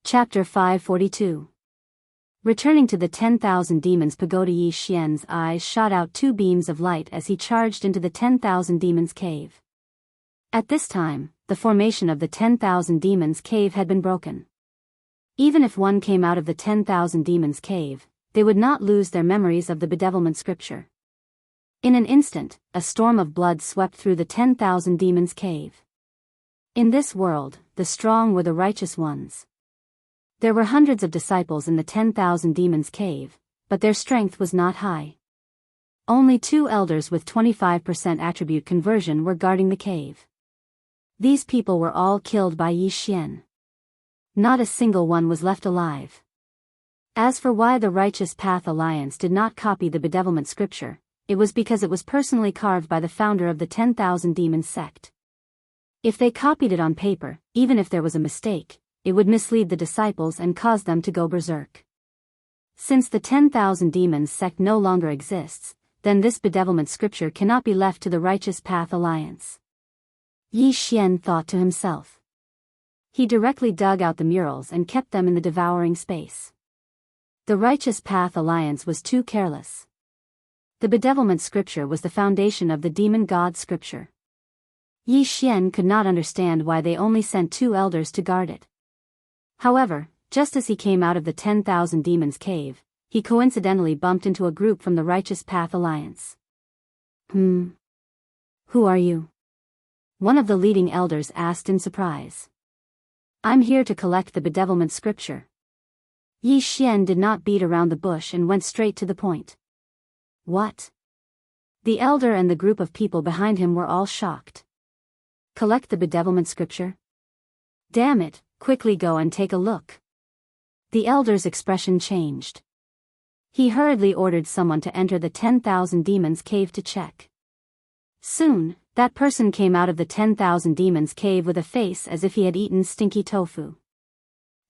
Chapter 542. Returning to the 10,000 Demons Pagoda, Yi Xian's eyes shot out two beams of light as he charged into the 10,000 Demons Cave. At this time, the formation of the 10,000 Demons Cave had been broken. Even if one came out of the 10,000 Demons Cave, they would not lose their memories of the bedevilment scripture. In an instant, a storm of blood swept through the 10,000 Demons Cave. In this world, the strong were the righteous ones. There were hundreds of disciples in the 10,000 Demons Cave, but their strength was not high. Only 2 elders with 25% attribute conversion were guarding the cave. These people were all killed by Yi Xian. Not a single one was left alive. As for why the Righteous Path Alliance did not copy the bedevilment scripture, it was because it was personally carved by the founder of the 10,000 Demons sect. If they copied it on paper, even if there was a mistake, it would mislead the disciples and cause them to go berserk. Since the 10,000 Demons sect no longer exists, then this bedevilment scripture cannot be left to the Righteous Path Alliance. Yi Xian thought to himself. He directly dug out the murals and kept them in the devouring space. The Righteous Path Alliance was too careless. The bedevilment scripture was the foundation of the demon god scripture. Yi Xian could not understand why they only sent 2 elders to guard it. However, just as he came out of the 10,000 Demons Cave, he coincidentally bumped into a group from the Righteous Path Alliance. Who are you? One of the leading elders asked in surprise. I'm here to collect the bedevilment scripture. Yi Xian did not beat around the bush and went straight to the point. What? The elder and the group of people behind him were all shocked. Collect the bedevilment scripture? Damn it, quickly go and take a look. The elder's expression changed. He hurriedly ordered someone to enter the 10,000 Demons Cave to check. Soon, that person came out of the 10,000 Demons Cave with a face as if he had eaten stinky tofu.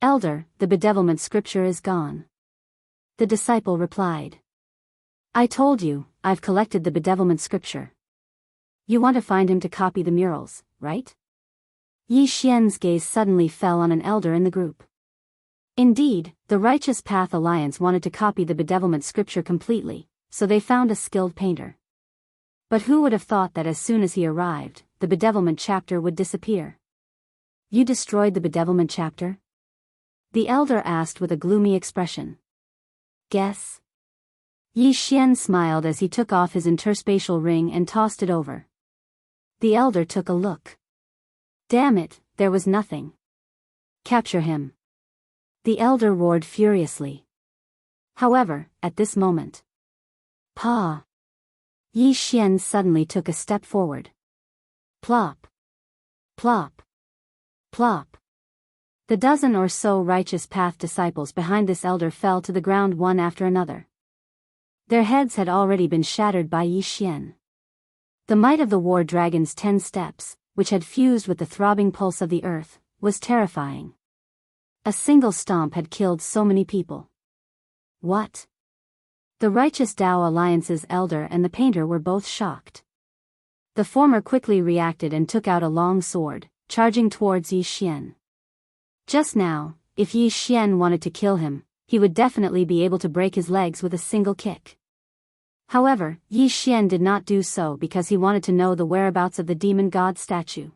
Elder, the bedevilment scripture is gone. The disciple replied. I told you, I've collected the bedevilment scripture. You want to find him to copy the murals, right? Yi Xian's gaze suddenly fell on an elder in the group. Indeed, the Righteous Path Alliance wanted to copy the bedevilment scripture completely, so they found a skilled painter. But who would have thought that as soon as he arrived, the bedevilment chapter would disappear? You destroyed the bedevilment chapter? The elder asked with a gloomy expression. Guess? Yi Xian smiled as he took off his interspatial ring and tossed it over. The elder took a look. Damn it, there was nothing. Capture him. The elder roared furiously. However, at this moment. Pa! Yi Xian suddenly took a step forward. Plop! Plop! Plop! The dozen or so Righteous Path disciples behind this elder fell to the ground one after another. Their heads had already been shattered by Yi Xian. The might of the war dragon's 10 steps, which had fused with the throbbing pulse of the earth, was terrifying. A single stomp had killed so many people. What? The Righteous Dao Alliance's elder and the painter were both shocked. The former quickly reacted and took out a long sword, charging towards Yi Xian. Just now, if Yi Xian wanted to kill him, he would definitely be able to break his legs with a single kick. However, Yi Xian did not do so because he wanted to know the whereabouts of the demon god statue.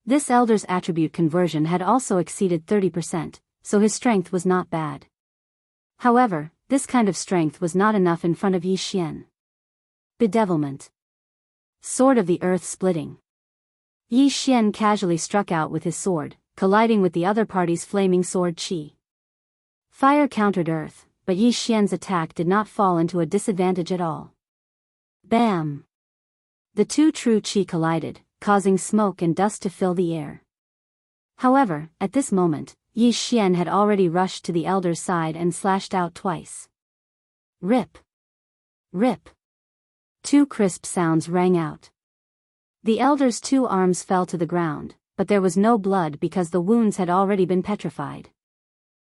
This elder's attribute conversion had also exceeded 30%, so his strength was not bad. However, this kind of strength was not enough in front of Yi Xian. Bedevilment. Sword of the earth splitting. Yi Xian casually struck out with his sword, colliding with the other party's flaming sword chi. Fire countered earth, but Yi Xian's attack did not fall into a disadvantage at all. Bam! The two true chi collided, causing smoke and dust to fill the air. However, at this moment, Yi Xian had already rushed to the elder's side and slashed out twice. Rip! Rip! 2 crisp sounds rang out. The elder's 2 arms fell to the ground, but there was no blood because the wounds had already been petrified.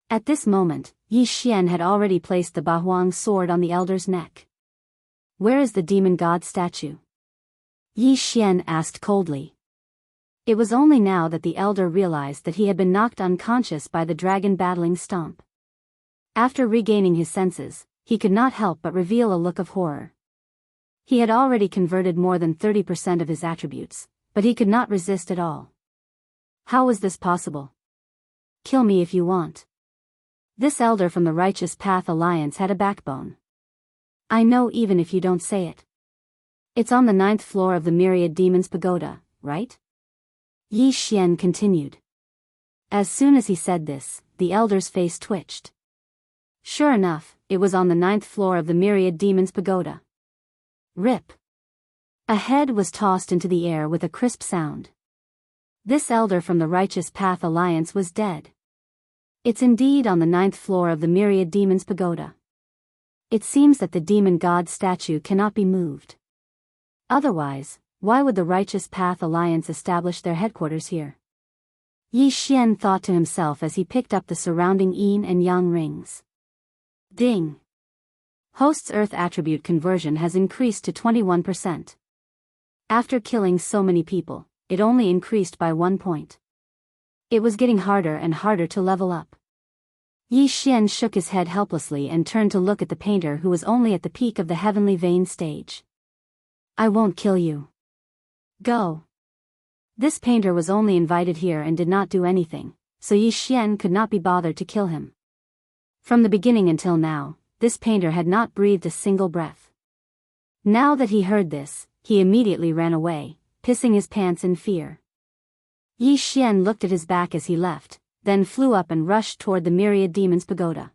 At this moment, Yi Xian had already placed the Bahuang sword on the elder's neck. Where is the demon god statue? Yi Xian asked coldly. It was only now that the elder realized that he had been knocked unconscious by the dragon battling stomp. After regaining his senses, he could not help but reveal a look of horror. He had already converted more than 30% of his attributes, but he could not resist at all. How was this possible? Kill me if you want. This elder from the Righteous Path Alliance had a backbone. I know even if you don't say it. It's on the 9th floor of the Myriad Demons Pagoda, right? Yi Xian continued. As soon as he said this, the elder's face twitched. Sure enough, it was on the 9th floor of the Myriad Demons Pagoda. Rip. A head was tossed into the air with a crisp sound. This elder from the Righteous Path Alliance was dead. It's indeed on the 9th floor of the Myriad Demons Pagoda. It seems that the demon god statue cannot be moved. Otherwise, why would the Righteous Path Alliance establish their headquarters here? Yi Xian thought to himself as he picked up the surrounding yin and yang rings. Ding! Host's Earth attribute conversion has increased to 21%. After killing so many people, it only increased by 1 point. It was getting harder and harder to level up. Yi Xian shook his head helplessly and turned to look at the painter who was only at the peak of the heavenly vein stage. I won't kill you. Go. This painter was only invited here and did not do anything, so Yi Xian could not be bothered to kill him. From the beginning until now, this painter had not breathed a single breath. Now that he heard this, he immediately ran away, pissing his pants in fear. Yi Xian looked at his back as he left, then flew up and rushed toward the Myriad Demons Pagoda.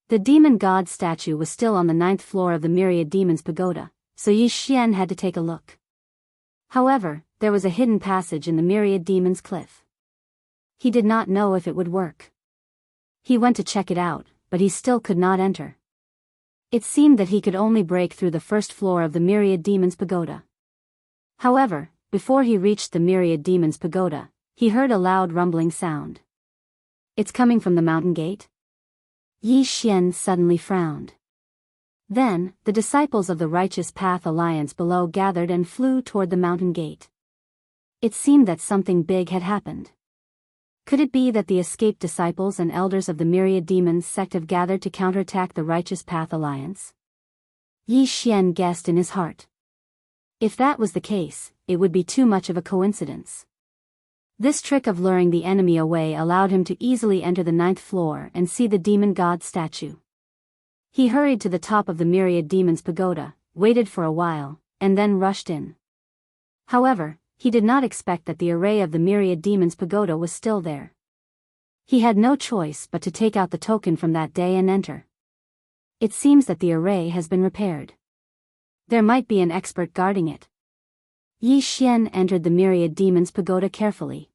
The demon god statue was still on the 9th floor of the Myriad Demons Pagoda, so Yi Xian had to take a look. However, there was a hidden passage in the Myriad Demons Cliff. He did not know if it would work. He went to check it out, but he still could not enter. It seemed that he could only break through the 1st floor of the Myriad Demons Pagoda. However, before he reached the Myriad Demons Pagoda, he heard a loud rumbling sound. It's coming from the mountain gate? Yi Xian suddenly frowned. Then, the disciples of the Righteous Path Alliance below gathered and flew toward the mountain gate. It seemed that something big had happened. Could it be that the escaped disciples and elders of the Myriad Demons sect have gathered to counterattack the Righteous Path Alliance? Yi Xian guessed in his heart. If that was the case, it would be too much of a coincidence. This trick of luring the enemy away allowed him to easily enter the 9th floor and see the demon god statue. He hurried to the top of the Myriad Demons Pagoda, waited for a while, and then rushed in. However, he did not expect that the array of the Myriad Demons Pagoda was still there. He had no choice but to take out the token from that day and enter. It seems that the array has been repaired. There might be an expert guarding it. Yi Xian entered the Myriad Demons Pagoda carefully.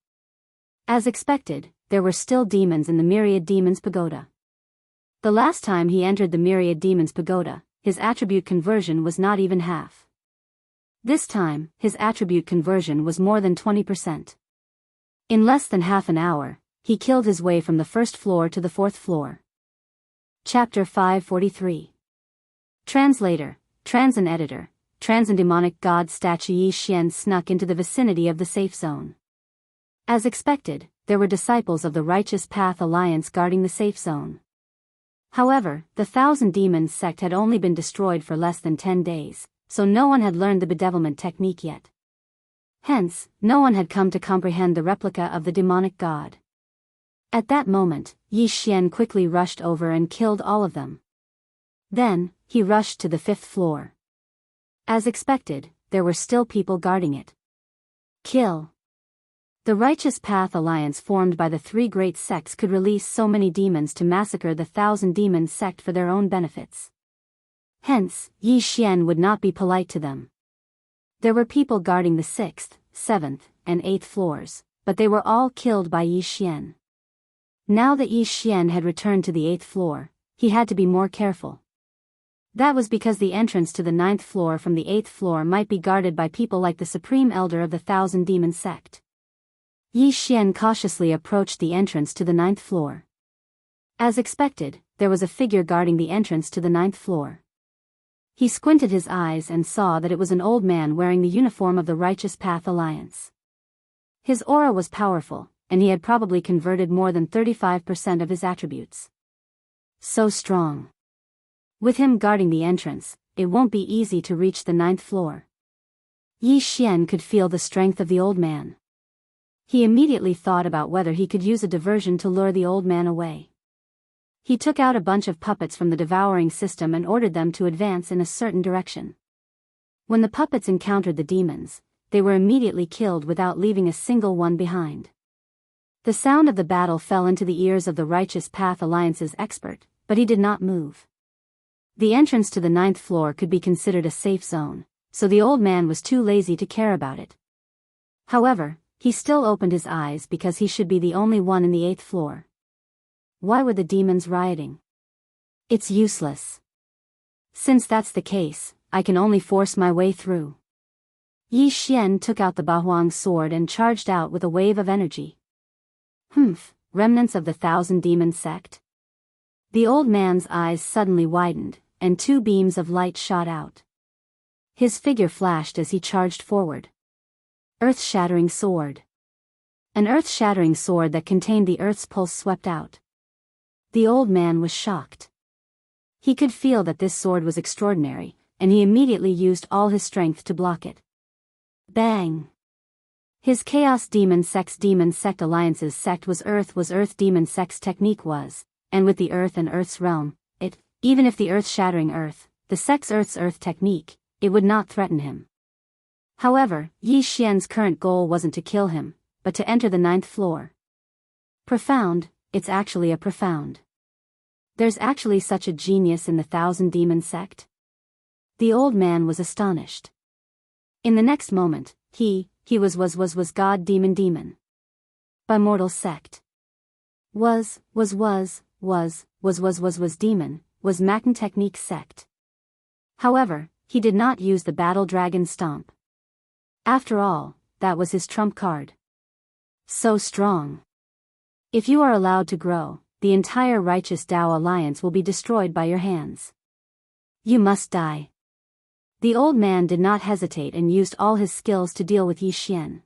As expected, there were still demons in the Myriad Demons Pagoda. The last time he entered the Myriad Demons Pagoda, his attribute conversion was not even half. This time, his attribute conversion was more than 20%. In less than half an hour, he killed his way from the 1st floor to the 4th floor. Chapter 543. Translator, Trans and Editor, Trans and Demonic God Statue. Yi Xian snuck into the vicinity of the safe zone. As expected, there were disciples of the Righteous Path Alliance guarding the safe zone. However, the 1,000 Demons sect had only been destroyed for less than 10 days, so no one had learned the bedevilment technique yet. Hence, no one had come to comprehend the replica of the demonic god. At that moment, Yi Xian quickly rushed over and killed all of them. Then, he rushed to the 5th floor. As expected, there were still people guarding it. Kill. The Righteous Path Alliance formed by the 3 great sects could release so many demons to massacre the 1,000 Demons sect for their own benefits. Hence, Yi Xian would not be polite to them. There were people guarding the 6th, 7th, and 8th floors, but they were all killed by Yi Xian. Now that Yi Xian had returned to the 8th floor, he had to be more careful. That was because the entrance to the 9th floor from the 8th floor might be guarded by people like the Supreme Elder of the 1,000 Demon sect. Yi Xian cautiously approached the entrance to the 9th floor. As expected, there was a figure guarding the entrance to the 9th floor. He squinted his eyes and saw that it was an old man wearing the uniform of the Righteous Path Alliance. His aura was powerful, and he had probably converted more than 35% of his attributes. So strong. With him guarding the entrance, it won't be easy to reach the 9th floor. Yi Xian could feel the strength of the old man. He immediately thought about whether he could use a diversion to lure the old man away. He took out a bunch of puppets from the devouring system and ordered them to advance in a certain direction. When the puppets encountered the demons, they were immediately killed without leaving a single one behind. The sound of the battle fell into the ears of the Righteous Path Alliance's expert, but he did not move. The entrance to the 9th floor could be considered a safe zone, so the old man was too lazy to care about it. However, he still opened his eyes because he should be the only one in the 8th floor. Why were the demons rioting? It's useless. Since that's the case, I can only force my way through. Yi Xian took out the Bahuang sword and charged out with a wave of energy. Remnants of the 1,000 demon sect? The old man's eyes suddenly widened, and 2 beams of light shot out. His figure flashed as he charged forward. Earth-shattering sword. An earth-shattering sword that contained the earth's pulse swept out. The old man was shocked. He could feel that this sword was extraordinary, and he immediately used all his strength to block it. Bang! His Chaos Demon Sect Alliance's sect was Earth Demon Sect's technique was, and with the Earth and Earth's realm, even if the earth-shattering Earth, the sect's Earth's Earth technique, it would not threaten him. However, Yi Xian's current goal wasn't to kill him, but to enter the 9th floor. Profound, it's actually a profound. There's actually such a genius in the 1,000 demon sect? The old man was astonished. In the next moment, he was God Demon. By mortal sect. Was demon, was Macon technique sect. However, he did not use the battle dragon stomp. After all, that was his trump card. So strong. If you are allowed to grow, the entire Righteous Dao Alliance will be destroyed by your hands. You must die. The old man did not hesitate and used all his skills to deal with Yi Xian.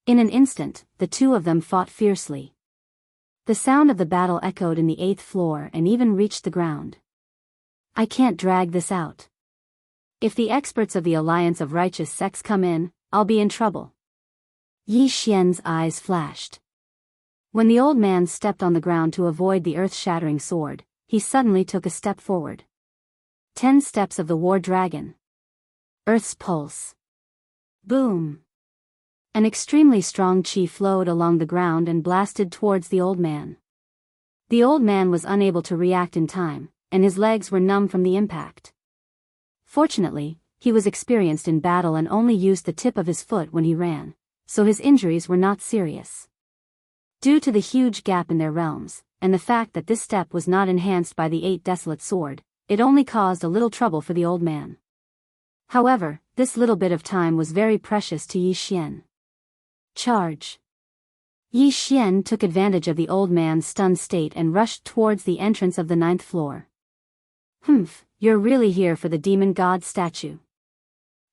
In an instant, the 2 of them fought fiercely. The sound of the battle echoed in the 8th floor and even reached the ground. I can't drag this out. If the experts of the Alliance of Righteous Sects come in, I'll be in trouble. Yi Xian's eyes flashed. When the old man stepped on the ground to avoid the earth-shattering sword, he suddenly took a step forward. 10 steps of the war dragon. Earth's pulse. Boom! An extremely strong chi flowed along the ground and blasted towards the old man. The old man was unable to react in time, and his legs were numb from the impact. Fortunately, he was experienced in battle and only used the tip of his foot when he ran, so his injuries were not serious. Due to the huge gap in their realms, and the fact that this step was not enhanced by the 8 desolate sword, it only caused a little trouble for the old man. However, this little bit of time was very precious to Yi Xian. Charge! Yi Xian took advantage of the old man's stunned state and rushed towards the entrance of the 9th floor. You're really here for the demon god statue.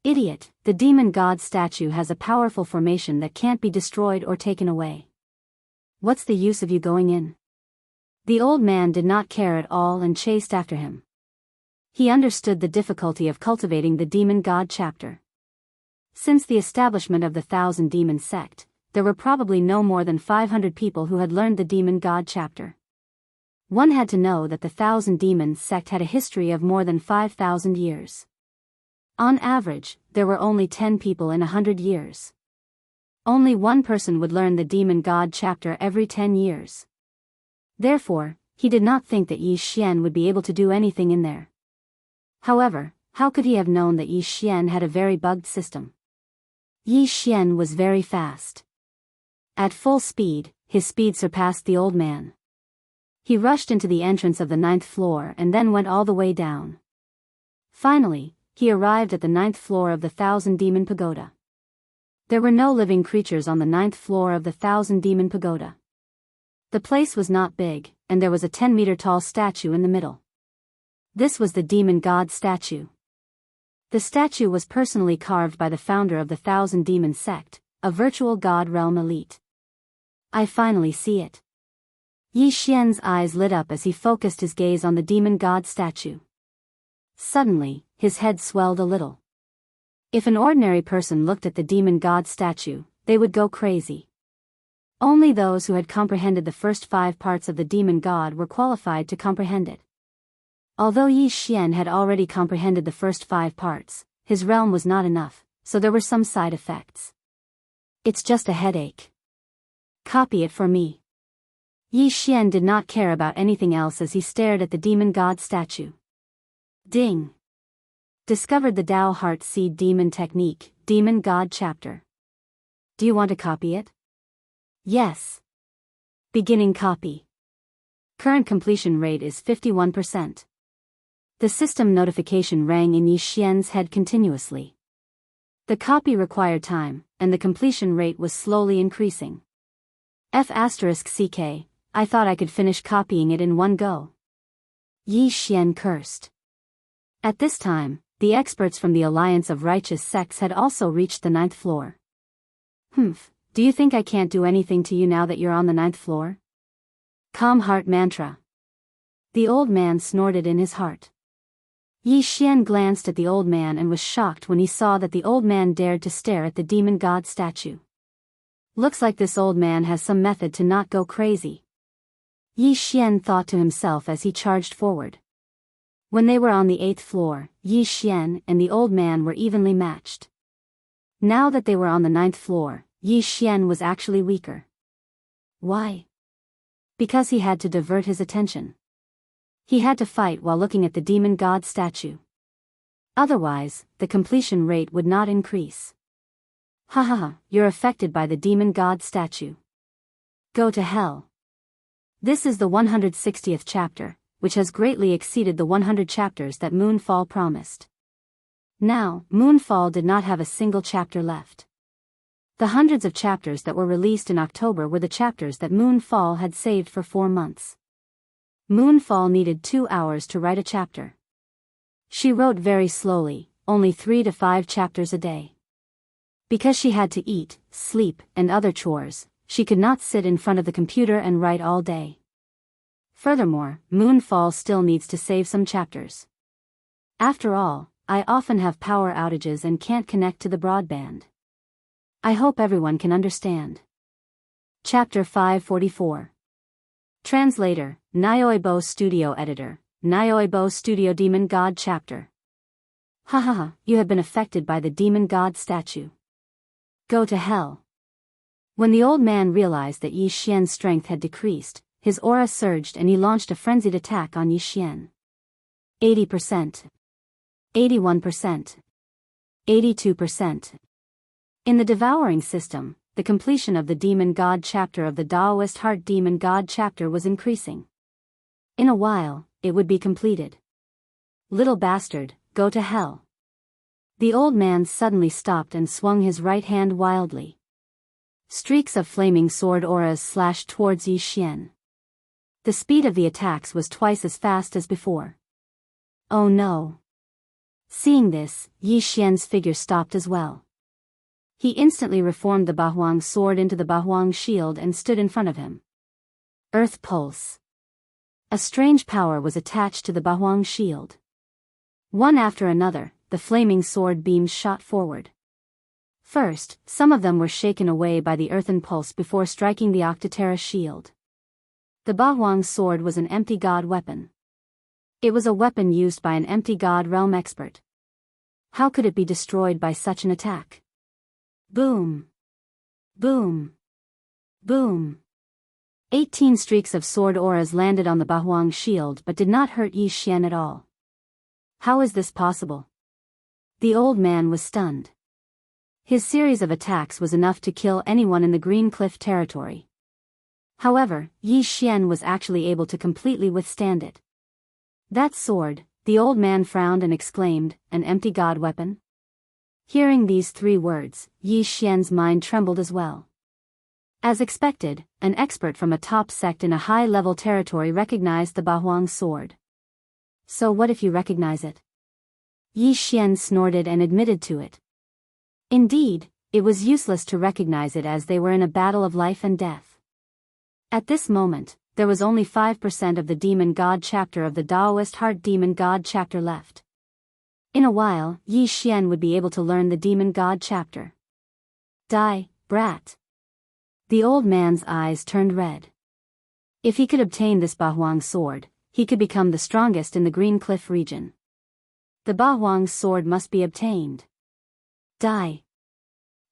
Idiot, the demon god statue has a powerful formation that can't be destroyed or taken away. What's the use of you going in? The old man did not care at all and chased after him. He understood the difficulty of cultivating the demon god chapter. Since the establishment of the 1,000 demon sect, there were probably no more than 500 people who had learned the demon god chapter. One had to know that the 1,000 demons sect had a history of more than 5,000 years. On average, there were only 10 people in 100 years. Only one person would learn the demon god chapter every 10 years. Therefore, he did not think that Yi Xian would be able to do anything in there. However, how could he have known that Yi Xian had a very bugged system? Yi Xian was very fast. At full speed, his speed surpassed the old man. He rushed into the entrance of the 9th floor and then went all the way down. Finally, he arrived at the 9th floor of the 1,000 Demon Pagoda. There were no living creatures on the 9th floor of the 1,000 Demon Pagoda. The place was not big, and there was a 10-meter-tall statue in the middle. This was the demon god statue. The statue was personally carved by the founder of the 1,000 demon sect, a virtual god realm elite. I finally see it. Yi Xian's eyes lit up as he focused his gaze on the demon god statue. Suddenly, his head swelled a little. If an ordinary person looked at the demon god statue, they would go crazy. Only those who had comprehended the first 5 parts of the demon god were qualified to comprehend it. Although Yi Xian had already comprehended the first 5 parts, his realm was not enough, so there were some side effects. It's just a headache. Copy it for me. Yi Xian did not care about anything else as he stared at the demon god statue. Ding! Discovered the Dao Heart Seed Demon Technique, Demon God Chapter. Do you want to copy it? Yes. Beginning copy. Current completion rate is 51%. The system notification rang in Yi Xian's head continuously. The copy required time, and the completion rate was slowly increasing. F***ck, I thought I could finish copying it in one go. Yi Xian cursed. At this time, the experts from the Alliance of Righteous Sects had also reached the 9th floor. Do you think I can't do anything to you now that you're on the 9th floor? Calm heart mantra. The old man snorted in his heart. Yi Xian glanced at the old man and was shocked when he saw that the old man dared to stare at the demon god statue. Looks like this old man has some method to not go crazy. Yi Xian thought to himself as he charged forward. When they were on the 8th floor, Yi Xian and the old man were evenly matched. Now that they were on the 9th floor, Yi Xian was actually weaker. Why? Because he had to divert his attention. He had to fight while looking at the demon god statue. Otherwise, the completion rate would not increase. You're affected by the demon god statue. Go to hell. This is the 160th chapter, which has greatly exceeded the 100 chapters that Moonfall promised. Now, Moonfall did not have a single chapter left. The hundreds of chapters that were released in October were the chapters that Moonfall had saved for 4 months. Moonfall needed 2 hours to write a chapter. She wrote very slowly, only 3 to 5 chapters a day. Because she had to eat, sleep, and other chores, she could not sit in front of the computer and write all day. Furthermore, Moonfall still needs to save some chapters. After all, I often have power outages and can't connect to the broadband. I hope everyone can understand. Chapter 544. Translator, Nyoibo Studio Editor, Nyoibo Studio Demon God Chapter. You have been affected by the demon god statue. Go to hell. When the old man realized that Yi Xian's strength had decreased, his aura surged and he launched a frenzied attack on Yi Xian. 80%. 81%. 82%. In the devouring system, the completion of the Demon God chapter of the Daoist Heart Demon God chapter was increasing. In a while, it would be completed. Little bastard, go to hell. The old man suddenly stopped and swung his right hand wildly. Streaks of flaming sword auras slashed towards Yi Xian. The speed of the attacks was twice as fast as before. Oh no. Seeing this, Yi Xian's figure stopped as well. He instantly reformed the Bahuang sword into the Bahuang shield and stood in front of him. Earth Pulse. A strange power was attached to the Bahuang shield. One after another, the flaming sword beams shot forward. First, some of them were shaken away by the earthen pulse before striking the Octoterra shield. The Bahuang sword was an empty god weapon. It was a weapon used by an empty god realm expert. How could it be destroyed by such an attack? Boom! Boom! Boom! 18 streaks of sword auras landed on the Bahuang shield but did not hurt Yi Xian at all. How is this possible? The old man was stunned. His series of attacks was enough to kill anyone in the Green Cliff territory. However, Yi Xian was actually able to completely withstand it. That sword, the old man frowned and exclaimed, an empty god weapon? Hearing these 3 words, Yi Xian's mind trembled as well. As expected, an expert from a top sect in a high-level territory recognized the Bahuang sword. So what if you recognize it? Yi Xian snorted and admitted to it. Indeed, it was useless to recognize it as they were in a battle of life and death. At this moment, there was only 5% of the Demon God chapter of the Daoist Heart Demon God chapter left. In a while, Yi Xian would be able to learn the Demon God chapter. Die, brat. The old man's eyes turned red. If he could obtain this Bahuang sword, he could become the strongest in the Green Cliff region. The Bahuang sword must be obtained. Die.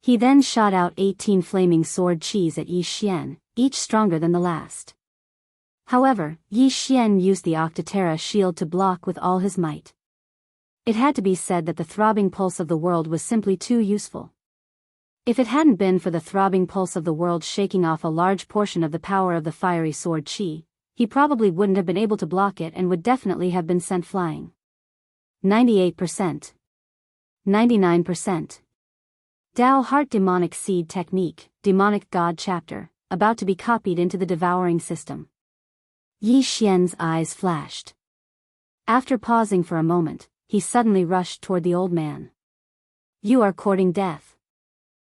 He then shot out 18 flaming sword qis at Yi Xian, each stronger than the last. However, Yi Xian used the Octotera shield to block with all his might. It had to be said that the throbbing pulse of the world was simply too useful. If it hadn't been for the throbbing pulse of the world shaking off a large portion of the power of the fiery sword qi, he probably wouldn't have been able to block it and would definitely have been sent flying. 98%. 99%. Dao Heart Demonic Seed Technique, Demonic God Chapter, about to be copied into the devouring system. Yi Xian's eyes flashed. After pausing for a moment, he suddenly rushed toward the old man. You are courting death.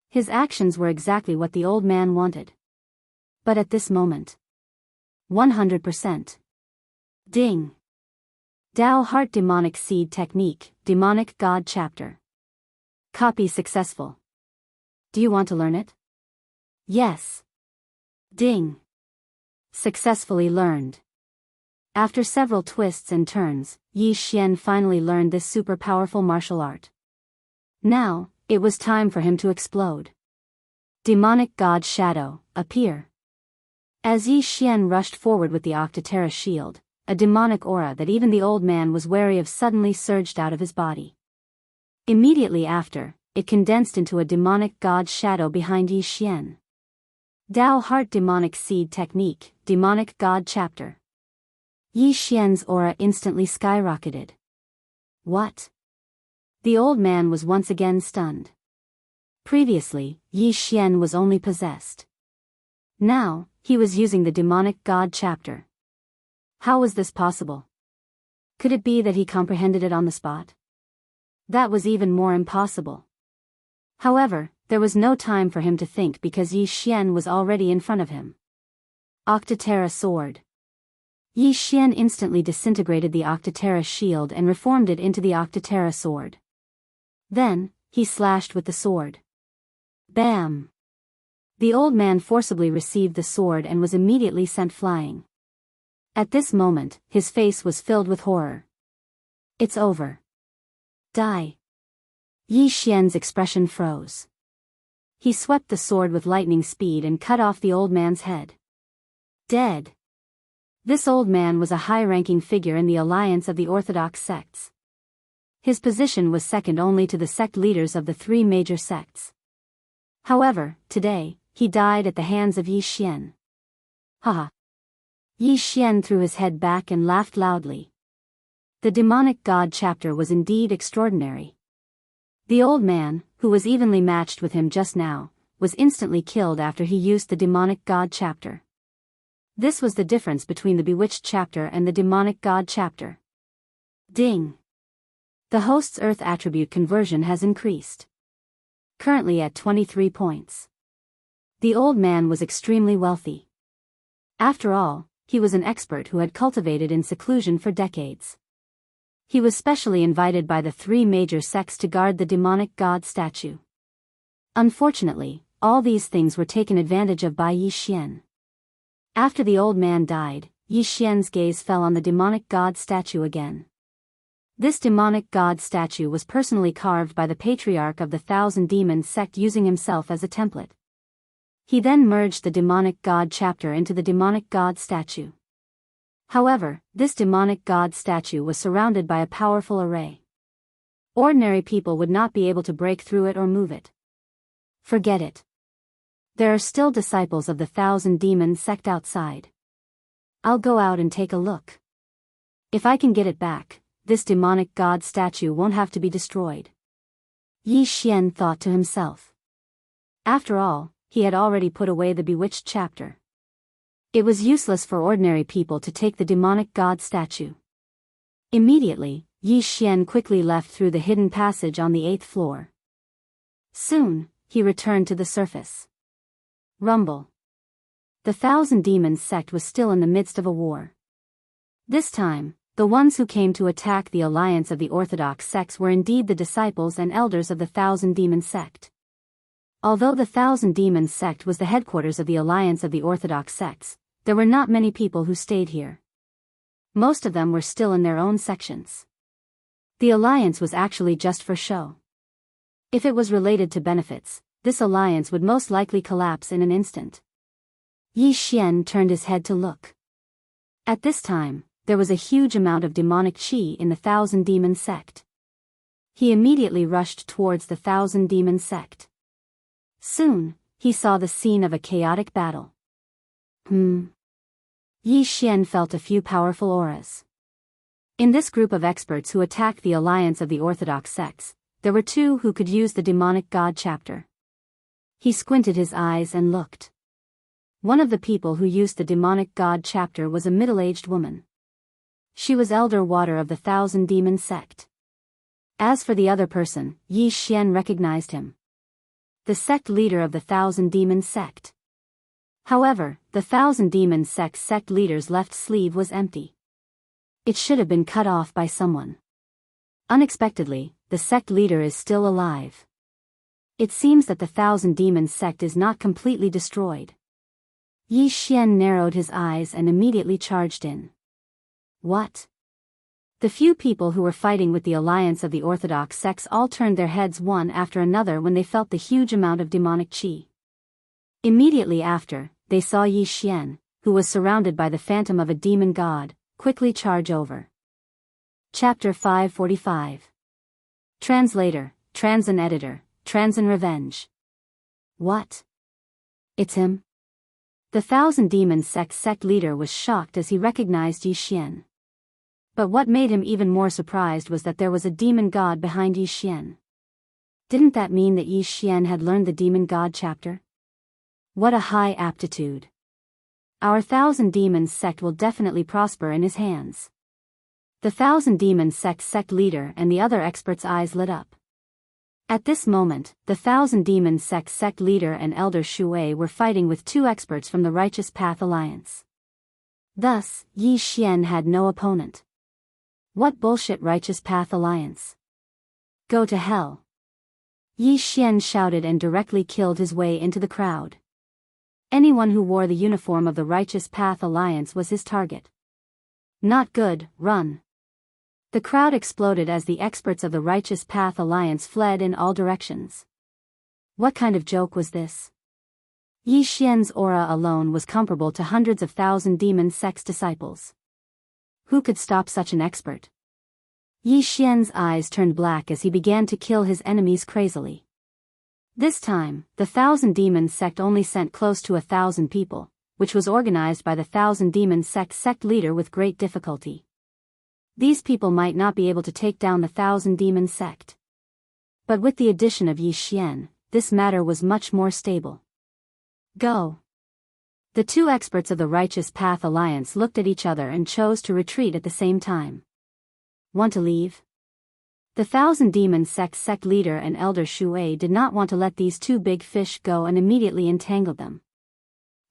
His actions were exactly what the old man wanted. But at this moment, 100%. Ding. Dao Heart Demonic Seed Technique, Demonic God Chapter. Copy successful. Do you want to learn it? Yes. Ding. Successfully learned. After several twists and turns, Yi Xian finally learned this super powerful martial art. Now, it was time for him to explode. Demonic God Shadow, appear. As Yi Xian rushed forward with the Octotera shield, a demonic aura that even the old man was wary of suddenly surged out of his body. Immediately after, it condensed into a demonic God shadow behind Yi Xian. Dao Heart Demonic Seed Technique, Demonic God Chapter. Yi Xian's aura instantly skyrocketed. What? The old man was once again stunned. Previously, Yi Xian was only possessed. Now, he was using the Demonic God Chapter. How was this possible? Could it be that he comprehended it on the spot? That was even more impossible. However, there was no time for him to think because Yi Xian was already in front of him. Octotera Sword. Yi Xian instantly disintegrated the Octotera shield and reformed it into the Octotera Sword. Then, he slashed with the sword. Bam! The old man forcibly received the sword and was immediately sent flying. At this moment, his face was filled with horror. It's over. Die. Yi Xian's expression froze. He swept the sword with lightning speed and cut off the old man's head. Dead. This old man was a high-ranking figure in the alliance of the orthodox sects. His position was second only to the sect leaders of the three major sects. However, today, he died at the hands of Yi Xian. Haha. Yi Xian threw his head back and laughed loudly. The Demonic God Chapter was indeed extraordinary. The old man, who was evenly matched with him just now, was instantly killed after he used the Demonic God Chapter. This was the difference between the Bewitched Chapter and the Demonic God Chapter. Ding. The host's Earth attribute conversion has increased. Currently at 23 points. The old man was extremely wealthy. After all, he was an expert who had cultivated in seclusion for decades. He was specially invited by the three major sects to guard the demonic god statue. Unfortunately, all these things were taken advantage of by Yi Xian. After the old man died, Yi Xian's gaze fell on the demonic god statue again. This demonic god statue was personally carved by the patriarch of the Thousand Demons sect using himself as a template. He then merged the demonic god chapter into the demonic god statue. However, this demonic god statue was surrounded by a powerful array. Ordinary people would not be able to break through it or move it. Forget it. There are still disciples of the Thousand Demons sect outside. I'll go out and take a look. If I can get it back, this demonic god statue won't have to be destroyed. Yi Xian thought to himself. After all, he had already put away the bewitched chapter. It was useless for ordinary people to take the demonic god statue. Immediately, Yi Xian quickly left through the hidden passage on the 8th floor. Soon, he returned to the surface. Rumble. The Thousand Demons sect was still in the midst of a war. This time, the ones who came to attack the alliance of the orthodox sects were indeed the disciples and elders of the Thousand Demons sect. Although the Thousand Demons sect was the headquarters of the alliance of the orthodox sects, there were not many people who stayed here. Most of them were still in their own sections. The alliance was actually just for show. If it was related to benefits, this alliance would most likely collapse in an instant. Yi Xian turned his head to look. At this time, there was a huge amount of demonic qi in the Thousand Demons sect. He immediately rushed towards the Thousand Demons sect. Soon, he saw the scene of a chaotic battle. Yi Xian felt a few powerful auras. In this group of experts who attacked the alliance of the orthodox sects, there were two who could use the demonic god chapter. He squinted his eyes and looked. One of the people who used the demonic god chapter was a middle-aged woman. She was Elder Water of the Thousand Demons sect. As for the other person, Yi Xian recognized him. The sect leader of the Thousand Demons sect. However, the Thousand Demons sect leader's left sleeve was empty. It should have been cut off by someone. Unexpectedly, the sect leader is still alive. It seems that the Thousand Demons sect is not completely destroyed. Yi Xian narrowed his eyes and immediately charged in. What? The few people who were fighting with the alliance of the orthodox sects all turned their heads one after another when they felt the huge amount of demonic qi. Immediately after, they saw Yi Xian, who was surrounded by the phantom of a demon god, quickly charge over. Chapter 545. Translator, Transin Editor, Transin Revenge. What? It's him? The Thousand Demons sect leader was shocked as he recognized Yi Xian. But what made him even more surprised was that there was a demon god behind Yi Xian. Didn't that mean that Yi Xian had learned the demon god chapter? What a high aptitude. Our Thousand Demons sect will definitely prosper in his hands. The Thousand Demons sect leader and the other experts' eyes lit up. At this moment, the Thousand Demons sect leader and Elder Shui were fighting with two experts from the Righteous Path Alliance. Thus, Yi Xian had no opponent. What bullshit Righteous Path Alliance? Go to hell. Yi Xian shouted and directly killed his way into the crowd. Anyone who wore the uniform of the Righteous Path Alliance was his target. Not good, run. The crowd exploded as the experts of the Righteous Path Alliance fled in all directions. What kind of joke was this? Yi Xian's aura alone was comparable to hundreds of Thousand Demons sect's disciples. Who could stop such an expert? Yi Xian's eyes turned black as he began to kill his enemies crazily. This time, the Thousand Demons sect only sent close to 1,000 people, which was organized by the Thousand Demons sect leader with great difficulty. These people might not be able to take down the Thousand Demons sect. But with the addition of Yi Xian, this matter was much more stable. Go. The two experts of the Righteous Path Alliance looked at each other and chose to retreat at the same time. Want to leave? The Thousand Demons sect leader and Elder Shui did not want to let these two big fish go and immediately entangled them.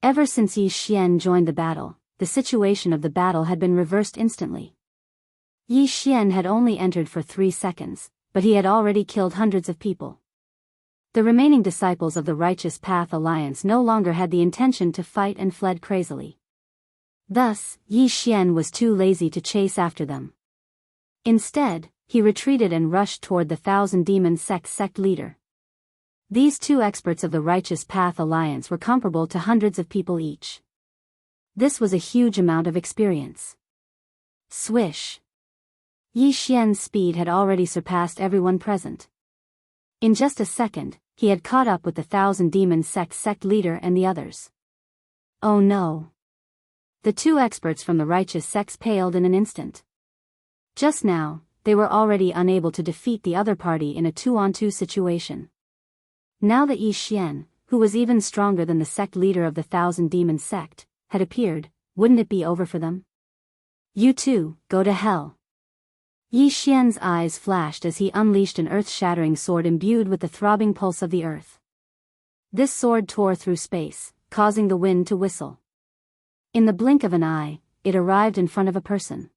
Ever since Yi Xian joined the battle, the situation of the battle had been reversed instantly. Yi Xian had only entered for 3 seconds, but he had already killed hundreds of people. The remaining disciples of the Righteous Path Alliance no longer had the intention to fight and fled crazily. Thus, Yi Xian was too lazy to chase after them. Instead, he retreated and rushed toward the Thousand Demons sect leader. These two experts of the Righteous Path Alliance were comparable to hundreds of people each. This was a huge amount of experience. Swish. Yi Xian's speed had already surpassed everyone present. In just a second, he had caught up with the Thousand Demons sect leader and the others. Oh no. The two experts from the righteous sects paled in an instant. Just now, they were already unable to defeat the other party in a 2-on-2 situation. Now that Yi Xian, who was even stronger than the sect leader of the Thousand Demons sect, had appeared, wouldn't it be over for them? You two, go to hell. Yi Xian's eyes flashed as he unleashed an earth-shattering sword imbued with the throbbing pulse of the earth. This sword tore through space, causing the wind to whistle. In the blink of an eye, it arrived in front of a person.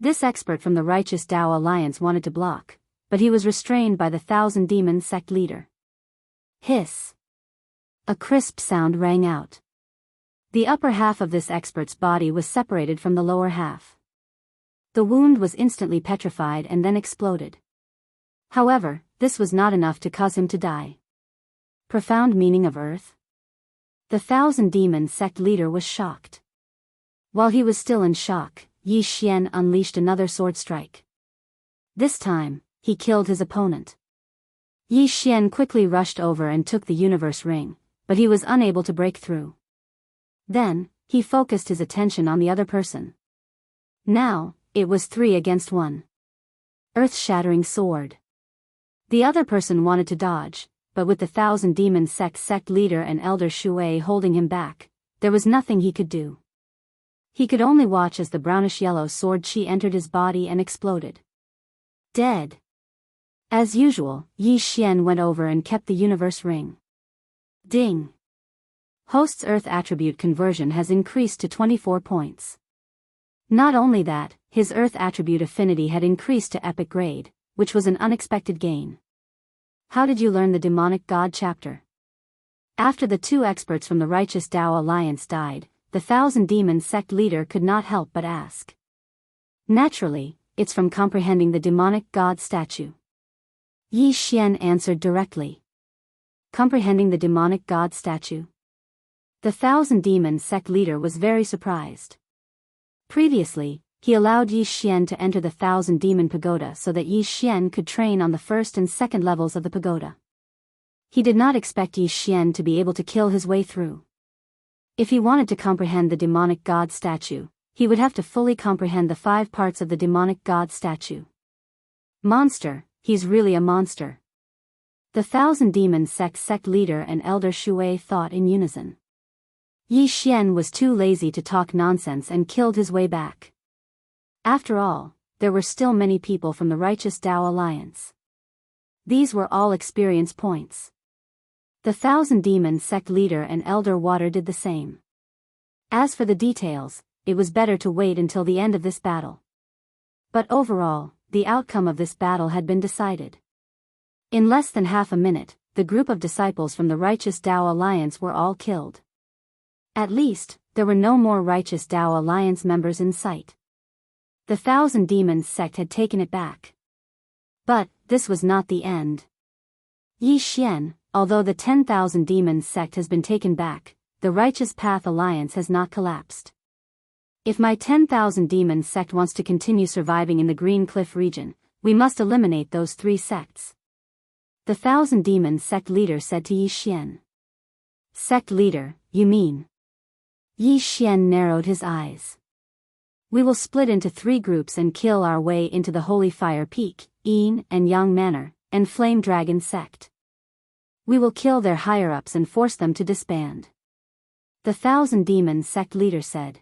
This expert from the righteous Dao Alliance wanted to block, but he was restrained by the Thousand Demon sect leader. Hiss! A crisp sound rang out. The upper half of this expert's body was separated from the lower half. The wound was instantly petrified and then exploded. However, this was not enough to cause him to die. Profound meaning of Earth? The Thousand Demon sect leader was shocked. While he was still in shock, Yi Xian unleashed another sword strike. This time, he killed his opponent. Yi Xian quickly rushed over and took the universe ring, but he was unable to break through. Then, he focused his attention on the other person. Now, it was 3 against 1. Earth-shattering sword. The other person wanted to dodge, but with the Thousand Demon sect leader and Elder Shui holding him back, there was nothing he could do. He could only watch as the brownish-yellow sword chi entered his body and exploded. Dead. As usual, Yi Xian went over and kept the universe ring. Ding. Host's Earth attribute conversion has increased to 24 points. Not only that, his Earth attribute affinity had increased to epic grade, which was an unexpected gain. How did you learn the demonic god chapter? After the 2 experts from the righteous Dao Alliance died, the Thousand Demon sect leader could not help but ask. Naturally, it's from comprehending the demonic god statue. Yi Xian answered directly. Comprehending the demonic god statue? The Thousand Demon sect leader was very surprised. Previously, he allowed Yi Xian to enter the Thousand Demon Pagoda so that Yi Xian could train on the first and second levels of the pagoda. He did not expect Yi Xian to be able to kill his way through. If he wanted to comprehend the demonic god statue, he would have to fully comprehend the 5 parts of the demonic god statue. Monster, he's really a monster. The Thousand Demon sect leader and Elder Shui thought in unison. Yi Xian was too lazy to talk nonsense and killed his way back. After all, there were still many people from the righteous Dao Alliance. These were all experience points. The Thousand Demon sect leader and Elder Water did the same. As for the details, it was better to wait until the end of this battle. But overall, the outcome of this battle had been decided. In less than half a minute, the group of disciples from the righteous Dao Alliance were all killed. At least, there were no more righteous Dao Alliance members in sight. The Thousand Demons sect had taken it back. But, this was not the end. Yi Xian, although the 10,000 Demons sect has been taken back, the Righteous Path Alliance has not collapsed. If my 10,000 Demons sect wants to continue surviving in the Green Cliff region, we must eliminate those 3 sects. The Thousand Demons sect leader said to Yi Xian. Sect leader, you mean? Yi Xian narrowed his eyes. We will split into 3 groups and kill our way into the Holy Fire Peak, Yin and Yang Manor, and Flame Dragon sect. We will kill their higher-ups and force them to disband. The Thousand Demons sect leader said.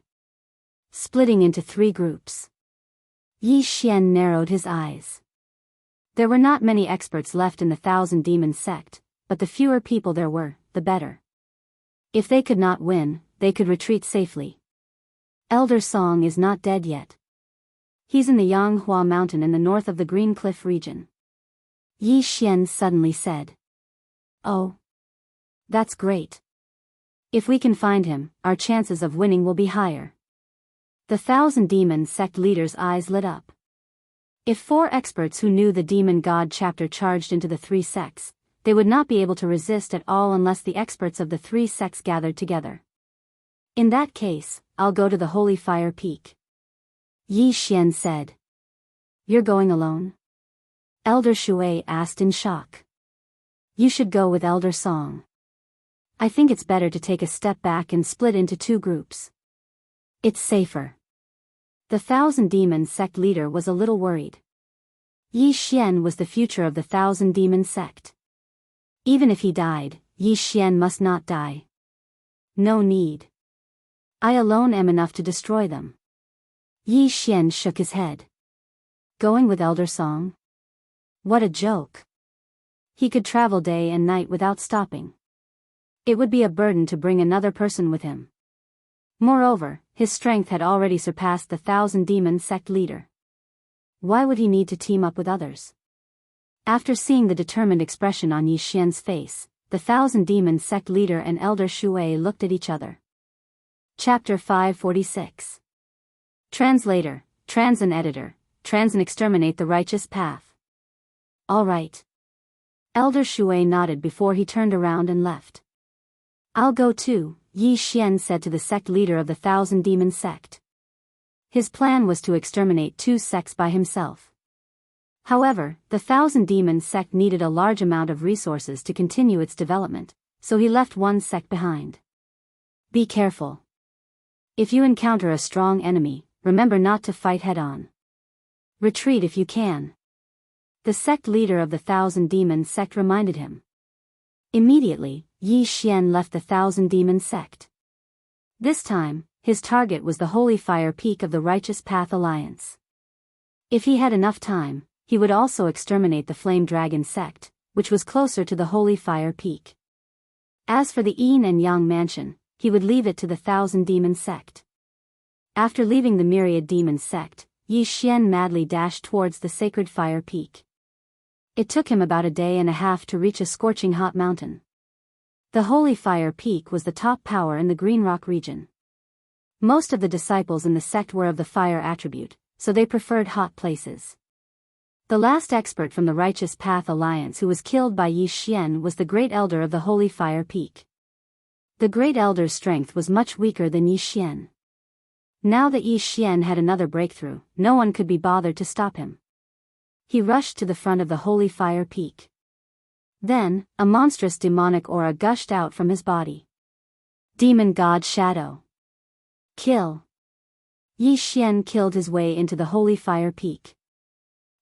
Splitting into 3 groups. Yi Xian narrowed his eyes. There were not many experts left in the Thousand Demons sect, but the fewer people there were, the better. If they could not win, they could retreat safely. Elder Song is not dead yet. He's in the Yanghua mountain in the north of the Green Cliff region. Yi Xian suddenly said. Oh. That's great. If we can find him, our chances of winning will be higher. The Thousand Demons sect leader's eyes lit up. If 4 experts who knew the Demon God chapter charged into the 3 sects, they would not be able to resist at all unless the experts of the 3 sects gathered together. In that case, I'll go to the Holy Fire Peak. Yi Xian said. You're going alone? Elder Shui asked in shock. You should go with Elder Song. I think it's better to take a step back and split into 2 groups. It's safer. The Thousand Demons sect leader was a little worried. Yi Xian was the future of the Thousand Demons sect. Even if he died, Yi Xian must not die. No need. I alone am enough to destroy them. Yi Xian shook his head. Going with Elder Song? What a joke. He could travel day and night without stopping. It would be a burden to bring another person with him. Moreover, his strength had already surpassed the 1,000-demon sect leader. Why would he need to team up with others? After seeing the determined expression on Yi Xian's face, the 1,000-demon sect leader and Elder Shui looked at each other. Chapter 546. Translator, Trans and Editor, Trans and Exterminate the Righteous Path. All right. Elder Shui nodded before he turned around and left. I'll go too, Yi Xian said to the sect leader of the 1,000-demon sect. His plan was to exterminate 2 sects by himself. However, the 1,000-demon sect needed a large amount of resources to continue its development, so he left 1 sect behind. Be careful. If you encounter a strong enemy, remember not to fight head-on. Retreat if you can. The sect leader of the 1,000-demon sect reminded him. Immediately, Yi Xian left the 1,000-demon sect. This time, his target was the Holy Fire Peak of the Righteous Path Alliance. If he had enough time, he would also exterminate the Flame Dragon sect, which was closer to the Holy Fire Peak. As for the Yin and Yang Mansion, he would leave it to the 1,000-demon sect. After leaving the Myriad Demon sect, Yi Xian madly dashed towards the Sacred Fire Peak. It took him about a day and a half to reach a scorching hot mountain. The Holy Fire Peak was the top power in the Green Rock region. Most of the disciples in the sect were of the fire attribute, so they preferred hot places. The last expert from the Righteous Path Alliance who was killed by Yi Xian was the Great Elder of the Holy Fire Peak. The Great Elder's strength was much weaker than Yi Xian. Now that Yi Xian had another breakthrough, no one could be bothered to stop him. He rushed to the front of the Holy Fire Peak. Then, a monstrous demonic aura gushed out from his body. Demon God Shadow. Kill. Yi Xian killed his way into the Holy Fire Peak.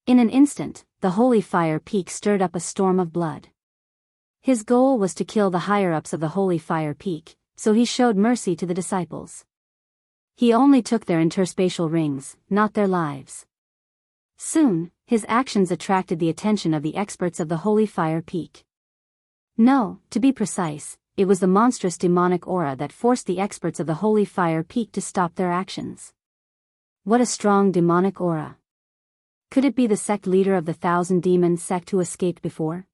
In an instant, the Holy Fire Peak stirred up a storm of blood. His goal was to kill the higher-ups of the Holy Fire Peak, so he showed mercy to the disciples. He only took their interspatial rings, not their lives. Soon, his actions attracted the attention of the experts of the Holy Fire Peak. No, to be precise, it was the monstrous demonic aura that forced the experts of the Holy Fire Peak to stop their actions. What a strong demonic aura. Could it be the sect leader of the 1,000-demon sect who escaped before?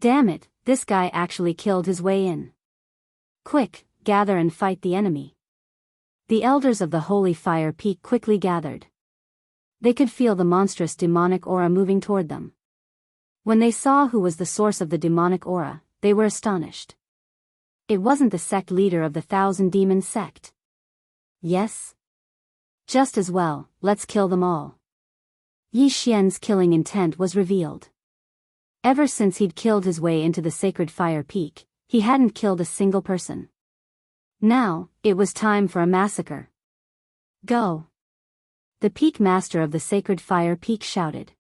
Damn it, this guy actually killed his way in. Quick, gather and fight the enemy. The elders of the Holy Fire Peak quickly gathered. They could feel the monstrous demonic aura moving toward them. When they saw who was the source of the demonic aura, they were astonished. It wasn't the sect leader of the 1,000-demon sect. Yes? Just as well, let's kill them all. Yi Xian's killing intent was revealed. Ever since he'd killed his way into the Sacred Fire Peak, he hadn't killed a single person. Now, it was time for a massacre. Go! The Peak Master of the Sacred Fire Peak shouted.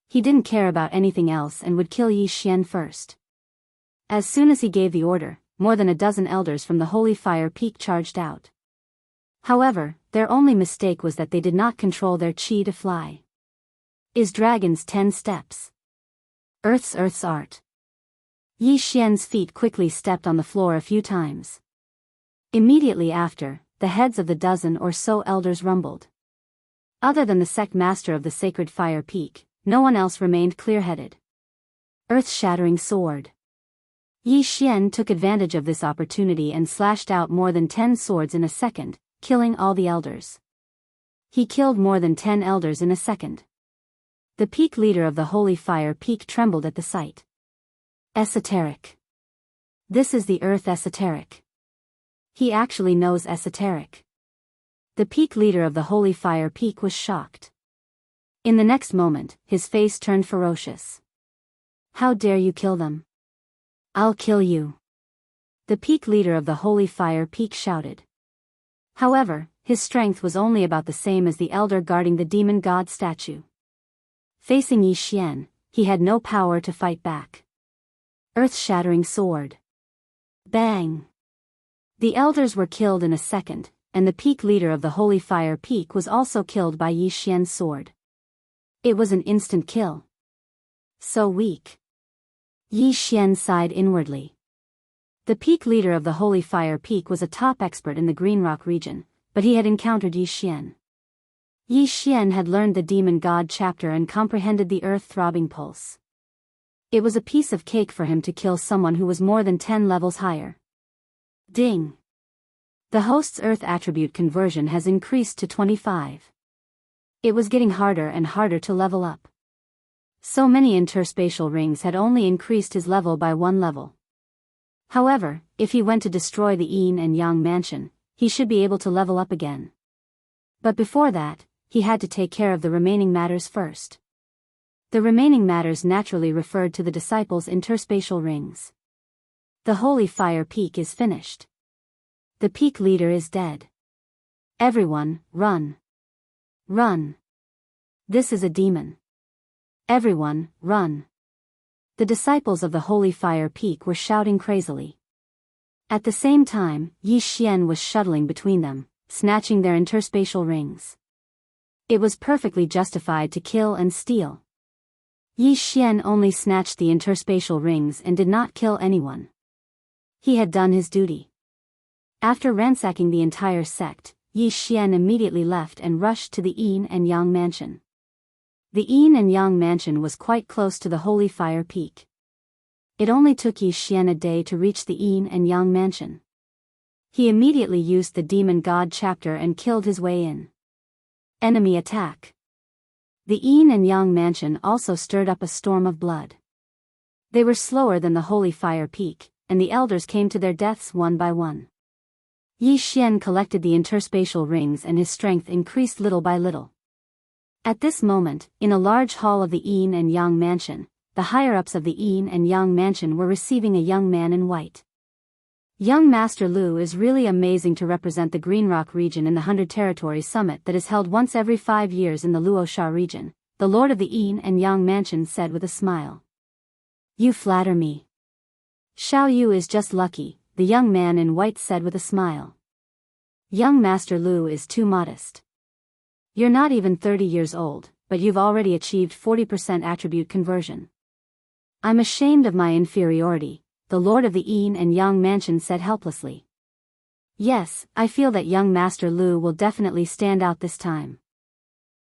He didn't care about anything else and would kill Yi Xian first. As soon as he gave the order, more than a dozen elders from the Holy Fire Peak charged out. However, their only mistake was that they did not control their chi to fly. Is dragon's 10 steps. Earth's art. Yi Xian's feet quickly stepped on the floor a few times. Immediately after, the heads of the dozen or so elders rumbled. Other than the sect master of the Sacred Fire Peak, no one else remained clear-headed. Earth-shattering sword. Yi Xian took advantage of this opportunity and slashed out more than 10 swords in a second, killing all the elders. He killed more than 10 elders in a second. The peak leader of the Holy Fire Peak trembled at the sight. Esoteric. This is the Earth Esoteric. He actually knows esoteric. The peak leader of the Holy Fire Peak was shocked. In the next moment, his face turned ferocious. How dare you kill them? I'll kill you. The peak leader of the Holy Fire Peak shouted. However, his strength was only about the same as the elder guarding the demon god statue. Facing Yi Xian, he had no power to fight back. Earth-shattering sword. Bang! The elders were killed in a second, and the peak leader of the Holy Fire Peak was also killed by Yi Xian's sword. It was an instant kill. So weak. Yi Xian sighed inwardly. The peak leader of the Holy Fire Peak was a top expert in the Green Rock region, but he had encountered Yi Xian. Yi Xian had learned the Demon God chapter and comprehended the earth-throbbing pulse. It was a piece of cake for him to kill someone who was more than 10 levels higher. Ding! The host's earth attribute conversion has increased to 25. It was getting harder and harder to level up. So many interspatial rings had only increased his level by 1 level. However, if he went to destroy the Yin and Yang mansion, he should be able to level up again. But before that, he had to take care of the remaining matters first. The remaining matters naturally referred to the disciples' interspatial rings. The Holy Fire Peak is finished. The peak leader is dead. Everyone, run. Run. This is a demon. Everyone, run. The disciples of the Holy Fire Peak were shouting crazily. At the same time, Yi Xian was shuttling between them, snatching their interspatial rings. It was perfectly justified to kill and steal. Yi Xian only snatched the interspatial rings and did not kill anyone. He had done his duty. After ransacking the entire sect, Yi Xian immediately left and rushed to the Yin and Yang mansion. The Yin and Yang mansion was quite close to the Holy Fire Peak. It only took Yi Xian a day to reach the Yin and Yang mansion. He immediately used the Demon God chapter and killed his way in. Enemy attack. The Yin and Yang mansion also stirred up a storm of blood. They were slower than the Holy Fire Peak, and the elders came to their deaths one by one. Yi Xian collected the interspatial rings and his strength increased little by little. At this moment, in a large hall of the Yin and Yang mansion, the higher-ups of the Yin and Yang mansion were receiving a young man in white. Young Master Lu is really amazing to represent the Green Rock region in the 100 Territories Summit that is held once every 5 years in the Luosha region, the Lord of the Yin and Yang mansion said with a smile. You flatter me. Xiao Yu is just lucky, the young man in white said with a smile. Young Master Lu is too modest. You're not even 30 years old, but you've already achieved 40% attribute conversion. I'm ashamed of my inferiority, the Lord of the Yin and Yang mansion said helplessly. Yes, I feel that young Master Lu will definitely stand out this time.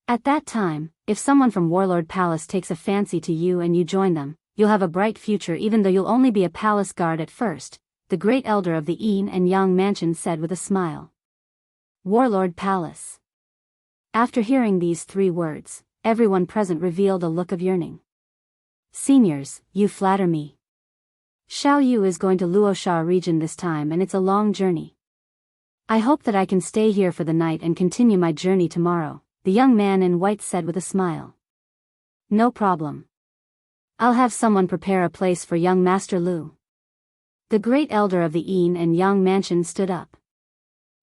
At that time, if someone from Warlord Palace takes a fancy to you and you join them, you'll have a bright future even though you'll only be a palace guard at first, the great elder of the Yin and Yang mansion said with a smile. Warlord Palace. After hearing these 3 words, everyone present revealed a look of yearning. Seniors, you flatter me. Xiao Yu is going to Luosha region this time and it's a long journey. I hope that I can stay here for the night and continue my journey tomorrow, the young man in white said with a smile. No problem. I'll have someone prepare a place for young Master Lu. The great elder of the Yin and Yang mansion stood up.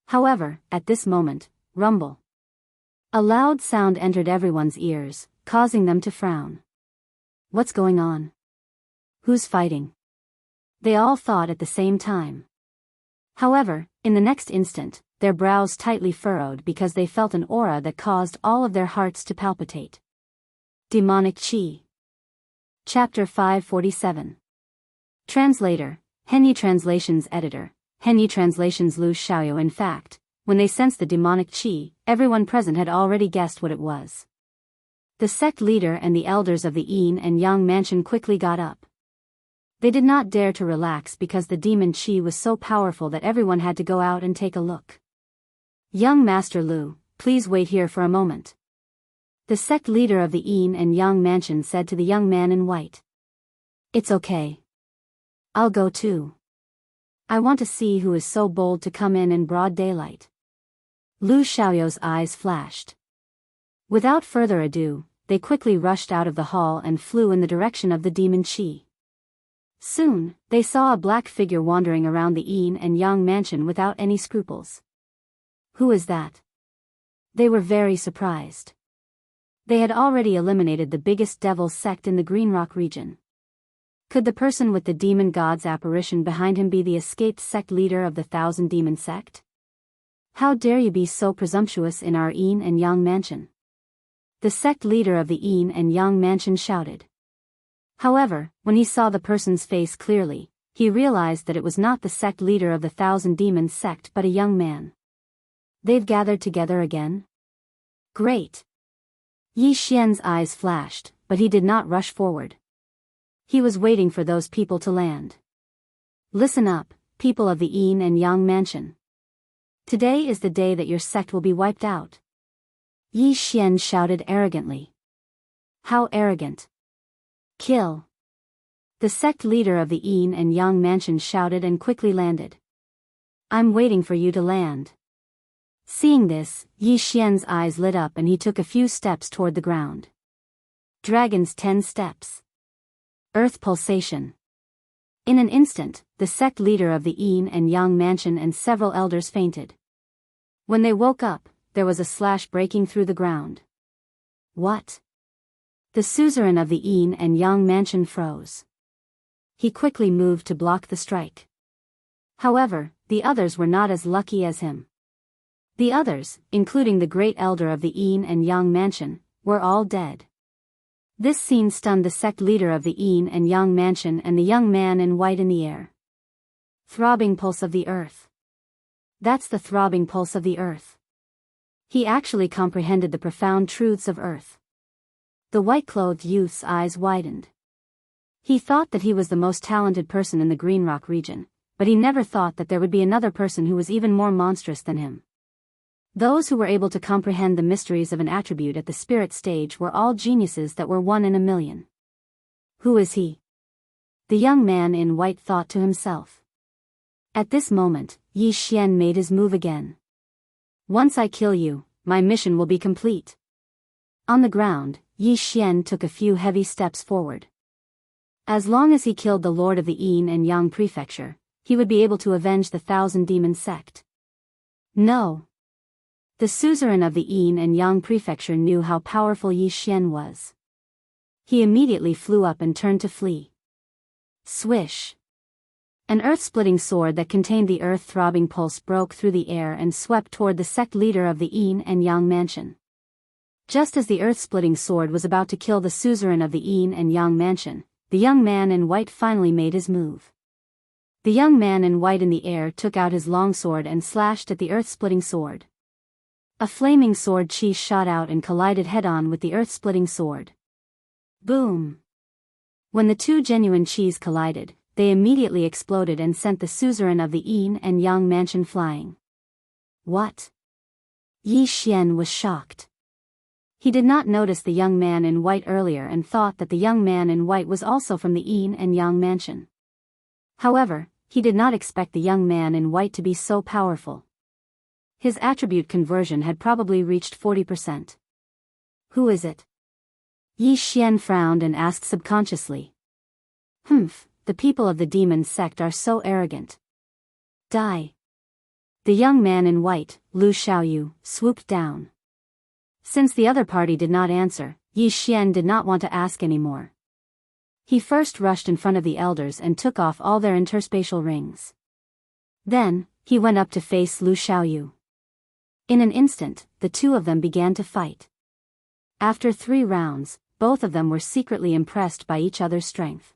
However, at this moment, rumble. A loud sound entered everyone's ears, causing them to frown. What's going on? Who's fighting? They all thought at the same time. However, in the next instant, their brows tightly furrowed because they felt an aura that caused all of their hearts to palpitate. Demonic Qi. Chapter 547. Translator, Henyi Translations Editor, Henyi Translations Lu Xiaoyu. In fact, when they sensed the demonic qi, everyone present had already guessed what it was. The sect leader and the elders of the Yin and Yang mansion quickly got up. They did not dare to relax because the demon qi was so powerful that everyone had to go out and take a look. Young Master Lu, please wait here for a moment. The sect leader of the Yin and Yang mansion said to the young man in white. It's okay. I'll go too. I want to see who is so bold to come in broad daylight. Lu Xiaoyu's eyes flashed. Without further ado, they quickly rushed out of the hall and flew in the direction of the demon qi. Soon, they saw a black figure wandering around the Yin and Yang mansion without any scruples. Who is that? They were very surprised. They had already eliminated the biggest devil sect in the Green Rock region. Could the person with the demon god's apparition behind him be the escaped sect leader of the 1,000 Demon sect? How dare you be so presumptuous in our Yin and Yang mansion? The sect leader of the Yin and Yang mansion shouted. However, when he saw the person's face clearly, he realized that it was not the sect leader of the 1,000 Demons sect but a young man. They've gathered together again? Great! Yi Xian's eyes flashed, but he did not rush forward. He was waiting for those people to land. Listen up, people of the Yin and Yang Mansion. Today is the day that your sect will be wiped out. Yi Xian shouted arrogantly. How arrogant! Kill! The sect leader of the Yin and Yang Mansion shouted and quickly landed. I'm waiting for you to land. Seeing this, Yi Xian's eyes lit up and he took a few steps toward the ground. Dragon's 10 steps. Earth pulsation. In an instant, the sect leader of the Yin and Yang Mansion and several elders fainted. When they woke up, there was a slash breaking through the ground. What? The suzerain of the Yin and Yang Mansion froze. He quickly moved to block the strike. However, the others were not as lucky as him. The others, including the great elder of the Yin and Yang Mansion, were all dead. This scene stunned the sect leader of the Yin and Yang Mansion and the young man in white in the air. Throbbing pulse of the earth. That's the throbbing pulse of the earth. He actually comprehended the profound truths of earth. The white-clothed youth's eyes widened. He thought that he was the most talented person in the Green Rock region, but he never thought that there would be another person who was even more monstrous than him. Those who were able to comprehend the mysteries of an attribute at the spirit stage were all geniuses that were 1 in a million. Who is he? The young man in white thought to himself. At this moment, Yi Xian made his move again. Once I kill you, my mission will be complete. On the ground, Yi Xian took a few heavy steps forward. As long as he killed the lord of the Yin and Yang prefecture, he would be able to avenge the 1,000 Demon sect. No. The suzerain of the Yin and Yang prefecture knew how powerful Yi Xian was. He immediately flew up and turned to flee. Swish! An earth-splitting sword that contained the earth-throbbing pulse broke through the air and swept toward the sect leader of the Yin and Yang Mansion. Just as the earth-splitting sword was about to kill the suzerain of the Yin and Yang Mansion, the young man in white finally made his move. The young man in white in the air took out his longsword and slashed at the earth-splitting sword. A flaming sword chi shot out and collided head-on with the earth-splitting sword. Boom! When the two genuine chis collided, they immediately exploded and sent the suzerain of the Yin and Yang Mansion flying. What? Yi Xian was shocked. He did not notice the young man in white earlier and thought that the young man in white was also from the Yin and Yang Mansion. However, he did not expect the young man in white to be so powerful. His attribute conversion had probably reached 40%. Who is it? Yi Xian frowned and asked subconsciously. The people of the demon sect are so arrogant. Die. The young man in white, Lu Xiaoyu, swooped down. Since the other party did not answer, Yi Xian did not want to ask anymore. He first rushed in front of the elders and took off all their interspatial rings. Then, he went up to face Lu Xiaoyu. In an instant, the two of them began to fight. After 3 rounds, both of them were secretly impressed by each other's strength.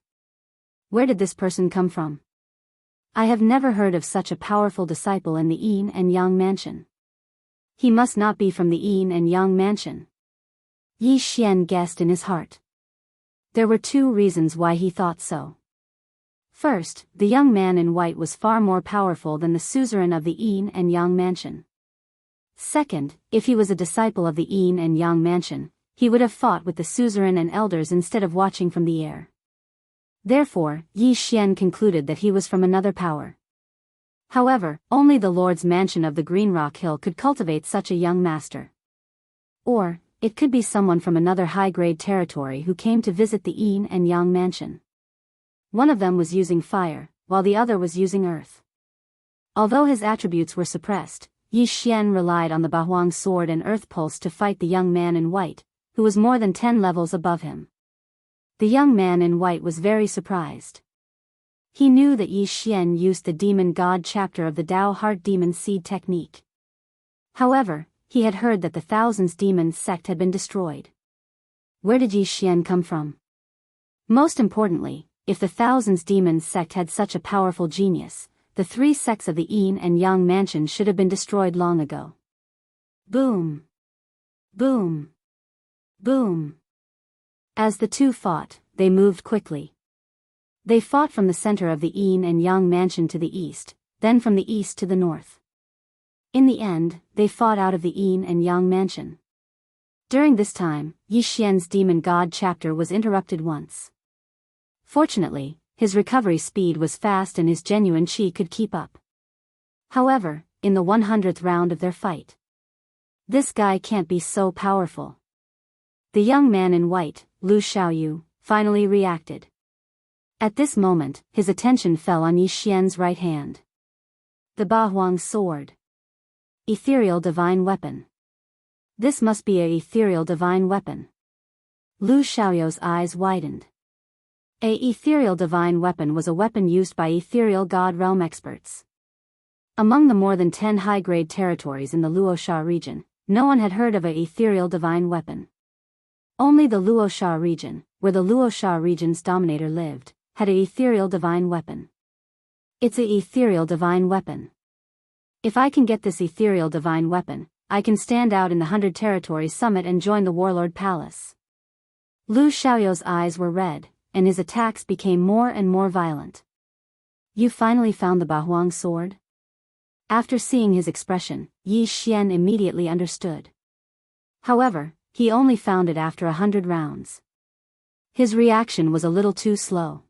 Where did this person come from? I have never heard of such a powerful disciple in the Yin and Yang Mansion. He must not be from the Yin and Yang Mansion. Yi Xian guessed in his heart. There were 2 reasons why he thought so. First, the young man in white was far more powerful than the suzerain of the Yin and Yang Mansion. Second, if he was a disciple of the Yin and Yang Mansion, he would have fought with the suzerain and elders instead of watching from the air. Therefore, Yi Xian concluded that he was from another power. However, only the Lord's mansion of the Green Rock Hill could cultivate such a young master. Or, it could be someone from another high-grade territory who came to visit the Yin and Yang Mansion. One of them was using fire, while the other was using earth. Although his attributes were suppressed, Yi Xian relied on the Bahuang sword and earth pulse to fight the young man in white, who was more than 10 levels above him. The young man in white was very surprised. He knew that Yi Xian used the Demon God chapter of the Dao Heart Demon Seed technique. However, he had heard that the Thousands Demon sect had been destroyed. Where did Yi Xian come from? Most importantly, if the Thousands Demons sect had such a powerful genius, the three sects of the Yin and Yang mansion should have been destroyed long ago. Boom! Boom! Boom! As the two fought, they moved quickly. They fought from the center of the Yin and Yang mansion to the east, then from the east to the north. In the end, they fought out of the Yin and Yang mansion. During this time, Yi Xian's demon god chapter was interrupted once. Fortunately, his recovery speed was fast and his genuine qi could keep up. However, in the 100th round of their fight, this guy can't be so powerful. The young man in white, Lu Xiaoyu, finally reacted. At this moment, his attention fell on Yi Xian's right hand. The Bahuang sword. Ethereal divine weapon. This must be a ethereal divine weapon. Lu Xiaoyu's eyes widened. A ethereal divine weapon was a weapon used by ethereal god realm experts. Among the more than 10 high-grade territories in the Luosha region, no one had heard of a ethereal divine weapon. Only the Luosha region, where the Luosha region's dominator lived, had a ethereal divine weapon. It's a ethereal divine weapon. If I can get this ethereal divine weapon, I can stand out in the 100 Territory Summit and join the Warlord Palace. Lu Xiaoyu's eyes were red, and his attacks became more and more violent. You finally found the Bahuang sword? After seeing his expression, Yi Xian immediately understood. However, he only found it after 100 rounds. His reaction was a little too slow.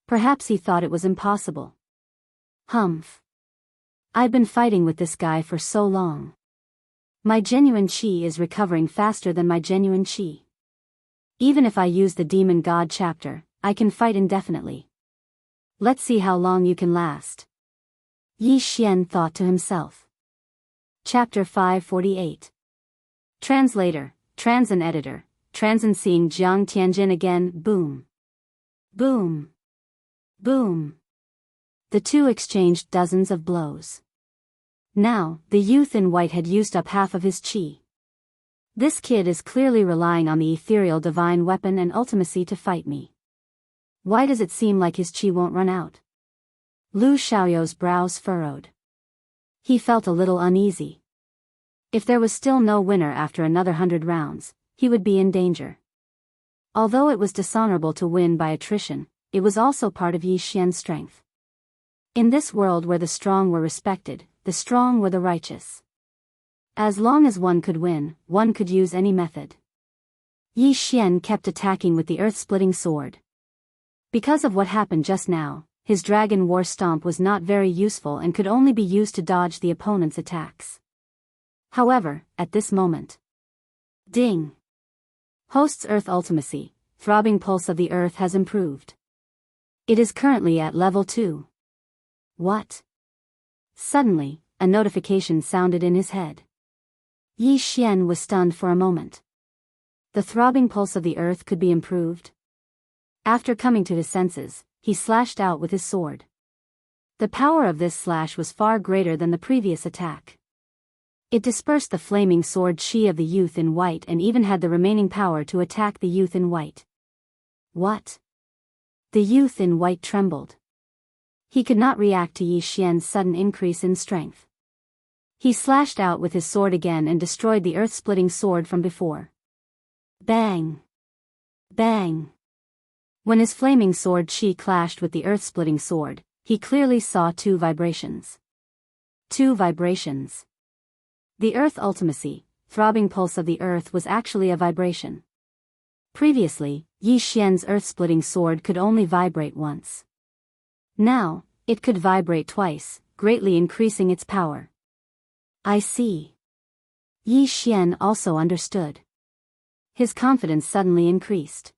Perhaps he thought it was impossible. Humph. I've been fighting with this guy for so long. My genuine qi is recovering faster than my genuine qi. Even if I use the Demon God chapter, I can fight indefinitely. Let's see how long you can last. Yi Xian thought to himself. Chapter 548. Translator, Transin Editor, Transin seeing Jiang Tianjin again, boom. Boom. Boom. The two exchanged dozens of blows. Now, the youth in white had used up half of his qi. This kid is clearly relying on the ethereal divine weapon and ultimacy to fight me. Why does it seem like his qi won't run out? Lu Xiaoyu's brows furrowed. He felt a little uneasy. If there was still no winner after another 100 rounds, he would be in danger. Although it was dishonorable to win by attrition, it was also part of Yi Xian's strength. In this world where the strong were respected, the strong were the righteous. As long as one could win, one could use any method. Yi Xian kept attacking with the earth-splitting sword. Because of what happened just now, his Dragon War Stomp was not very useful and could only be used to dodge the opponent's attacks. However, at this moment. Ding! Host's Earth Ultimacy, throbbing pulse of the Earth has improved. It is currently at level 2. What? Suddenly, a notification sounded in his head. Yi Xian was stunned for a moment. The throbbing pulse of the Earth could be improved? After coming to his senses, he slashed out with his sword. The power of this slash was far greater than the previous attack. It dispersed the flaming sword qi of the youth in white and even had the remaining power to attack the youth in white. What? The youth in white trembled. He could not react to Yi Xian's sudden increase in strength. He slashed out with his sword again and destroyed the earth-splitting sword from before. Bang! Bang! When his flaming sword qi clashed with the earth-splitting sword, he clearly saw 2 vibrations. 2 vibrations. The Earth Ultimacy, throbbing pulse of the Earth was actually a vibration. Previously, Yi Xian's earth-splitting sword could only vibrate once. Now, it could vibrate twice, greatly increasing its power. I see. Yi Xian also understood. His confidence suddenly increased.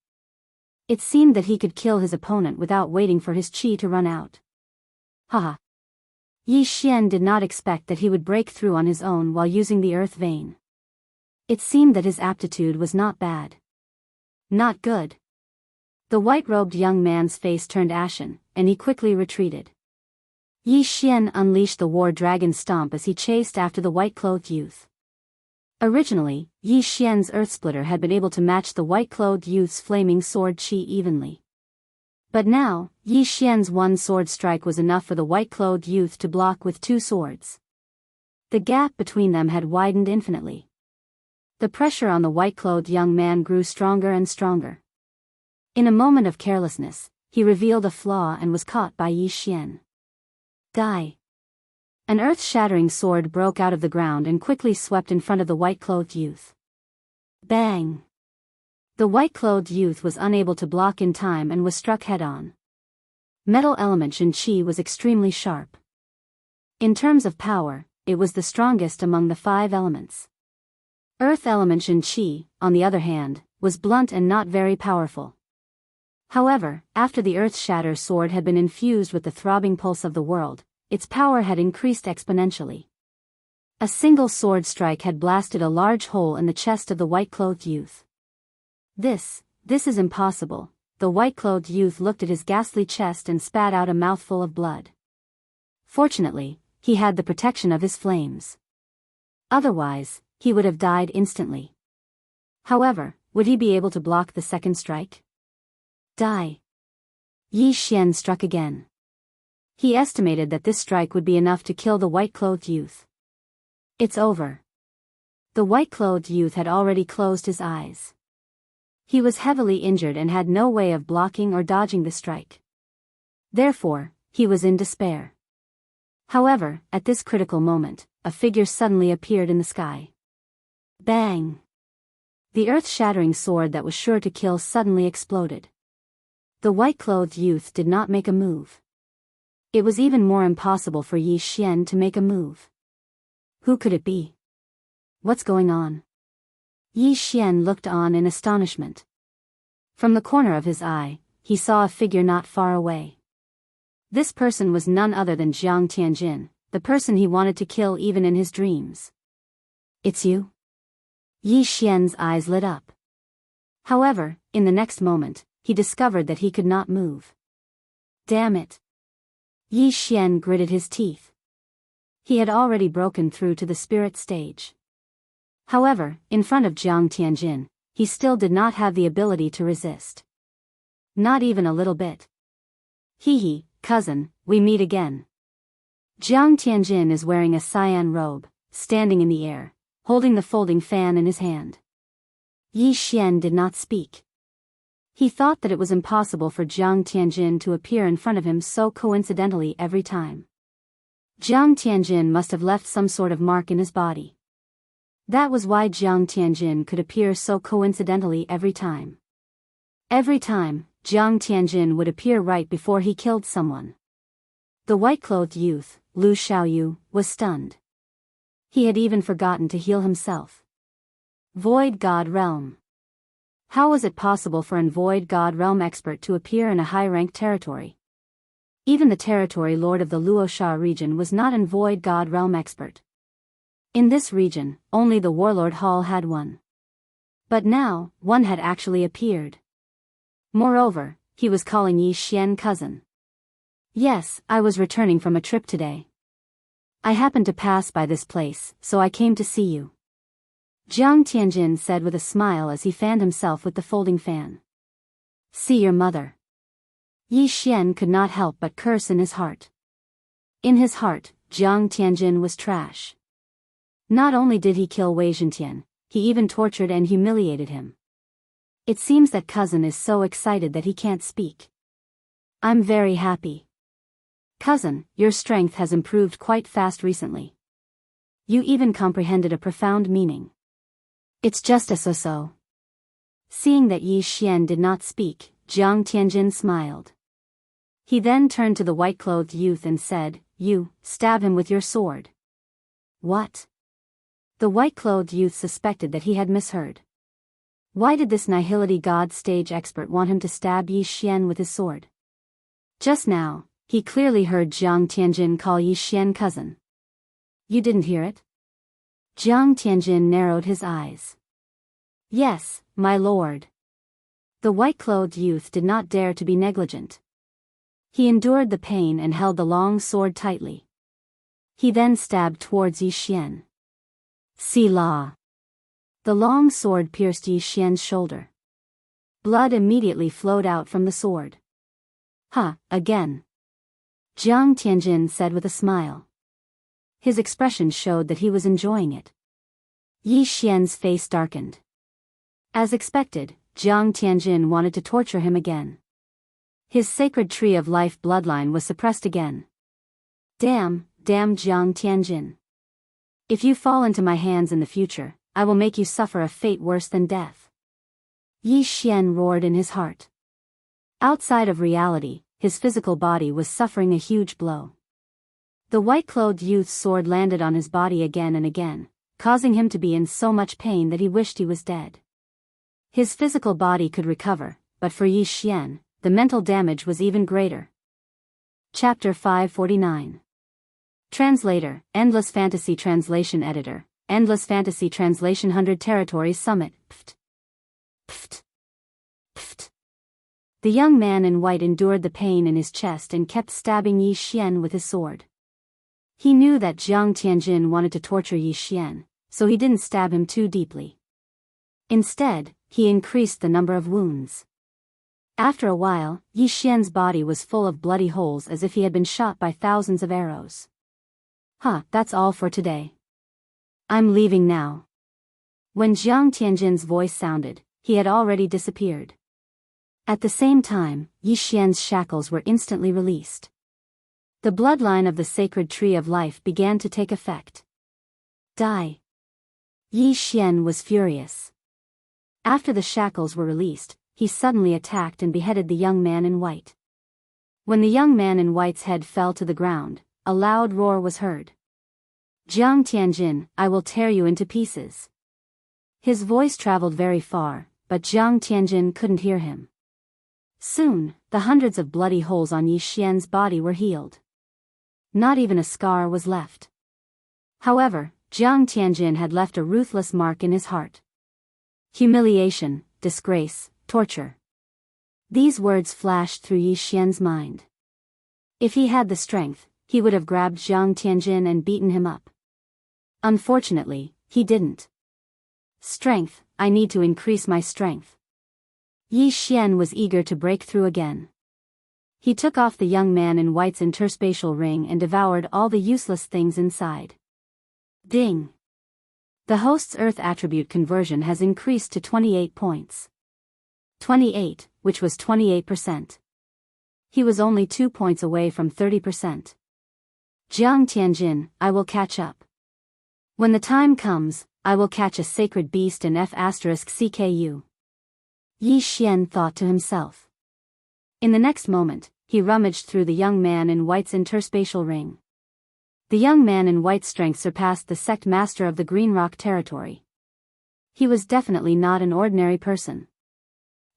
It seemed that he could kill his opponent without waiting for his qi to run out. Haha. Yi Xian did not expect that he would break through on his own while using the earth vein. It seemed that his aptitude was not bad. Not good. The white-robed young man's face turned ashen, and he quickly retreated. Yi Xian unleashed the war dragon stomp as he chased after the white-clothed youth. Originally, Yi Xian's earth splitter had been able to match the white-clothed youth's flaming sword qi evenly. But now, Yi Xian's one sword strike was enough for the white-clothed youth to block with two swords. The gap between them had widened infinitely. The pressure on the white-clothed young man grew stronger and stronger. In a moment of carelessness, he revealed a flaw and was caught by Yi Xian. Die! An earth-shattering sword broke out of the ground and quickly swept in front of the white-clothed youth. Bang! The white-clothed youth was unable to block in time and was struck head-on. Metal element Shen Qi was extremely sharp. In terms of power, it was the strongest among the 5 elements. Earth element Shen Qi, on the other hand, was blunt and not very powerful. However, after the earth-shatter sword had been infused with the throbbing pulse of the world, its power had increased exponentially. A single sword strike had blasted a large hole in the chest of the white-clothed youth. This is impossible. The white-clothed youth looked at his ghastly chest and spat out a mouthful of blood. Fortunately, he had the protection of his flames. Otherwise, he would have died instantly. However, would he be able to block the second strike? Die! Yi Xian struck again. He estimated that this strike would be enough to kill the white-clothed youth. It's over. The white-clothed youth had already closed his eyes. He was heavily injured and had no way of blocking or dodging the strike. Therefore, he was in despair. However, at this critical moment, a figure suddenly appeared in the sky. Bang! The earth-shattering sword that was sure to kill suddenly exploded. The white-clothed youth did not make a move. It was even more impossible for Yi Xian to make a move. Who could it be? What's going on? Yi Xian looked on in astonishment. From the corner of his eye, he saw a figure not far away. This person was none other than Jiang Tianjin, the person he wanted to kill even in his dreams. It's you? Yi Xian's eyes lit up. However, in the next moment, he discovered that he could not move. Damn it! Yi Xian gritted his teeth. He had already broken through to the spirit stage. However, in front of Jiang Tianjin, he still did not have the ability to resist. Not even a little bit. Hee, cousin, we meet again. Jiang Tianjin is wearing a cyan robe, standing in the air, holding the folding fan in his hand. Yi Xian did not speak. He thought that it was impossible for Jiang Tianjin to appear in front of him so coincidentally every time. Jiang Tianjin must have left some sort of mark in his body. That was why Jiang Tianjin could appear so coincidentally every time. Every time, Jiang Tianjin would appear right before he killed someone. The white-clothed youth, Lu Xiaoyu, was stunned. He had even forgotten to heal himself. Void God Realm. How was it possible for an Void God Realm expert to appear in a high-ranked territory? Even the territory lord of the Luosha region was not an Void God Realm expert. In this region, only the Warlord Hall had one. But now, one had actually appeared. Moreover, he was calling Yi Xian cousin. Yes, I was returning from a trip today. I happened to pass by this place, so I came to see you. Jiang Tianjin said with a smile as he fanned himself with the folding fan. See your mother. Yi Xian could not help but curse in his heart. In his heart, Jiang Tianjin was trash. Not only did he kill Wei Zhentian, he even tortured and humiliated him. It seems that cousin is so excited that he can't speak. I'm very happy. Cousin, your strength has improved quite fast recently. You even comprehended a profound meaning. It's just a so-so. Seeing that Yi Xian did not speak, Jiang Tianjin smiled. He then turned to the white-clothed youth and said, You, stab him with your sword. What? The white-clothed youth suspected that he had misheard. Why did this Nihility God stage expert want him to stab Yi Xian with his sword? Just now, he clearly heard Jiang Tianjin call Yi Xian cousin. You didn't hear it? Jiang Tianjin narrowed his eyes. Yes, my lord. The white-clothed youth did not dare to be negligent. He endured the pain and held the long sword tightly. He then stabbed towards Yi Xian. Selah. The long sword pierced Yi Xian's shoulder. Blood immediately flowed out from the sword. "Ha, again," Jiang Tianjin said with a smile. His expression showed that he was enjoying it. Yi Xian's face darkened. As expected, Jiang Tianjin wanted to torture him again. His sacred tree of life bloodline was suppressed again. Damn Jiang Tianjin. If you fall into my hands in the future, I will make you suffer a fate worse than death. Yi Xian roared in his heart. Outside of reality, his physical body was suffering a huge blow. The white-clothed youth's sword landed on his body again and again, causing him to be in so much pain that he wished he was dead. His physical body could recover, but for Yi Xian, the mental damage was even greater. Chapter 549. Translator, Endless Fantasy Translation Editor, Endless Fantasy Translation 100 Territories Summit. Pft. Pft. Pft. The young man in white endured the pain in his chest and kept stabbing Yi Xian with his sword. He knew that Jiang Tianjin wanted to torture Yi Xian, so he didn't stab him too deeply. Instead, he increased the number of wounds. After a while, Yi Xian's body was full of bloody holes as if he had been shot by thousands of arrows. That's all for today. I'm leaving now. When Jiang Tianjin's voice sounded, he had already disappeared. At the same time, Yi Xian's shackles were instantly released. The bloodline of the sacred tree of life began to take effect. Die. Yi Xian was furious. After the shackles were released, he suddenly attacked and beheaded the young man in white. When the young man in white's head fell to the ground, a loud roar was heard. Jiang Tianjin, I will tear you into pieces. His voice traveled very far, but Jiang Tianjin couldn't hear him. Soon, the hundreds of bloody holes on Yi Xian's body were healed. Not even a scar was left. However, Jiang Tianjin had left a ruthless mark in his heart. Humiliation, disgrace, torture. These words flashed through Yi Xian's mind. If he had the strength, he would have grabbed Jiang Tianjin and beaten him up. Unfortunately, he didn't. Strength, I need to increase my strength. Yi Xian was eager to break through again. He took off the young man in white's interspatial ring and devoured all the useless things inside. Ding! The host's Earth attribute conversion has increased to 28 points. 28, which was 28%. He was only 2 points away from 30%. Jiang Tianjin, I will catch up. When the time comes, I will catch a sacred beast and F***CKU. Yi Xian thought to himself. In the next moment, he rummaged through the young man in white's interspatial ring. The young man in white's strength surpassed the sect master of the Green Rock territory. He was definitely not an ordinary person.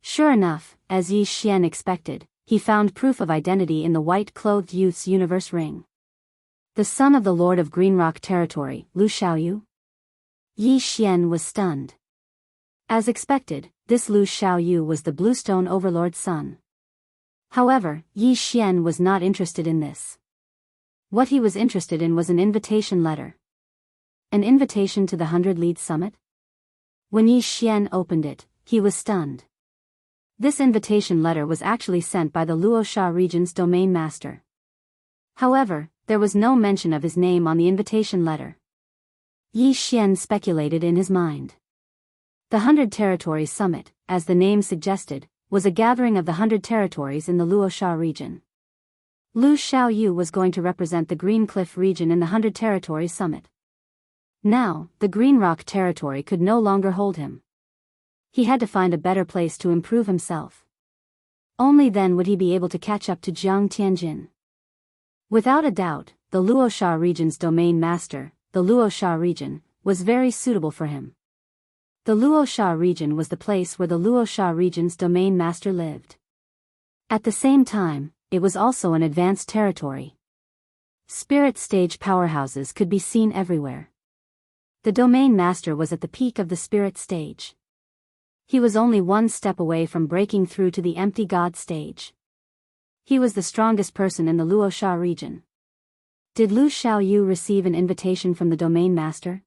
Sure enough, as Yi Xian expected, he found proof of identity in the white-clothed youth's universe ring. The son of the Lord of Green Rock territory, Lu Xiaoyu? Yi Xian was stunned. As expected, this Lu Xiaoyu was the Bluestone Overlord's son. However, Yi Xian was not interested in this. What he was interested in was an invitation letter. An invitation to the 100 Leads Summit? When Yi Xian opened it, he was stunned. This invitation letter was actually sent by the Luosha region's domain master. However, there was no mention of his name on the invitation letter. Yi Xian speculated in his mind. The 100 Territories Summit, as the name suggested, was a gathering of the 100 territories in the Luosha region. Lu Xiaoyu was going to represent the Green Cliff region in the 100 Territories Summit. Now, the Green Rock territory could no longer hold him. He had to find a better place to improve himself. Only then would he be able to catch up to Jiang Tianjin. Without a doubt, the Luosha region's domain master, the Luosha region, was very suitable for him. The Luosha region was the place where the Luosha region's domain master lived. At the same time, it was also an advanced territory. Spirit stage powerhouses could be seen everywhere. The domain master was at the peak of the spirit stage. He was only one step away from breaking through to the empty god stage. He was the strongest person in the Luosha region. Did Lu Xiaoyu receive an invitation from the domain master?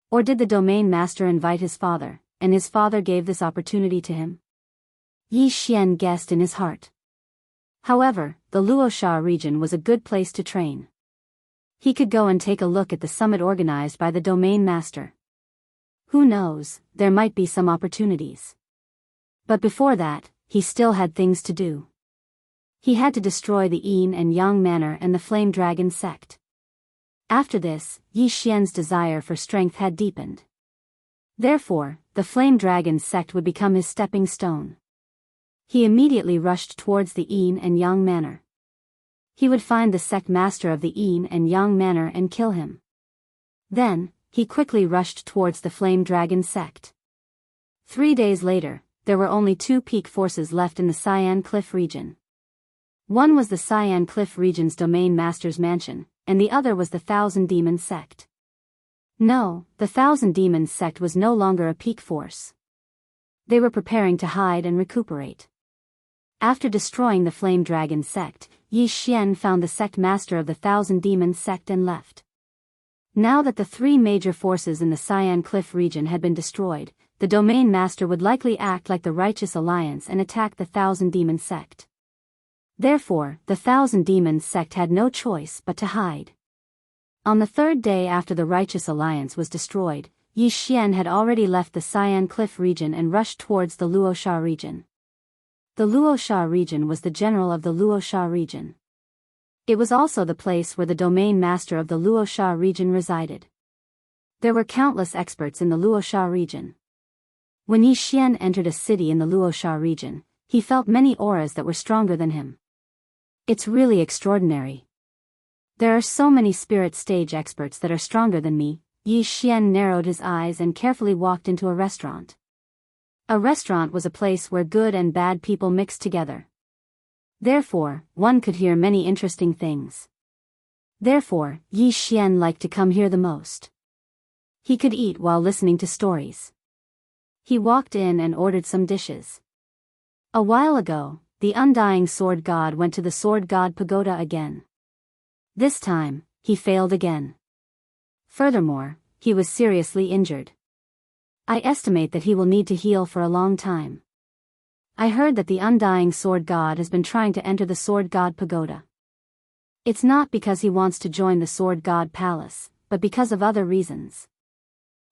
Or did the domain master invite his father, and his father gave this opportunity to him? Yi Xian guessed in his heart. However, the Luosha region was a good place to train. He could go and take a look at the summit organized by the domain master. Who knows, there might be some opportunities. But before that, he still had things to do. He had to destroy the Yin and Yang Manor and the Flame Dragon sect. After this, Yi Xian's desire for strength had deepened. Therefore, the Flame Dragon sect would become his stepping stone. He immediately rushed towards the Yin and Yang Manor. He would find the sect master of the Yin and Yang Manor and kill him. Then, he quickly rushed towards the Flame Dragon sect. 3 days later, there were only 2 peak forces left in the Cyan Cliff region. One was the Cyan Cliff region's domain master's mansion, and the other was the Thousand Demons sect. No, the Thousand Demons sect was no longer a peak force. They were preparing to hide and recuperate. After destroying the Flame Dragon sect, Yi Xian found the sect master of the Thousand Demons sect and left. Now that the 3 major forces in the Cyan Cliff region had been destroyed, the domain master would likely act like the Righteous Alliance and attack the Thousand Demons sect. Therefore, the Thousand Demons sect had no choice but to hide. On the 3rd day after the Righteous Alliance was destroyed, Yi Xian had already left the Cyan Cliff region and rushed towards the Luosha region. The Luosha region was the general of the Luosha region. It was also the place where the domain master of the Luosha region resided. There were countless experts in the Luosha region. When Yi Xian entered a city in the Luosha region, he felt many auras that were stronger than him. It's really extraordinary. There are so many spirit stage experts that are stronger than me. Yi Xian narrowed his eyes and carefully walked into a restaurant. A restaurant was a place where good and bad people mixed together. Therefore, one could hear many interesting things. Therefore, Yi Xian liked to come here the most. He could eat while listening to stories. He walked in and ordered some dishes. A while ago, the undying sword god went to the sword god pagoda again. This time, he failed again. Furthermore, he was seriously injured. I estimate that he will need to heal for a long time. I heard that the undying sword god has been trying to enter the sword god pagoda. It's not because he wants to join the sword god palace, but because of other reasons.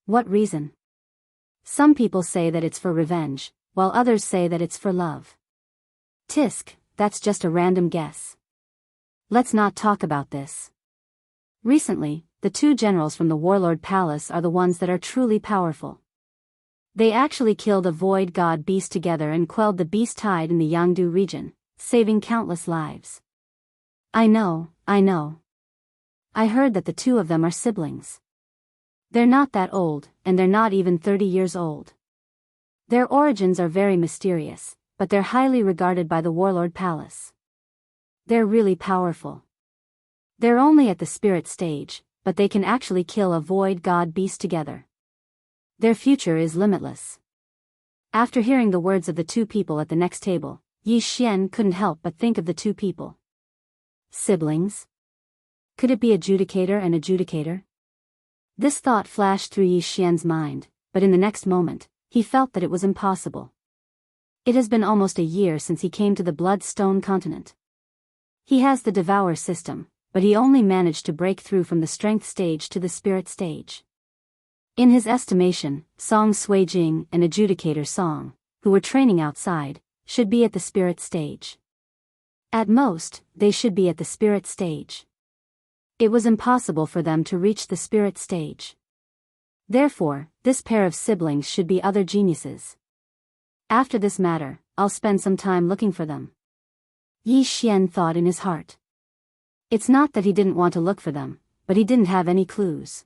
What reason? Some people say that it's for revenge, while others say that it's for love. Tisk, that's just a random guess. Let's not talk about this. Recently, the 2 generals from the Warlord Palace are the ones that are truly powerful. They actually killed a void god beast together and quelled the beast tide in the Jianghu region, saving countless lives. I know. I heard that the 2 of them are siblings. They're not that old, and they're not even 30 years old. Their origins are very mysterious, but they're highly regarded by the Warlord Palace. They're really powerful. They're only at the spirit stage, but they can actually kill a void god beast together. Their future is limitless. After hearing the words of the 2 people at the next table, Yi Xian couldn't help but think of the 2 people. Siblings? Could it be adjudicator and adjudicator? This thought flashed through Yi Xian's mind, but in the next moment, he felt that it was impossible. It has been almost a year since he came to the Bloodstone continent. He has the Devour system, but he only managed to break through from the Strength stage to the Spirit stage. In his estimation, Song Suijing and Adjudicator Song, who were training outside, should be at the Spirit stage. At most, they should be at the Spirit stage. It was impossible for them to reach the Spirit stage. Therefore, this pair of siblings should be other geniuses. After this matter, I'll spend some time looking for them. Yi Xian thought in his heart. It's not that he didn't want to look for them, but he didn't have any clues.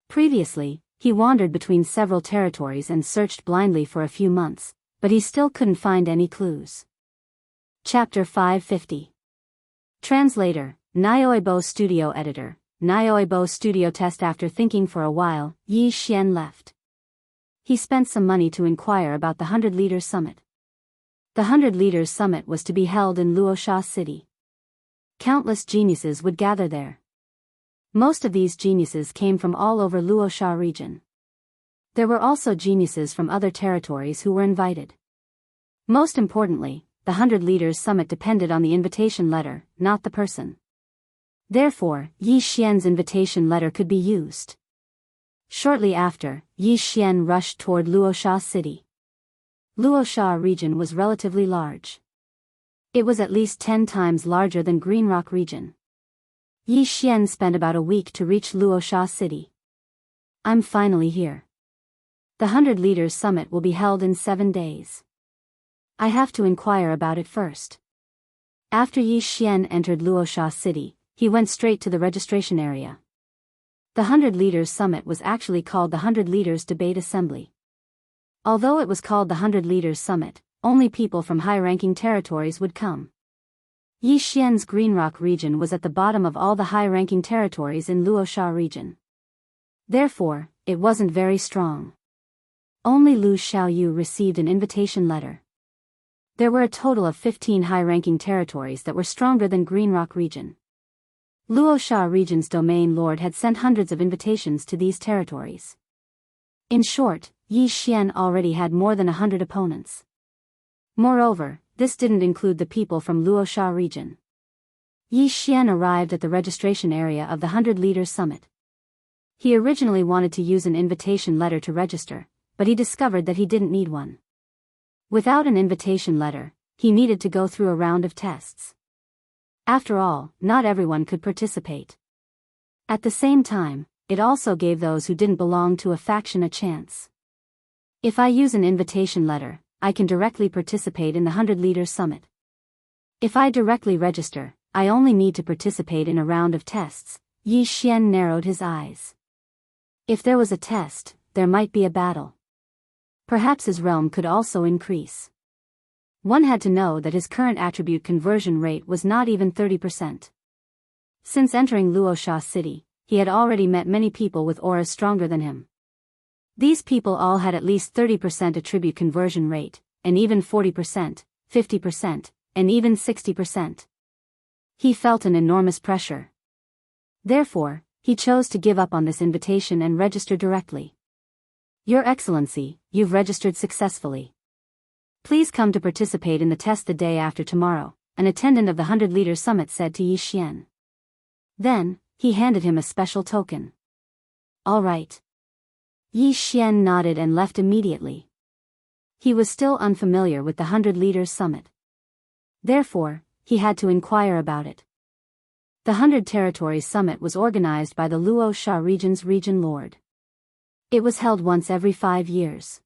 Previously, he wandered between several territories and searched blindly for a few months, but he still couldn't find any clues. Chapter 550. Translator, Nyoibo Studio Editor, Nyoibo Studio Test. After thinking for a while, Yi Xian left. He spent some money to inquire about the 100 Leaders Summit. The 100 Leaders Summit was to be held in Luosha City. Countless geniuses would gather there. Most of these geniuses came from all over Luosha region. There were also geniuses from other territories who were invited. Most importantly, the 100 Leaders Summit depended on the invitation letter, not the person. Therefore, Yi Xian's invitation letter could be used. Shortly after, Yi Xian rushed toward Luoxia city. Luoxia region was relatively large. It was at least 10 times larger than Green Rock region. Yi Xian spent about a week to reach Luoxia city. I'm finally here. The 100 Leaders Summit will be held in 7 days. I have to inquire about it first. After Yi Xian entered Luoxia city, he went straight to the registration area. The 100 Leaders Summit was actually called the 100 Leaders Debate Assembly. Although it was called the 100 Leaders Summit, only people from high-ranking territories would come. Yi Xian's Green Rock region was at the bottom of all the high-ranking territories in Luoxia region. Therefore, it wasn't very strong. Only Lu Xiaoyu received an invitation letter. There were a total of 15 high-ranking territories that were stronger than Green Rock region. Luoxia region's domain lord had sent hundreds of invitations to these territories. In short, Yi Xian already had more than 100 opponents. Moreover, this didn't include the people from Luoxia region. Yi Xian arrived at the registration area of the 100 Leaders Summit. He originally wanted to use an invitation letter to register, but he discovered that he didn't need one. Without an invitation letter, he needed to go through a round of tests. After all, not everyone could participate. At the same time, it also gave those who didn't belong to a faction a chance. If I use an invitation letter, I can directly participate in the 100 Leaders Summit. If I directly register, I only need to participate in a round of tests. Yi Xian narrowed his eyes. If there was a test, there might be a battle. Perhaps his realm could also increase. One had to know that his current attribute conversion rate was not even 30%. Since entering Luoxia city, he had already met many people with auras stronger than him. These people all had at least 30% attribute conversion rate, and even 40%, 50%, and even 60%. He felt an enormous pressure. Therefore, he chose to give up on this invitation and register directly. Your Excellency, you've registered successfully. Please come to participate in the test the day after tomorrow, an attendant of the 100 Leaders Summit said to Yi Xian. Then, he handed him a special token. All right. Yi Xian nodded and left immediately. He was still unfamiliar with the 100 Leaders Summit. Therefore, he had to inquire about it. The 100 Territories Summit was organized by the Luoxia region's region lord. It was held once every 5 years.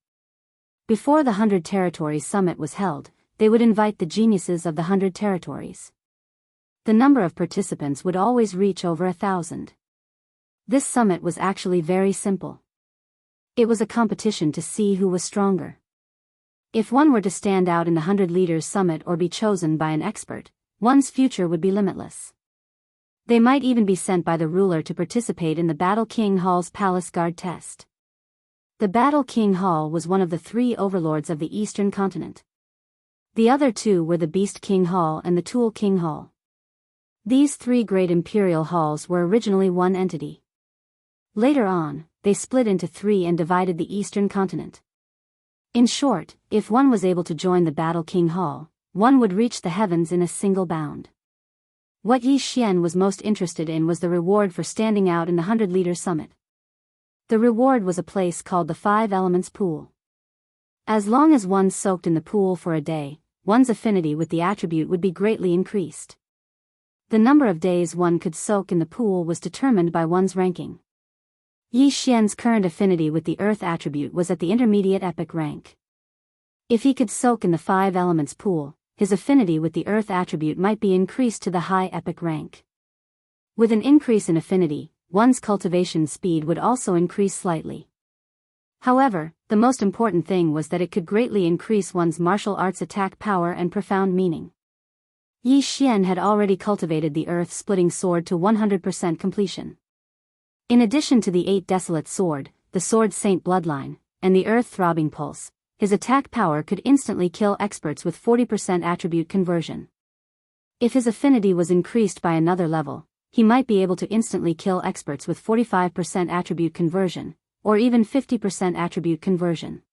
Before the 100 Territories Summit was held, they would invite the geniuses of the 100 territories. The number of participants would always reach over 1,000. This summit was actually very simple. It was a competition to see who was stronger. If one were to stand out in the 100 Leaders Summit or be chosen by an expert, one's future would be limitless. They might even be sent by the ruler to participate in the Battle King Hall's Palace Guard test. The Battle King Hall was one of the 3 overlords of the Eastern continent. The other 2 were the Beast King Hall and the Tool King Hall. These 3 great imperial halls were originally one entity. Later on, they split into 3 and divided the Eastern continent. In short, if one was able to join the Battle King Hall, one would reach the heavens in a single bound. What Yi Xian was most interested in was the reward for standing out in the 100 Leaders Summit. The reward was a place called the 5 Elements Pool. As long as one soaked in the pool for a day, one's affinity with the attribute would be greatly increased. The number of days one could soak in the pool was determined by one's ranking. Yi Xian's current affinity with the earth attribute was at the intermediate epic rank. If he could soak in the 5 Elements Pool, his affinity with the earth attribute might be increased to the high epic rank. With an increase in affinity, one's cultivation speed would also increase slightly. However, the most important thing was that it could greatly increase one's martial arts attack power and profound meaning. Yi Xian had already cultivated the earth-splitting sword to 100% completion. In addition to the 8 Desolate Sword, the Sword Saint Bloodline, and the Earth-Throbbing Pulse, his attack power could instantly kill experts with 40% attribute conversion. If his affinity was increased by another level, he might be able to instantly kill experts with 45% attribute conversion, or even 50% attribute conversion.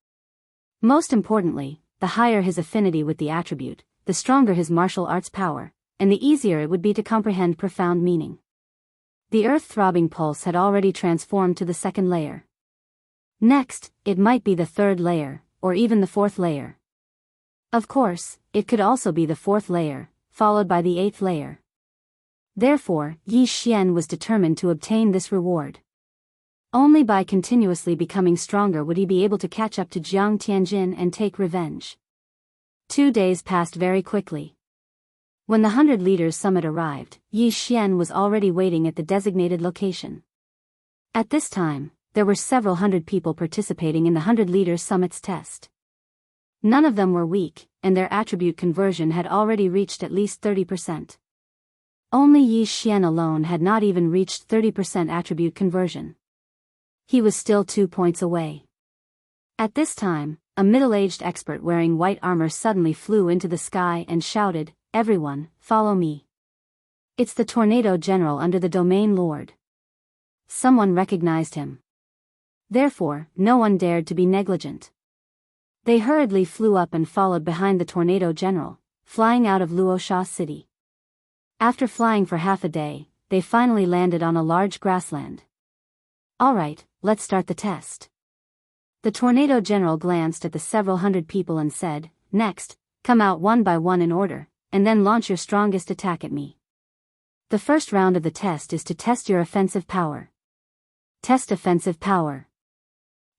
Most importantly, the higher his affinity with the attribute, the stronger his martial arts power, and the easier it would be to comprehend profound meaning. The earth-throbbing pulse had already transformed to the second layer. Next, it might be the third layer, or even the fourth layer. Of course, it could also be the fourth layer, followed by the eighth layer. Therefore, Yi Xian was determined to obtain this reward. Only by continuously becoming stronger would he be able to catch up to Jiang Tianjin and take revenge. 2 days passed very quickly. When the 100 Leaders Summit arrived, Yi Xian was already waiting at the designated location. At this time, there were several hundred people participating in the 100 Leaders Summit's test. None of them were weak, and their attribute conversion had already reached at least 30%. Only Yi Xian alone had not even reached 30% attribute conversion. He was still 2 points away. At this time, a middle-aged expert wearing white armor suddenly flew into the sky and shouted, "Everyone, follow me. It's the Tornado General under the Domain Lord." Someone recognized him. Therefore, no one dared to be negligent. They hurriedly flew up and followed behind the Tornado General, flying out of Luosha City. After flying for half a day, they finally landed on a large grassland. "All right, let's start the test." The Tornado General glanced at the several hundred people and said, "Next, come out one by one in order, and then launch your strongest attack at me. The first round of the test is to test your offensive power. Test offensive power."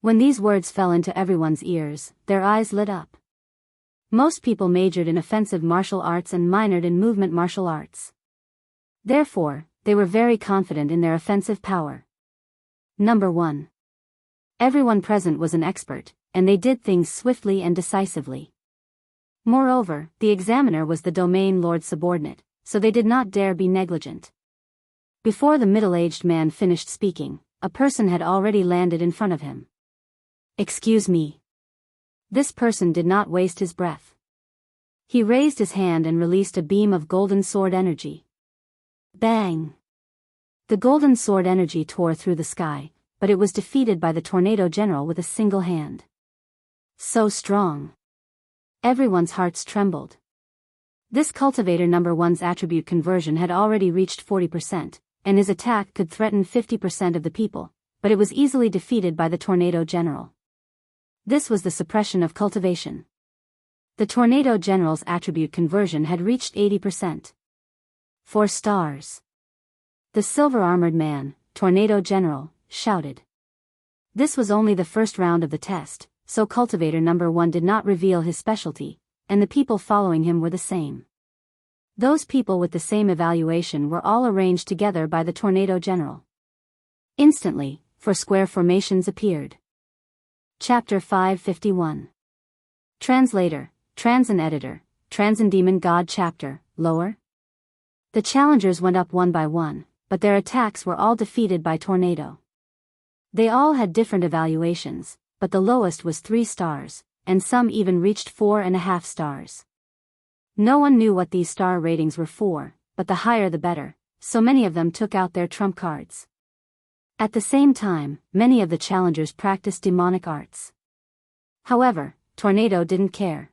When these words fell into everyone's ears, their eyes lit up. Most people majored in offensive martial arts and minored in movement martial arts. Therefore, they were very confident in their offensive power. Number 1. Everyone present was an expert, and they did things swiftly and decisively. Moreover, the examiner was the Domain Lord's subordinate, so they did not dare be negligent. Before the middle-aged man finished speaking, a person had already landed in front of him. "Excuse me." This person did not waste his breath. He raised his hand and released a beam of golden sword energy. Bang! The golden sword energy tore through the sky, but it was defeated by the Tornado General with a single hand. So strong. Everyone's hearts trembled. This cultivator number 1's attribute conversion had already reached 40%, and his attack could threaten 50% of the people, but it was easily defeated by the Tornado General. This was the suppression of cultivation. The Tornado General's attribute conversion had reached 80%. 4 stars. The silver-armored man, Tornado General, shouted. This was only the first round of the test, so cultivator number 1 did not reveal his specialty, and the people following him were the same. Those people with the same evaluation were all arranged together by the Tornado General. Instantly, 4 square formations appeared. Chapter 551. Translator, Transin Editor, Transin Demon God Chapter, Lower. The challengers went up one by one, but their attacks were all defeated by Tornado. They all had different evaluations, but the lowest was 3 stars, and some even reached 4.5 stars. No one knew what these star ratings were for, but the higher the better, so many of them took out their trump cards. At the same time, many of the challengers practiced demonic arts. However, Tornado didn't care.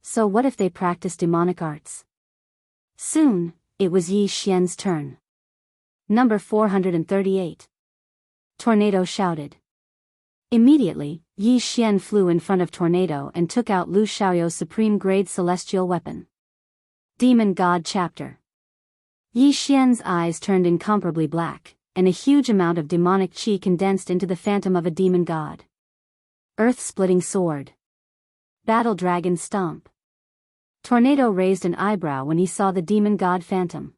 So what if they practiced demonic arts? Soon, it was Yi Xian's turn. Number 438. Tornado shouted. Immediately, Yi Xian flew in front of Tornado and took out Lu Xiaoyou's supreme-grade celestial weapon. Demon God Chapter. Yi Xian's eyes turned incomparably black, and a huge amount of demonic chi condensed into the phantom of a demon god. Earth-splitting sword. Battle dragon stomp. Tornado raised an eyebrow when he saw the demon god phantom.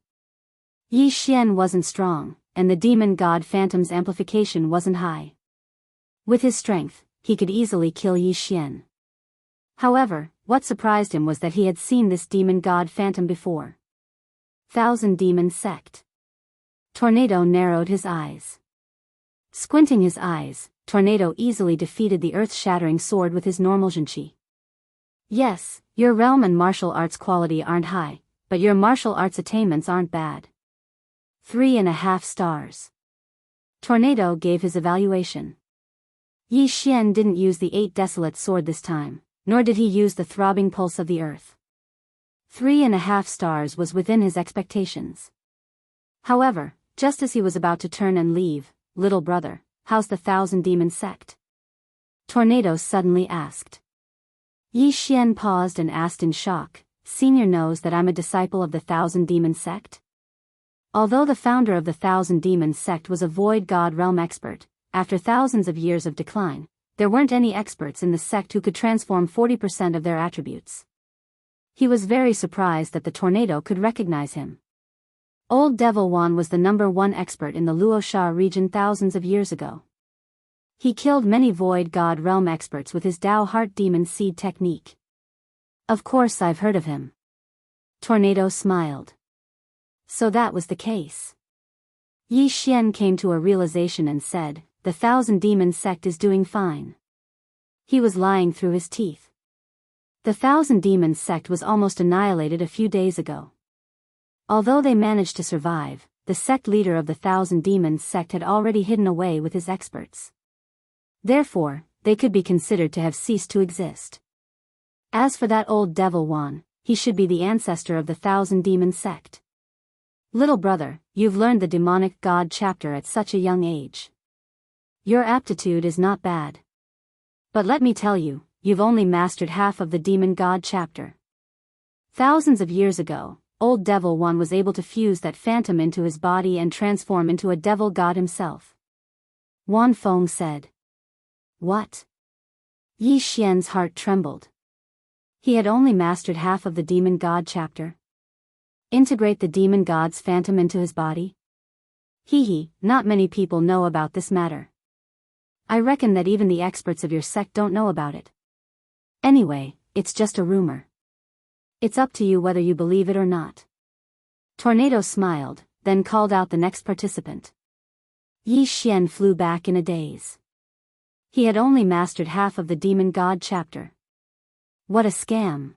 Yi Xian wasn't strong, and the demon god phantom's amplification wasn't high. With his strength, he could easily kill Yi Xian. However, what surprised him was that he had seen this demon god phantom before. Thousand Demon Sect. Tornado narrowed his eyes. Squinting his eyes, Tornado easily defeated the earth-shattering sword with his normal Zhenqi. Yes, your realm and martial arts quality aren't high, but your martial arts attainments aren't bad. 3.5 stars. Tornado gave his evaluation. Yi Xian didn't use the 8 desolate sword this time, nor did he use the throbbing pulse of the earth. 3.5 stars was within his expectations. However, just as he was about to turn and leave, "Little brother, how's the Thousand Demon sect?" Tornado suddenly asked. Yi Xian paused and asked in shock, "Senior knows that I'm a disciple of the Thousand Demon sect?" Although the founder of the Thousand Demon sect was a void god realm expert, after thousands of years of decline, there weren't any experts in the sect who could transform 40% of their attributes. He was very surprised that the tornado could recognize him. Old Devil Wan was the #1 expert in the Luosha region thousands of years ago. He killed many void god realm experts with his Dao Heart Demon Seed technique. Of course I've heard of him. Tornado smiled. So that was the case. Yi Xian came to a realization and said, "The Thousand Demon sect is doing fine." He was lying through his teeth. The Thousand Demon sect was almost annihilated a few days ago. Although they managed to survive, the sect leader of the Thousand Demons sect had already hidden away with his experts. Therefore, they could be considered to have ceased to exist. As for that old Devil Wan, he should be the ancestor of the Thousand Demon sect. Little brother, you've learned the demonic god chapter at such a young age. Your aptitude is not bad. But let me tell you, you've only mastered half of the demon god chapter. Thousands of years ago, old Devil One was able to fuse that phantom into his body and transform into a devil god himself. Wan Feng said. What? Yi Xian's heart trembled. He had only mastered half of the demon god chapter. Integrate the demon god's phantom into his body? Not many people know about this matter. I reckon that even the experts of your sect don't know about it. Anyway, it's just a rumor. It's up to you whether you believe it or not. Tornado smiled, then called out the next participant. Yi Xian flew back in a daze. He had only mastered half of the demon god chapter. What a scam.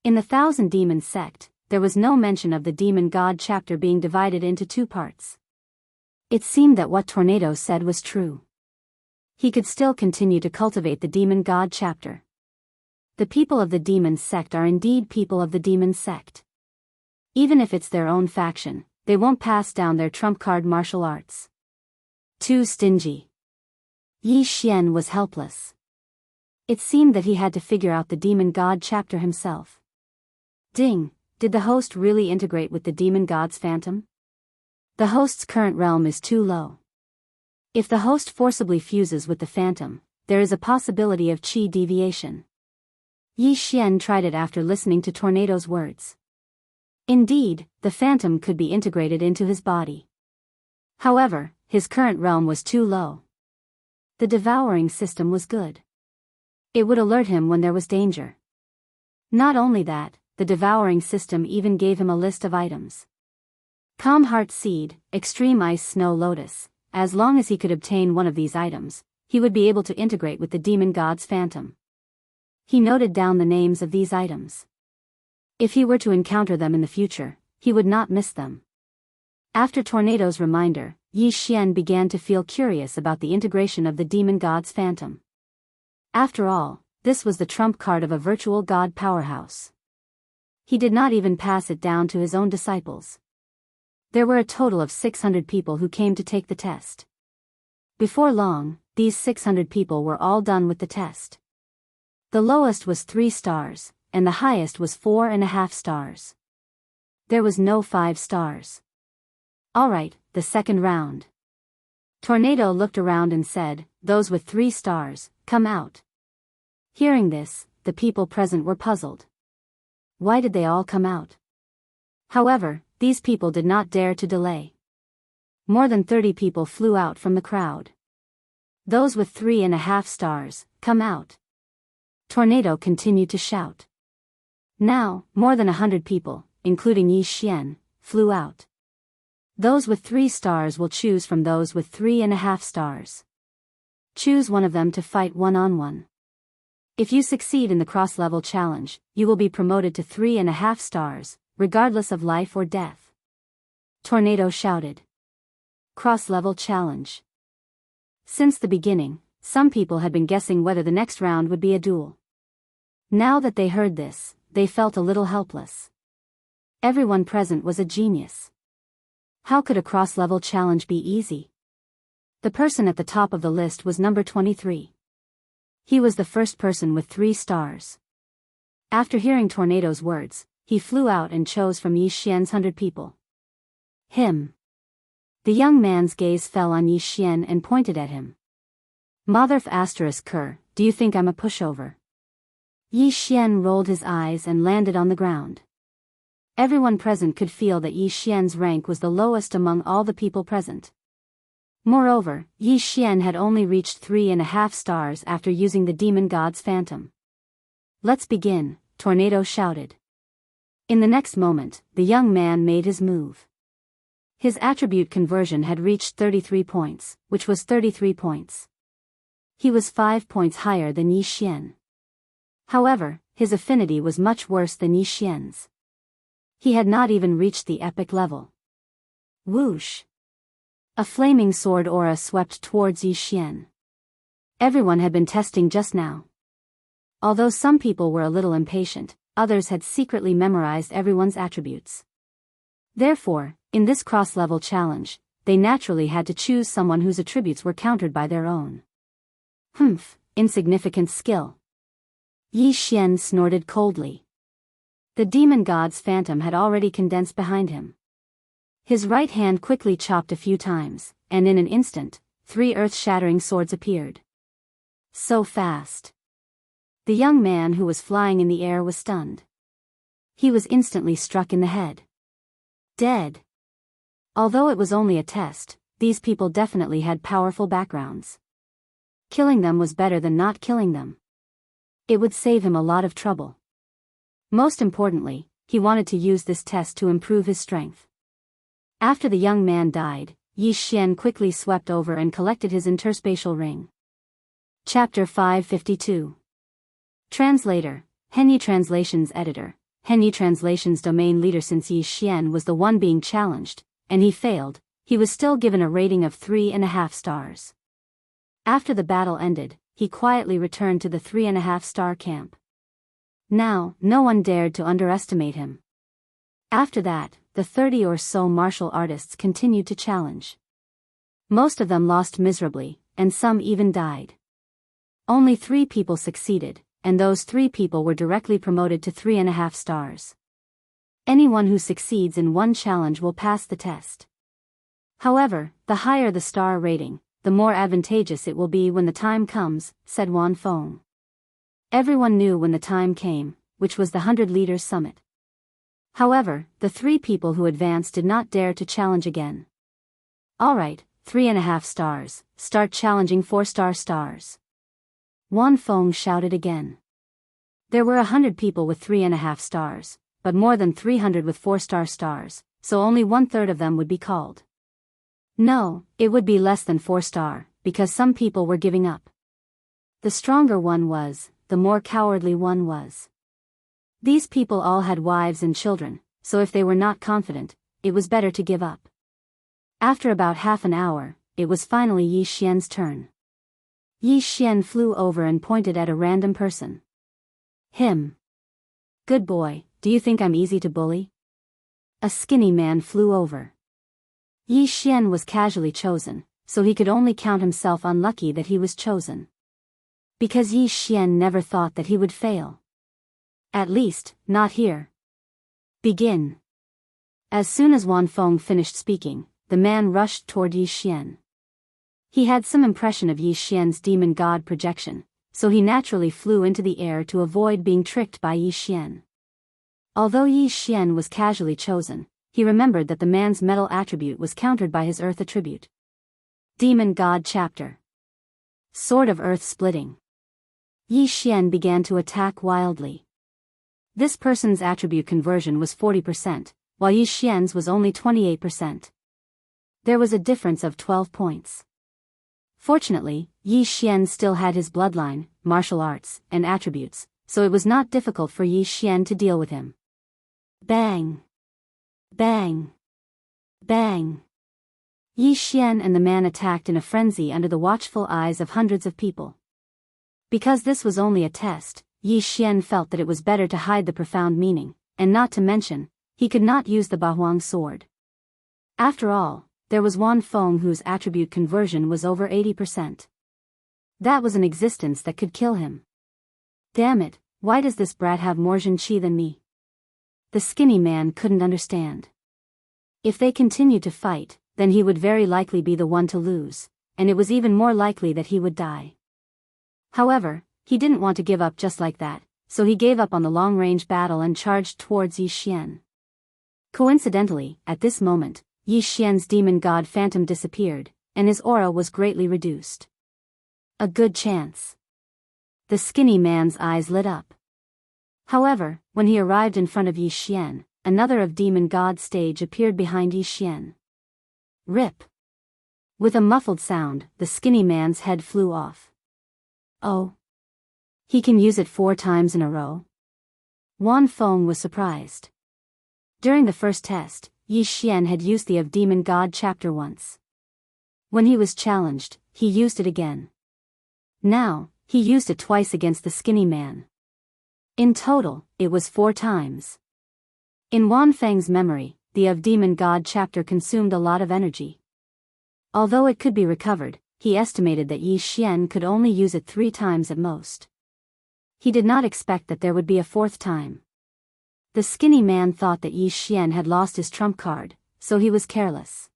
In the Thousand Demon sect, there was no mention of the demon god chapter being divided into 2 parts. It seemed that what Tornado said was true. He could still continue to cultivate the demon god chapter. The people of the demon sect are indeed people of the demon sect. Even if it's their own faction, they won't pass down their trump card martial arts. Too stingy. Yi Xian was helpless. It seemed that he had to figure out the demon god chapter himself. Ding, did the host really integrate with the demon god's phantom? The host's current realm is too low. If the host forcibly fuses with the phantom, there is a possibility of chi deviation. Yi Xian tried it after listening to Tornado's words. Indeed, the phantom could be integrated into his body. However, his current realm was too low. The devouring system was good. It would alert him when there was danger. Not only that, the devouring system even gave him a list of items. Calm Heart Seed, Extreme Ice Snow Lotus. As long as he could obtain one of these items, he would be able to integrate with the demon god's phantom. He noted down the names of these items. If he were to encounter them in the future, he would not miss them. After Tornado's reminder, Yi Xian began to feel curious about the integration of the demon god's phantom. After all, this was the trump card of a virtual god powerhouse. He did not even pass it down to his own disciples. There were a total of 600 people who came to take the test. Before long, these 600 people were all done with the test. The lowest was 3 stars, and the highest was 4.5 stars. There was no 5 stars. Alright, the second round. Tornado looked around and said, "Those with 3 stars, come out." Hearing this, the people present were puzzled. Why did they all come out? However, these people did not dare to delay. More than 30 people flew out from the crowd. Those with 3.5 stars, come out. Tornado continued to shout. Now, more than 100 people, including Yi Xian, flew out. Those with 3 stars will choose from those with 3.5 stars. Choose one of them to fight one-on-one. If you succeed in the cross-level challenge, you will be promoted to 3.5 stars, regardless of life or death. Tornado shouted. Cross-level challenge. Since the beginning, some people had been guessing whether the next round would be a duel. Now that they heard this, they felt a little helpless. Everyone present was a genius. How could a cross-level challenge be easy? The person at the top of the list was number 23. He was the first person with 3 stars. After hearing Tornado's words, he flew out and chose from Yi Xian's 100 people. Him. The young man's gaze fell on Yi Xian and pointed at him. Motherf *Ker, do you think I'm a pushover? Yi Xian rolled his eyes and landed on the ground. Everyone present could feel that Yi Xian's rank was the lowest among all the people present. Moreover, Yi Xian had only reached 3.5 stars after using the demon god's phantom. Let's begin, Tornado shouted. In the next moment, the young man made his move. His attribute conversion had reached 33 points, which was 33 points. He was 5 points higher than Yi Xian. However, his affinity was much worse than Yi Xian's. He had not even reached the epic level. Whoosh! A flaming sword aura swept towards Yi Xian. Everyone had been testing just now. Although some people were a little impatient, others had secretly memorized everyone's attributes. Therefore, in this cross-level challenge, they naturally had to choose someone whose attributes were countered by their own. Insignificant skill. Yi Xian snorted coldly. The demon god's phantom had already condensed behind him. His right hand quickly chopped a few times, and in an instant, 3 earth-shattering swords appeared. So fast. The young man who was flying in the air was stunned. He was instantly struck in the head. Dead. Although it was only a test, these people definitely had powerful backgrounds. Killing them was better than not killing them. It would save him a lot of trouble. Most importantly, he wanted to use this test to improve his strength. After the young man died, Yi Xian quickly swept over and collected his interspatial ring. Chapter 552. Translator, Henyi Translations Editor, Henyi Translations Domain Leader. Since Yi Xian was the one being challenged, and he failed, he was still given a rating of 3.5 stars. After the battle ended, he quietly returned to the 3.5-star camp. Now, no one dared to underestimate him. After that, the 30 or so martial artists continued to challenge. Most of them lost miserably, and some even died. Only 3 people succeeded, and those 3 people were directly promoted to 3.5 stars. Anyone who succeeds in one challenge will pass the test. However, the higher the star rating, the more advantageous it will be when the time comes, said Wan Feng. Everyone knew when the time came, which was the 100 Leaders Summit. However, the 3 people who advanced did not dare to challenge again. Alright, 3.5 stars, start challenging 4-star stars. Wan Feng shouted again. There were 100 people with 3.5 stars, but more than 300 with 4-star stars, so only 1/3 of them would be called. No, it would be less than 4-star, because some people were giving up. The stronger one was, the more cowardly one was. These people all had wives and children, so if they were not confident, it was better to give up. After about half an hour, it was finally Yi Xian's turn. Yi Xian flew over and pointed at a random person. Him. Good boy, do you think I'm easy to bully? A skinny man flew over. Yi Xian was casually chosen, so he could only count himself unlucky that he was chosen. Because Yi Xian never thought that he would fail. At least, not here. Begin. As soon as Wan Feng finished speaking, the man rushed toward Yi Xian. He had some impression of Yi Xian's demon god projection, so he naturally flew into the air to avoid being tricked by Yi Xian. Although Yi Xian was casually chosen, he remembered that the man's metal attribute was countered by his earth attribute. Demon God Chapter. Sword of Earth Splitting. Yi Xian began to attack wildly. This person's attribute conversion was 40%, while Yi Xian's was only 28%. There was a difference of 12 points. Fortunately, Yi Xian still had his bloodline, martial arts, and attributes, so it was not difficult for Yi Xian to deal with him. Bang! Bang! Bang! Yi Xian and the man attacked in a frenzy under the watchful eyes of hundreds of people. Because this was only a test, Yi Xian felt that it was better to hide the profound meaning, and not to mention, he could not use the Bahuang sword. After all, there was Wan Feng whose attribute conversion was over 80%. That was an existence that could kill him. Damn it, why does this brat have more Jin Qi than me? The skinny man couldn't understand. If they continued to fight, then he would very likely be the one to lose, and it was even more likely that he would die. However, he didn't want to give up just like that, so he gave up on the long-range battle and charged towards Yi Xian. Coincidentally, at this moment, Yi Xian's demon god phantom disappeared, and his aura was greatly reduced. A good chance. The skinny man's eyes lit up. However, when he arrived in front of Yi Xian, another of demon god's stage appeared behind Yi Xian. Rip. With a muffled sound, the skinny man's head flew off. Oh. He can use it 4 times in a row? Wan Feng was surprised. During the first test, Yi Xian had used the of Demon God chapter once. When he was challenged, he used it again. Now, he used it twice against the skinny man. In total, it was 4 times. In Wan Feng's memory, the of Demon God chapter consumed a lot of energy. Although it could be recovered, he estimated that Yi Xian could only use it 3 times at most. He did not expect that there would be a 4th time. The skinny man thought that Yi Xian had lost his trump card, so he was careless.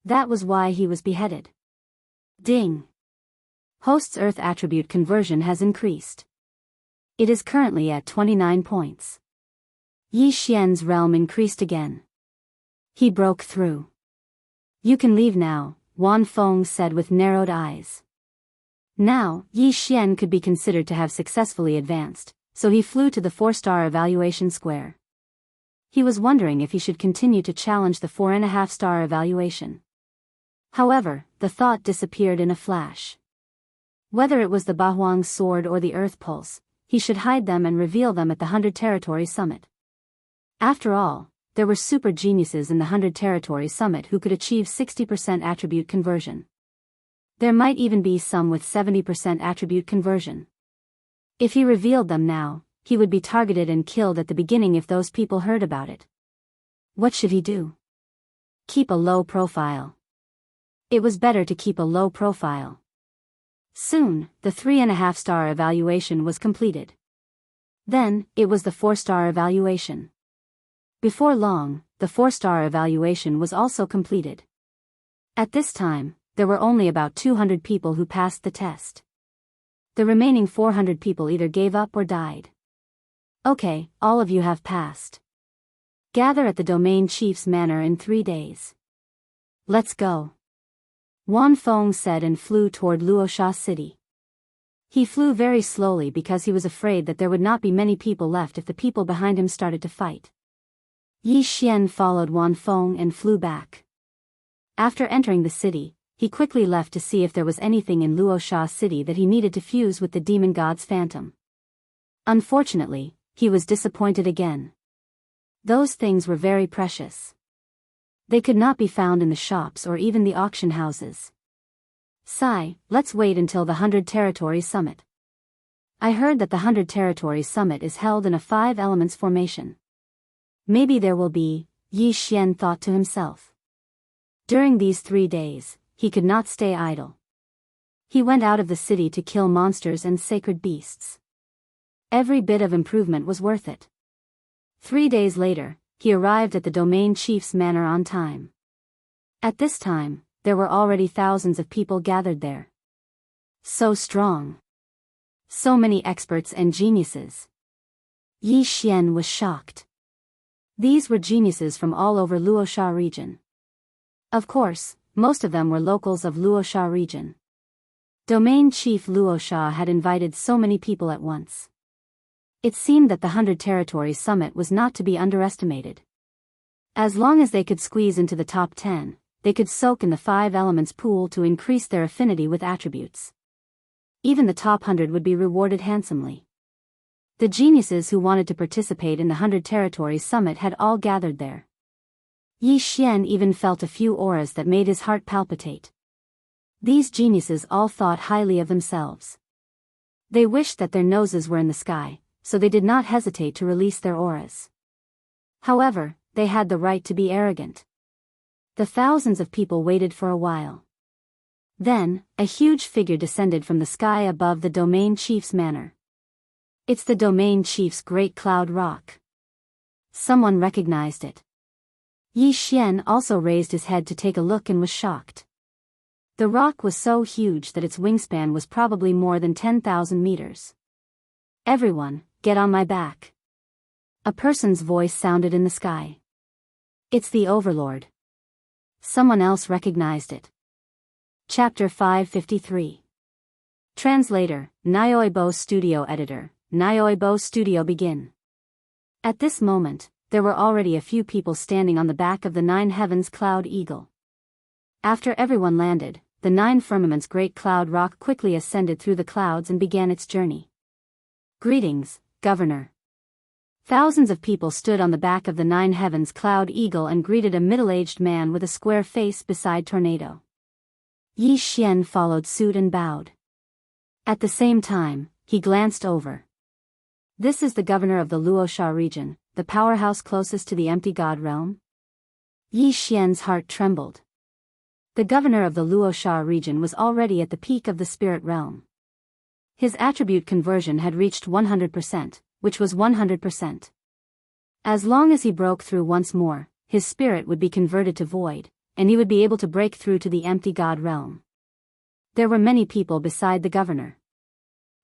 That was why he was beheaded. Ding! Host's Earth attribute conversion has increased. It is currently at 29 points. Yi Xian's realm increased again. He broke through. You can leave now, Wan Feng said with narrowed eyes. Now, Yi Xian could be considered to have successfully advanced, so he flew to the 4-star evaluation square. He was wondering if he should continue to challenge the 4.5-star evaluation. However, the thought disappeared in a flash. Whether it was the Bahuang sword or the Earth Pulse, he should hide them and reveal them at the 100 Territory Summit. After all, there were super geniuses in the 100 Territory Summit who could achieve 60% attribute conversion. There might even be some with 70% attribute conversion. If he revealed them now, he would be targeted and killed at the beginning if those people heard about it. What should he do? Keep a low profile. It was better to keep a low profile. Soon, the 3.5-star evaluation was completed. Then, it was the 4-star evaluation. Before long, the 4-star evaluation was also completed. At this time, there were only about 200 people who passed the test. The remaining 400 people either gave up or died. Okay, all of you have passed. Gather at the domain chief's manor in 3 days. Let's go. Wan Feng said and flew toward Luosha City. He flew very slowly because he was afraid that there would not be many people left if the people behind him started to fight. Yi Xian followed Wan Feng and flew back. After entering the city, he quickly left to see if there was anything in Luosha City that he needed to fuse with the demon god's phantom. Unfortunately, he was disappointed again. Those things were very precious. They could not be found in the shops or even the auction houses. Sigh, let's wait until the 100 Territory Summit. I heard that the 100 Territory Summit is held in a 5 elements formation. Maybe there will be, Yi Xian thought to himself. During these 3 days, he could not stay idle. He went out of the city to kill monsters and sacred beasts. Every bit of improvement was worth it. 3 days later, he arrived at the domain chief's manor on time. At this time, there were already thousands of people gathered there. So strong. So many experts and geniuses. Yi Xian was shocked. These were geniuses from all over Luosha region. Of course, most of them were locals of Luosha region. Domain Chief Luosha had invited so many people at once. It seemed that the 100 Territory Summit was not to be underestimated. As long as they could squeeze into the top 10, they could soak in the 5 elements pool to increase their affinity with attributes. Even the top 100 would be rewarded handsomely. The geniuses who wanted to participate in the 100 Territory Summit had all gathered there. Yi Xian even felt a few auras that made his heart palpitate. These geniuses all thought highly of themselves. They wished that their noses were in the sky, so they did not hesitate to release their auras. However, they had the right to be arrogant. The thousands of people waited for a while. Then, a huge figure descended from the sky above the domain chief's manor. It's the domain chief's great cloud rock. Someone recognized it. Yi Xian also raised his head to take a look and was shocked. The rock was so huge that its wingspan was probably more than 10,000 meters. Everyone, get on my back. A person's voice sounded in the sky. It's the Overlord. Someone else recognized it. Chapter 553. Translator, Audiobook Studio Editor, Audiobook Studio Begin. At this moment, there were already a few people standing on the back of the Nine Heavens Cloud Eagle. After everyone landed, the Nine Firmaments Great Cloud Rock quickly ascended through the clouds and began its journey. Greetings, Governor. Thousands of people stood on the back of the Nine Heavens Cloud Eagle and greeted a middle-aged man with a square face beside Tornado. Yi Xian followed suit and bowed. At the same time, he glanced over. This is the governor of the Wuxia region, the powerhouse closest to the empty god realm? Yi Xian's heart trembled. The governor of the Wuxia region was already at the peak of the spirit realm. His attribute conversion had reached 100%, which was 100%. As long as he broke through once more, his spirit would be converted to void, and he would be able to break through to the empty god realm. There were many people beside the governor.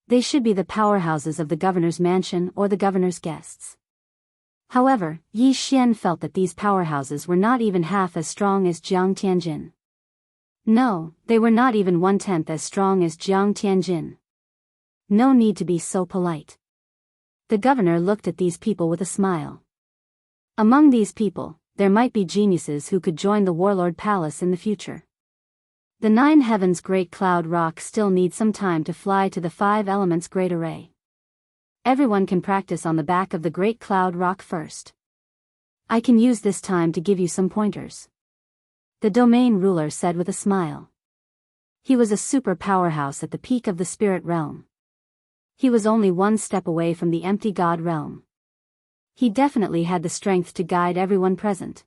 They should be the powerhouses of the governor's mansion or the governor's guests. However, Yi Xian felt that these powerhouses were not even half as strong as Jiang Tianjin. No, they were not even 1/10 as strong as Jiang Tianjin. No need to be so polite. The governor looked at these people with a smile. Among these people, there might be geniuses who could join the Warlord Palace in the future. The Nine Heavens Great Cloud Rock still needs some time to fly to the Five Elements Great Array. Everyone can practice on the back of the Great Cloud Rock first. I can use this time to give you some pointers. The domain ruler said with a smile. He was a super powerhouse at the peak of the spirit realm. He was only one step away from the empty god realm. He definitely had the strength to guide everyone present.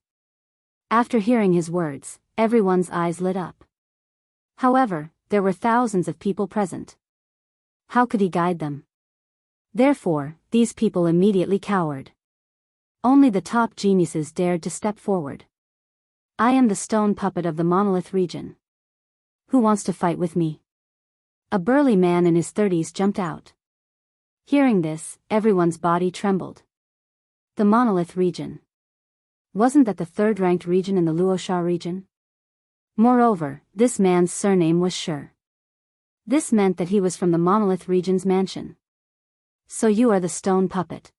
After hearing his words, everyone's eyes lit up. However, there were thousands of people present. How could he guide them? Therefore, these people immediately cowered. Only the top geniuses dared to step forward. I am the stone puppet of the Monolith region. Who wants to fight with me? A burly man in his 30s jumped out. Hearing this, everyone's body trembled. The Monolith region. Wasn't that the third-ranked region in the Wuxia region? Moreover, this man's surname was Sure. This meant that he was from the Monolith region's mansion. So you are the stone puppet.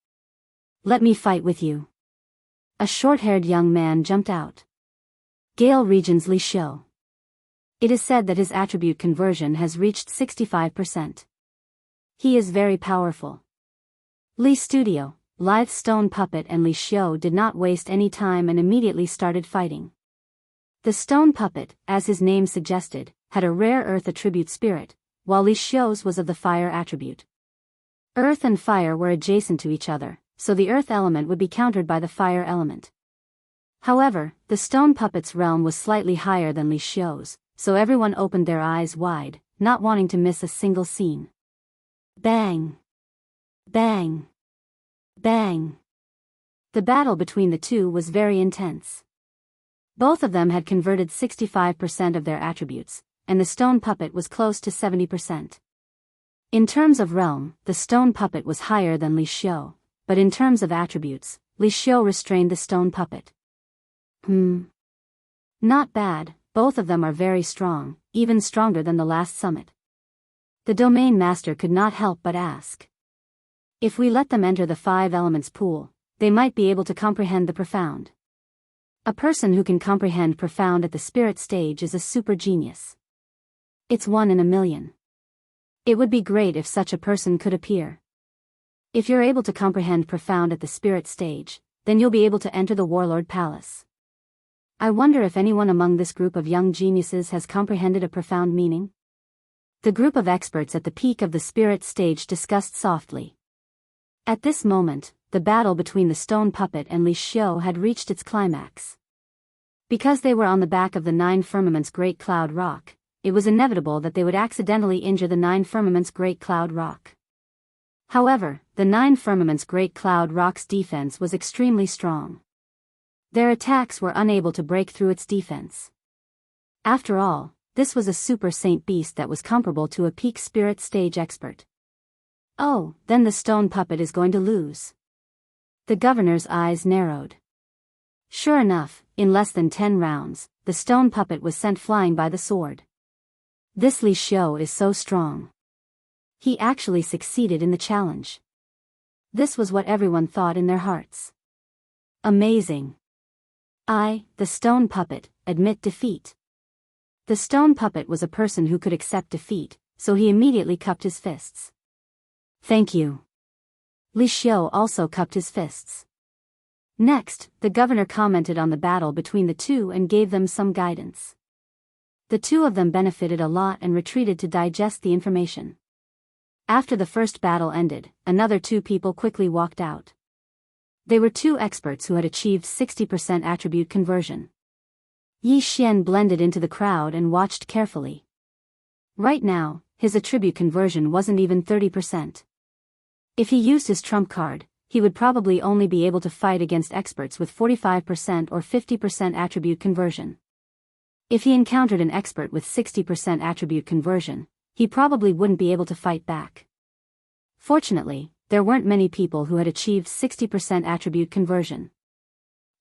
Let me fight with you. A short-haired young man jumped out. Gale region's Li Xiu. It is said that his attribute conversion has reached 65%. He is very powerful. Li Studio, Lithe Stone Puppet and Li Xiu did not waste any time and immediately started fighting. The stone puppet, as his name suggested, had a rare earth attribute spirit, while Li Xiu's was of the fire attribute. Earth and fire were adjacent to each other, so the earth element would be countered by the fire element. However, the stone puppet's realm was slightly higher than Li Xiu's, so everyone opened their eyes wide, not wanting to miss a single scene. Bang! Bang! Bang! The battle between the two was very intense. Both of them had converted 65% of their attributes, and the stone puppet was close to 70%. In terms of realm, the stone puppet was higher than Li Xiu, but in terms of attributes, Li Xiu restrained the stone puppet. Not bad, both of them are very strong, even stronger than the last summit. The domain master could not help but ask. If we let them enter the Five Elements pool, they might be able to comprehend the profound. A person who can comprehend profound at the spirit stage is a super genius. It's 1 in a million. It would be great if such a person could appear. If you're able to comprehend profound at the spirit stage, then you'll be able to enter the Warlord Palace. I wonder if anyone among this group of young geniuses has comprehended a profound meaning? The group of experts at the peak of the spirit stage discussed softly. At this moment, the battle between the stone puppet and Li Xiu had reached its climax. Because they were on the back of the 9 firmaments Great Cloud Rock, it was inevitable that they would accidentally injure the 9 firmaments Great Cloud Rock. However, the 9 firmaments Great Cloud Rock's defense was extremely strong. Their attacks were unable to break through its defense. After all, this was a super saint beast that was comparable to a peak spirit stage expert. Oh, then the stone puppet is going to lose. The governor's eyes narrowed. Sure enough, in less than 10 rounds, the stone puppet was sent flying by the sword. This Li Xiu is so strong. He actually succeeded in the challenge. This was what everyone thought in their hearts. Amazing. The stone puppet, admit defeat. The stone puppet was a person who could accept defeat, so he immediately cupped his fists. Thank you. Li Xiu also cupped his fists. Next, the governor commented on the battle between the two and gave them some guidance. The two of them benefited a lot and retreated to digest the information. After the first battle ended, another 2 people quickly walked out. They were 2 experts who had achieved 60% attribute conversion. Yi Xian blended into the crowd and watched carefully. Right now, his attribute conversion wasn't even 30%. If he used his trump card, he would probably only be able to fight against experts with 45% or 50% attribute conversion. If he encountered an expert with 60% attribute conversion, he probably wouldn't be able to fight back. Fortunately, there weren't many people who had achieved 60% attribute conversion.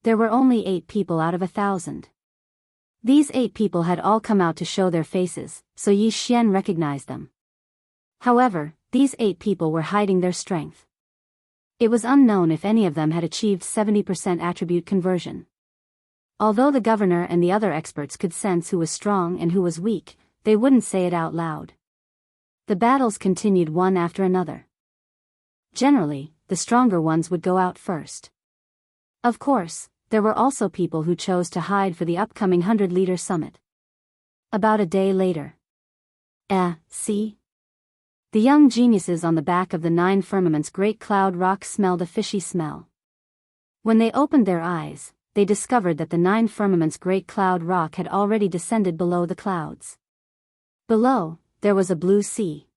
There were only 8 people out of 1,000. These 8 people had all come out to show their faces, so Yi Xian recognized them. However, these 8 people were hiding their strength. It was unknown if any of them had achieved 70% attribute conversion. Although the governor and the other experts could sense who was strong and who was weak, they wouldn't say it out loud. The battles continued one after another. Generally, the stronger ones would go out first. Of course, there were also people who chose to hide for the upcoming 100-leader summit. About a day later. See? The young geniuses on the back of the 9 firmaments Great Cloud Rock smelled a fishy smell. When they opened their eyes, they discovered that the 9 firmaments Great Cloud Rock had already descended below the clouds. Below, there was a blue sea.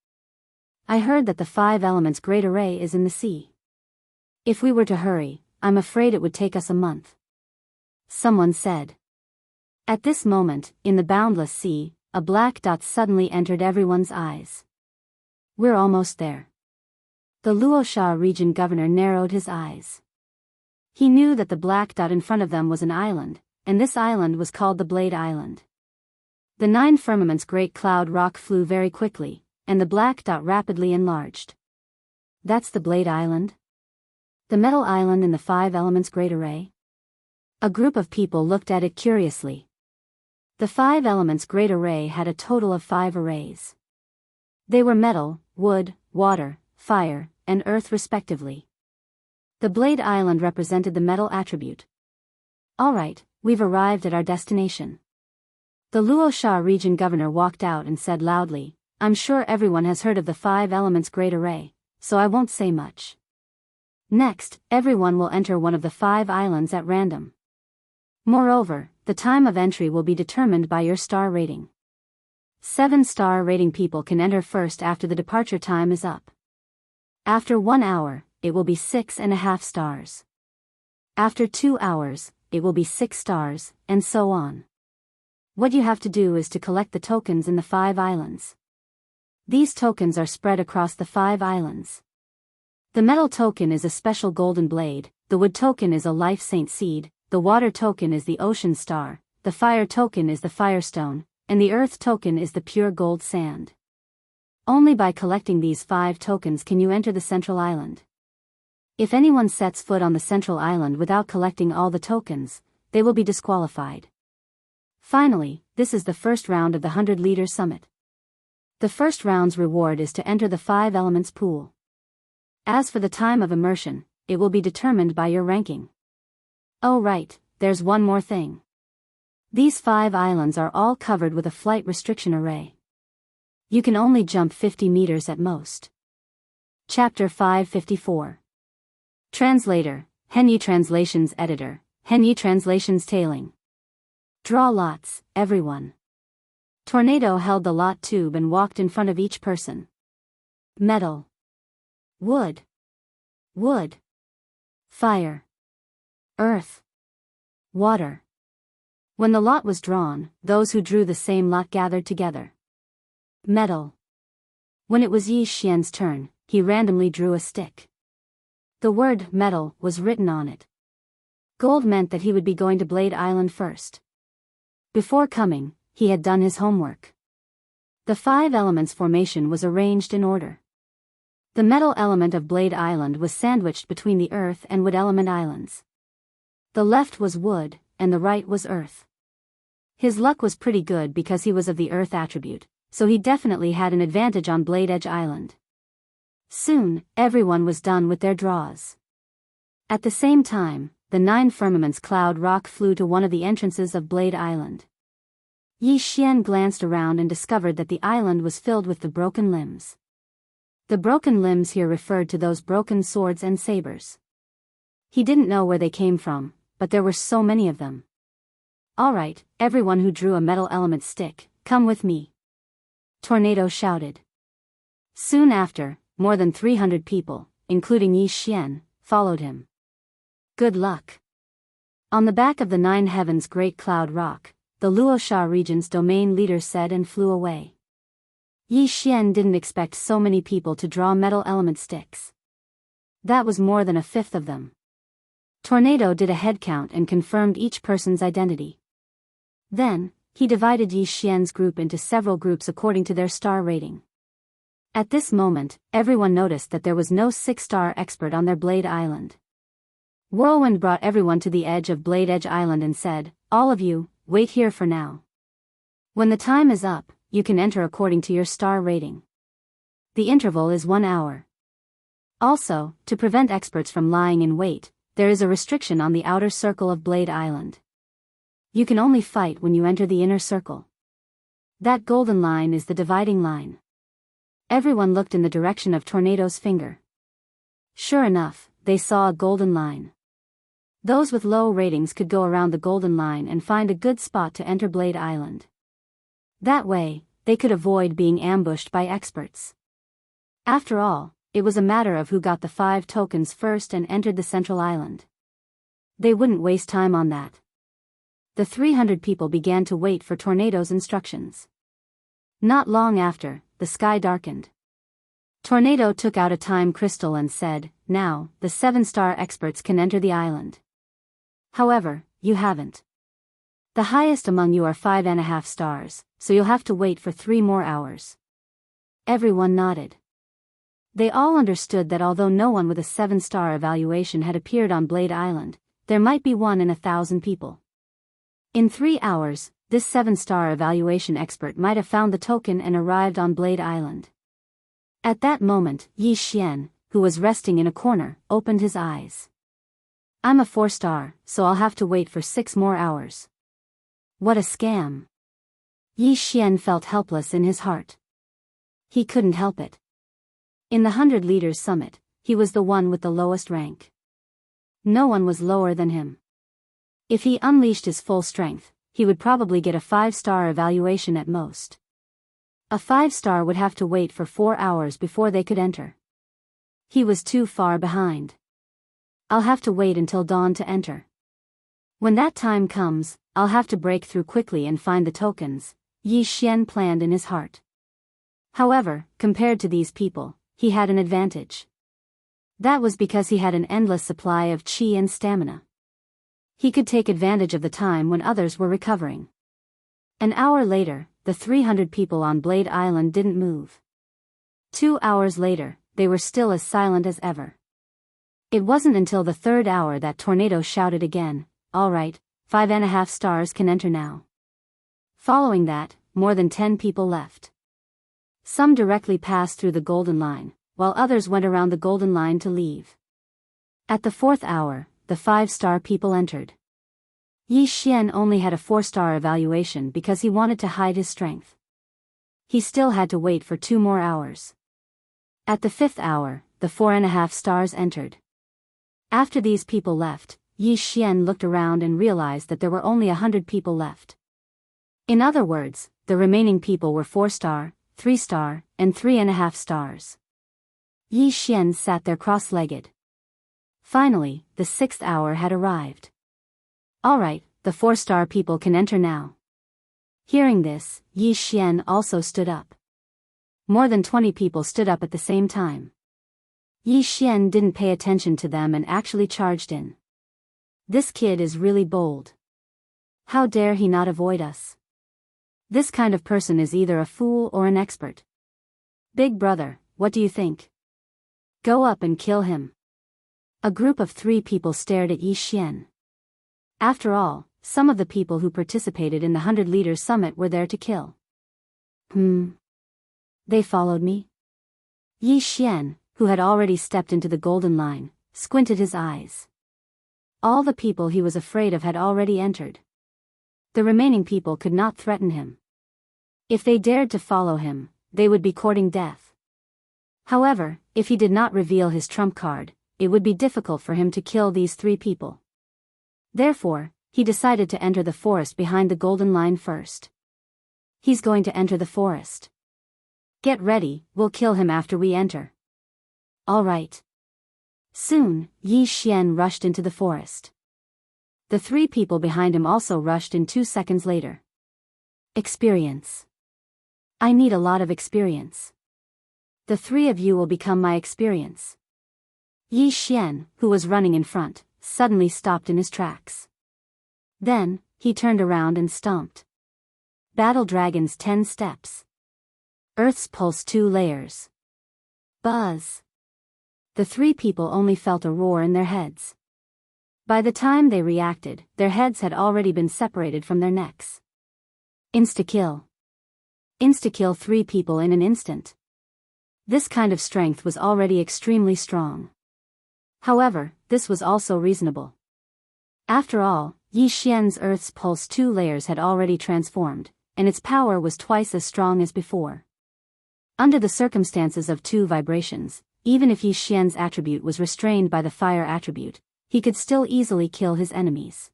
I heard that the 5 elements Great Array is in the sea. If we were to hurry, I'm afraid it would take us a month. Someone said. At this moment, in the boundless sea, a black dot suddenly entered everyone's eyes. We're almost there. The Luoxia region governor narrowed his eyes. He knew that the black dot in front of them was an island, and this island was called the Blade Island. The 9 firmaments Great Cloud Rock flew very quickly, and the black dot rapidly enlarged. That's the Blade Island? The metal island in the 5 elements Great Array? A group of people looked at it curiously. The 5 elements Great Array had a total of 5 arrays. They were metal, wood, water, fire, and earth respectively. The Blade Island represented the metal attribute. Alright, we've arrived at our destination. The Luoxia region governor walked out and said loudly, I'm sure everyone has heard of the 5 elements Great Array, so I won't say much. Next, everyone will enter one of the 5 islands at random. Moreover, the time of entry will be determined by your star rating. 7-star rating people can enter first after the departure time is up. After 1 hour, it will be 6.5 stars. After 2 hours, it will be 6 stars, and so on. What you have to do is to collect the tokens in the 5 islands. These tokens are spread across the 5 islands. The metal token is a special golden blade, the wood token is a life saint seed, the water token is the ocean star, the fire token is the firestone, and the earth token is the pure gold sand. Only by collecting these 5 tokens can you enter the central island. If anyone sets foot on the central island without collecting all the tokens, they will be disqualified. Finally, this is the first round of the 100-leader summit. The first round's reward is to enter the 5 elements pool. As for the time of immersion, it will be determined by your ranking. Oh right, there's one more thing. These 5 islands are all covered with a flight restriction array. You can only jump 50 meters at most. Chapter 554. Translator, Henyi Translations Editor, Henyi Translations Tailing. Draw lots, everyone. Tornado held the lot tube and walked in front of each person. Metal. Wood. Wood. Fire. Earth. Water. When the lot was drawn, those who drew the same lot gathered together. Metal. When it was Yi Xian's turn, he randomly drew a stick. The word metal was written on it. Gold meant that he would be going to Blade Island first. Before coming, he had done his homework. The 5 elements formation was arranged in order. The metal element of Blade Island was sandwiched between the earth and wood element islands. The left was wood, and the right was earth. His luck was pretty good because he was of the earth attribute, so he definitely had an advantage on Blade Edge Island. Soon, everyone was done with their draws. At the same time, the 9 firmaments cloud rock flew to one of the entrances of Blade Island. Yi Xian glanced around and discovered that the island was filled with the broken limbs. The broken limbs here referred to those broken swords and sabers. He didn't know where they came from, but there were so many of them. Alright, everyone who drew a metal element stick, come with me. Tornado shouted. Soon after, more than 300 people, including Yi Xian, followed him. Good luck. On the back of the 9 heavens great cloud rock, the Luosha region's domain leader said and flew away. Yi Xian didn't expect so many people to draw metal element sticks. That was more than a fifth of them. Tornado did a head count and confirmed each person's identity. Then, he divided Yi Xian's group into several groups according to their star rating. At this moment, everyone noticed that there was no 6-star expert on their Blade Island. Whirlwind brought everyone to the edge of Blade Edge Island and said, all of you, wait here for now. When the time is up, you can enter according to your star rating. The interval is 1 hour. Also, to prevent experts from lying in wait, there is a restriction on the outer circle of Blade Island. You can only fight when you enter the inner circle. That golden line is the dividing line. Everyone looked in the direction of Tornado's finger. Sure enough, they saw a golden line. Those with low ratings could go around the golden line and find a good spot to enter Blade Island. That way, they could avoid being ambushed by experts. After all, it was a matter of who got the 5 tokens first and entered the central island. They wouldn't waste time on that. The 300 people began to wait for Tornado's instructions. Not long after, the sky darkened. Tornado took out a time crystal and said, now, the 7-star experts can enter the island. However, you haven't. The highest among you are 5.5 stars, so you'll have to wait for 3 more hours. Everyone nodded. They all understood that although no one with a 7-star evaluation had appeared on Blade Island, there might be 1 in 1,000 people. In 3 hours, this 7-star evaluation expert might have found the token and arrived on Blade Island. At that moment, Yi Xian, who was resting in a corner, opened his eyes. I'm a 4-star, so I'll have to wait for 6 more hours. What a scam. Yi Xian felt helpless in his heart. He couldn't help it. In the 100 Leaders Summit, he was the one with the lowest rank. No one was lower than him. If he unleashed his full strength, he would probably get a 5-star evaluation at most. A 5-star would have to wait for 4 hours before they could enter. He was too far behind. I'll have to wait until dawn to enter. When that time comes, I'll have to break through quickly and find the tokens, Yi Xian planned in his heart. However, compared to these people, he had an advantage. That was because he had an endless supply of qi and stamina. He could take advantage of the time when others were recovering. An hour later, the 300 people on Blade Island didn't move. 2 hours later, they were still as silent as ever. It wasn't until the 3rd hour that Tornado shouted again, all right, 5.5 stars can enter now. Following that, more than 10 people left. Some directly passed through the golden line, while others went around the golden line to leave. At the 4th hour, the 5-star people entered. Yi Xian only had a 4-star evaluation because he wanted to hide his strength. he still had to wait for 2 more hours. At the 5th hour, the 4.5 stars entered. After these people left, Yi Xian looked around and realized that there were only 100 people left. In other words, the remaining people were 4-star, 3-star, and 3.5 stars. Yi Xian sat there cross-legged. Finally, the 6th hour had arrived. Alright, the 4-star people can enter now. Hearing this, Yi Xian also stood up. More than 20 people stood up at the same time. Yi Xian didn't pay attention to them and actually charged in. This kid is really bold. How dare he not avoid us? This kind of person is either a fool or an expert. Big brother, what do you think? Go up and kill him. A group of 3 people stared at Yi Xian. After all, some of the people who participated in the 100 Leaders Summit were there to kill. They followed me? Yi Xian, who had already stepped into the golden line, squinted his eyes. All the people he was afraid of had already entered. The remaining people could not threaten him. If they dared to follow him, they would be courting death. However, if he did not reveal his trump card, it would be difficult for him to kill these 3 people. Therefore, he decided to enter the forest behind the golden line first. He's going to enter the forest. Get ready, we'll kill him after we enter. All right. Soon, Yi Xian rushed into the forest. The 3 people behind him also rushed in 2 seconds later. Experience. I need a lot of experience. The 3 of you will become my experience. Yi Xian, who was running in front, suddenly stopped in his tracks. Then, he turned around and stomped. Battle Dragon's 10 steps. Earth's Pulse 2 layers. Buzz. The 3 people only felt a roar in their heads. By the time they reacted, their heads had already been separated from their necks. Insta-kill. Insta-kill 3 people in an instant. This kind of strength was already extremely strong. However, this was also reasonable. After all, Yi Xian's Earth's Pulse 2 layers had already transformed, and its power was twice as strong as before. Under the circumstances of 2 vibrations, even if Yi Xian's attribute was restrained by the fire attribute, he could still easily kill his enemies.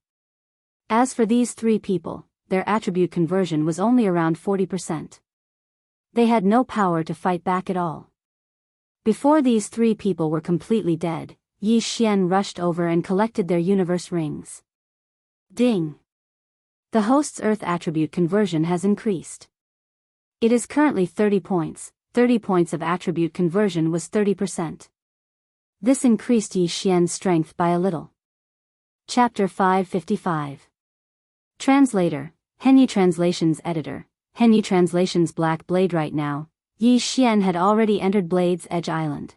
As for these 3 people, their attribute conversion was only around 40%. They had no power to fight back at all. Before these 3 people were completely dead, Yi Xian rushed over and collected their universe rings. Ding! The host's Earth attribute conversion has increased. It is currently 30 points. 30 points of attribute conversion was 30%. This increased Yi Xian's strength by a little. Chapter 555. Translator, Henyi Translations Editor, Henyi Translations Black Blade. Right now, Yi Xian had already entered Blade's Edge Island.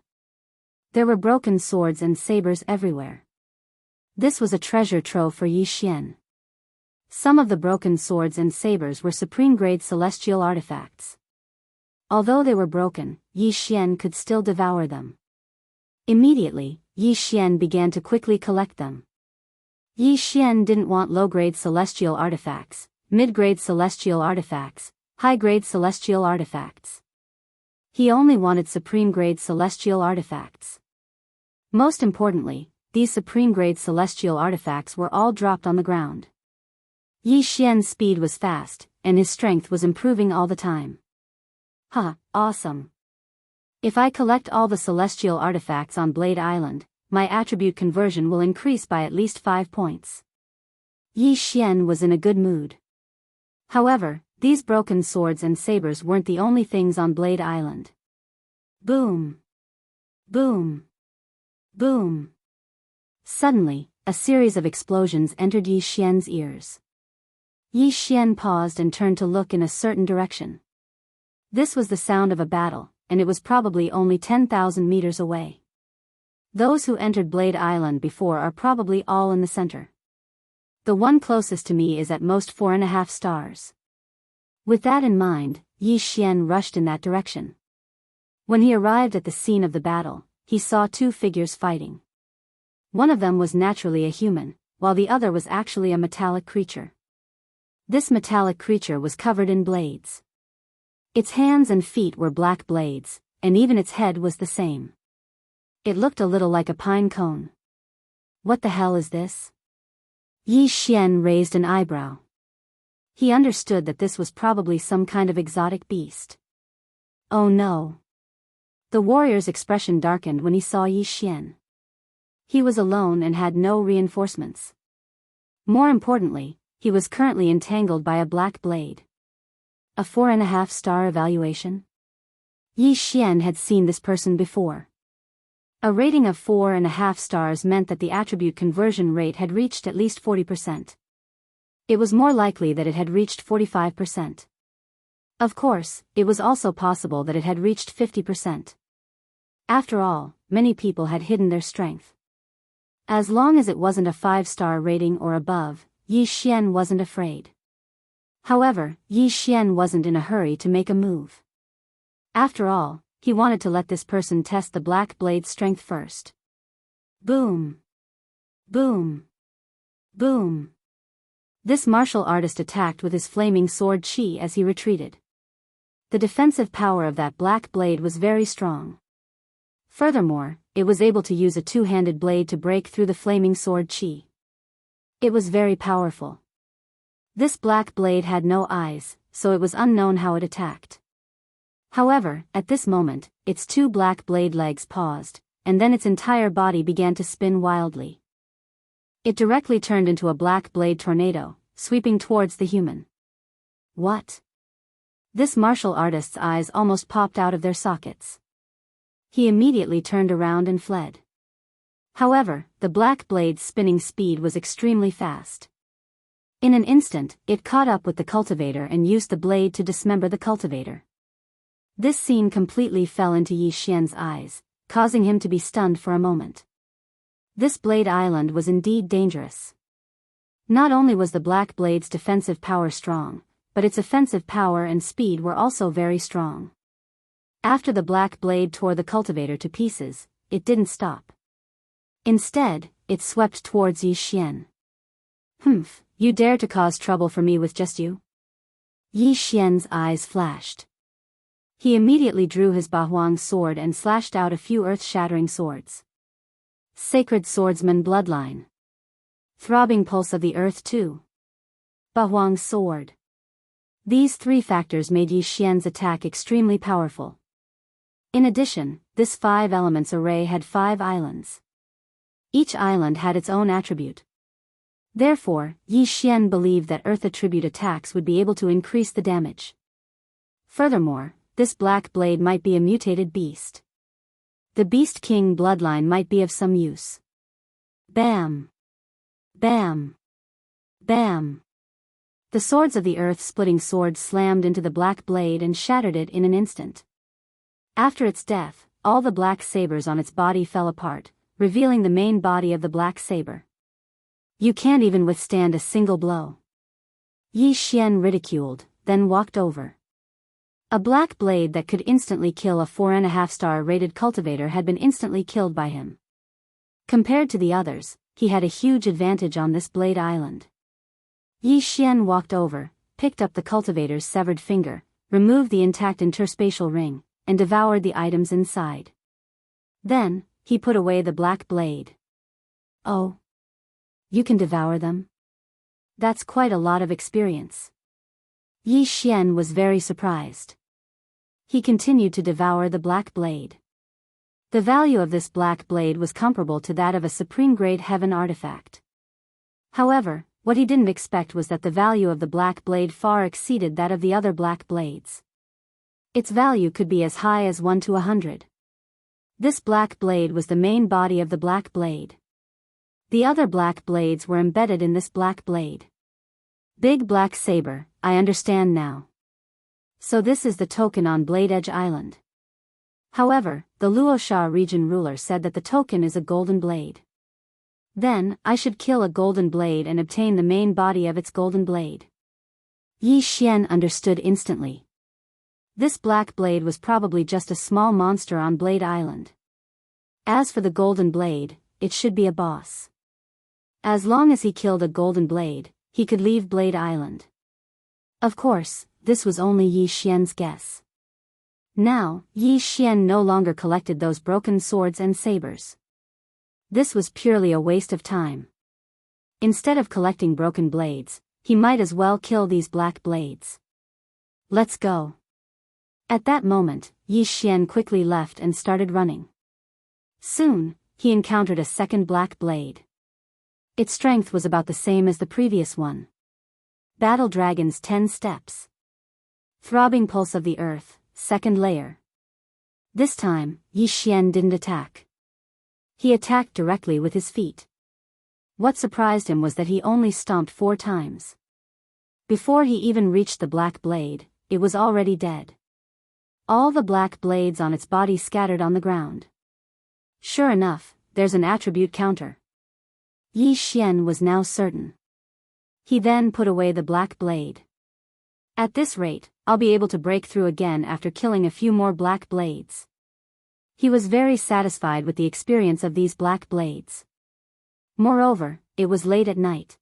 There were broken swords and sabers everywhere. This was a treasure trove for Yi Xian. Some of the broken swords and sabers were supreme-grade celestial artifacts. Although they were broken, Yi Xian could still devour them. Immediately, Yi Xian began to quickly collect them. Yi Xian didn't want low-grade celestial artifacts, mid-grade celestial artifacts, high-grade celestial artifacts. He only wanted supreme-grade celestial artifacts. Most importantly, these supreme-grade celestial artifacts were all dropped on the ground. Yi Xian's speed was fast, and his strength was improving all the time. Awesome. If I collect all the celestial artifacts on Blade Island, my attribute conversion will increase by at least 5 points. Yi Xian was in a good mood. However, these broken swords and sabers weren't the only things on Blade Island. Boom! Boom! Boom! Suddenly, a series of explosions entered Yi Xian's ears. Yi Xian paused and turned to look in a certain direction. This was the sound of a battle, and it was probably only 10,000 meters away. Those who entered Blade Island before are probably all in the center. The one closest to me is at most 4.5 stars. With that in mind, Yi Xian rushed in that direction. When he arrived at the scene of the battle, he saw 2 figures fighting. One of them was naturally a human, while the other was actually a metallic creature. This metallic creature was covered in blades. Its hands and feet were black blades, and even its head was the same. It looked a little like a pine cone. What the hell is this? Yi Xian raised an eyebrow. He understood that this was probably some kind of exotic beast. Oh no. The warrior's expression darkened when he saw Yi Xian. He was alone and had no reinforcements. More importantly, he was currently entangled by a black blade. A 4.5-star evaluation? Yi Xian had seen this person before. A rating of 4.5 stars meant that the attribute conversion rate had reached at least 40%. It was more likely that it had reached 45%. Of course, it was also possible that it had reached 50%. After all, many people had hidden their strength. As long as it wasn't a 5-star rating or above, Yi Xian wasn't afraid. However, Yi Xian wasn't in a hurry to make a move. After all, he wanted to let this person test the black blade's strength first. Boom! Boom! Boom! This martial artist attacked with his flaming sword Qi as he retreated. The defensive power of that black blade was very strong. Furthermore, it was able to use a two-handed blade to break through the flaming sword Qi. It was very powerful. This black blade had no eyes, so it was unknown how it attacked. However, at this moment, its two black blade legs paused, and then its entire body began to spin wildly. It directly turned into a black blade tornado, sweeping towards the human. What? This martial artist's eyes almost popped out of their sockets. He immediately turned around and fled. However, the black blade's spinning speed was extremely fast. In an instant, it caught up with the cultivator and used the blade to dismember the cultivator. This scene completely fell into Yi Xian's eyes, causing him to be stunned for a moment. This blade island was indeed dangerous. Not only was the black blade's defensive power strong, but its offensive power and speed were also very strong. After the black blade tore the cultivator to pieces, it didn't stop. Instead, it swept towards Yi Xian. Humph, you dare to cause trouble for me with just you? Yi Xian's eyes flashed. He immediately drew his Bahuang sword and slashed out a few earth-shattering swords. Sacred swordsman bloodline. Throbbing pulse of the earth too. Bahuang sword. These three factors made Yi Xian's attack extremely powerful. In addition, this 5 elements array had 5 islands. Each island had its own attribute. Therefore, Yi Xian believed that earth attribute attacks would be able to increase the damage. Furthermore, this black blade might be a mutated beast. The Beast King bloodline might be of some use. Bam! Bam! Bam! The swords of the earth-splitting sword slammed into the black blade and shattered it in an instant. After its death, all the black sabers on its body fell apart, revealing the main body of the black saber. You can't even withstand a single blow. Yi Xian ridiculed, then walked over. A black blade that could instantly kill a 4.5-star rated cultivator had been instantly killed by him. Compared to the others, he had a huge advantage on this blade island. Yi Xian walked over, picked up the cultivator's severed finger, removed the intact interspatial ring, and devoured the items inside. Then, he put away the black blade. Oh. You can devour them? That's quite a lot of experience. Yi Xian was very surprised. He continued to devour the black blade. The value of this black blade was comparable to that of a supreme-grade heaven artifact. However, what he didn't expect was that the value of the black blade far exceeded that of the other black blades. Its value could be as high as 1 to 100. This black blade was the main body of the black blade. The other black blades were embedded in this black blade. Big black saber, I understand now. So this is the token on Blade Edge Island. However, the Luosha region ruler said that the token is a golden blade. Then, I should kill a golden blade and obtain the main body of its golden blade. Yi Xian understood instantly. This black blade was probably just a small monster on Blade Island. As for the golden blade, it should be a boss. As long as he killed a golden blade, he could leave Blade Island. Of course, this was only Yi Xian's guess. Now, Yi Xian no longer collected those broken swords and sabers. This was purely a waste of time. Instead of collecting broken blades, he might as well kill these black blades. Let's go. At that moment, Yi Xian quickly left and started running. Soon, he encountered a second black blade. Its strength was about the same as the previous one. Battle Dragon's 10 steps. Throbbing pulse of the earth, second layer. This time, Yi Xian didn't attack. He attacked directly with his feet. What surprised him was that he only stomped 4 times. Before he even reached the black blade, it was already dead. All the black blades on its body scattered on the ground. Sure enough, there's an attribute counter. Yi Xian was now certain. He then put away the black blade. At this rate, I'll be able to break through again after killing a few more black blades. He was very satisfied with the experience of these black blades. Moreover, it was late at night.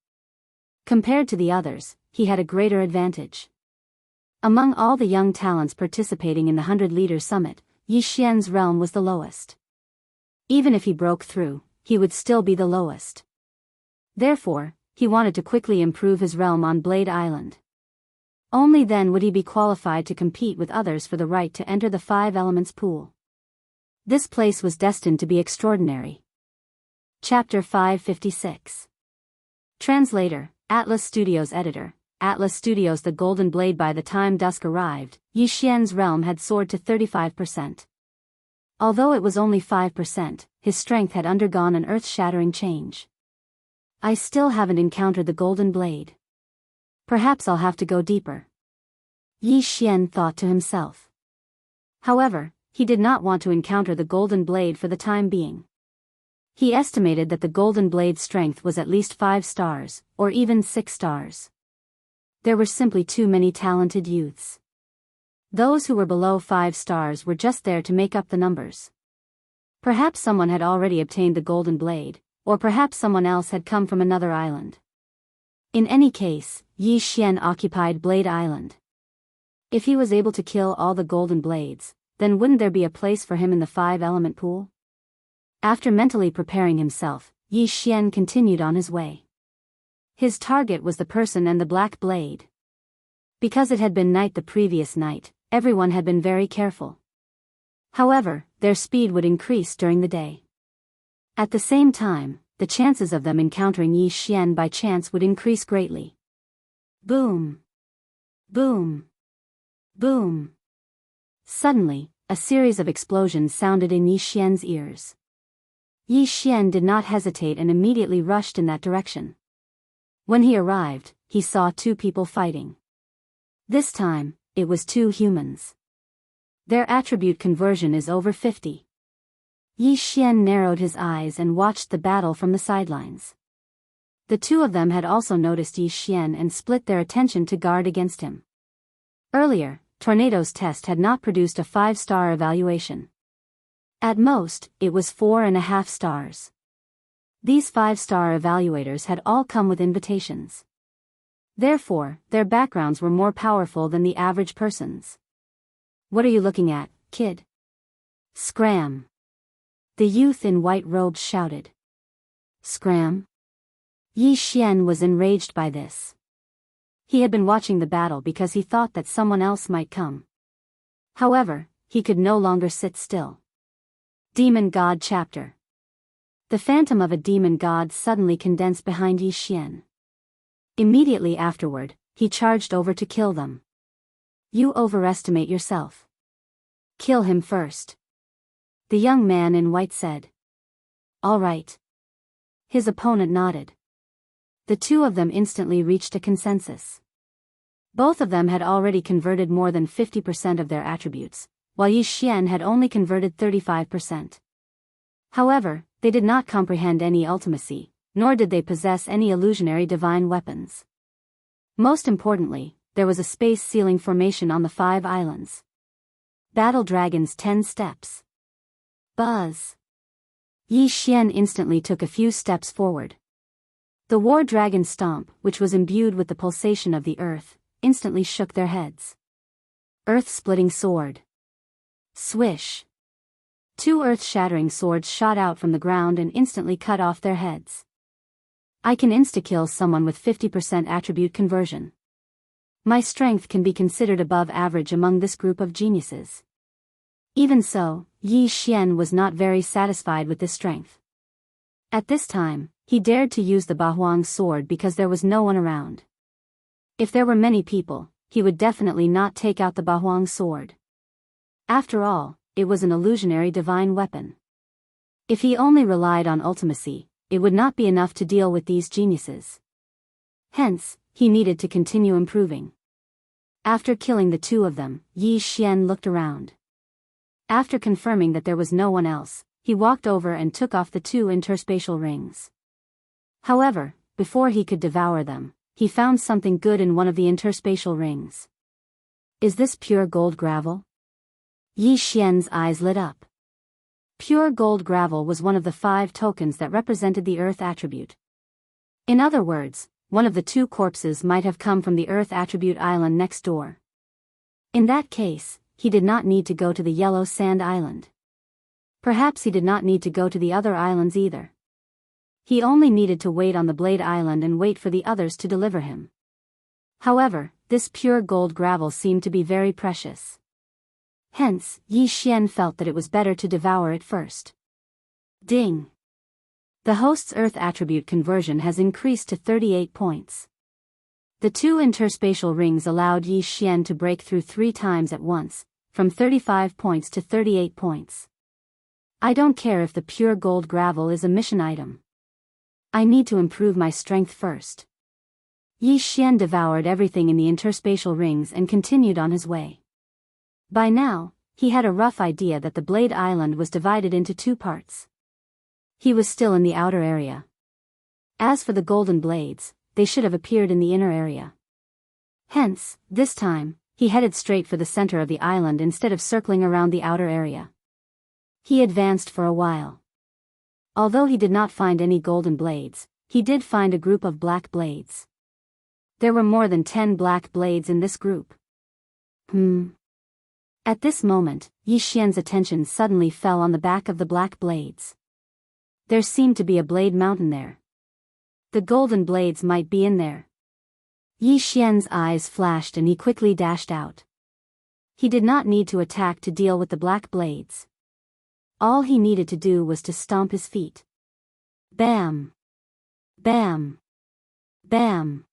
Compared to the others, he had a greater advantage. Among all the young talents participating in the 100-leader summit, Yi Xian's realm was the lowest. Even if he broke through, he would still be the lowest. Therefore, he wanted to quickly improve his realm on Blade Island. Only then would he be qualified to compete with others for the right to enter the 5 Elements pool. This place was destined to be extraordinary. Chapter 556. Translator, Atlas Studios Editor, Atlas Studios. The Golden Blade. By the time dusk arrived, Yi Xian's realm had soared to 35%. Although it was only 5%, his strength had undergone an earth-shattering change. I still haven't encountered the Golden Blade. Perhaps I'll have to go deeper. Yi Xian thought to himself. However, he did not want to encounter the Golden Blade for the time being. He estimated that the Golden Blade's strength was at least 5 stars, or even 6 stars. There were simply too many talented youths. Those who were below 5 stars were just there to make up the numbers. Perhaps someone had already obtained the Golden Blade, or perhaps someone else had come from another island. In any case, Yi Xian occupied Blade Island. If he was able to kill all the Golden Blades, then wouldn't there be a place for him in the 5-element pool? After mentally preparing himself, Yi Xian continued on his way. His target was the person and the black blade. Because it had been night the previous night, everyone had been very careful. However, their speed would increase during the day. At the same time, the chances of them encountering Yi Xian by chance would increase greatly. Boom! Boom! Boom! Suddenly, a series of explosions sounded in Yi Xian's ears. Yi Xian did not hesitate and immediately rushed in that direction. When he arrived, he saw 2 people fighting. This time, it was 2 humans. Their attribute conversion is over 50. Yi Xian narrowed his eyes and watched the battle from the sidelines. The 2 of them had also noticed Yi Xian and split their attention to guard against him. Earlier, Tornado's test had not produced a 5-star evaluation. At most, it was 4.5 stars. These 5-star evaluators had all come with invitations. Therefore, their backgrounds were more powerful than the average person's. What are you looking at, kid? Scram! The youth in white robes shouted. Scram? Yi Xian was enraged by this. He had been watching the battle because he thought that someone else might come. However, he could no longer sit still. Demon God Chapter. The phantom of a demon god suddenly condensed behind Yi Xian. Immediately afterward, he charged over to kill them. You overestimate yourself. Kill him first. The young man in white said. All right. His opponent nodded. The 2 of them instantly reached a consensus. Both of them had already converted more than 50% of their attributes, while Yi Xian had only converted 35%. However, they did not comprehend any ultimacy, nor did they possess any illusionary divine weapons. Most importantly, there was a space ceiling formation on the 5 islands. Battle Dragon's 10 steps. Buzz! Yi Xian instantly took a few steps forward. The War Dragon's stomp, which was imbued with the pulsation of the earth, instantly shook their heads. Earth-splitting sword. Swish. Two earth-shattering swords shot out from the ground and instantly cut off their heads. I can insta-kill someone with 50% attribute conversion. My strength can be considered above average among this group of geniuses. Even so, Yi Xian was not very satisfied with this strength. At this time, he dared to use the Bahuang sword because there was no one around. If there were many people, he would definitely not take out the Bahuang sword. After all, it was an illusionary divine weapon. If he only relied on ultimacy, it would not be enough to deal with these geniuses. Hence, he needed to continue improving. After killing the two of them, Yi Xian looked around. After confirming that there was no one else, he walked over and took off the two interspatial rings. However, before he could devour them, he found something good in one of the interspatial rings. Is this pure gold gravel? Yi Xian's eyes lit up. Pure gold gravel was one of the 5 tokens that represented the earth attribute. In other words, one of the 2 corpses might have come from the earth attribute island next door. In that case, he did not need to go to the yellow sand island. Perhaps he did not need to go to the other islands either. He only needed to wait on the Blade Island and wait for the others to deliver him. However, this pure gold gravel seemed to be very precious. Hence, Yi Xian felt that it was better to devour it first. Ding! The host's earth attribute conversion has increased to 38 points. The 2 interspatial rings allowed Yi Xian to break through 3 times at once, from 35 points to 38 points. I don't care if the pure gold gravel is a mission item. I need to improve my strength first. Yi Xian devoured everything in the interspatial rings and continued on his way. By now, he had a rough idea that the Blade Island was divided into 2 parts. He was still in the outer area. As for the golden blades, they should have appeared in the inner area. Hence, this time, he headed straight for the center of the island instead of circling around the outer area. He advanced for a while. Although he did not find any golden blades, he did find a group of black blades. There were more than 10 black blades in this group. At this moment, Yi Xian's attention suddenly fell on the back of the black blades. There seemed to be a blade mountain there. The golden blades might be in there. Yi Xian's eyes flashed and he quickly dashed out. He did not need to attack to deal with the black blades. All he needed to do was to stomp his feet. Bam! Bam! Bam!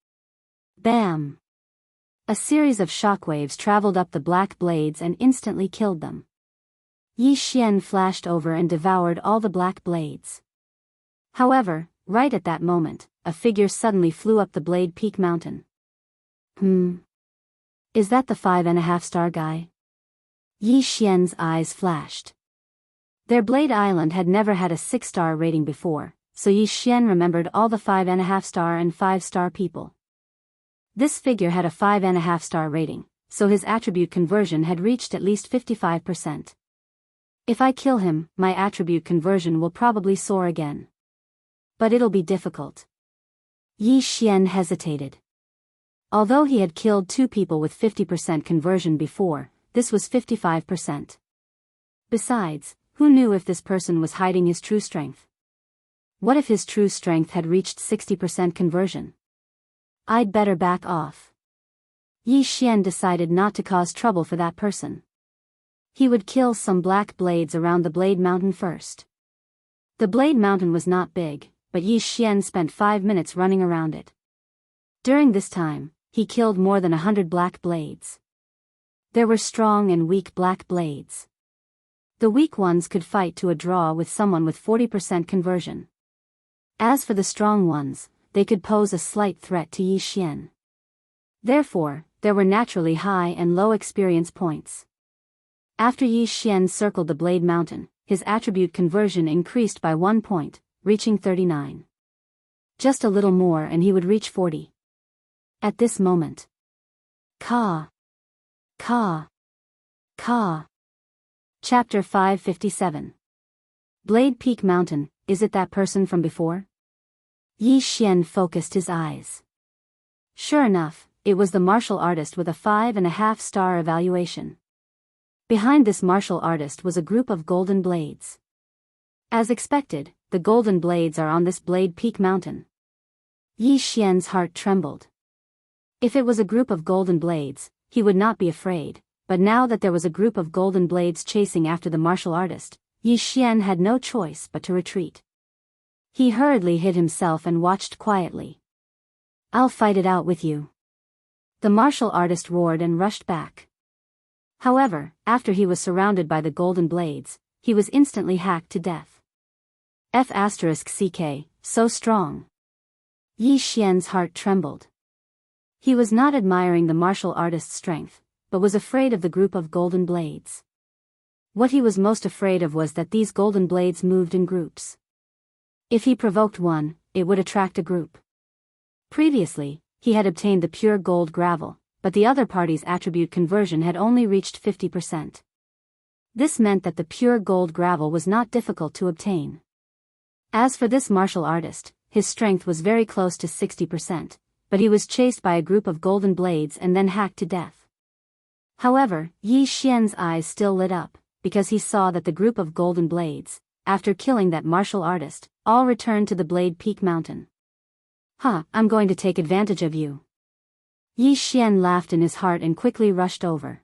Bam! A series of shockwaves traveled up the black blades and instantly killed them. Yi Xian flashed over and devoured all the black blades. However, right at that moment, a figure suddenly flew up the Blade Peak mountain. Is that the 5.5-star guy? Yi Xian's eyes flashed. Their Blade Island had never had a 6-star rating before, so Yi Xian remembered all the 5.5-star and 5-star people. This figure had a 5.5-star rating, so his attribute conversion had reached at least 55%. If I kill him, my attribute conversion will probably soar again. But it'll be difficult. Yi Xian hesitated. Although he had killed 2 people with 50% conversion before, this was 55%. Besides, who knew if this person was hiding his true strength? What if his true strength had reached 60% conversion? I'd better back off. Yi Xian decided not to cause trouble for that person. He would kill some black blades around the Blade Mountain first. The Blade Mountain was not big, but Yi Xian spent 5 minutes running around it. During this time, he killed more than 100 black blades. There were strong and weak black blades. The weak ones could fight to a draw with someone with 40% conversion. As for the strong ones, they could pose a slight threat to Yi Xian. Therefore, there were naturally high and low experience points. After Yi Xian circled the Blade Mountain, his attribute conversion increased by 1 point, reaching 39. Just a little more and he would reach 40. At this moment. Ka. Ka. Ka. Chapter 557. Blade Peak Mountain, is it that person from before? Yi Xian focused his eyes. Sure enough, it was the martial artist with a 5.5-star evaluation. Behind this martial artist was a group of golden blades. As expected, the golden blades are on this Blade Peak mountain. Yi Xian's heart trembled. If it was a group of golden blades, he would not be afraid, but now that there was a group of golden blades chasing after the martial artist, Yi Xian had no choice but to retreat. He hurriedly hid himself and watched quietly. "I'll fight it out with you," the martial artist roared and rushed back. However, after he was surrounded by the golden blades, he was instantly hacked to death. F***ck, so strong. Yi Xian's heart trembled. He was not admiring the martial artist's strength, but was afraid of the group of golden blades. What he was most afraid of was that these golden blades moved in groups. If he provoked one, it would attract a group. Previously, he had obtained the pure gold gravel, but the other party's attribute conversion had only reached 50%. This meant that the pure gold gravel was not difficult to obtain. As for this martial artist, his strength was very close to 60%, but he was chased by a group of golden blades and then hacked to death. However, Yi Xian's eyes still lit up, because he saw that the group of golden blades, after killing that martial artist, all returned to the Blade Peak mountain. I'm going to take advantage of you." Yi Xian laughed in his heart and quickly rushed over.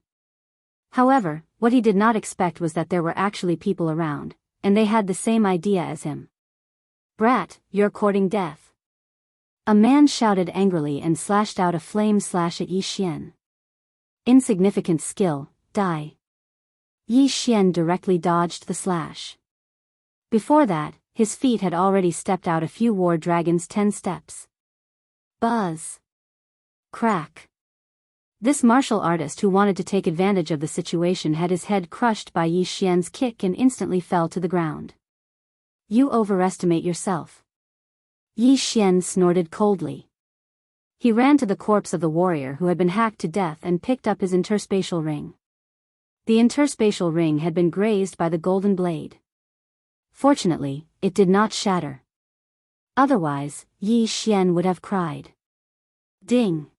However, what he did not expect was that there were actually people around, and they had the same idea as him. "Brat, you're courting death." A man shouted angrily and slashed out a flame slash at Yi Xian. "Insignificant skill, die." Yi Xian directly dodged the slash. Before that, his feet had already stepped out a few war dragons 10 steps. Buzz. Crack. This martial artist who wanted to take advantage of the situation had his head crushed by Yi Xian's kick and instantly fell to the ground. "You overestimate yourself." Yi Xian snorted coldly. He ran to the corpse of the warrior who had been hacked to death and picked up his interspatial ring. The interspatial ring had been grazed by the golden blade. Fortunately, it did not shatter. Otherwise, Yi Xian would have cried. Ding!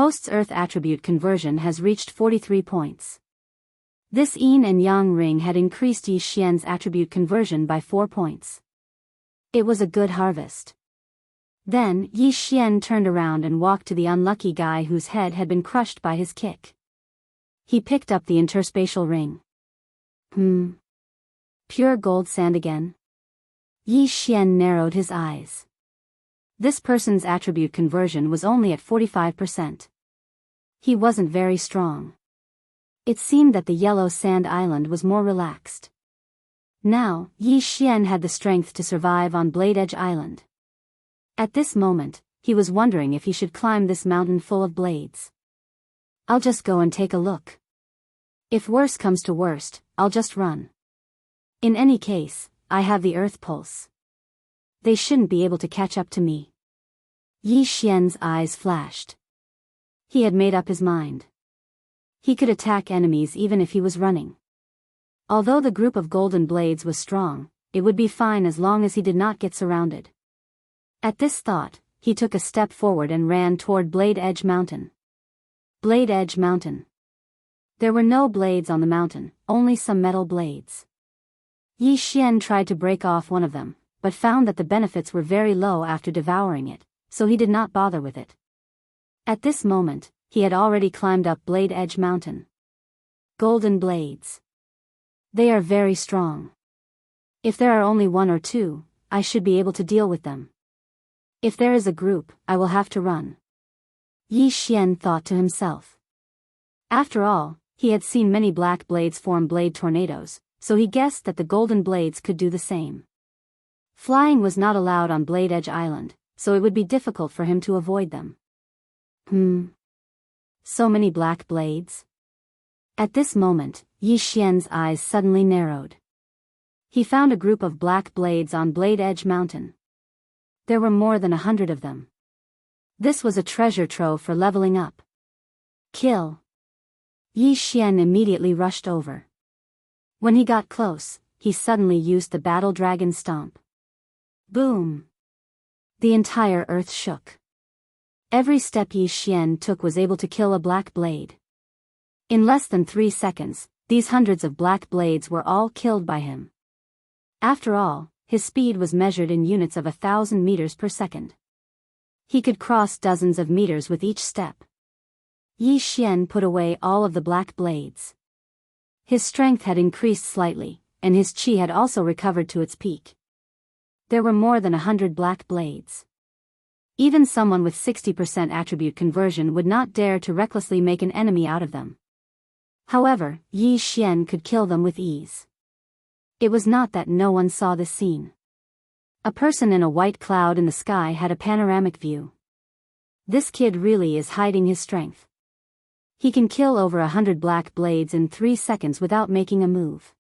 Host's Earth attribute conversion has reached 43 points. This yin and yang ring had increased Yi Xian's attribute conversion by 4 points. It was a good harvest. Then, Yi Xian turned around and walked to the unlucky guy whose head had been crushed by his kick. He picked up the interspatial ring. Pure gold sand again? Yi Xian narrowed his eyes. This person's attribute conversion was only at 45%. He wasn't very strong. It seemed that the yellow sand island was more relaxed. Now, Yi Xian had the strength to survive on Blade Edge Island. At this moment, he was wondering if he should climb this mountain full of blades. "I'll just go and take a look. If worse comes to worst, I'll just run. In any case, I have the earth pulse. They shouldn't be able to catch up to me." Yi Xian's eyes flashed. He had made up his mind. He could attack enemies even if he was running. Although the group of golden blades was strong, it would be fine as long as he did not get surrounded. At this thought, he took a step forward and ran toward Blade Edge Mountain. Blade Edge Mountain. There were no blades on the mountain, only some metal blades. Yi Xian tried to break off one of them, but found that the benefits were very low after devouring it, so he did not bother with it. At this moment, he had already climbed up Blade Edge Mountain. Golden blades. They are very strong. If there are only one or two, I should be able to deal with them. If there is a group, I will have to run. Yi Xian thought to himself. After all, he had seen many black blades form blade tornadoes, so he guessed that the golden blades could do the same. Flying was not allowed on Blade Edge Island, so it would be difficult for him to avoid them. So many black blades? At this moment, Yi Xian's eyes suddenly narrowed. He found a group of black blades on Blade Edge Mountain. There were more than 100 of them. This was a treasure trove for leveling up. Kill. Yi Xian immediately rushed over. When he got close, he suddenly used the Battle Dragon Stomp. Boom! The entire earth shook. Every step Yi Xian took was able to kill a black blade. In less than 3 seconds, these hundreds of black blades were all killed by him. After all, his speed was measured in units of 1,000 meters per second. He could cross dozens of meters with each step. Yi Xian put away all of the black blades. His strength had increased slightly, and his qi had also recovered to its peak. There were more than 100 black blades. Even someone with 60% attribute conversion would not dare to recklessly make an enemy out of them. However, Yi Xian could kill them with ease. It was not that no one saw this scene. A person in a white cloud in the sky had a panoramic view. This kid really is hiding his strength. He can kill over 100 black blades in 3 seconds without making a move.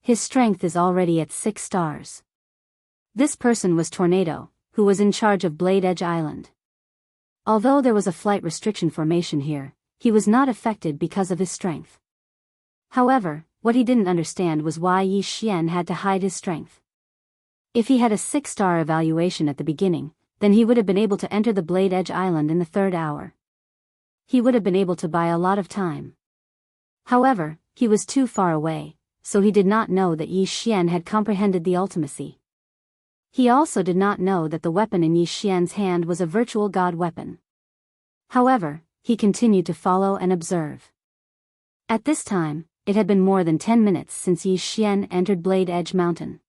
His strength is already at 6 stars. This person was Tornado, who was in charge of Blade Edge Island. Although there was a flight restriction formation here, he was not affected because of his strength. However, what he didn't understand was why Yi Xian had to hide his strength. If he had a 6-star evaluation at the beginning, then he would have been able to enter the Blade Edge Island in the 3rd hour. He would have been able to buy a lot of time. However, he was too far away, so he did not know that Yi Xian had comprehended the ultimacy. He also did not know that the weapon in Yi Xian's hand was a virtual god weapon. However, he continued to follow and observe. At this time, it had been more than 10 minutes since Yi Xian entered Blade Edge Mountain.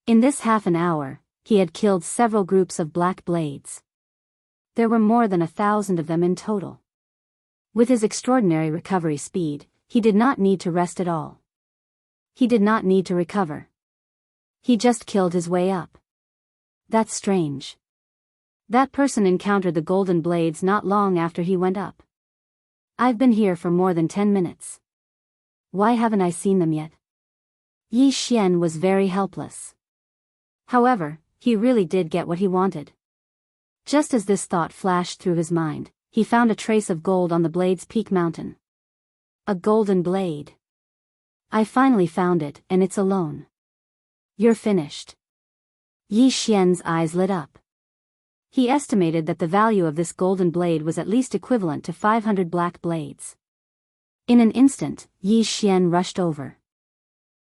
In this half an hour, he had killed several groups of black blades. There were more than 1,000 of them in total. With his extraordinary recovery speed, he did not need to rest at all. He did not need to recover. He just killed his way up. That's strange. That person encountered the golden blades not long after he went up. I've been here for more than 10 minutes. Why haven't I seen them yet? Yi Xian was very helpless. However, he really did get what he wanted. Just as this thought flashed through his mind, he found a trace of gold on the blade's peak mountain. A golden blade. I finally found it, and it's alone. You're finished. Yi Xian's eyes lit up. He estimated that the value of this golden blade was at least equivalent to 500 black blades. In an instant, Yi Xian rushed over.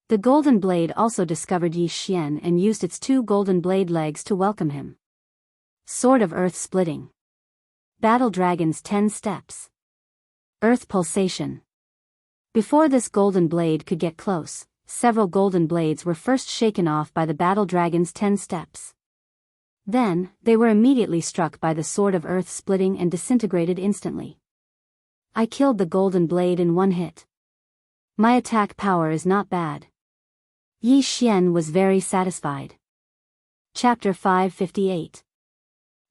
The golden blade also discovered Yi Xian and used its 2 golden blade legs to welcome him. Sword of Earth Splitting. Battle Dragon's 10 Steps. Earth Pulsation. Before this golden blade could get close, several golden blades were first shaken off by the Battle Dragon's 10 Steps. Then, they were immediately struck by the Sword of Earth Splitting and disintegrated instantly. I killed the golden blade in 1 hit. My attack power is not bad. Yi Xian was very satisfied. Chapter 558.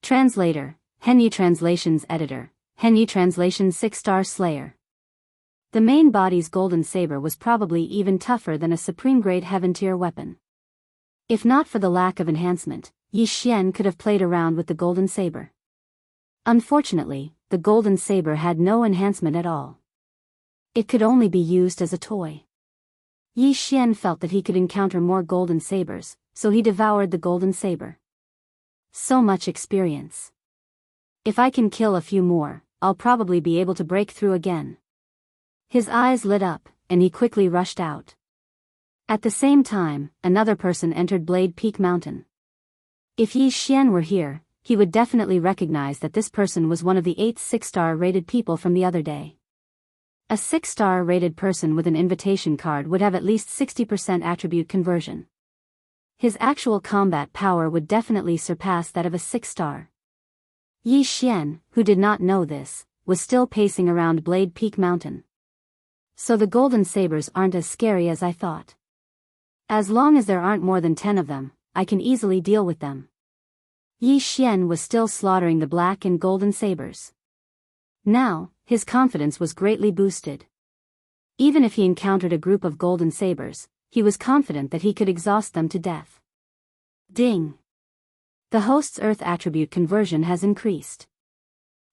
Translator, Henyu Translations Editor, Henyu Translation 6-star Slayer. The main body's golden saber was probably even tougher than a supreme-grade heaven-tier weapon. If not for the lack of enhancement, Yi Xian could have played around with the golden saber. Unfortunately, the golden saber had no enhancement at all. It could only be used as a toy. Yi Xian felt that he could encounter more golden sabers, so he devoured the golden saber. So much experience. If I can kill a few more, I'll probably be able to break through again. His eyes lit up, and he quickly rushed out. At the same time, another person entered Blade Peak Mountain. If Yi Xian were here, he would definitely recognize that this person was one of the 8 6-star rated people from the other day. A 6-star rated person with an invitation card would have at least 60% attribute conversion. His actual combat power would definitely surpass that of a 6-star. Yi Xian, who did not know this, was still pacing around Blade Peak Mountain. So the golden sabers aren't as scary as I thought. As long as there aren't more than 10 of them, I can easily deal with them. Yi Xian was still slaughtering the black and golden sabers. Now, his confidence was greatly boosted. Even if he encountered a group of golden sabers, he was confident that he could exhaust them to death. Ding! The host's Earth attribute conversion has increased.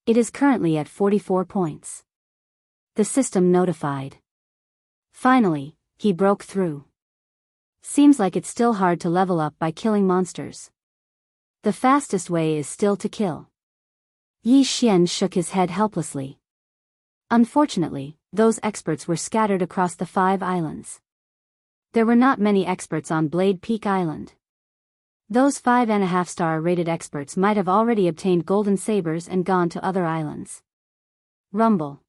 It is currently at 44 points. The system notified. Finally, he broke through. Seems like it's still hard to level up by killing monsters. The fastest way is still to kill. Yi Xian shook his head helplessly. Unfortunately, those experts were scattered across the 5 islands. There were not many experts on Blade Peak Island. Those 5.5-star rated experts might have already obtained golden sabers and gone to other islands. Rumble.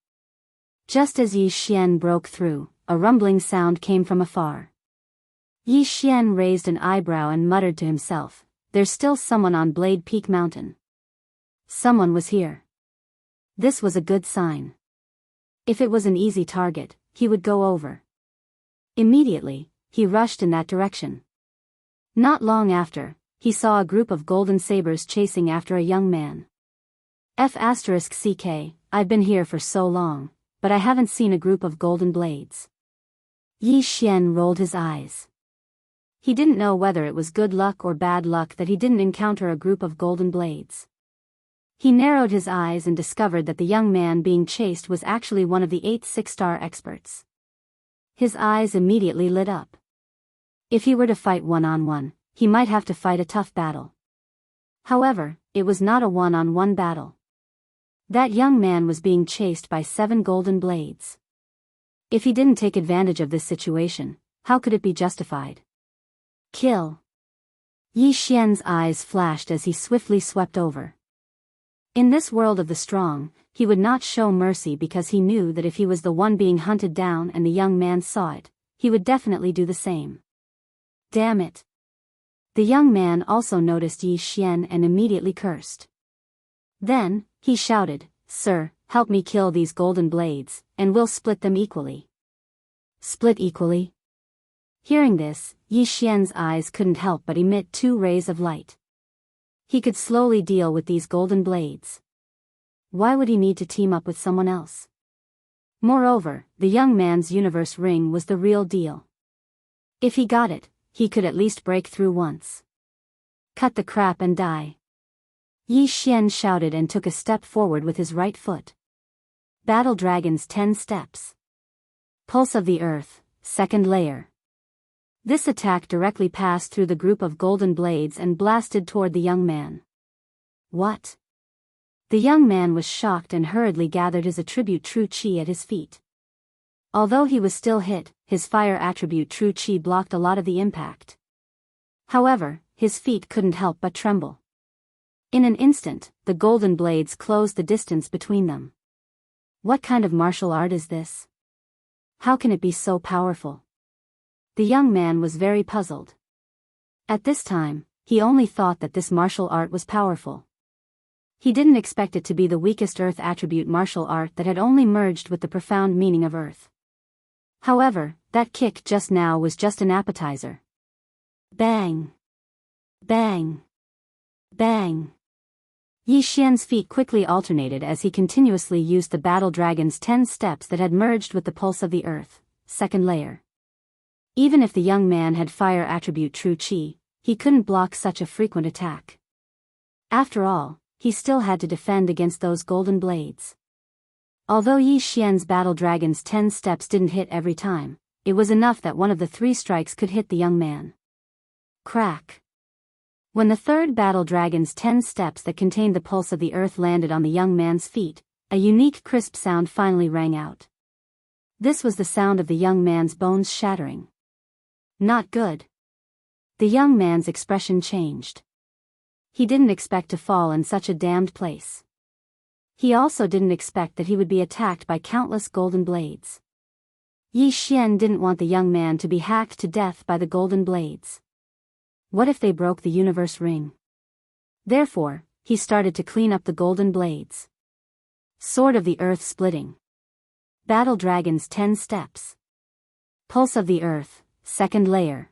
Just as Yi Xian broke through, a rumbling sound came from afar. Yi Xian raised an eyebrow and muttered to himself, "There's still someone on Blade Peak Mountain." Someone was here. This was a good sign. If it was an easy target, he would go over. Immediately, he rushed in that direction. Not long after, he saw a group of golden sabers chasing after a young man. F***ck, I've been here for so long, but I haven't seen a group of golden blades. Yi Xian rolled his eyes. He didn't know whether it was good luck or bad luck that he didn't encounter a group of golden blades. He narrowed his eyes and discovered that the young man being chased was actually one of the 8 6-star experts. His eyes immediately lit up. If he were to fight one-on-one, he might have to fight a tough battle. However, it was not a one-on-one battle. That young man was being chased by 7 golden blades. If he didn't take advantage of this situation, how could it be justified? Kill. Yi Xian's eyes flashed as he swiftly swept over. In this world of the strong, he would not show mercy because he knew that if he was the one being hunted down and the young man saw it, he would definitely do the same. Damn it. The young man also noticed Yi Xian and immediately cursed. Then, he shouted, "Sir, help me kill these golden blades, and we'll split them equally." Split equally? Hearing this, Yi Xian's eyes couldn't help but emit 2 rays of light. He could slowly deal with these golden blades. Why would he need to team up with someone else? Moreover, the young man's universe ring was the real deal. If he got it, he could at least break through once. Cut the crap and die. Yi Xian shouted and took a step forward with his right foot. Battle Dragon's 10 steps. Pulse of the Earth, 2nd layer. This attack directly passed through the group of golden blades and blasted toward the young man. What? The young man was shocked and hurriedly gathered his attribute True Qi at his feet. Although he was still hit, his fire attribute True Qi blocked a lot of the impact. However, his feet couldn't help but tremble. In an instant, the golden blades closed the distance between them. What kind of martial art is this? How can it be so powerful? The young man was very puzzled. At this time, he only thought that this martial art was powerful. He didn't expect it to be the weakest earth attribute martial art that had only merged with the profound meaning of earth. However, that kick just now was just an appetizer. Bang! Bang! Bang! Yi Xian's feet quickly alternated as he continuously used the Battle Dragon's 10 steps that had merged with the Pulse of the Earth, 2nd layer. Even if the young man had fire attribute True Qi, he couldn't block such a frequent attack. After all, he still had to defend against those golden blades. Although Yi Xian's Battle Dragon's 10 steps didn't hit every time, it was enough that one of the 3 strikes could hit the young man. Crack. When the 3rd Battle Dragon's 10 steps that contained the Pulse of the Earth landed on the young man's feet, a unique crisp sound finally rang out. This was the sound of the young man's bones shattering. Not good. The young man's expression changed. He didn't expect to fall in such a damned place. He also didn't expect that he would be attacked by countless golden blades. Yi Xian didn't want the young man to be hacked to death by the golden blades. What if they broke the universe ring? Therefore, he started to clean up the golden blades. Sword of the Earth splitting. Battle Dragon's 10 steps. Pulse of the Earth, 2nd layer.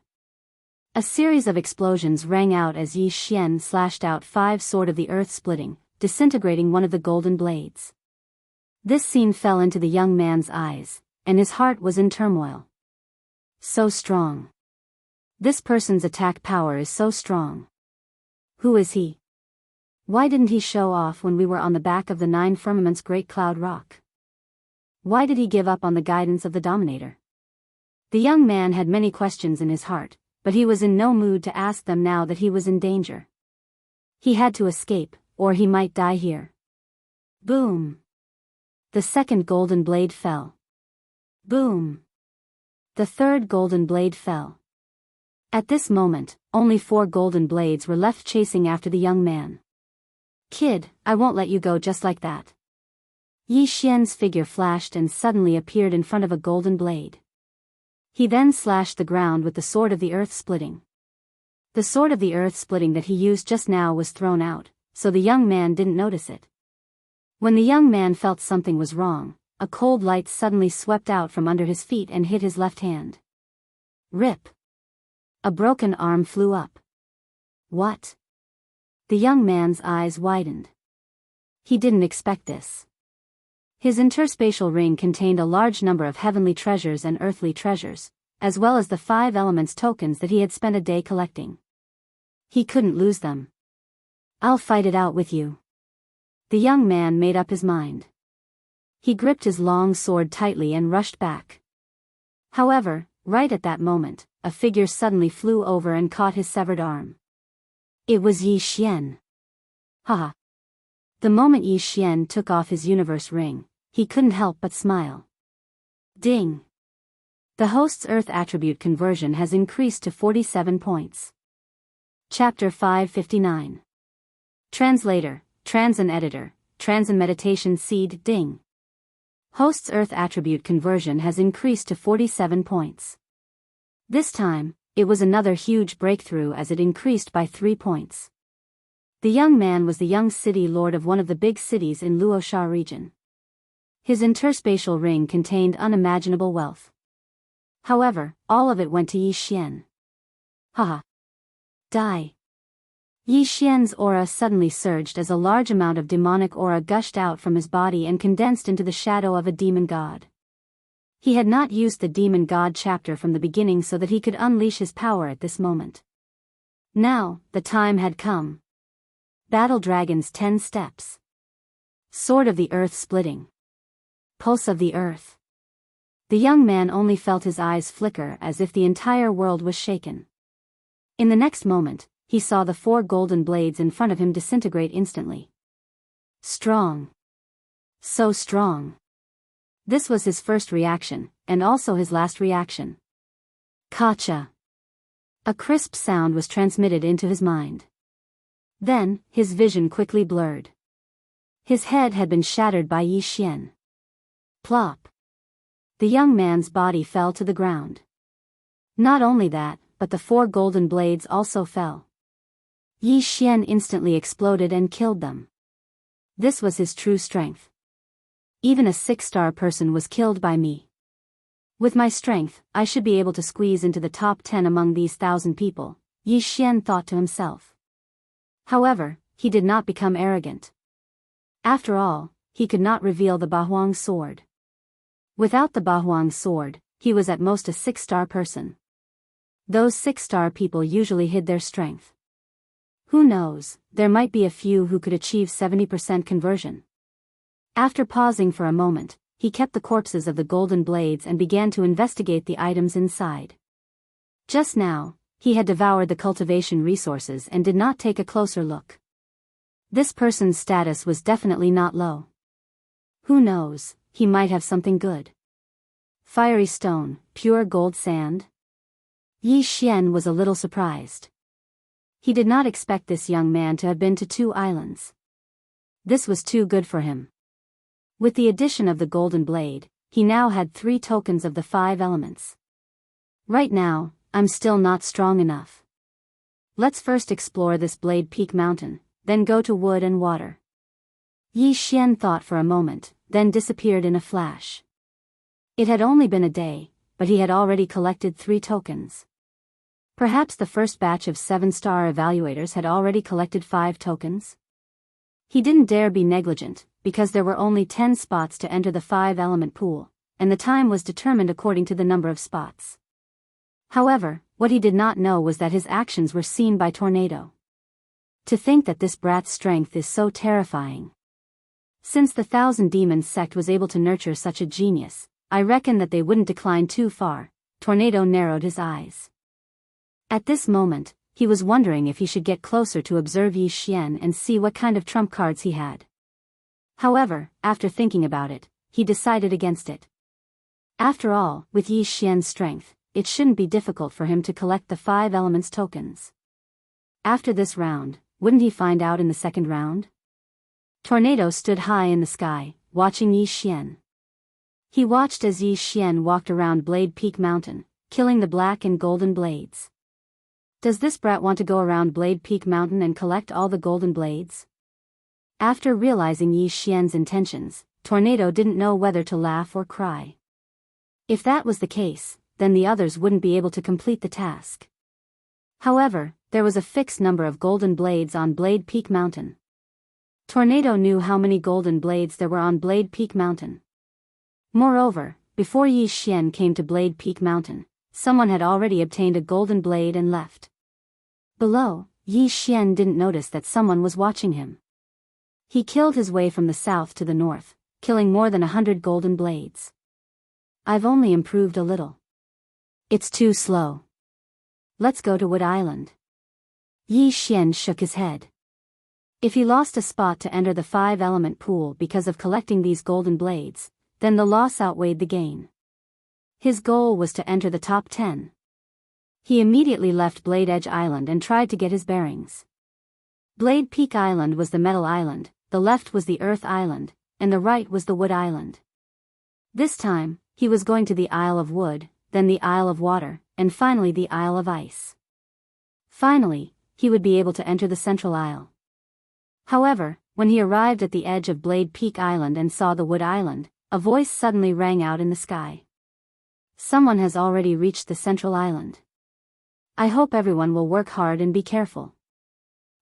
A series of explosions rang out as Yi Xian slashed out 5 Sword of the Earth splitting, disintegrating one of the golden blades. This scene fell into the young man's eyes, and his heart was in turmoil. So strong. This person's attack power is so strong. Who is he? Why didn't he show off when we were on the back of the 9 firmament's Great Cloud Rock? Why did he give up on the guidance of the Dominator? The young man had many questions in his heart, but he was in no mood to ask them now that he was in danger. He had to escape, or he might die here. Boom! The 2nd golden blade fell. Boom! The third golden blade fell. At this moment, only 4 golden blades were left chasing after the young man. Kid, I won't let you go just like that. Yi Xian's figure flashed and suddenly appeared in front of a golden blade. He then slashed the ground with the sword of the earth splitting. The sword of the earth splitting that he used just now was thrown out, so the young man didn't notice it. When the young man felt something was wrong, a cold light suddenly swept out from under his feet and hit his left hand. Rip! A broken arm flew up. What? The young man's eyes widened. He didn't expect this. His interspatial ring contained a large number of heavenly treasures and earthly treasures, as well as the 5 elements tokens that he had spent a day collecting. He couldn't lose them. I'll fight it out with you. The young man made up his mind. He gripped his long sword tightly and rushed back. However, right at that moment, a figure suddenly flew over and caught his severed arm. It was Yi Xian. Haha. The moment Yi Xian took off his universe ring, he couldn't help but smile. Ding! The host's Earth attribute conversion has increased to 47 points. Chapter 559. Translator, Trans and Editor, Trans and Meditation Seed Ding. Host's Earth attribute conversion has increased to 47 points. This time, it was another huge breakthrough as it increased by 3 points. The young man was the young city lord of one of the big cities in Luosha region. His interspatial ring contained unimaginable wealth. However, all of it went to Yi Xian. Haha. Die. Yi Xian's aura suddenly surged as a large amount of demonic aura gushed out from his body and condensed into the shadow of a demon god. He had not used the demon god chapter from the beginning so that he could unleash his power at this moment. Now, the time had come. Battle Dragon's 10 steps. Sword of the earth splitting. Pulse of the earth. The young man only felt his eyes flicker as if the entire world was shaken. In the next moment, he saw the 4 golden blades in front of him disintegrate instantly. Strong. So strong. This was his first reaction, and also his last reaction. Kacha. A crisp sound was transmitted into his mind. Then, his vision quickly blurred. His head had been shattered by Yi Xian. Plop. The young man's body fell to the ground. Not only that, but the 4 golden blades also fell. Yi Xian instantly exploded and killed them. This was his true strength. Even a 6-star person was killed by me. With my strength, I should be able to squeeze into the top 10 among these 1,000 people, Yi Xian thought to himself. However, he did not become arrogant. After all, he could not reveal the Bahuang sword. Without the Bahuang sword, he was at most a 6-star person. Those 6-star people usually hid their strength. Who knows, there might be a few who could achieve 70% conversion. After pausing for a moment, he kept the corpses of the golden blades and began to investigate the items inside. Just now, he had devoured the cultivation resources and did not take a closer look. This person's status was definitely not low. Who knows, he might have something good. Fiery stone, pure gold sand? Yi Xian was a little surprised. He did not expect this young man to have been to 2 islands. This was too good for him. With the addition of the golden blade, he now had 3 tokens of the 5 elements. Right now, I'm still not strong enough. Let's first explore this Blade Peak mountain, then go to wood and water. Yi Xian thought for a moment, then disappeared in a flash. It had only been a day, but he had already collected 3 tokens. Perhaps the first batch of 7-star evaluators had already collected 5 tokens? He didn't dare be negligent, because there were only 10 spots to enter the 5-element pool, and the time was determined according to the number of spots. However, what he did not know was that his actions were seen by Tornado. To think that this brat's strength is so terrifying. Since the 1,000 Demons sect was able to nurture such a genius, I reckon that they wouldn't decline too far. Tornado narrowed his eyes. At this moment, he was wondering if he should get closer to observe Yi Xian and see what kind of trump cards he had. However, after thinking about it, he decided against it. After all, with Yi Xian's strength, it shouldn't be difficult for him to collect the 5 elements tokens. After this round, wouldn't he find out in the second round? Tornado stood high in the sky, watching Yi Xian. He watched as Yi Xian walked around Blade Peak Mountain, killing the black and golden blades. Does this brat want to go around Blade Peak Mountain and collect all the golden blades? After realizing Yi Xian's intentions, Tornado didn't know whether to laugh or cry. If that was the case, then the others wouldn't be able to complete the task. However, there was a fixed number of golden blades on Blade Peak Mountain. Tornado knew how many golden blades there were on Blade Peak Mountain. Moreover, before Yi Xian came to Blade Peak Mountain, someone had already obtained a golden blade and left. Below, Yi Xian didn't notice that someone was watching him. He killed his way from the south to the north, killing more than 100 golden blades. I've only improved a little. It's too slow. Let's go to Wood Island. Yi Xian shook his head. If he lost a spot to enter the 5-element pool because of collecting these golden blades, then the loss outweighed the gain. His goal was to enter the top 10. He immediately left Blade Edge Island and tried to get his bearings. Blade Peak Island was the Metal Island, the left was the Earth Island, and the right was the Wood Island. This time, he was going to the Isle of Wood, then the Isle of Water, and finally the Isle of Ice. Finally, he would be able to enter the Central Isle. However, when he arrived at the edge of Blade Peak Island and saw the Wood Island, a voice suddenly rang out in the sky. Someone has already reached the Central Island. I hope everyone will work hard and be careful.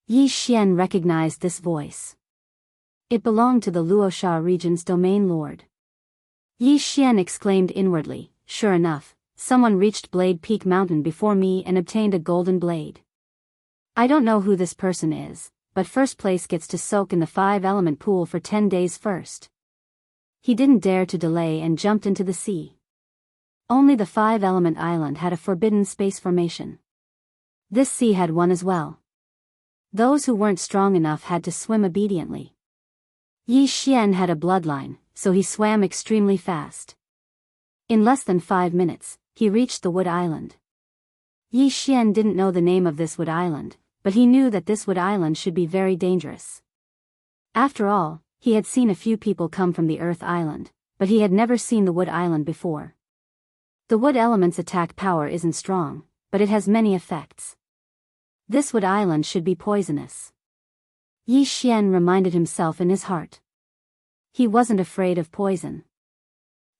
Yi Xian recognized this voice. It belonged to the Luosha region's domain lord. Yi Xian exclaimed inwardly, sure enough, someone reached Blade Peak Mountain before me and obtained a golden blade. I don't know who this person is, but first place gets to soak in the 5-element pool for 10 days first. He didn't dare to delay and jumped into the sea. Only the 5-element island had a forbidden space formation. This sea had one as well. Those who weren't strong enough had to swim obediently. Yi Xian had a bloodline, so he swam extremely fast. In less than 5 minutes, he reached the Wood Island. Yi Xian didn't know the name of this Wood Island, but he knew that this Wood Island should be very dangerous. After all, he had seen a few people come from the Earth Island, but he had never seen the Wood Island before. The Wood element's attack power isn't strong, but it has many effects. This Wood Island should be poisonous. Yi Xian reminded himself in his heart. He wasn't afraid of poison.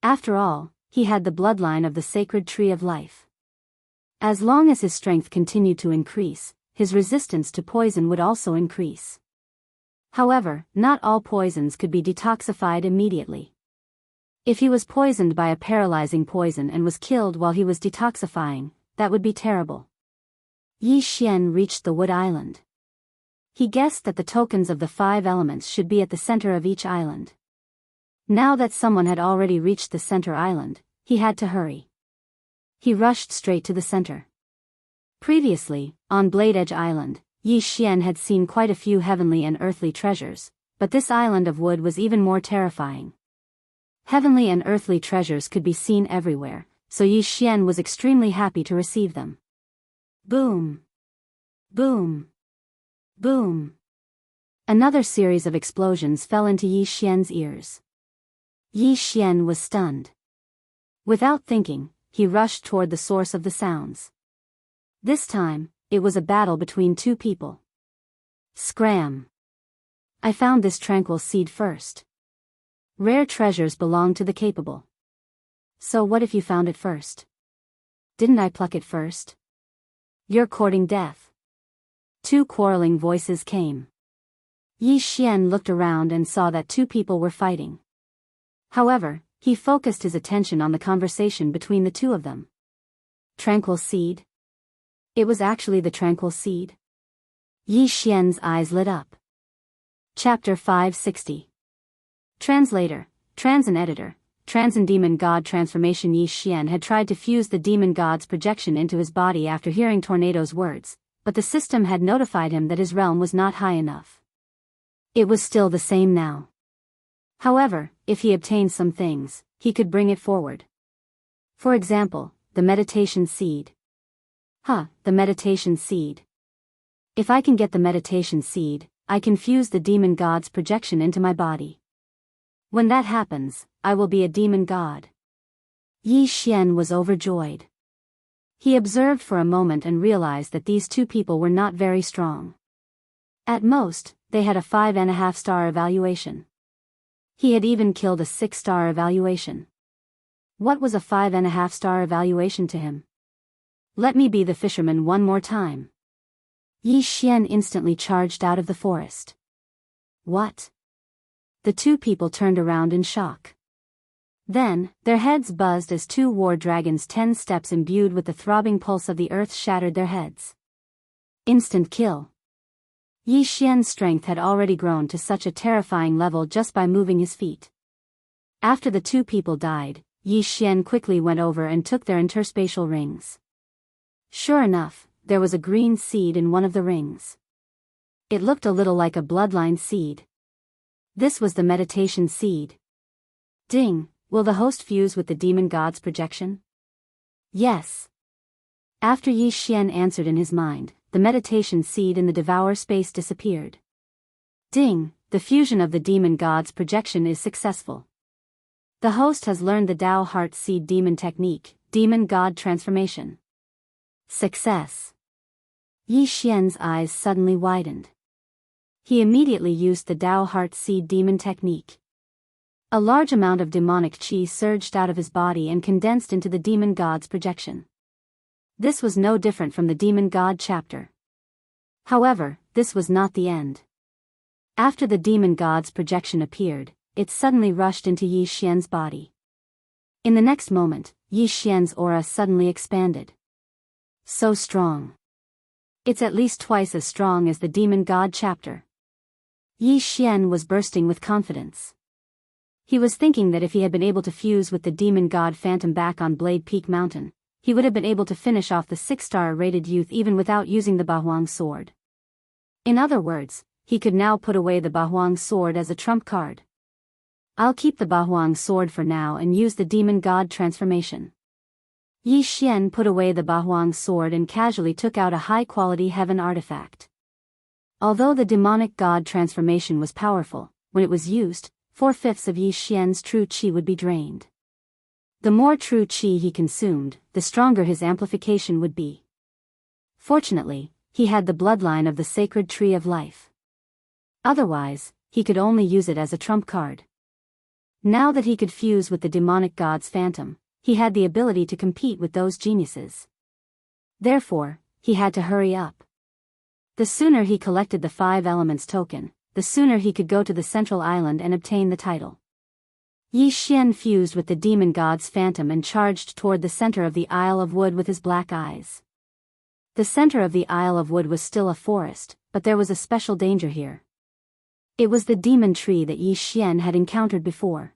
After all, he had the bloodline of the sacred tree of life. As long as his strength continued to increase, his resistance to poison would also increase. However, not all poisons could be detoxified immediately. If he was poisoned by a paralyzing poison and was killed while he was detoxifying, that would be terrible. Yi Xian reached the Wood Island. He guessed that the tokens of the 5 elements should be at the center of each island. Now that someone had already reached the center island, he had to hurry. He rushed straight to the center. Previously, on Blade Edge Island, Yi Xian had seen quite a few heavenly and earthly treasures, but this island of wood was even more terrifying. Heavenly and earthly treasures could be seen everywhere, so Yi Xian was extremely happy to receive them. Boom! Boom! Boom! Another series of explosions fell into Yi Xian's ears. Yi Xian was stunned. Without thinking, he rushed toward the source of the sounds. This time, it was a battle between 2 people. Scram! I found this tranquil seed first. Rare treasures belong to the capable. So what if you found it first? Didn't I pluck it first? You're courting death. 2 quarreling voices came. Yi Xian looked around and saw that 2 people were fighting. However, he focused his attention on the conversation between the 2 of them. Tranquil seed? It was actually the tranquil seed. Yi Xian's eyes lit up. Chapter 560. Translator, Trans and Editor, Trans and Demon God Transformation. Yi Xian had tried to fuse the demon god's projection into his body after hearing Tornado's words, but the system had notified him that his realm was not high enough. It was still the same now. However, if he obtained some things, he could bring it forward. For example, the meditation seed. The meditation seed. If I can get the meditation seed, I can fuse the demon god's projection into my body. When that happens, I will be a demon god. Yi Xian was overjoyed. He observed for a moment and realized that these two people were not very strong. At most, they had a 5.5-star evaluation. He had even killed a 6-star evaluation. What was a 5.5-star evaluation to him? Let me be the fisherman one more time. Yi Xian instantly charged out of the forest. What? The two people turned around in shock. Then, their heads buzzed as two war dragons 10 steps imbued with the throbbing pulse of the earth shattered their heads. Instant kill. Yi Xian's strength had already grown to such a terrifying level just by moving his feet. After the two people died, Yi Xian quickly went over and took their interspatial rings. Sure enough, there was a green seed in one of the rings. It looked a little like a bloodline seed. This was the meditation seed. Ding, will the host fuse with the demon god's projection? Yes. After Yi Xian answered in his mind, the meditation seed in the devour space disappeared. Ding, the fusion of the demon god's projection is successful. The host has learned the Dao Heart Seed Demon Technique, Demon God Transformation. Success. Yi Xian's eyes suddenly widened. He immediately used the Dao Heart Seed Demon Technique. A large amount of demonic qi surged out of his body and condensed into the demon god's projection. This was no different from the demon god chapter. However, this was not the end. After the demon god's projection appeared, it suddenly rushed into Yi Xian's body. In the next moment, Yi Xian's aura suddenly expanded. So strong. It's at least twice as strong as the demon god chapter. Yi Xian was bursting with confidence. He was thinking that if he had been able to fuse with the demon god phantom back on Blade Peak Mountain, he would have been able to finish off the 6-star rated youth even without using the Bahuang sword. In other words, he could now put away the Bahuang sword as a trump card. I'll keep the Bahuang sword for now and use the demon god transformation. Yi Xian put away the Bahuang sword and casually took out a high-quality heaven artifact. Although the demonic god transformation was powerful, when it was used, 4/5 of Yi Xian's true qi would be drained. The more true qi he consumed, the stronger his amplification would be. Fortunately, he had the bloodline of the sacred tree of life. Otherwise, he could only use it as a trump card. Now that he could fuse with the demonic god's phantom, he had the ability to compete with those geniuses. Therefore, he had to hurry up. The sooner he collected the 5 elements token, the sooner he could go to the central island and obtain the title. Yi Xian fused with the demon god's phantom and charged toward the center of the Isle of Wood with his black eyes. The center of the Isle of Wood was still a forest, but there was a special danger here. It was the demon tree that Yi Xian had encountered before.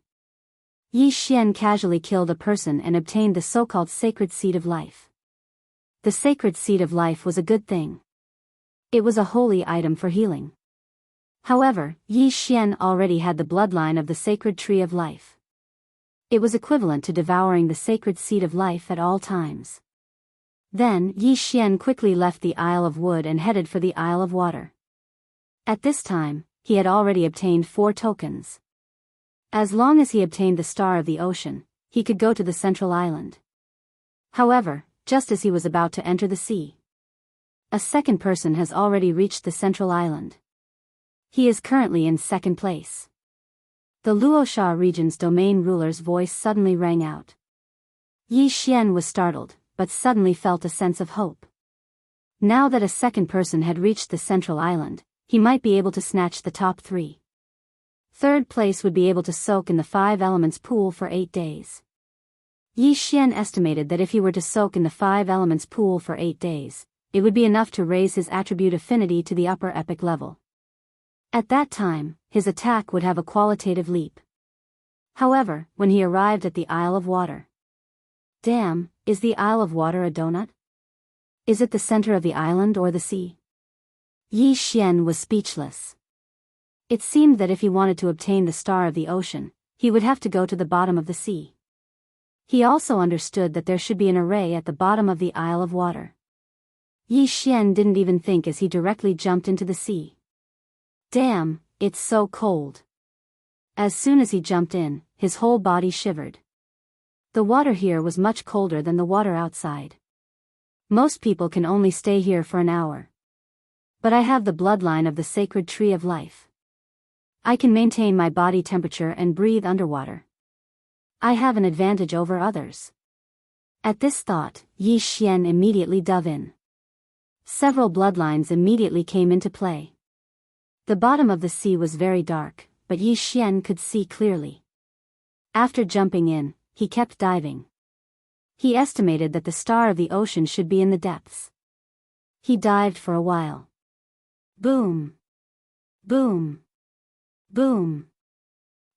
Yi Xian casually killed a person and obtained the so-called sacred seed of life. The sacred seed of life was a good thing. It was a holy item for healing. However, Yi Xian already had the bloodline of the sacred tree of life. It was equivalent to devouring the sacred seed of life at all times. Then, Yi Xian quickly left the Isle of Wood and headed for the Isle of Water. At this time, he had already obtained 4 tokens. As long as he obtained the Star of the Ocean, he could go to the central island. However, just as he was about to enter the sea, a second person has already reached the central island. He is currently in 2nd place. The Luosha region's domain ruler's voice suddenly rang out. Yi Xian was startled, but suddenly felt a sense of hope. Now that a second person had reached the central island, he might be able to snatch the top 3. 3rd place would be able to soak in the 5 elements pool for 8 days. Yi Xian estimated that if he were to soak in the 5 elements pool for 8 days, it would be enough to raise his attribute affinity to the upper epic level. At that time, his attack would have a qualitative leap. However, when he arrived at the Isle of Water. Damn, is the Isle of Water a donut? Is it the center of the island or the sea? Yi Xian was speechless. It seemed that if he wanted to obtain the Star of the Ocean, he would have to go to the bottom of the sea. He also understood that there should be an array at the bottom of the Isle of Water. Yi Xian didn't even think as he directly jumped into the sea. Damn, it's so cold. As soon as he jumped in, his whole body shivered. The water here was much colder than the water outside. Most people can only stay here for an hour. But I have the bloodline of the sacred tree of life. I can maintain my body temperature and breathe underwater. I have an advantage over others. At this thought, Yi Xian immediately dove in. Several bloodlines immediately came into play. The bottom of the sea was very dark, but Yi Xian could see clearly. After jumping in, he kept diving. He estimated that the star of the ocean should be in the depths. He dived for a while. Boom! Boom! Boom!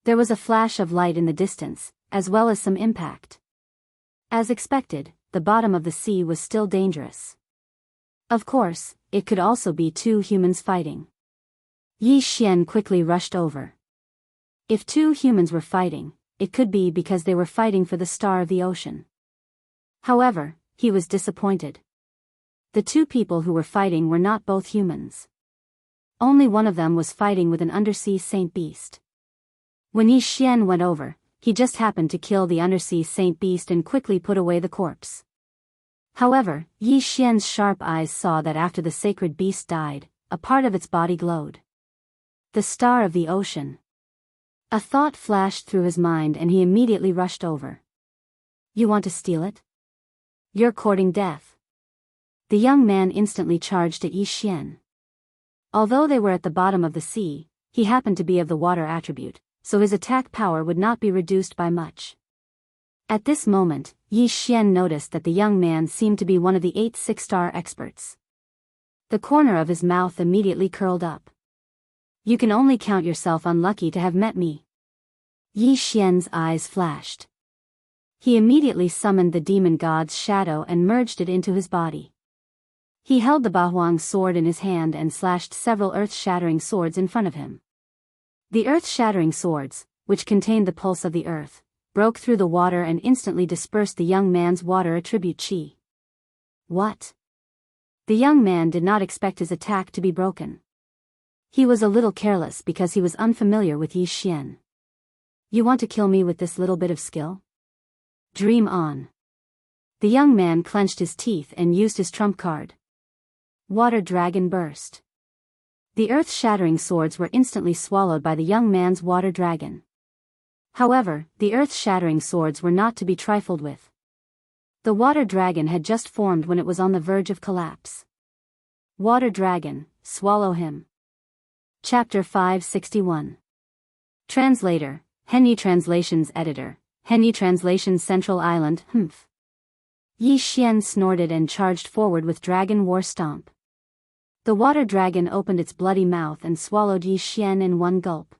There was a flash of light in the distance, as well as some impact. As expected, the bottom of the sea was still dangerous. Of course, it could also be two humans fighting. Yi Xian quickly rushed over. If two humans were fighting, it could be because they were fighting for the star of the ocean. However, he was disappointed. The two people who were fighting were not both humans. Only one of them was fighting with an undersea saint beast. When Yi Xian went over, he just happened to kill the undersea saint beast and quickly put away the corpse. However, Yi Xian's sharp eyes saw that after the sacred beast died, a part of its body glowed. The star of the ocean. A thought flashed through his mind and he immediately rushed over. You want to steal it? You're courting death. The young man instantly charged at Yi Xian. Although they were at the bottom of the sea, he happened to be of the water attribute, so his attack power would not be reduced by much. At this moment, Yi Xian noticed that the young man seemed to be one of the 8 six-star experts. The corner of his mouth immediately curled up. You can only count yourself unlucky to have met me. Yi Xian's eyes flashed. He immediately summoned the demon god's shadow and merged it into his body. He held the Bahuang sword in his hand and slashed several earth-shattering swords in front of him. The earth-shattering swords, which contained the pulse of the earth, broke through the water and instantly dispersed the young man's water attribute chi. What? The young man did not expect his attack to be broken. He was a little careless because he was unfamiliar with Yi Xian. You want to kill me with this little bit of skill? Dream on. The young man clenched his teeth and used his trump card. Water Dragon burst. The earth-shattering swords were instantly swallowed by the young man's water dragon. However, the earth-shattering swords were not to be trifled with. The water dragon had just formed when it was on the verge of collapse. Water Dragon, swallow him. Chapter 561. Translator, Henyi Translations Editor, Henyi Translations Central Island, Yi Xian snorted and charged forward with Dragon War Stomp. The water dragon opened its bloody mouth and swallowed Yi Xian in one gulp.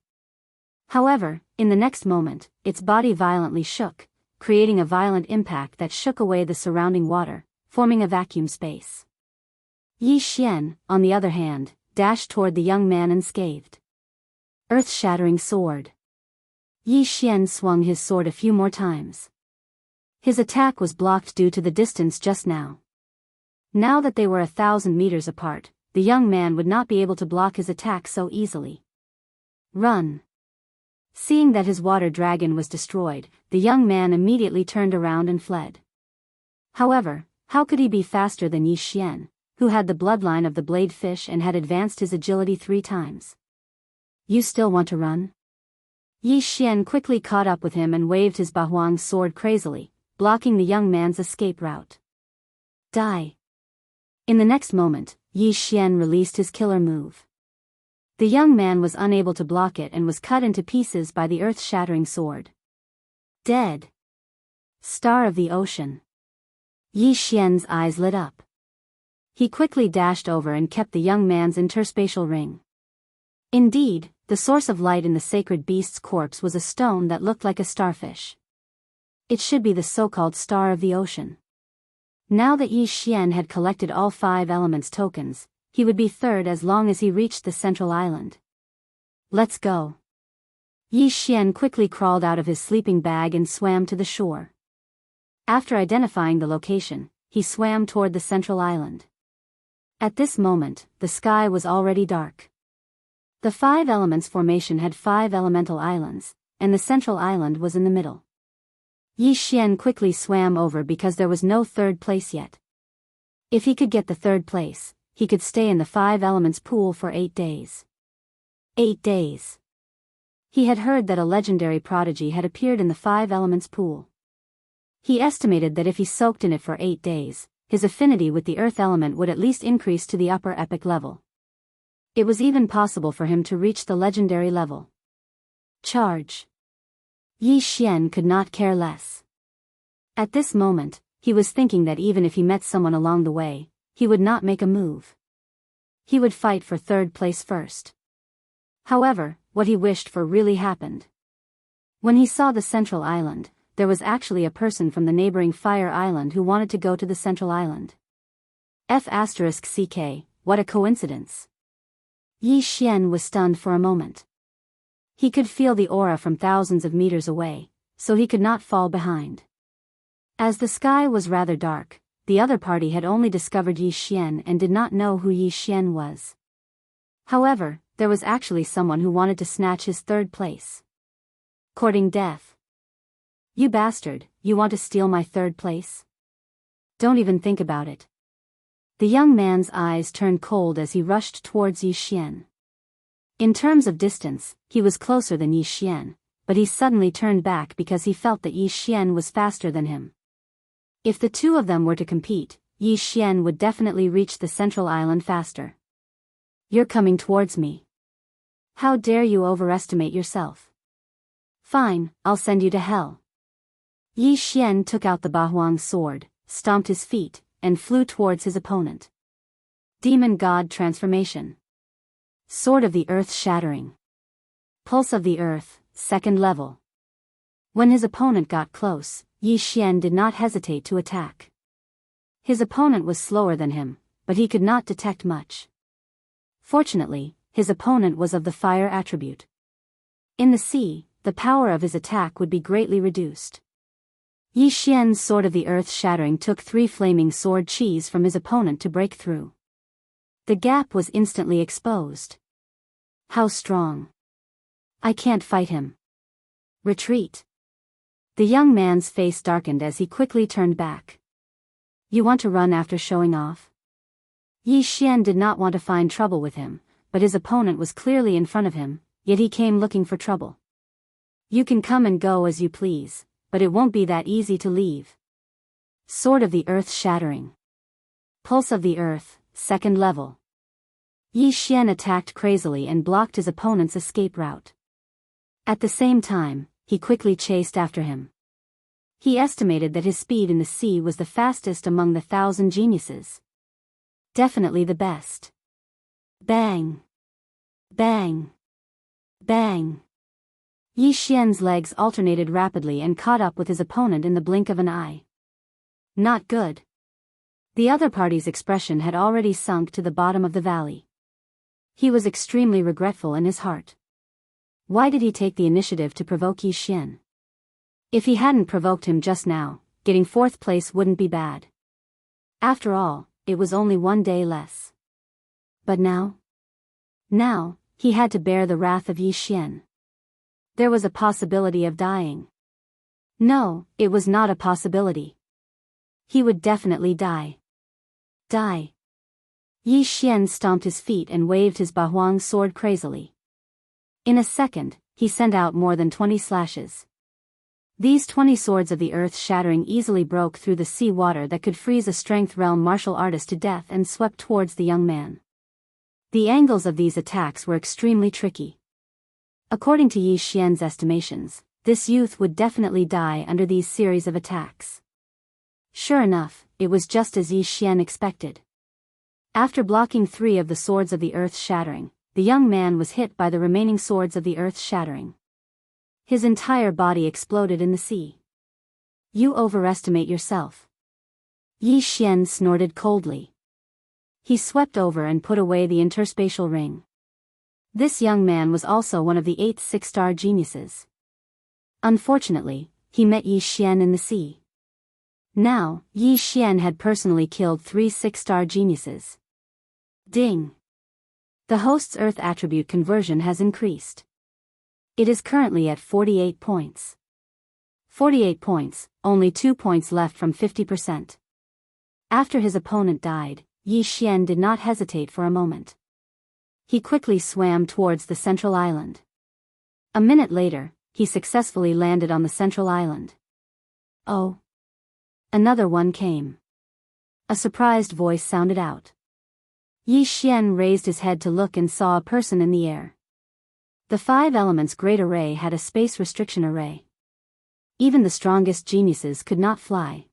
However, in the next moment, its body violently shook, creating a violent impact that shook away the surrounding water, forming a vacuum space. Yi Xian, on the other hand, dashed toward the young man unscathed. Earth-shattering sword. Yi Xian swung his sword a few more times. His attack was blocked due to the distance just now. Now that they were 1,000 meters apart, the young man would not be able to block his attack so easily. Run! Seeing that his water dragon was destroyed, the young man immediately turned around and fled. However, how could he be faster than Yi Xian, who had the bloodline of the blade fish and had advanced his agility 3 times? You still want to run? Yi Xian quickly caught up with him and waved his Bahuang sword crazily, blocking the young man's escape route. Die! In the next moment, Yi Xian released his killer move. The young man was unable to block it and was cut into pieces by the earth-shattering sword. Dead! Star of the ocean. Yi Xian's eyes lit up. He quickly dashed over and kept the young man's interspatial ring. Indeed, the source of light in the sacred beast's corpse was a stone that looked like a starfish. It should be the so-called Star of the Ocean. Now that Yi Xian had collected all 5 elements tokens, he would be third as long as he reached the central island. Let's go. Yi Xian quickly crawled out of his sleeping bag and swam to the shore. After identifying the location, he swam toward the central island. At this moment, the sky was already dark. The Five Elements formation had 5 elemental islands, and the central island was in the middle. Yi Xian quickly swam over because there was no third place yet. If he could get the third place, he could stay in the 5 elements pool for 8 days. 8 days. He had heard that a legendary prodigy had appeared in the 5 elements pool. He estimated that if he soaked in it for 8 days, his affinity with the earth element would at least increase to the upper epic level. It was even possible for him to reach the legendary level. Charge. Yi Xian could not care less. At this moment, he was thinking that even if he met someone along the way, he would not make a move. He would fight for third place first. However, what he wished for really happened. When he saw the central island, there was actually a person from the neighboring Fire Island who wanted to go to the central island. F***ck, what a coincidence. Yi Xian was stunned for a moment. He could feel the aura from thousands of meters away, so he could not fall behind. As the sky was rather dark, the other party had only discovered Yi Xian and did not know who Yi Xian was. However, there was actually someone who wanted to snatch his third place. Courting death. You bastard, you want to steal my third place? Don't even think about it. The young man's eyes turned cold as he rushed towards Yi Xian. In terms of distance, he was closer than Yi Xian, but he suddenly turned back because he felt that Yi Xian was faster than him. If the two of them were to compete, Yi Xian would definitely reach the central island faster. You're coming towards me. How dare you overestimate yourself? Fine, I'll send you to hell. Yi Xian took out the Bahuang sword, stomped his feet, and flew towards his opponent. Demon God Transformation. Sword of the Earth Shattering. Pulse of the Earth, 2nd level. When his opponent got close, Yi Xian did not hesitate to attack. His opponent was slower than him, but he could not detect much. Fortunately, his opponent was of the fire attribute. In the sea, the power of his attack would be greatly reduced. Yi Xian's Sword of the Earth Shattering took 3 flaming sword chis from his opponent to break through. The gap was instantly exposed. How strong! I can't fight him. Retreat. The young man's face darkened as he quickly turned back. You want to run after showing off? Yi Xian did not want to find trouble with him, but his opponent was clearly in front of him, yet he came looking for trouble. You can come and go as you please, but it won't be that easy to leave. Sword of the Earth Shattering. Pulse of the Earth, 2nd level. Yi Xian attacked crazily and blocked his opponent's escape route. At the same time, he quickly chased after him. He estimated that his speed in the sea was the fastest among the 1,000 geniuses. Definitely the best. Bang! Bang! Bang! Yi Xian's legs alternated rapidly and caught up with his opponent in the blink of an eye. Not good. The other party's expression had already sunk to the bottom of the valley. He was extremely regretful in his heart. Why did he take the initiative to provoke Yi Xian? If he hadn't provoked him just now, getting 4th place wouldn't be bad. After all, it was only 1 day less. But now? Now, he had to bear the wrath of Yi Xian. There was a possibility of dying. No, it was not a possibility. He would definitely die. Die. Yi Xian stomped his feet and waved his Bahuang sword crazily. In a second, he sent out more than 20 slashes. These 20 swords of the Earth Shattering easily broke through the sea water that could freeze a strength realm martial artist to death and swept towards the young man. The angles of these attacks were extremely tricky. According to Yi Xian's estimations, this youth would definitely die under these series of attacks. Sure enough, it was just as Yi Xian expected. After blocking 3 of the swords of the Earth Shattering, the young man was hit by the remaining swords of the Earth Shattering. His entire body exploded in the sea. You overestimate yourself. Yi Xian snorted coldly. He swept over and put away the interspatial ring. This young man was also one of the 8 6-star geniuses. Unfortunately, he met Yi Xian in the sea. Now, Yi Xian had personally killed 3 6-star geniuses. Ding! The host's Earth attribute conversion has increased. It is currently at 48 points. 48 points, only 2 points left from 50%. After his opponent died, Yi Xian did not hesitate for a moment. He quickly swam towards the central island. A minute later, he successfully landed on the central island. Oh! Another one came. A surprised voice sounded out. Yi Xian raised his head to look and saw a person in the air. The 5 elements Great Array had a space restriction array. Even the strongest geniuses could not fly.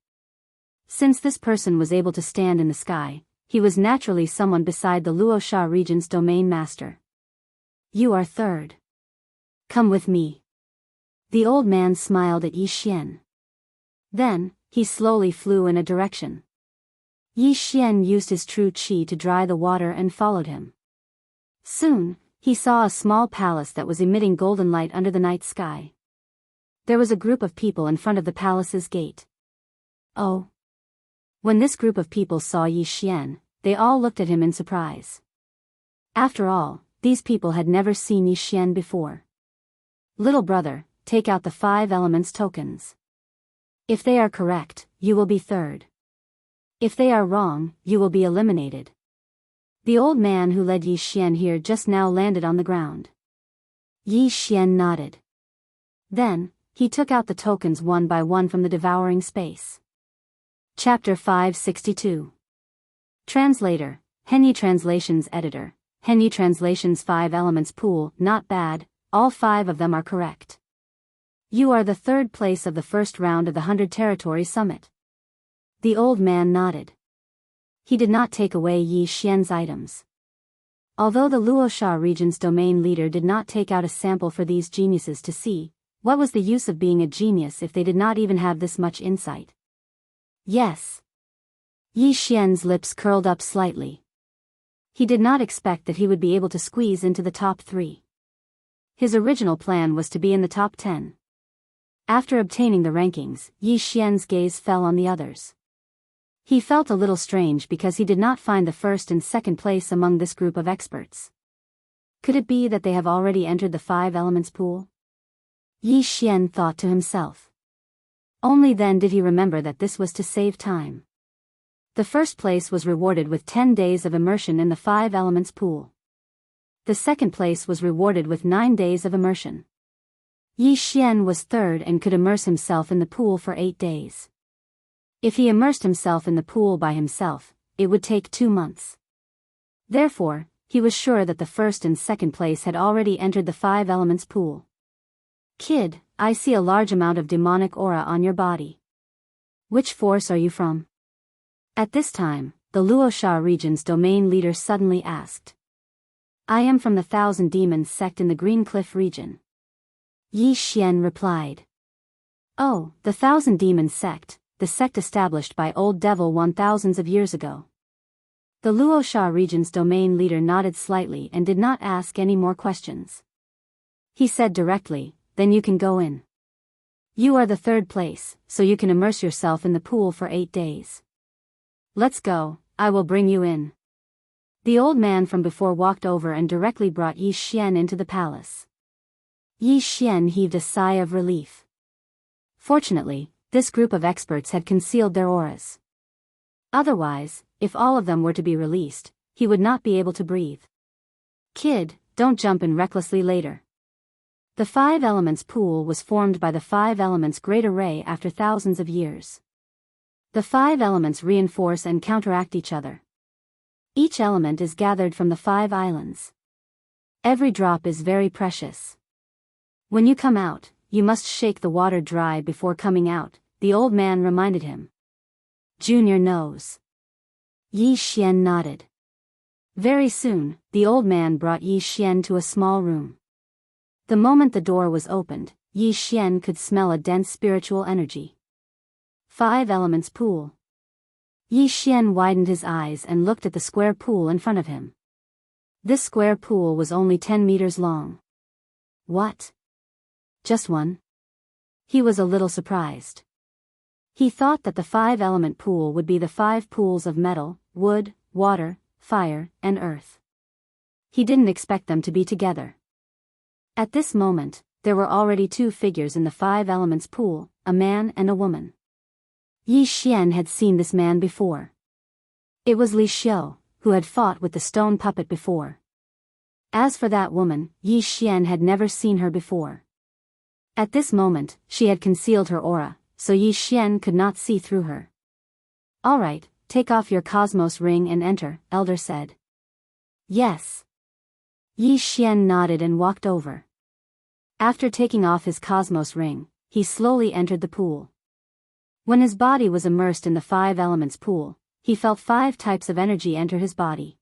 Since this person was able to stand in the sky, he was naturally someone beside the Wuxia region's domain master. You are third. Come with me. The old man smiled at Yi Xian. Then, he slowly flew in a direction. Yi Xian used his true qi to dry the water and followed him. Soon, he saw a small palace that was emitting golden light under the night sky. There was a group of people in front of the palace's gate. Oh! When this group of people saw Yi Xian, they all looked at him in surprise. After all, these people had never seen Yi Xian before. Little brother, take out the 5 elements tokens. If they are correct, you will be third. If they are wrong, you will be eliminated. The old man who led Yi Xian here just now landed on the ground. Yi Xian nodded. Then, he took out the tokens one by one from the devouring space. Chapter 562. Translator, Henyi Translations Editor, Henyi Translations 5 Elements Pool, not bad, all 5 of them are correct. You are the 3rd place of the first round of the 100 Territory Summit. The old man nodded. He did not take away Yi Xian's items. Although the Wuxia region's domain leader did not take out a sample for these geniuses to see, what was the use of being a genius if they did not even have this much insight? Yes. Yi Xian's lips curled up slightly. He did not expect that he would be able to squeeze into the top 3. His original plan was to be in the top 10. After obtaining the rankings, Yi Xian's gaze fell on the others. He felt a little strange because he did not find the 1st and 2nd place among this group of experts. Could it be that they have already entered the 5 elements pool? Yi Xian thought to himself. Only then did he remember that this was to save time. The 1st place was rewarded with 10 days of immersion in the 5 elements pool. The 2nd place was rewarded with 9 days of immersion. Yi Xian was 3rd and could immerse himself in the pool for 8 days. If he immersed himself in the pool by himself, it would take 2 months. Therefore, he was sure that the 1st and 2nd place had already entered the 5 elements pool. Kid, I see a large amount of demonic aura on your body. Which force are you from? At this time, the Wuxia region's domain leader suddenly asked. I am from the 1,000 Demons sect in the Green Cliff region. Yi Xian replied. Oh, the 1,000 Demons sect, the sect established by Old Devil 1,000s of years ago. The Wuxia region's domain leader nodded slightly and did not ask any more questions. He said directly, then you can go in. You are the 3rd place, so you can immerse yourself in the pool for 8 days. Let's go, I will bring you in. The old man from before walked over and directly brought Yi Xian into the palace. Yi Xian heaved a sigh of relief. Fortunately, this group of experts had concealed their auras. Otherwise, if all of them were to be released, he would not be able to breathe. Kid, don't jump in recklessly later. The 5 elements pool was formed by the 5 elements Great Array after thousands of years. The 5 elements reinforce and counteract each other. Each element is gathered from the 5 islands. Every drop is very precious. When you come out, you must shake the water dry before coming out, the old man reminded him. Junior knows. Yi Xian nodded. Very soon, the old man brought Yi Xian to a small room. The moment the door was opened, Yi Xian could smell a dense spiritual energy. 5 elements pool. Yi Xian widened his eyes and looked at the square pool in front of him. This square pool was only 10 meters long. What? Just one? He was a little surprised. He thought that the 5-element pool would be the 5 pools of metal, wood, water, fire, and earth. He didn't expect them to be together. At this moment, there were already 2 figures in the 5 elements pool, a man and a woman. Yi Xian had seen this man before. It was Li Xiu, who had fought with the stone puppet before. As for that woman, Yi Xian had never seen her before. At this moment, she had concealed her aura, so Yi Xian could not see through her. "All right, take off your cosmos ring and enter," Elder said. "Yes." Yi Xian nodded and walked over. After taking off his cosmos ring, he slowly entered the pool. When his body was immersed in the 5 elements pool, he felt 5 types of energy enter his body.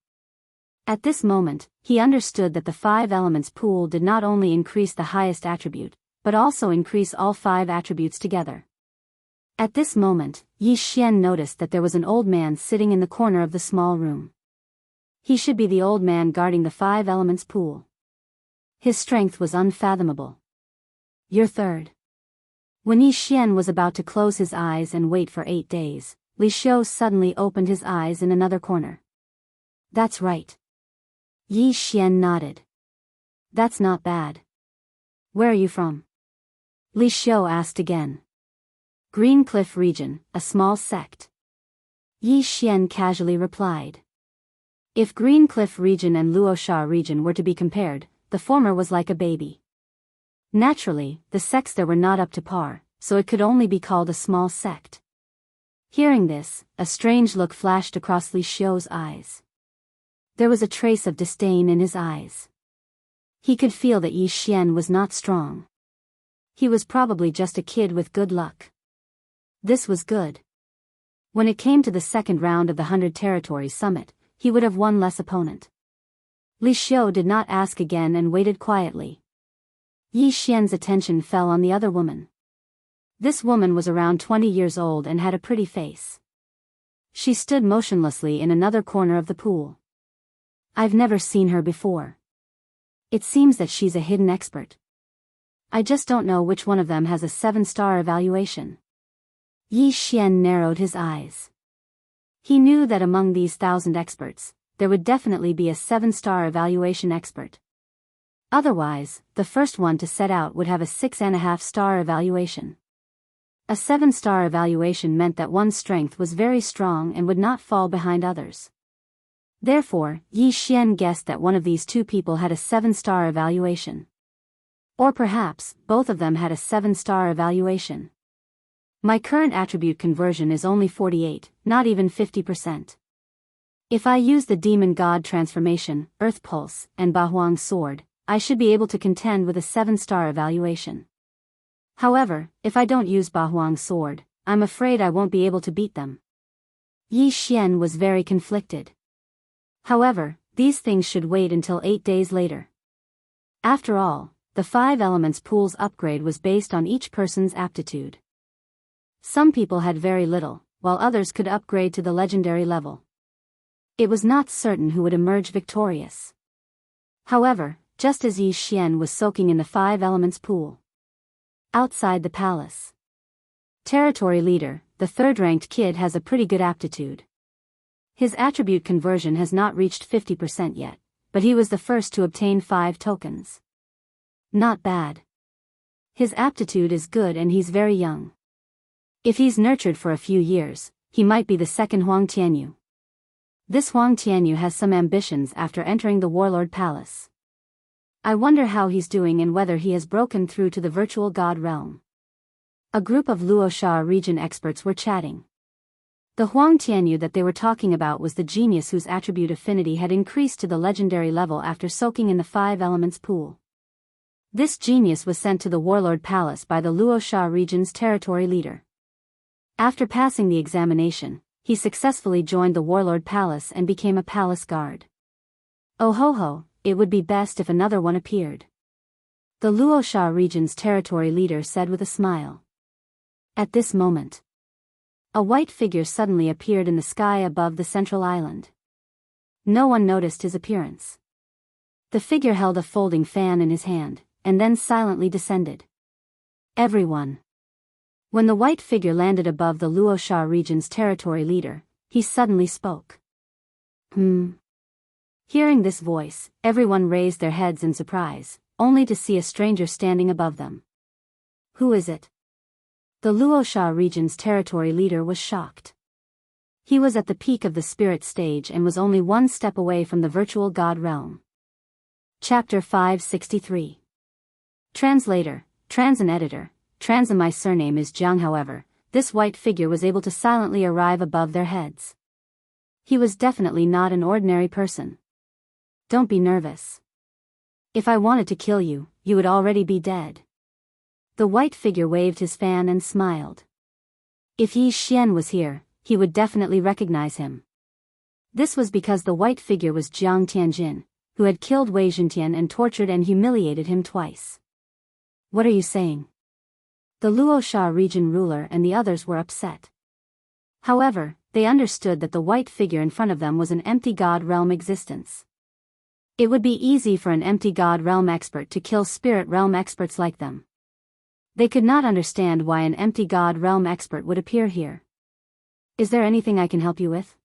At this moment, he understood that the 5 elements pool did not only increase the highest attribute, but also increase all 5 attributes together. At this moment, Yi Xian noticed that there was an old man sitting in the corner of the small room. He should be the old man guarding the 5 elements pool. His strength was unfathomable. "You're third." When Yi Xian was about to close his eyes and wait for 8 days, Li Xiu suddenly opened his eyes in another corner. "That's right." Yi Xian nodded. "That's not bad. Where are you from?" Li Xiu asked again. "Green Cliff region, a small sect." Yi Xian casually replied. If Green Cliff region and Luosha region were to be compared, the former was like a baby. Naturally, the sects there were not up to par, so it could only be called a small sect. Hearing this, a strange look flashed across Li Xiu's eyes. There was a trace of disdain in his eyes. He could feel that Yi Xian was not strong. He was probably just a kid with good luck. This was good. When it came to the second round of the 100 Territories Summit, he would have one less opponent. Li Xiu did not ask again and waited quietly. Yi Xian's attention fell on the other woman. This woman was around 20 years old and had a pretty face. She stood motionlessly in another corner of the pool. "I've never seen her before. It seems that she's a hidden expert. I just don't know which one of them has a 7-star evaluation." Yi Xian narrowed his eyes. He knew that among these 1,000 experts, there would definitely be a 7-star evaluation expert. Otherwise, the first one to set out would have a 6.5-star evaluation. A 7-star evaluation meant that one's strength was very strong and would not fall behind others. Therefore, Yi Xian guessed that one of these 2 people had a 7-star evaluation. Or perhaps, both of them had a 7-star evaluation. My current attribute conversion is only 48, not even 50%. If I use the Demon God transformation, Earth Pulse, and Bahuang's sword, I should be able to contend with a 7-star evaluation. However, if I don't use Bahuang's sword, I'm afraid I won't be able to beat them. Yi Xian was very conflicted. However, these things should wait until 8 days later. After all, the 5 elements pool's upgrade was based on each person's aptitude. Some people had very little, while others could upgrade to the legendary level. It was not certain who would emerge victorious. However, just as Yi Xian was soaking in the 5 elements pool. Outside the palace. Territory leader, the 3rd-ranked kid has a pretty good aptitude. His attribute conversion has not reached 50% yet, but he was the first to obtain 5 tokens. Not bad. His aptitude is good and he's very young. If he's nurtured for a few years, he might be the second Huang Tianyu. This Huang Tianyu has some ambitions after entering the Warlord Palace. I wonder how he's doing and whether he has broken through to the virtual god realm. A group of Luosha region experts were chatting. The Huang Tianyu that they were talking about was the genius whose attribute affinity had increased to the legendary level after soaking in the 5 elements pool. This genius was sent to the Warlord Palace by the Luosha region's territory leader. After passing the examination, he successfully joined the Warlord Palace and became a palace guard. Oh ho ho, it would be best if another one appeared. The Luosha region's territory leader said with a smile. At this moment, a white figure suddenly appeared in the sky above the central island. No one noticed his appearance. The figure held a folding fan in his hand, and then silently descended. Everyone. When the white figure landed above the Luosha region's territory leader, he suddenly spoke. Hearing this voice, everyone raised their heads in surprise, only to see a stranger standing above them. Who is it? The Luosha region's territory leader was shocked. He was at the peak of the spirit stage and was only one step away from the virtual god realm. Chapter 563. Translator, Trans and Editor, Trans and my surname is Jiang. However, this white figure was able to silently arrive above their heads. He was definitely not an ordinary person. Don't be nervous. If I wanted to kill you, you would already be dead. The white figure waved his fan and smiled. If Yi Xian was here, he would definitely recognize him. This was because the white figure was Jiang Tianjin, who had killed Wei Zhentian and tortured and humiliated him twice. What are you saying? The Luosha region ruler and the others were upset. However, they understood that the white figure in front of them was an empty god realm existence. It would be easy for an empty god realm expert to kill spirit realm experts like them. They could not understand why an empty god realm expert would appear here. Is there anything I can help you with?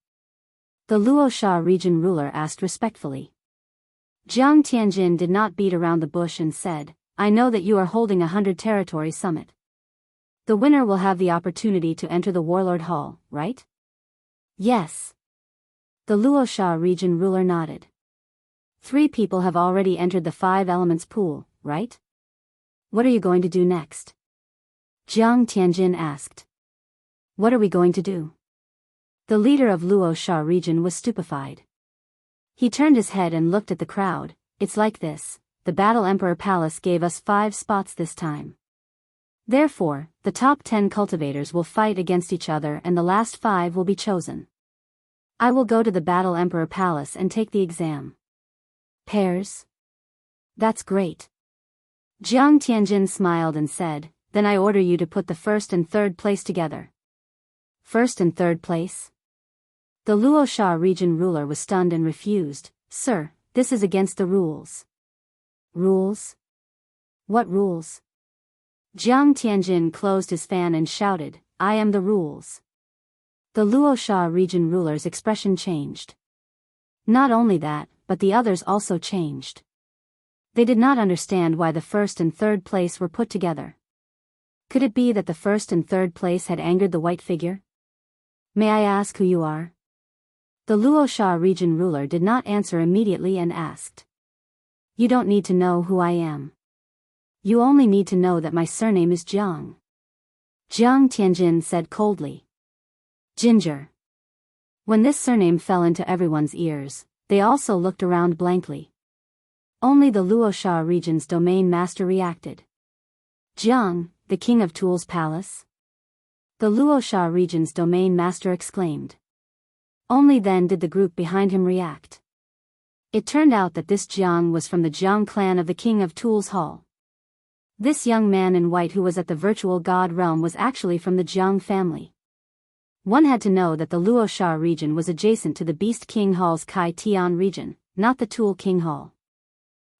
The Luosha region ruler asked respectfully. Jiang Tianjin did not beat around the bush and said, I know that you are holding 100 territory summit. The winner will have the opportunity to enter the Warlord Hall, right? Yes. The Luosha region ruler nodded. 3 people have already entered the 5 elements pool, right? What are you going to do next? Jiang Tianjin asked. What are we going to do? The leader of Luosha region was stupefied. He turned his head and looked at the crowd. It's like this, the Battle Emperor Palace gave us 5 spots this time. Therefore, the top 10 cultivators will fight against each other and the last 5 will be chosen. I will go to the Battle Emperor Palace and take the exam. Pairs? That's great. Jiang Tianjin smiled and said, then I order you to put the 1st and 3rd place together. 1st and 3rd place? The Luosha region ruler was stunned and refused. Sir, this is against the rules. Rules? What rules? Jiang Tianjin closed his fan and shouted, I am the rules. The Luosha region ruler's expression changed. Not only that, but the others also changed. They did not understand why the 1st and 3rd place were put together. Could it be that the 1st and 3rd place had angered the white figure? May I ask who you are? The Luosha region ruler did not answer immediately and asked. You don't need to know who I am. You only need to know that my surname is Jiang. Jiang Tianjin said coldly. Ginger. When this surname fell into everyone's ears, they also looked around blankly. Only the Luosha region's domain master reacted. Jiang, the king of Tool's palace? The Luosha region's domain master exclaimed. Only then did the group behind him react. It turned out that this Jiang was from the Jiang clan of the king of Tool's hall. This young man in white who was at the virtual god realm was actually from the Jiang family. One had to know that the Luosha region was adjacent to the Beast King Hall's Kai Tian region, not the Tool King Hall.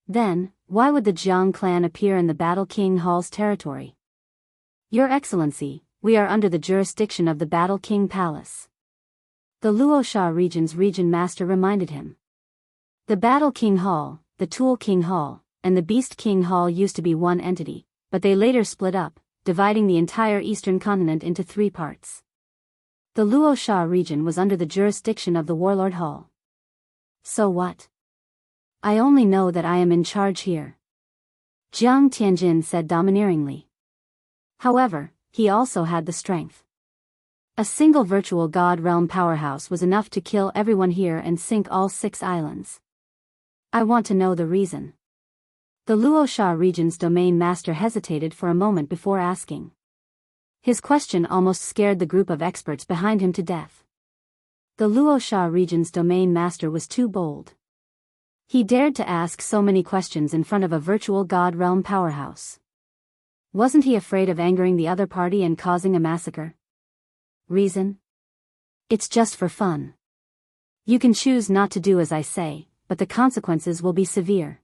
Then, why would the Jiang clan appear in the Battle King Hall's territory? Your Excellency, we are under the jurisdiction of the Battle King Palace. The Luosha region's region master reminded him. The Battle King Hall, the Tool King Hall, and the Beast King Hall used to be one entity, but they later split up, dividing the entire eastern continent into 3 parts. The Luosha region was under the jurisdiction of the Warlord Hall. So what? I only know that I am in charge here. Jiang Tianjin said domineeringly. However, he also had the strength. A single virtual god realm powerhouse was enough to kill everyone here and sink all 6 islands. I want to know the reason. The Luosha region's domain master hesitated for a moment before asking. His question almost scared the group of experts behind him to death. The Luosha region's domain master was too bold. He dared to ask so many questions in front of a virtual god realm powerhouse. Wasn't he afraid of angering the other party and causing a massacre? Reason? It's just for fun. You can choose not to do as I say, but the consequences will be severe.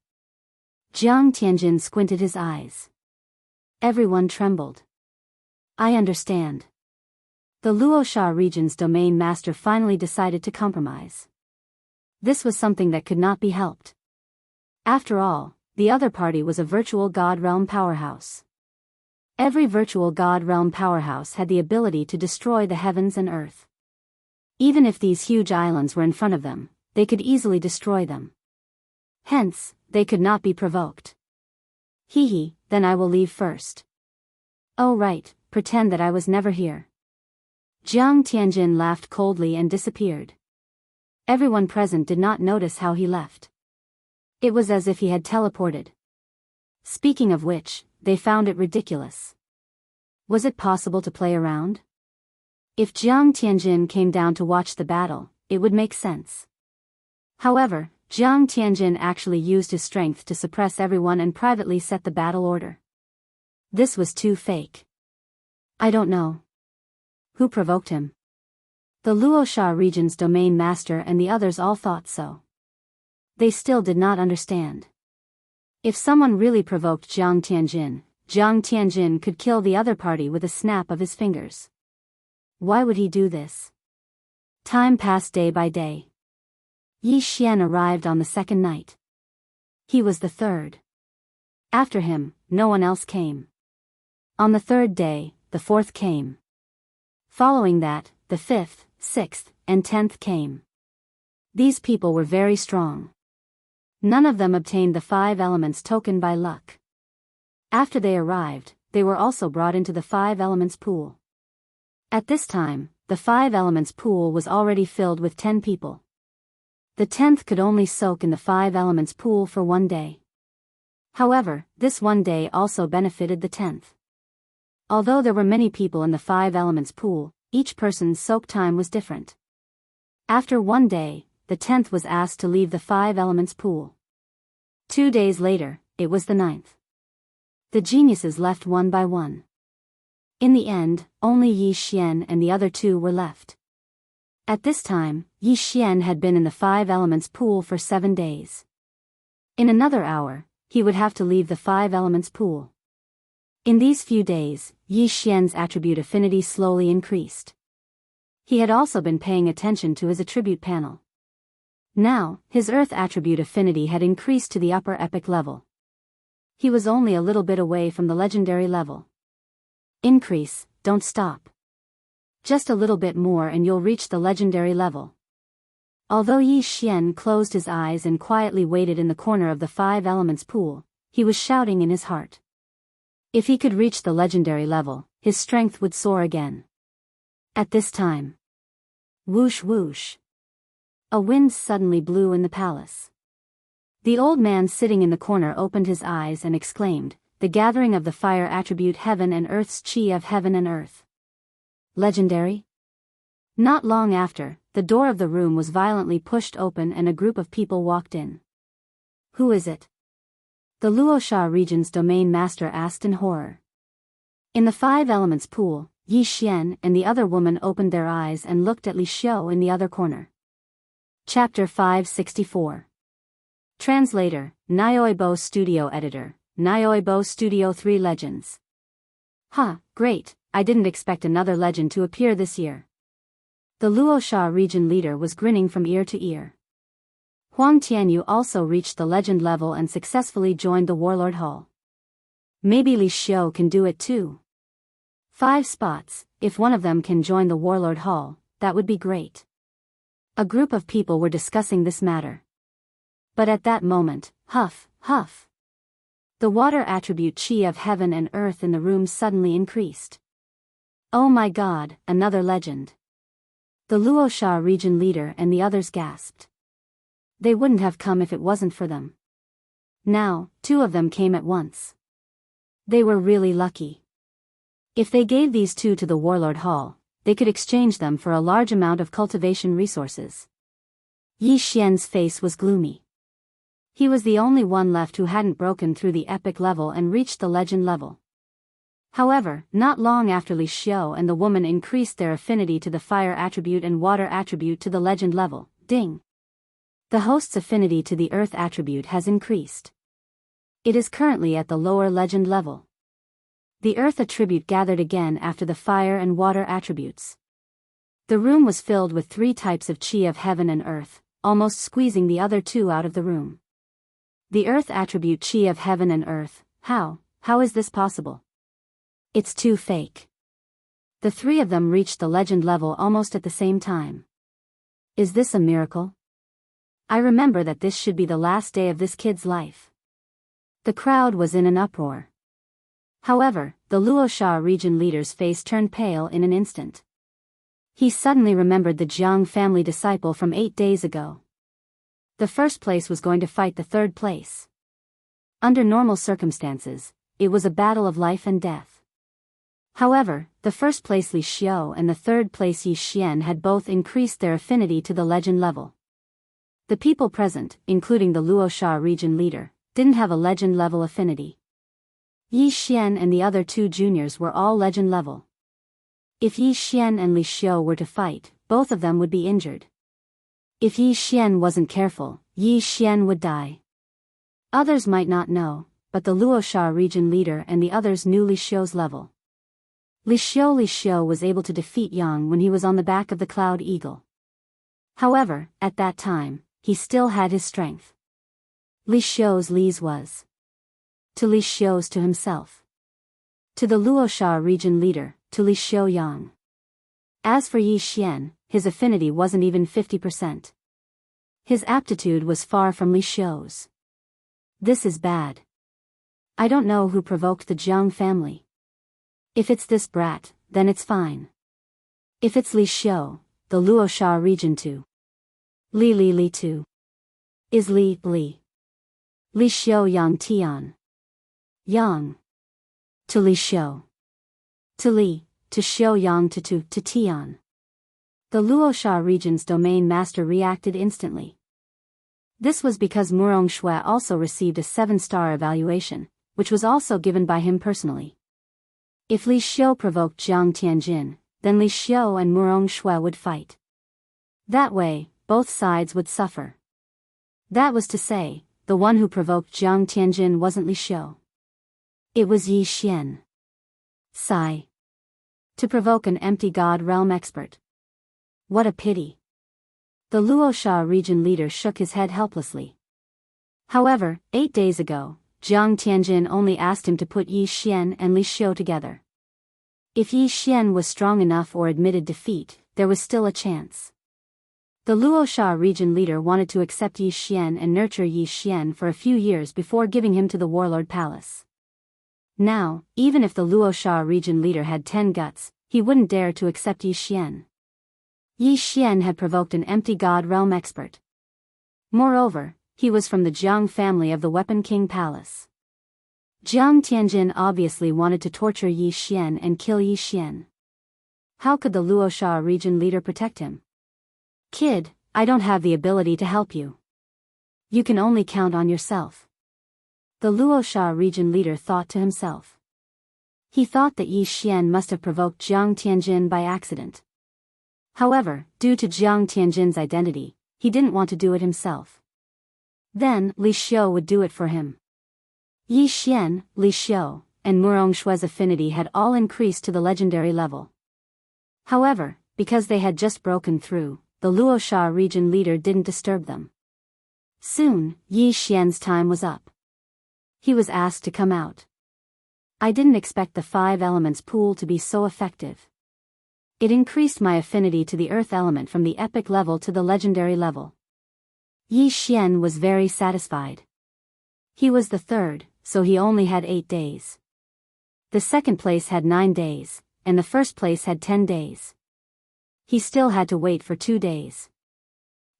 Jiang Tianjin squinted his eyes. Everyone trembled. I understand. The Luosha region's domain master finally decided to compromise. This was something that could not be helped. After all, the other party was a virtual god realm powerhouse. Every virtual god realm powerhouse had the ability to destroy the heavens and earth. Even if these huge islands were in front of them, they could easily destroy them. Hence, they could not be provoked. Hee, then I will leave first. Oh right, pretend that I was never here. Jiang Tianjin laughed coldly and disappeared. Everyone present did not notice how he left. It was as if he had teleported. Speaking of which, they found it ridiculous. Was it possible to play around? If Jiang Tianjin came down to watch the battle, it would make sense. However, Jiang Tianjin actually used his strength to suppress everyone and privately set the battle order. This was too fake. I don't know. Who provoked him? The Luosha region's domain master and the others all thought so. They still did not understand. If someone really provoked Jiang Tianjin could kill the other party with a snap of his fingers. Why would he do this? Time passed day by day. Yi Xian arrived on the second night. He was the third. After him, no one else came. On the third day, the fourth came. Following that, the fifth, sixth, and 10th came. These people were very strong. None of them obtained the 5 elements token by luck. After they arrived, they were also brought into the 5 elements pool. At this time, the 5 elements pool was already filled with 10 people. The 10th could only soak in the 5 elements pool for 1 day. However, this 1 day also benefited the 10th. Although there were many people in the 5 elements pool, each person's soak time was different. After 1 day, the 10th was asked to leave the 5 elements pool. 2 days later, it was the 9th. The geniuses left one by one. In the end, only Yi Xian and the other 2 were left. At this time, Yi Xian had been in the 5 elements pool for 7 days. In another hour, he would have to leave the 5 elements pool. In these few days, Yi Xian's attribute affinity slowly increased. He had also been paying attention to his attribute panel. Now, his earth attribute affinity had increased to the upper epic level. He was only a little bit away from the legendary level. Increase, don't stop. Just a little bit more and you'll reach the legendary level. Although Yi Xian closed his eyes and quietly waited in the corner of the 5 elements pool, he was shouting in his heart. If he could reach the legendary level, his strength would soar again. At this time. Whoosh whoosh. A wind suddenly blew in the palace. The old man sitting in the corner opened his eyes and exclaimed, "The gathering of the fire attribute heaven and earth's chi of heaven and earth. Legendary?" Not long after, the door of the room was violently pushed open and a group of people walked in. Who is it? The Luosha region's domain master asked in horror. In the 5 elements pool, Yi Xian and the other woman opened their eyes and looked at Li Xiu in the other corner. Chapter 564. Translator, Nyoibo Studio Editor, Nyoibo Studio 3 Legends. Great, I didn't expect another legend to appear this year. The Luosha region leader was grinning from ear to ear. Huang Tianyu also reached the legend level and successfully joined the Warlord Hall. Maybe Li Xiu can do it too. 5 spots, if one of them can join the Warlord Hall, that would be great. A group of people were discussing this matter. But at that moment, huff, huff. The water attribute chi of heaven and earth in the room suddenly increased. Oh my god, another legend. The Luosha region leader and the others gasped. They wouldn't have come if it wasn't for them. Now, 2 of them came at once. They were really lucky. If they gave these 2 to the Warlord Hall, they could exchange them for a large amount of cultivation resources. Yi Xian's face was gloomy. He was the only one left who hadn't broken through the epic level and reached the legend level. However, not long after Li Xiu and the woman increased their affinity to the fire attribute and water attribute to the legend level, ding. The host's affinity to the earth attribute has increased. It is currently at the lower legend level. The earth attribute gathered again after the fire and water attributes. The room was filled with 3 types of chi of heaven and earth, almost squeezing the other 2 out of the room. The earth attribute chi of heaven and earth. How is this possible? It's too fake. The 3 of them reached the legend level almost at the same time. Is this a miracle? I remember that this should be the last day of this kid's life. The crowd was in an uproar. However, the Luosha region leader's face turned pale in an instant. He suddenly remembered the Jiang family disciple from 8 days ago. The first place was going to fight the third place. Under normal circumstances, it was a battle of life and death. However, the first place Li Xiao and the third place Yi Xian had both increased their affinity to the legend level. The people present, including the Luosha region leader, didn't have a legend level affinity. Yi Xian and the other 2 juniors were all legend level. If Yi Xian and Li Xiao were to fight, both of them would be injured. If Yi Xian wasn't careful, Yi Xian would die. Others might not know, but the Luosha region leader and the others knew Li Xiao's level. Li Xiao was able to defeat Yang when he was on the back of the Cloud Eagle. However, at that time, he still had his strength. Li Xiao's Li's was to Li Xiao's to himself. To the Luosha region leader, to Li Xiao Yang. As for Yi Xian, his affinity wasn't even 50%. His aptitude was far from Li Xiao's. This is bad. I don't know who provoked the Jiang family. If it's this brat, then it's fine. If it's Li Xiao, the Luosha region too. Li too. Is Li Xiao Yang Tian. Yang. To Li Xiao. To Li, to Xiao Yang to Tian. The Luosha region's domain master reacted instantly. This was because Murong Shui also received a 7-star evaluation, which was also given by him personally. If Li Xiao provoked Jiang Tianjin, then Li Xiao and Murong Shui would fight. That way, both sides would suffer. That was to say, the one who provoked Jiang Tianjin wasn't Li Xiao. It was Yi Xian. Sigh. To provoke an empty god realm expert. What a pity. The Luosha region leader shook his head helplessly. However, 8 days ago, Jiang Tianjin only asked him to put Yi Xian and Li Xiao together. If Yi Xian was strong enough or admitted defeat, there was still a chance. The Luosha region leader wanted to accept Yi Xian and nurture Yi Xian for a few years before giving him to the warlord palace. Now, even if the Luosha region leader had 10 guts, he wouldn't dare to accept Yi Xian. Yi Xian had provoked an empty god realm expert. Moreover, he was from the Jiang family of the Weapon King Palace. Jiang Tianjin obviously wanted to torture Yi Xian and kill Yi Xian. How could the Luosha region leader protect him? Kid, I don't have the ability to help you. You can only count on yourself. The Luosha region leader thought to himself. He thought that Yi Xian must have provoked Jiang Tianjin by accident. However, due to Jiang Tianjin's identity, he didn't want to do it himself. Then, Li Xiao would do it for him. Yi Xian, Li Xiao, and Murong Shui's affinity had all increased to the legendary level. However, because they had just broken through, the Luosha region leader didn't disturb them. Soon, Yi Xian's time was up. He was asked to come out. I didn't expect the 5 elements pool to be so effective. It increased my affinity to the earth element from the epic level to the legendary level. Yi Xian was very satisfied. He was the third, so he only had 8 days. The second place had 9 days, and the first place had 10 days. He still had to wait for 2 days.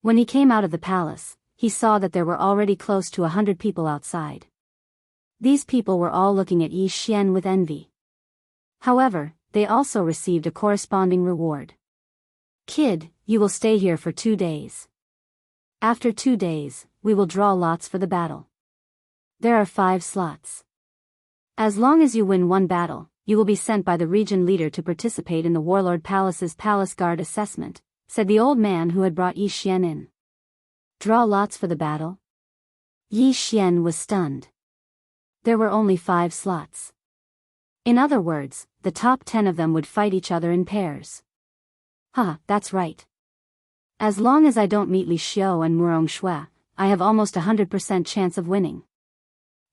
When he came out of the palace, he saw that there were already close to 100 people outside. These people were all looking at Yi Xian with envy. However, they also received a corresponding reward. Kid, you will stay here for 2 days. After 2 days, we will draw lots for the battle. There are 5 slots. As long as you win 1 battle, you will be sent by the region leader to participate in the Warlord Palace's Palace Guard assessment, said the old man who had brought Yi Xian in. Draw lots for the battle? Yi Xian was stunned. There were only 5 slots. In other words, the top 10 of them would fight each other in pairs. That's right. As long as I don't meet Li Xiu and Murong Shui, I have almost 100% chance of winning.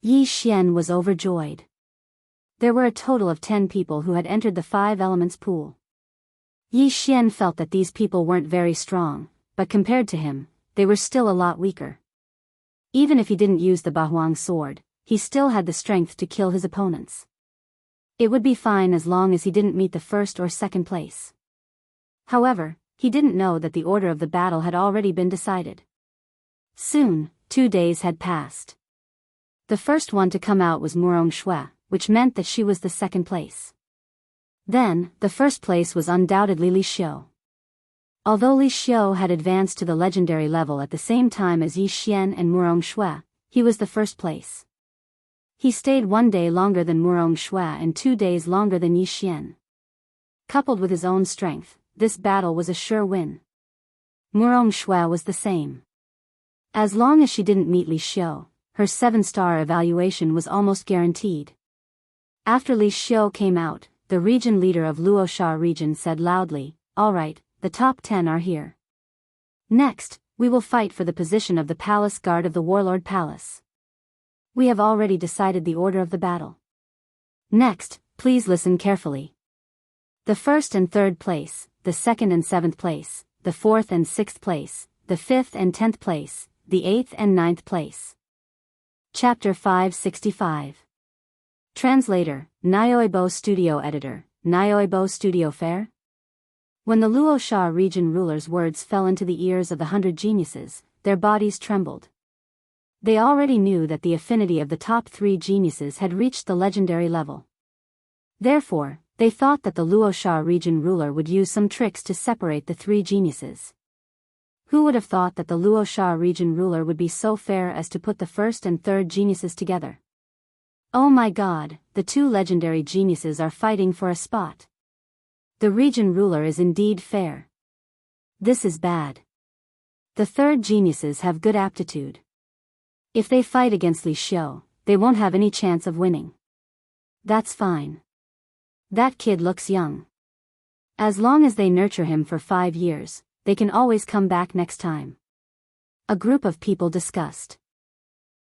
Yi Xian was overjoyed. There were a total of 10 people who had entered the 5 elements pool. Yi Xian felt that these people weren't very strong, but compared to him, they were still a lot weaker. Even if he didn't use the Bahuang sword, he still had the strength to kill his opponents. It would be fine as long as he didn't meet the first or second place. However, he didn't know that the order of the battle had already been decided. Soon, 2 days had passed. The first one to come out was Murong Shui, which meant that she was the second place. Then, the first place was undoubtedly Li Xiu. Although Li Xiu had advanced to the legendary level at the same time as Yi Xian and Murong Shui, he was the first place. He stayed 1 day longer than Murong Shui and 2 days longer than Yi Xian. Coupled with his own strength, this battle was a sure win. Murong Shui was the same. As long as she didn't meet Li Xiu, her 7-star evaluation was almost guaranteed. After Li Xiu came out, the region leader of Luosha region said loudly, "All right, the top 10 are here. Next, we will fight for the position of the palace guard of the warlord palace. We have already decided the order of the battle. Next, please listen carefully. The first and third place, the second and 7th place, the 4th and 6th place, the 5th and 10th place, the 8th and 9th place." Chapter 565. Translator, Nyoibo Studio Editor, Nyoibo Studio Fair? When the Luosha region ruler's words fell into the ears of the 100 geniuses, their bodies trembled. They already knew that the affinity of the top 3 geniuses had reached the legendary level. Therefore, they thought that the Luosha region ruler would use some tricks to separate the 3 geniuses. Who would have thought that the Luosha region ruler would be so fair as to put the first and third geniuses together? Oh my god, the 2 legendary geniuses are fighting for a spot. The region ruler is indeed fair. This is bad. The third geniuses have good aptitude. If they fight against Li Xiu, they won't have any chance of winning. That's fine. That kid looks young. As long as they nurture him for 5 years, they can always come back next time. A group of people discussed.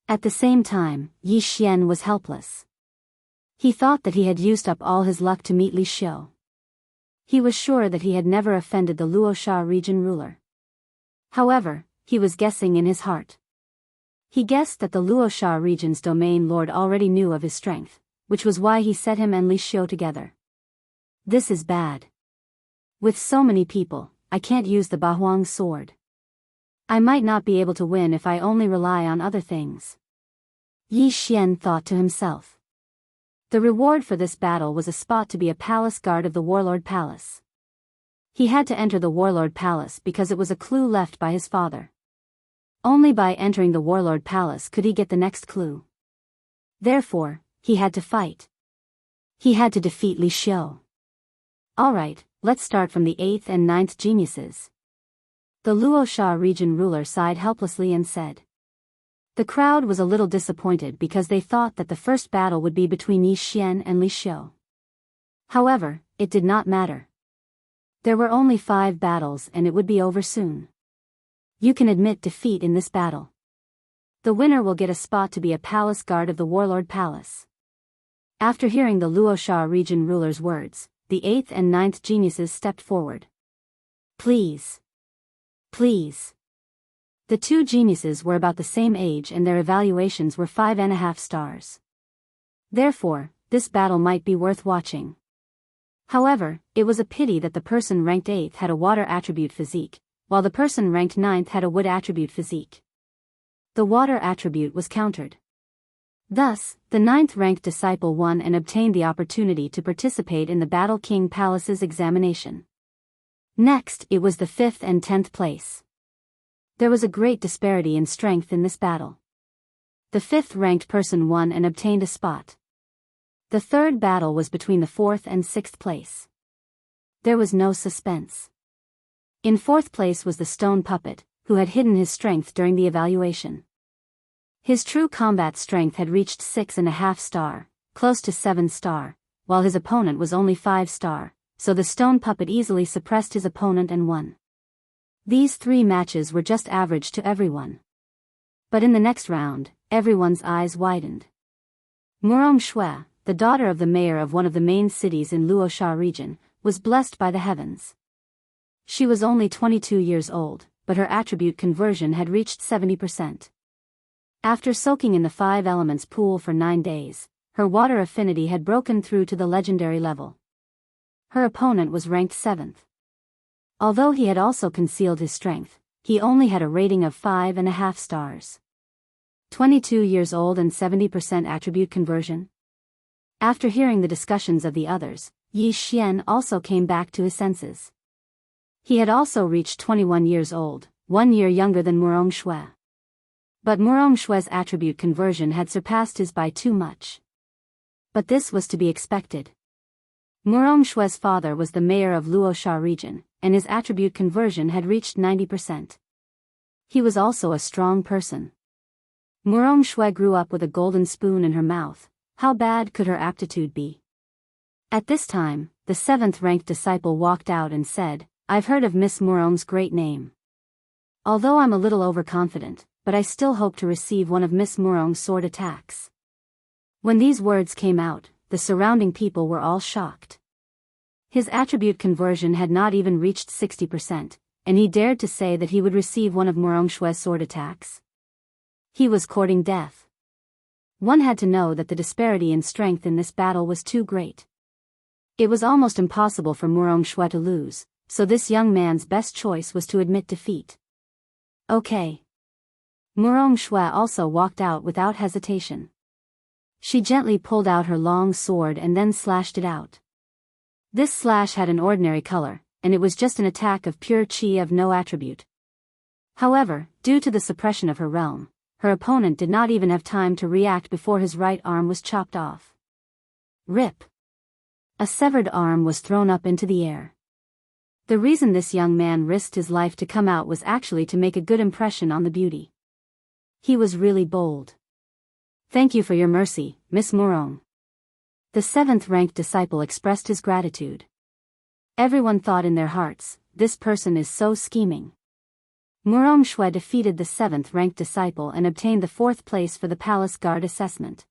At the same time, Yi Xian was helpless. He thought that he had used up all his luck to meet Li Xiu. He was sure that he had never offended the Luosha region ruler. However, he was guessing in his heart. He guessed that the Luosha region's domain lord already knew of his strength, which was why he set him and Li Xiu together. This is bad. With so many people, I can't use the Bahuang sword. I might not be able to win if I only rely on other things. Yi Xian thought to himself. The reward for this battle was a spot to be a palace guard of the warlord palace. He had to enter the warlord palace because it was a clue left by his father. Only by entering the warlord palace could he get the next clue. Therefore, he had to fight. He had to defeat Li Xiu. Alright, let's start from the 8th and 9th geniuses. The Luosha region ruler sighed helplessly and said. The crowd was a little disappointed because they thought that the first battle would be between Yi Xian and Li Xiu. However, it did not matter. There were only 5 battles and it would be over soon. You can admit defeat in this battle. The winner will get a spot to be a palace guard of the warlord palace. After hearing the Luosha region ruler's words, the 8th and 9th geniuses stepped forward. Please. Please. The 2 geniuses were about the same age and their evaluations were 5.5 stars. Therefore, this battle might be worth watching. However, it was a pity that the person ranked 8th had a water attribute physique, while the person ranked 9th had a wood attribute physique. The water attribute was countered. Thus, the 9th ranked disciple won and obtained the opportunity to participate in the Battle King Palace's examination. Next, it was the 5th and 10th place. There was a great disparity in strength in this battle. The 5th ranked person won and obtained a spot. The third battle was between the 4th and 6th place. There was no suspense. In 4th place was the stone puppet, who had hidden his strength during the evaluation. His true combat strength had reached 6.5 star, close to 7 star, while his opponent was only 5-star, so the stone puppet easily suppressed his opponent and won. These 3 matches were just average to everyone. But in the next round, everyone's eyes widened. Murong Shui, the daughter of the mayor of one of the main cities in Luosha region, was blessed by the heavens. She was only 22 years old, but her attribute conversion had reached 70%. After soaking in the 5 elements pool for 9 days, her water affinity had broken through to the legendary level. Her opponent was ranked 7th. Although he had also concealed his strength, he only had a rating of 5.5 stars. 22 years old and 70% attribute conversion. After hearing the discussions of the others, Yi Xian also came back to his senses. He had also reached 21 years old, 1 year younger than Murong Shui. But Murong Shui's attribute conversion had surpassed his by too much. But this was to be expected. Murong Shui's father was the mayor of Luosha region, and his attribute conversion had reached 90%. He was also a strong person. Murong Shui grew up with a golden spoon in her mouth. How bad could her aptitude be? At this time, the 7th-ranked disciple walked out and said, "I've heard of Miss Murong's great name. Although I'm a little overconfident, but I still hope to receive one of Miss Murong's sword attacks." When these words came out, the surrounding people were all shocked. His attribute conversion had not even reached 60%, and he dared to say that he would receive one of Murong Shui's sword attacks. He was courting death. One had to know that the disparity in strength in this battle was too great. It was almost impossible for Murong Shui to lose, so this young man's best choice was to admit defeat. Okay. Murong Shui also walked out without hesitation. She gently pulled out her long sword and then slashed it out. This slash had an ordinary color, and it was just an attack of pure chi of no attribute. However, due to the suppression of her realm, her opponent did not even have time to react before his right arm was chopped off. Rip. A severed arm was thrown up into the air. The reason this young man risked his life to come out was actually to make a good impression on the beauty. He was really bold. "Thank you for your mercy, Miss Murong." The 7th-ranked disciple expressed his gratitude. Everyone thought in their hearts, this person is so scheming. Murong Shui defeated the 7th-ranked disciple and obtained the 4th place for the palace guard assessment.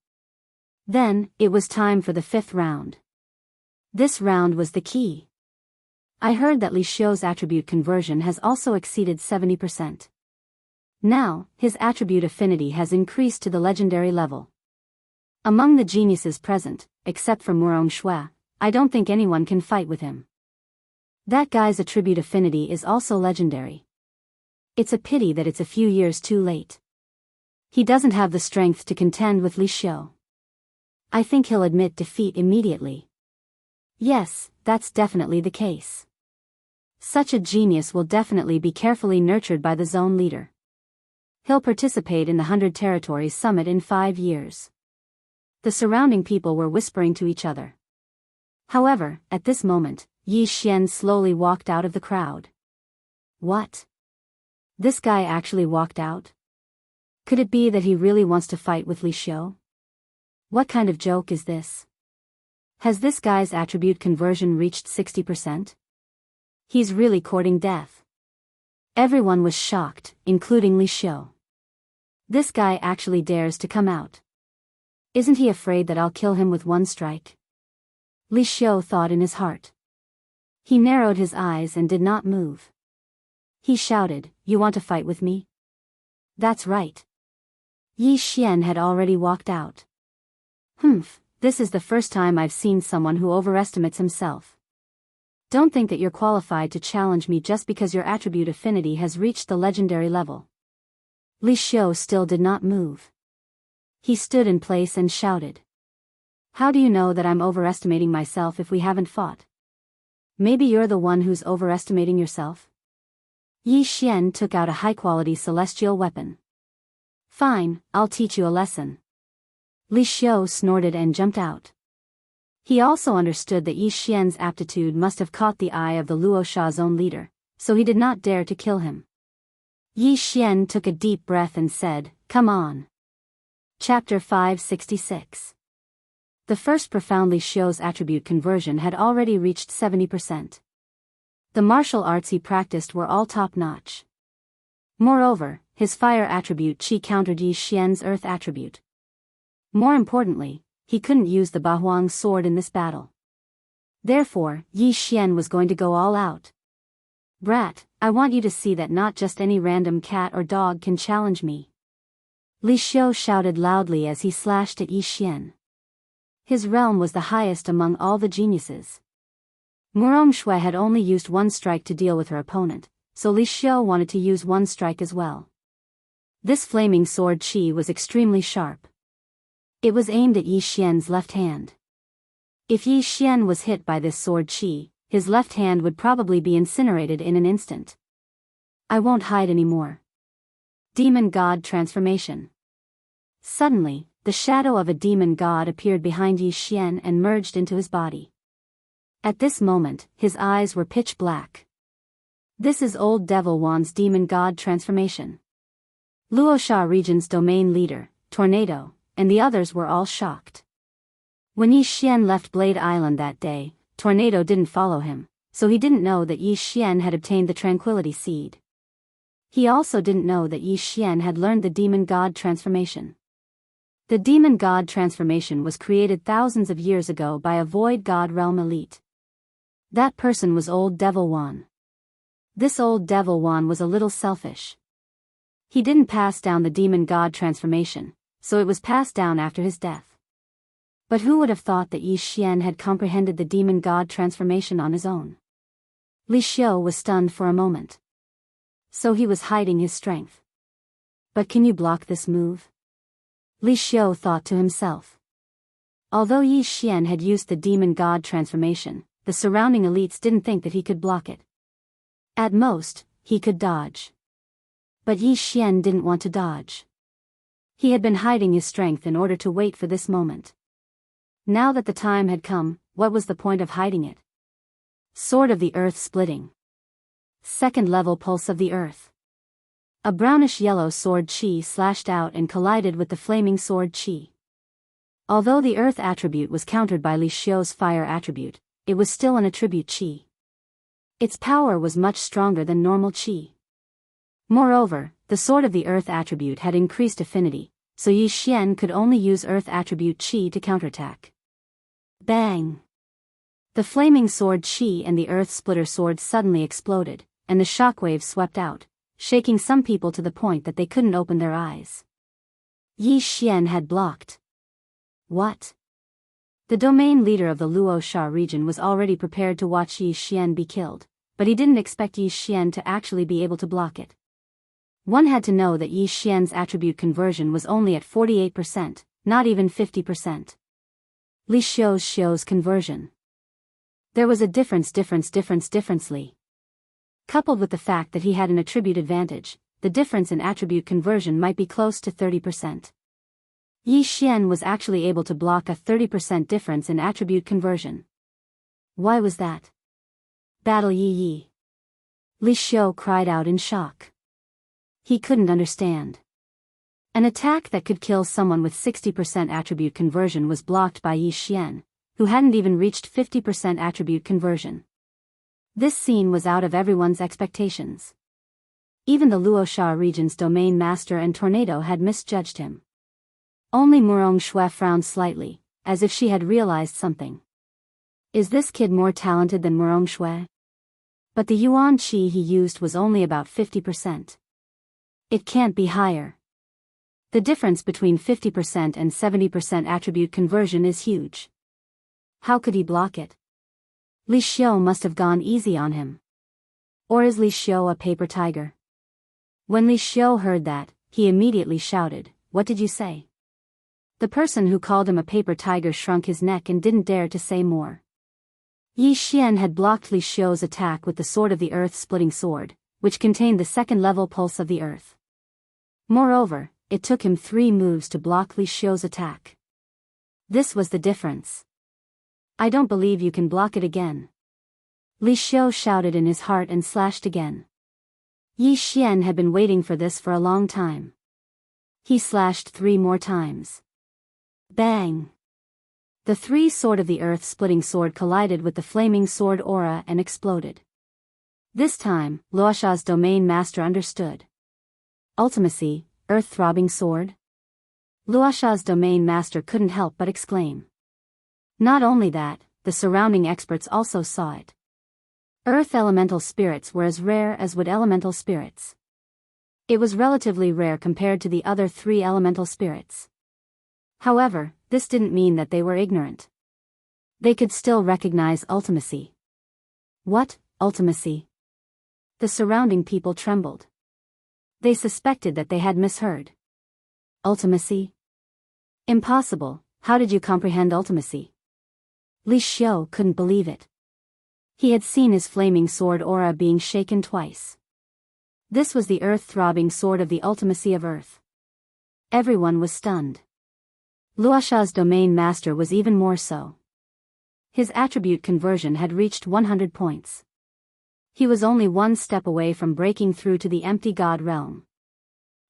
Then, it was time for the 5th round. This round was the key. I heard that Li Xiu's attribute conversion has also exceeded 70%. Now, his attribute affinity has increased to the legendary level. Among the geniuses present, except for Murong Shui, I don't think anyone can fight with him. That guy's attribute affinity is also legendary. It's a pity that it's a few years too late. He doesn't have the strength to contend with Li Xiu. I think he'll admit defeat immediately. Yes, that's definitely the case. Such a genius will definitely be carefully nurtured by the zone leader. He'll participate in the 100 Territories Summit in 5 years. The surrounding people were whispering to each other. However, at this moment, Yi Xian slowly walked out of the crowd. What? This guy actually walked out? Could it be that he really wants to fight with Li Xiu? What kind of joke is this? Has this guy's attribute conversion reached 60%? He's really courting death. Everyone was shocked, including Li Xiu. This guy actually dares to come out. Isn't he afraid that I'll kill him with one strike? Li Xiu thought in his heart. He narrowed his eyes and did not move. He shouted, "You want to fight with me?" That's right. Yi Xian had already walked out. This is the first time I've seen someone who overestimates himself. Don't think that you're qualified to challenge me just because your attribute affinity has reached the legendary level. Li Xiu still did not move. He stood in place and shouted. How do you know that I'm overestimating myself if we haven't fought? Maybe you're the one who's overestimating yourself? Yi Xian took out a high-quality celestial weapon. Fine, I'll teach you a lesson. Li Xiu snorted and jumped out. He also understood that Yi Xian's aptitude must have caught the eye of the Luosha zone leader, so he did not dare to kill him. Yi Xian took a deep breath and said, "Come on." Chapter 566. The first profoundly Xiu's attribute conversion had already reached 70%. The martial arts he practiced were all top-notch. Moreover, his fire attribute Qi countered Yi Xian's earth attribute. More importantly, he couldn't use the Bahuang sword in this battle. Therefore, Yi Xian was going to go all out. Brat, I want you to see that not just any random cat or dog can challenge me. Li Xiu shouted loudly as he slashed at Yi Xian. His realm was the highest among all the geniuses. Murong Shui had only used one strike to deal with her opponent, so Li Xiu wanted to use one strike as well. This flaming sword Qi was extremely sharp. It was aimed at Yi Xian's left hand. If Yi Xian was hit by this sword Qi, his left hand would probably be incinerated in an instant. I won't hide anymore. Demon God Transformation. Suddenly, the shadow of a demon god appeared behind Yi Xian and merged into his body. At this moment, his eyes were pitch black. This is Old Devil Wan's demon god transformation. Luosha region's domain leader, Tornado, and the others were all shocked. When Yi Xian left Blade Island that day, Tornado didn't follow him, so he didn't know that Yi Xian had obtained the Tranquility Seed. He also didn't know that Yi Xian had learned the Demon God Transformation. The Demon God Transformation was created thousands of years ago by a Void God Realm elite. That person was Old Devil Wan. This Old Devil Wan was a little selfish. He didn't pass down the Demon God Transformation, so it was passed down after his death. But who would have thought that Yi Xian had comprehended the Demon God Transformation on his own? Li Xiu was stunned for a moment. So he was hiding his strength. But can you block this move? Li Xiu thought to himself. Although Yi Xian had used the Demon God Transformation, the surrounding elites didn't think that he could block it. At most, he could dodge. But Yi Xian didn't want to dodge. He had been hiding his strength in order to wait for this moment. Now that the time had come, what was the point of hiding it? Sword of the Earth splitting. Second level pulse of the Earth. A brownish-yellow sword Qi slashed out and collided with the flaming sword Qi. Although the Earth attribute was countered by Li Xiu's fire attribute, it was still an attribute Qi. Its power was much stronger than normal Qi. Moreover, the Sword of the Earth attribute had increased affinity, so Yi Xian could only use Earth attribute Qi to counterattack. Bang! The flaming sword Qi and the Earth splitter sword suddenly exploded, and the shockwaves swept out, shaking some people to the point that they couldn't open their eyes. Yi Xian had blocked. What? The domain leader of the Luosha region was already prepared to watch Yi Xian be killed, but he didn't expect Yi Xian to actually be able to block it. One had to know that Yi Xian's attribute conversion was only at 48%, not even 50%. Li Xiu's conversion. There was a differently. Coupled with the fact that he had an attribute advantage, the difference in attribute conversion might be close to 30%. Yi Xian was actually able to block a 30% difference in attribute conversion. Why was that? Battle Yi Yi. Li Xiu cried out in shock. He couldn't understand. An attack that could kill someone with 60% attribute conversion was blocked by Yi Xian, who hadn't even reached 50% attribute conversion. This scene was out of everyone's expectations. Even the Luosha region's domain master and Tornado had misjudged him. Only Murong Shui frowned slightly, as if she had realized something. Is this kid more talented than Murong Shui? But the Yuan Qi he used was only about 50%. It can't be higher. The difference between 50% and 70% attribute conversion is huge. How could he block it? Li Xiu must have gone easy on him. Or is Li Xiu a paper tiger? When Li Xiu heard that, he immediately shouted, "What did you say?" The person who called him a paper tiger shrunk his neck and didn't dare to say more. Yi Xian had blocked Li Xiu's attack with the Sword of the Earth splitting sword, which contained the second-level pulse of the Earth. Moreover, it took him 3 moves to block Li Xiu's attack. This was the difference. I don't believe you can block it again. Li Xiu shouted in his heart and slashed again. Yi Xian had been waiting for this for a long time. He slashed 3 more times. Bang! The three sword of the earth-splitting sword collided with the flaming sword aura and exploded. This time, Luoxia's domain master understood. Ultimacy, earth-throbbing sword? Luoxia's domain master couldn't help but exclaim. Not only that, the surrounding experts also saw it. Earth elemental spirits were as rare as wood elemental spirits. It was relatively rare compared to the other three elemental spirits. However, this didn't mean that they were ignorant. They could still recognize ultimacy. What, ultimacy? The surrounding people trembled. They suspected that they had misheard. Ultimacy? Impossible, how did you comprehend ultimacy? Li Xiu couldn't believe it. He had seen his flaming sword aura being shaken twice. This was the earth-throbbing sword of the ultimacy of earth. Everyone was stunned. Luoxia's domain master was even more so. His attribute conversion had reached 100 points. He was only one step away from breaking through to the empty god realm.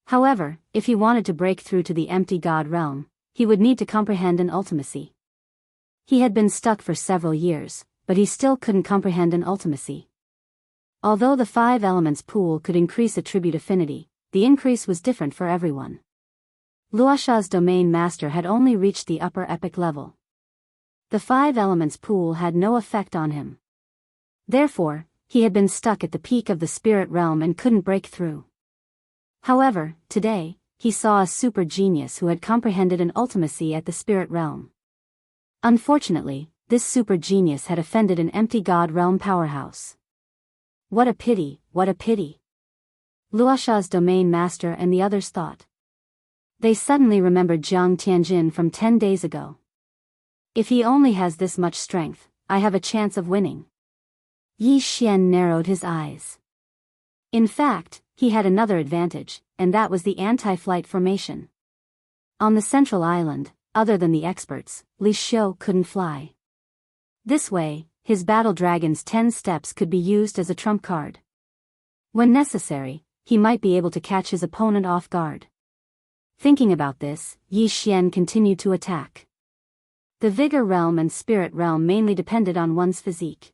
However, if he wanted to break through to the empty god realm, he would need to comprehend an ultimacy. He had been stuck for several years, but he still couldn't comprehend an ultimacy. Although the 5 elements pool could increase attribute affinity, the increase was different for everyone. Luoxia's domain master had only reached the upper epic level. The 5 elements pool had no effect on him. Therefore, he had been stuck at the peak of the spirit realm and couldn't break through. However, today, he saw a super genius who had comprehended an ultimacy at the spirit realm. Unfortunately, this super genius had offended an empty god realm powerhouse. What a pity, what a pity. Luoxia's domain master and the others thought. They suddenly remembered Jiang Tianjin from 10 days ago. If he only has this much strength, I have a chance of winning. Yi Xian narrowed his eyes. In fact, he had another advantage, and that was the anti-flight formation. On the central island, other than the experts, Li Xiu couldn't fly. This way, his battle dragon's 10 steps could be used as a trump card. When necessary, he might be able to catch his opponent off guard. Thinking about this, Yi Xian continued to attack. The vigor realm and spirit realm mainly depended on one's physique.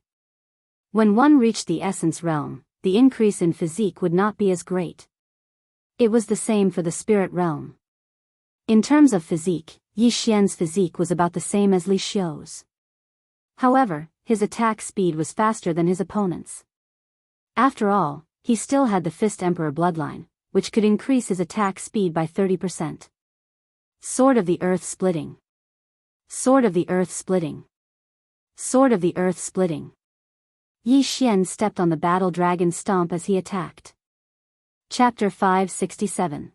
When one reached the essence realm, the increase in physique would not be as great. It was the same for the spirit realm. In terms of physique, Yi Xian's physique was about the same as Li Xiu's. However, his attack speed was faster than his opponent's. After all, he still had the Fist Emperor bloodline, which could increase his attack speed by 30%. Sword of the Earth Splitting. Sword of the Earth Splitting. Sword of the Earth Splitting. Yi Xian stepped on the battle dragon's stomp as he attacked. Chapter 567.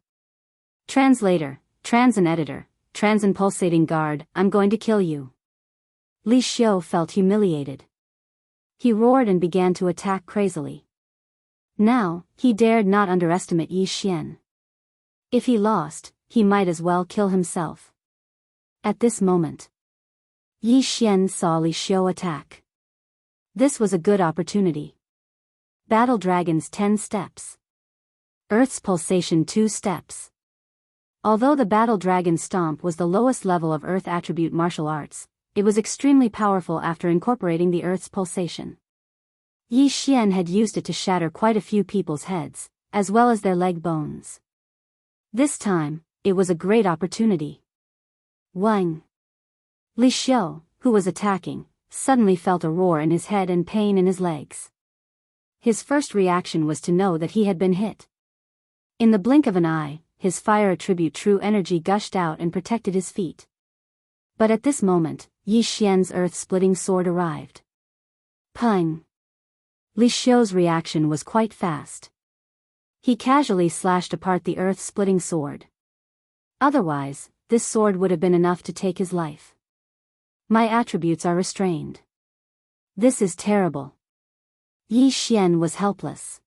Translator, Trans and Editor, Trans and Pulsating Guard, I'm going to kill you. Li Xiu felt humiliated. He roared and began to attack crazily. Now, he dared not underestimate Yi Xian. If he lost, he might as well kill himself. At this moment, Yi Xian saw Li Xiu attack. This was a good opportunity. Battle Dragon's 10 steps. Earth's Pulsation 2 steps. Although the Battle Dragon Stomp was the lowest level of Earth attribute martial arts, it was extremely powerful after incorporating the Earth's Pulsation. Yi Xian had used it to shatter quite a few people's heads, as well as their leg bones. This time, it was a great opportunity. Wang. Li Xiu, who was attacking, suddenly felt a roar in his head and pain in his legs. His first reaction was to know that he had been hit. In the blink of an eye, his fire attribute true energy gushed out and protected his feet. But at this moment, Yi Xian's earth-splitting sword arrived. Pang! Li Xiu's reaction was quite fast. He casually slashed apart the earth-splitting sword. Otherwise, this sword would have been enough to take his life. My attributes are restrained. This is terrible. Yi Xian was helpless.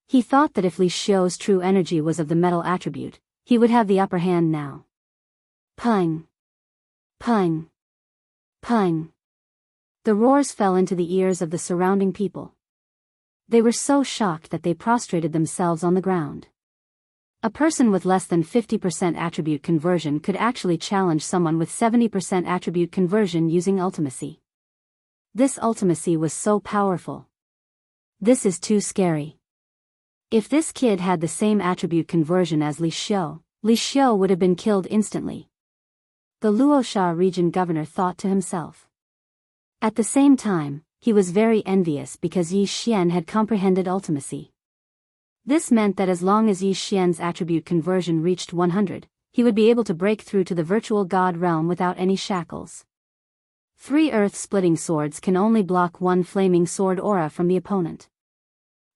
He thought that if Li Xiu's true energy was of the metal attribute, he would have the upper hand now. Pang! Pang! Pang! The roars fell into the ears of the surrounding people. They were so shocked that they prostrated themselves on the ground. A person with less than 50% attribute conversion could actually challenge someone with 70% attribute conversion using ultimacy. This ultimacy was so powerful. This is too scary. If this kid had the same attribute conversion as Li Xiu would have been killed instantly. The Luosha region governor thought to himself. At the same time, he was very envious because Yi Xian had comprehended ultimacy. This meant that as long as Yi Xian's attribute conversion reached 100, he would be able to break through to the virtual god realm without any shackles. 3 earth-splitting swords can only block 1 flaming sword aura from the opponent.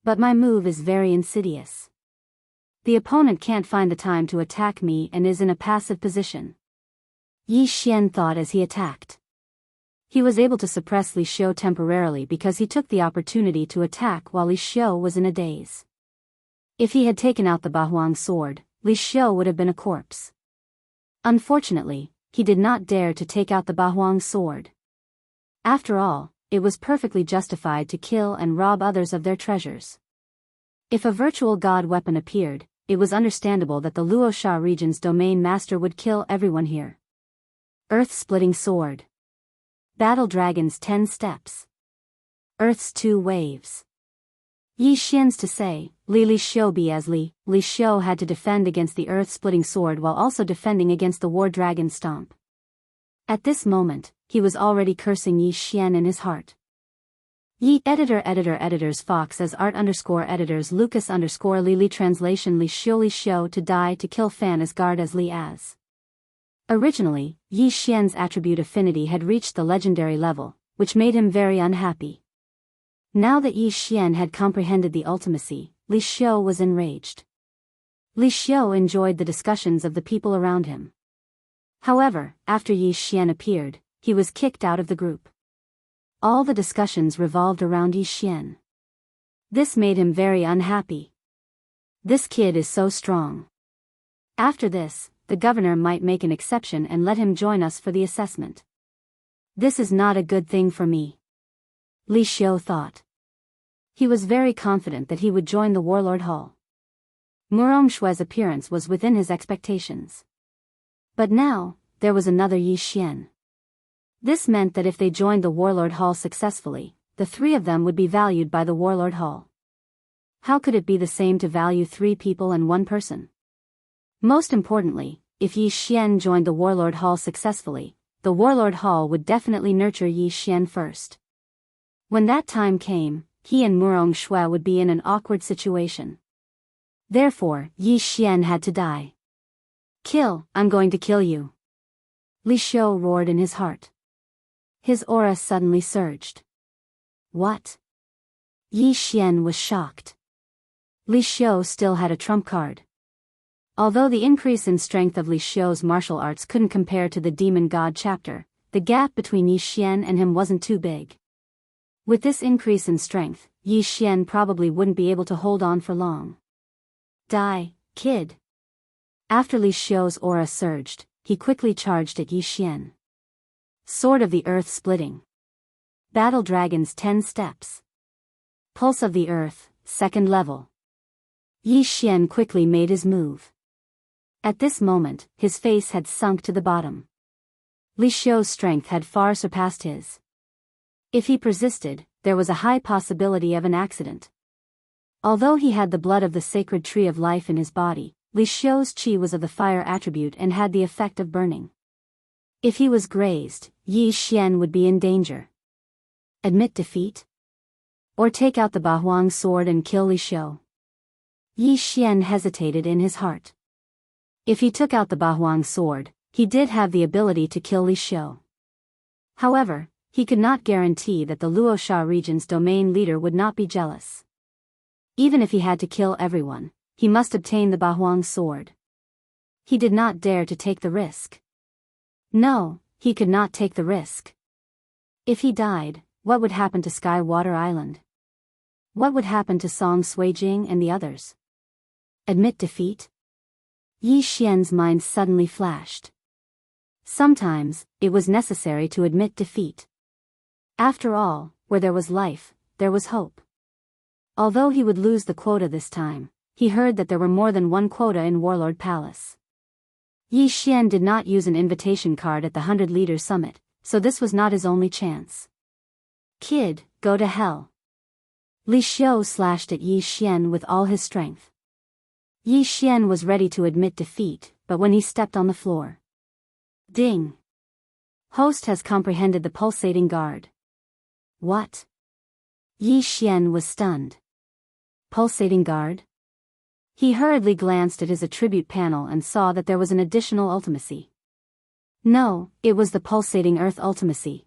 But my move is very insidious. The opponent can't find the time to attack me and is in a passive position. Yi Xian thought as he attacked. He was able to suppress Li Xiu temporarily because he took the opportunity to attack while Li Xiu was in a daze. If he had taken out the Bahuang sword, Li Xiu would have been a corpse. Unfortunately, he did not dare to take out the Bahuang sword. After all, it was perfectly justified to kill and rob others of their treasures. If a virtual god weapon appeared, it was understandable that the Luosha region's domain master would kill everyone here. Earth-splitting sword. Battle Dragon's 10 steps. Earth's 2 waves. Yi Xian's to say, Li Xiu be as Li Xiu had to defend against the earth-splitting sword while also defending against the war dragon stomp. At this moment, he was already cursing Yi Xian in his heart. Editors Fox as art_editors Lucas_Li translation Li Xiu to die to kill Fan as guard as Li as. Originally, Yi Xian's attribute affinity had reached the legendary level, which made him very unhappy. Now that Yi Xian had comprehended the ultimacy, Li Xiu was enraged. Li Xiu enjoyed the discussions of the people around him. However, after Yi Xian appeared, he was kicked out of the group. All the discussions revolved around Yi Xian. This made him very unhappy. This kid is so strong. After this, the governor might make an exception and let him join us for the assessment. This is not a good thing for me. Li Xiu thought. He was very confident that he would join the Warlord Hall. Murong Shui's appearance was within his expectations. But now, there was another Yi Xian. This meant that if they joined the Warlord Hall successfully, the 3 of them would be valued by the Warlord Hall. How could it be the same to value 3 people and 1 person? Most importantly, if Yi Xian joined the Warlord Hall successfully, the Warlord Hall would definitely nurture Yi Xian first. When that time came, he and Murong Shui would be in an awkward situation. Therefore, Yi Xian had to die. Kill, I'm going to kill you. Li Xiu roared in his heart. His aura suddenly surged. What? Yi Xian was shocked. Li Xiu still had a trump card. Although the increase in strength of Li Xiu's martial arts couldn't compare to the Demon God chapter, the gap between Yi Xian and him wasn't too big. With this increase in strength, Yi Xian probably wouldn't be able to hold on for long. Die, kid. After Li Xiu's aura surged, he quickly charged at Yi Xian. Sword of the Earth splitting. Battle Dragon's 10 steps. Pulse of the Earth, 2nd level. Yi Xian quickly made his move. At this moment, his face had sunk to the bottom. Li Xiu's strength had far surpassed his. If he persisted, there was a high possibility of an accident. Although he had the blood of the sacred tree of life in his body, Li Xiu's qi was of the fire attribute and had the effect of burning. If he was grazed, Yi Xian would be in danger. Admit defeat? Or take out the Bahuang sword and kill Li Xiu? Yi Xian hesitated in his heart. If he took out the Bahuang sword, he did have the ability to kill Li Xiu. However, he could not guarantee that the Luosha region's domain leader would not be jealous. Even if he had to kill everyone, he must obtain the Bahuang sword. He did not dare to take the risk. No, he could not take the risk. If he died, what would happen to Sky Water Island? What would happen to Song Suijing and the others? Admit defeat? Yi Xian's mind suddenly flashed. Sometimes, it was necessary to admit defeat. After all, where there was life, there was hope. Although he would lose the quota this time, he heard that there were more than one quota in Warlord Palace. Yi Xian did not use an invitation card at the 100-leader summit, so this was not his only chance. Kid, go to hell. Li Xiu slashed at Yi Xian with all his strength. Yi Xian was ready to admit defeat, but when he stepped on the floor. Ding! Host has comprehended the pulsating guard. What? Yi Xian was stunned. Pulsating guard? He hurriedly glanced at his attribute panel and saw that there was an additional ultimacy. No, it was the pulsating earth ultimacy.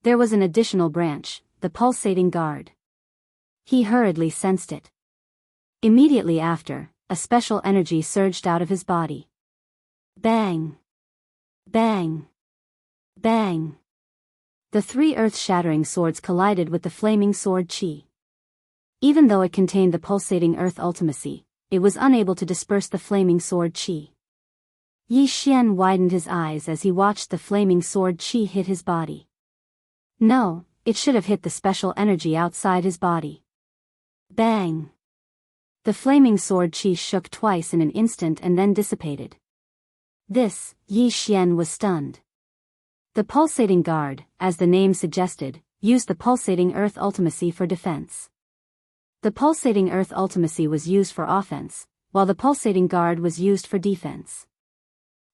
There was an additional branch, the pulsating guard. He hurriedly sensed it. Immediately after, a special energy surged out of his body. Bang! Bang! Bang! The three earth-shattering swords collided with the flaming sword qi. Even though it contained the pulsating earth ultimacy, it was unable to disperse the flaming sword qi. Yi Xian widened his eyes as he watched the flaming sword qi hit his body. No, it should have hit the special energy outside his body. Bang! The flaming sword qi shook twice in an instant and then dissipated. This, Yi Xian was stunned. The pulsating guard, as the name suggested, used the pulsating earth ultimacy for defense. The pulsating earth ultimacy was used for offense, while the pulsating guard was used for defense.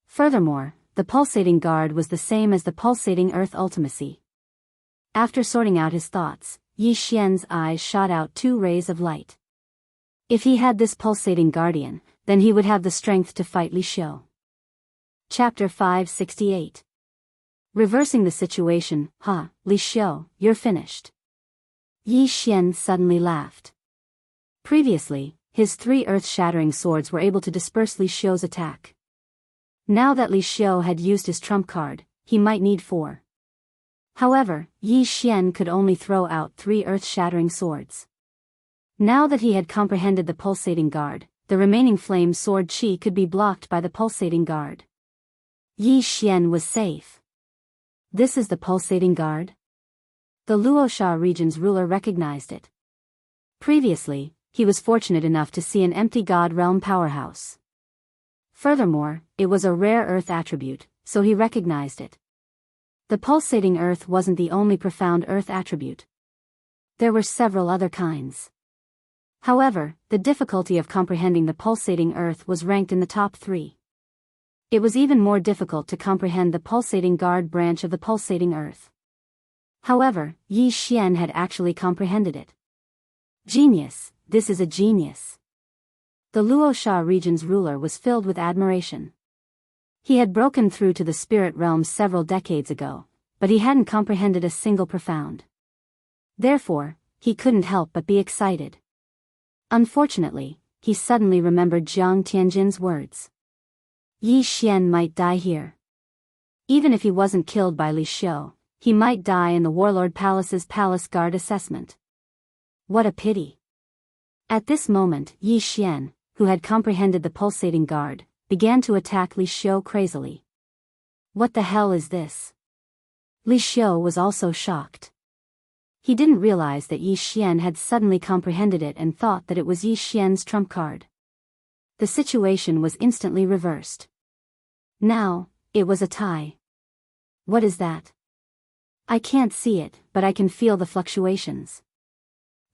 Furthermore, the pulsating guard was the same as the pulsating earth ultimacy. After sorting out his thoughts, Yi Xian's eyes shot out two rays of light. If he had this pulsating guardian, then he would have the strength to fight Li Xiu. Chapter 568. Reversing the situation. Li Xiu, you're finished. Yi Xian suddenly laughed. Previously, his three earth-shattering swords were able to disperse Li Xiu's attack. Now that Li Xiu had used his trump card, he might need 4. However, Yi Xian could only throw out 3 earth-shattering swords. Now that he had comprehended the pulsating guard, the remaining flame sword qi could be blocked by the pulsating guard. Yi Xian was safe. This is the pulsating guard? The Luosha region's ruler recognized it. Previously, he was fortunate enough to see an empty God Realm powerhouse. Furthermore, it was a rare earth attribute, so he recognized it. The pulsating earth wasn't the only profound earth attribute. There were several other kinds. However, the difficulty of comprehending the pulsating earth was ranked in the top 3. It was even more difficult to comprehend the pulsating guard branch of the pulsating earth. However, Yi Xian had actually comprehended it. Genius, this is a genius. The Luosha region's ruler was filled with admiration. He had broken through to the spirit realm several decades ago, but he hadn't comprehended a single profound. Therefore, he couldn't help but be excited. Unfortunately, he suddenly remembered Jiang Tianjin's words. Yi Xian might die here. Even if he wasn't killed by Li Xiu, he might die in the Warlord Palace's palace guard assessment. What a pity. At this moment, Yi Xian, who had comprehended the pulsating guard, began to attack Li Xiu crazily. What the hell is this? Li Xiu was also shocked. He didn't realize that Yi Xian had suddenly comprehended it and thought that it was Yi Xian's trump card. The situation was instantly reversed. Now, it was a tie. What is that? I can't see it, but I can feel the fluctuations.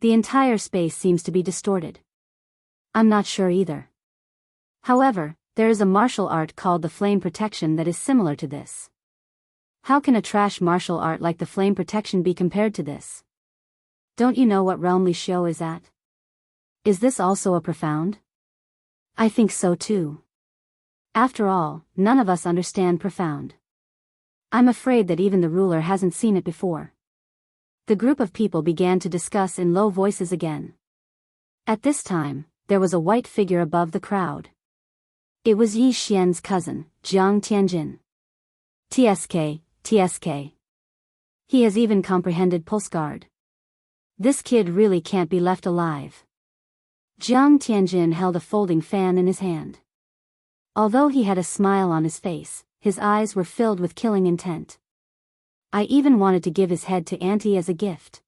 The entire space seems to be distorted. I'm not sure either. However, there is a martial art called the flame protection that is similar to this. How can a trash martial art like the flame protection be compared to this? Don't you know what realm Li Xiu is at? Is this also a profound? I think so too. After all, none of us understand profound. I'm afraid that even the ruler hasn't seen it before. The group of people began to discuss in low voices again. At this time, there was a white figure above the crowd. It was Yi Xian's cousin, Jiang Tianjin. TSK. He has even comprehended Pulse Guard. This kid really can't be left alive. Jiang Tianjin held a folding fan in his hand. Although he had a smile on his face, his eyes were filled with killing intent. I even wanted to give his head to Auntie as a gift.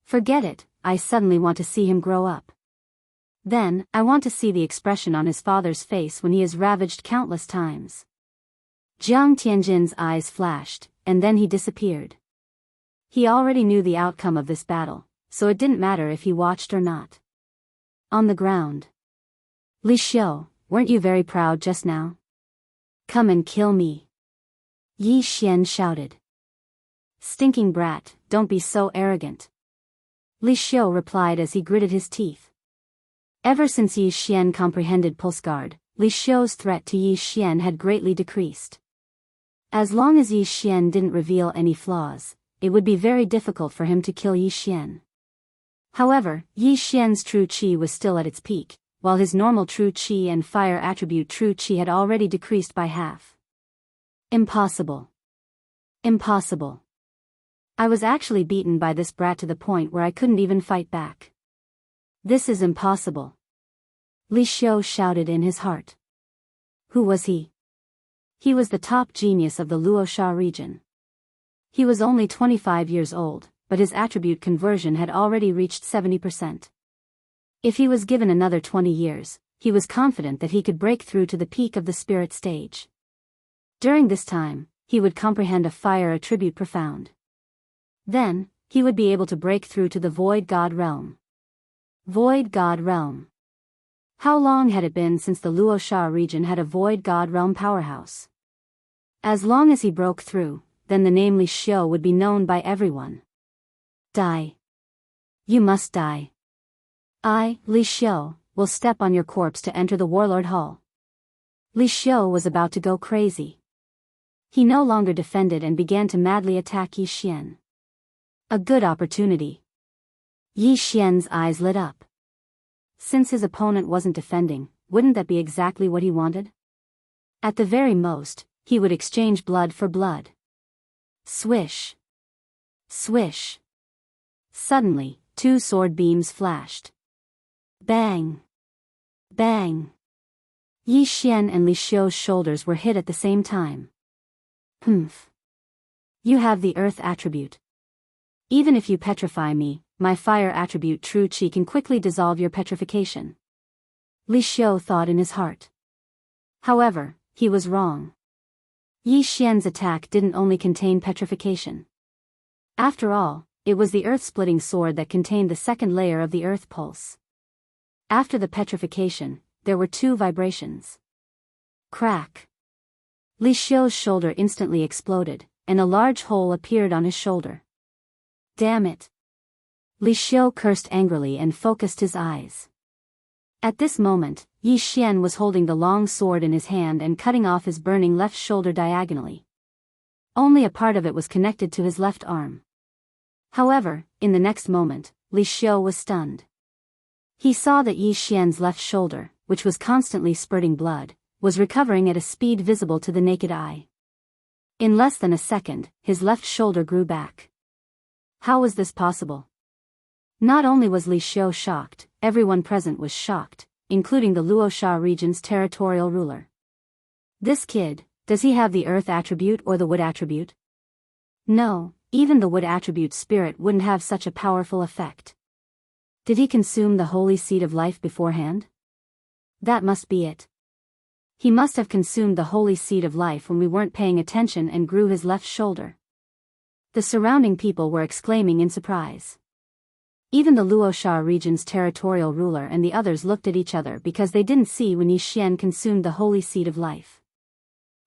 Forget it, I suddenly want to see him grow up. Then, I want to see the expression on his father's face when he is ravaged countless times. Jiang Tianjin's eyes flashed, and then he disappeared. He already knew the outcome of this battle, so it didn't matter if he watched or not. On the ground. Li Xiu, weren't you very proud just now? Come and kill me. Yi Xian shouted. Stinking brat, don't be so arrogant. Li Xiu replied as he gritted his teeth. Ever since Yi Xian comprehended Pulseguard, Li Xiu's threat to Yi Xian had greatly decreased. As long as Yi Xian didn't reveal any flaws, it would be very difficult for him to kill Yi Xian. However, Yi Xian's true qi was still at its peak, while his normal true qi and fire attribute true qi had already decreased by half. Impossible. Impossible. I was actually beaten by this brat to the point where I couldn't even fight back. This is impossible. Li Xiu shouted in his heart. Who was he? He was the top genius of the Luosha region. He was only 25 years old, but his attribute conversion had already reached 70%. If he was given another 20 years, he was confident that he could break through to the peak of the spirit stage. During this time, he would comprehend a fire attribute profound. Then, he would be able to break through to the Void God realm. Void God realm. How long had it been since the Luosha region had a Void God realm powerhouse? As long as he broke through, then the name Li Xiu would be known by everyone. Die. You must die. I, Li Xiu, will step on your corpse to enter the Warlord Hall. Li Xiu was about to go crazy. He no longer defended and began to madly attack Yi Xian. A good opportunity. Yi Xian's eyes lit up. Since his opponent wasn't defending, wouldn't that be exactly what he wanted? At the very most, he would exchange blood for blood. Swish. Swish. Suddenly, two sword beams flashed. Bang. Bang. Yi Xian and Li Xiu's shoulders were hit at the same time. Humph. You have the earth attribute. Even if you petrify me, my fire attribute true qi can quickly dissolve your petrification. Li Xiu thought in his heart. However, he was wrong. Yi Xian's attack didn't only contain petrification. After all, it was the earth-splitting sword that contained the second layer of the earth pulse. After the petrification, there were two vibrations. Crack. Li Xiu's shoulder instantly exploded, and a large hole appeared on his shoulder. Damn it. Li Xiu cursed angrily and focused his eyes. At this moment, Yi Xian was holding the long sword in his hand and cutting off his burning left shoulder diagonally. Only a part of it was connected to his left arm. However, in the next moment, Li Xiu was stunned. He saw that Yi Xian's left shoulder, which was constantly spurting blood, was recovering at a speed visible to the naked eye. In less than a second, his left shoulder grew back. How was this possible? Not only was Li Xiu shocked, everyone present was shocked, including the Luosha region's territorial ruler. This kid, does he have the earth attribute or the wood attribute? No, even the wood attribute spirit wouldn't have such a powerful effect. Did he consume the holy seed of life beforehand? That must be it. He must have consumed the holy seed of life when we weren't paying attention and grew his left shoulder. The surrounding people were exclaiming in surprise. Even the Luosha region's territorial ruler and the others looked at each other because they didn't see when Yi Xian consumed the holy seed of life.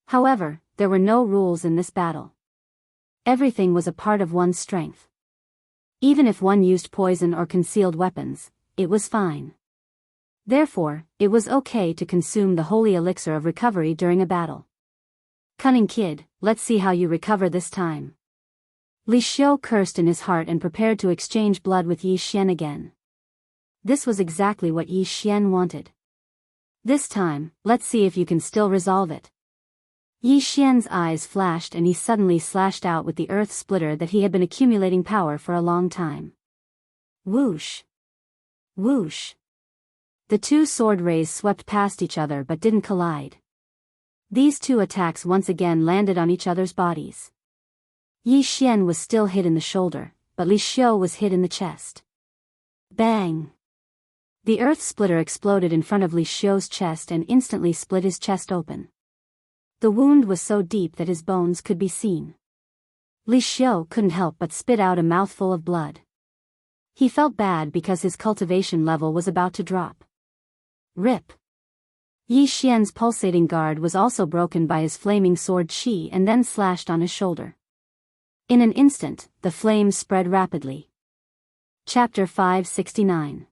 However, there were no rules in this battle. Everything was a part of one's strength. Even if one used poison or concealed weapons, it was fine. Therefore, it was okay to consume the holy elixir of recovery during a battle. Cunning kid, let's see how you recover this time. Li Xiu cursed in his heart and prepared to exchange blood with Yi Xian again. This was exactly what Yi Xian wanted. This time, let's see if you can still resolve it. Yi Xian's eyes flashed and he suddenly slashed out with the earth splitter that he had been accumulating power for a long time. Whoosh! Whoosh! The two sword rays swept past each other but didn't collide. These two attacks once again landed on each other's bodies. Yi Xian was still hit in the shoulder, but Li Xiu was hit in the chest. Bang! The earth splitter exploded in front of Li Xiu's chest and instantly split his chest open. The wound was so deep that his bones could be seen. Li Xiu couldn't help but spit out a mouthful of blood. He felt bad because his cultivation level was about to drop. Rip. Yi Xian's pulsating guard was also broken by his flaming sword Qi and then slashed on his shoulder. In an instant, the flames spread rapidly. Chapter 569.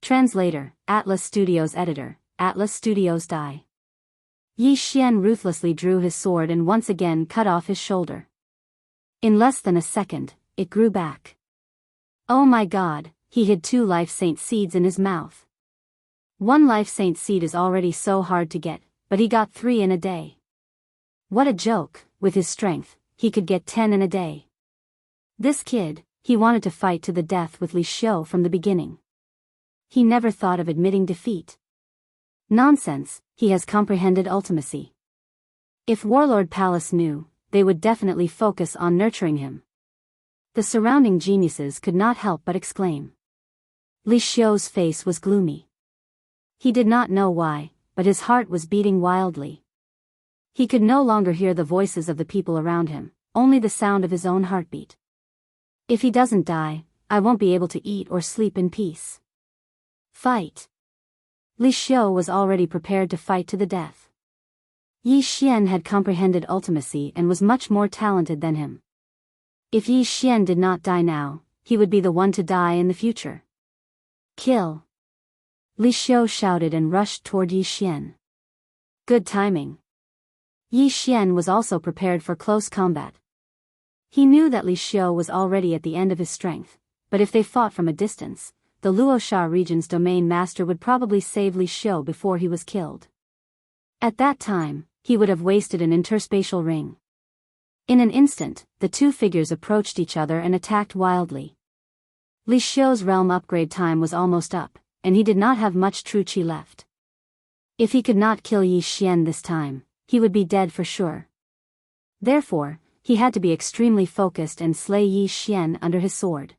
Translator, Atlas Studios Editor, Atlas Studios Die. Yi Xian ruthlessly drew his sword and once again cut off his shoulder. In less than a second, it grew back. Oh my god, he hid 2 life saint seeds in his mouth. 1 life saint seed is already so hard to get, but he got 3 in a day. What a joke, with his strength, he could get 10 in a day. This kid, he wanted to fight to the death with Li Xiu from the beginning. He never thought of admitting defeat. Nonsense, he has comprehended ultimacy. If Warlord Palace knew, they would definitely focus on nurturing him. The surrounding geniuses could not help but exclaim. Li Xiu's face was gloomy. He did not know why, but his heart was beating wildly. He could no longer hear the voices of the people around him, only the sound of his own heartbeat. If he doesn't die, I won't be able to eat or sleep in peace. Fight. Li Xiu was already prepared to fight to the death. Yi Xian had comprehended ultimacy and was much more talented than him. If Yi Xian did not die now, he would be the one to die in the future. Kill. Li Xiu shouted and rushed toward Yi Xian. Good timing. Yi Xian was also prepared for close combat. He knew that Li Xiu was already at the end of his strength, but if they fought from a distance, the Luoxia region's domain master would probably save Li Xiu before he was killed. At that time, he would have wasted an interspatial ring. In an instant, the 2 figures approached each other and attacked wildly. Li Xiu's realm upgrade time was almost up, and he did not have much true qi left. If he could not kill Yi Xian this time, he would be dead for sure. Therefore, he had to be extremely focused and slay Yi Xian under his sword.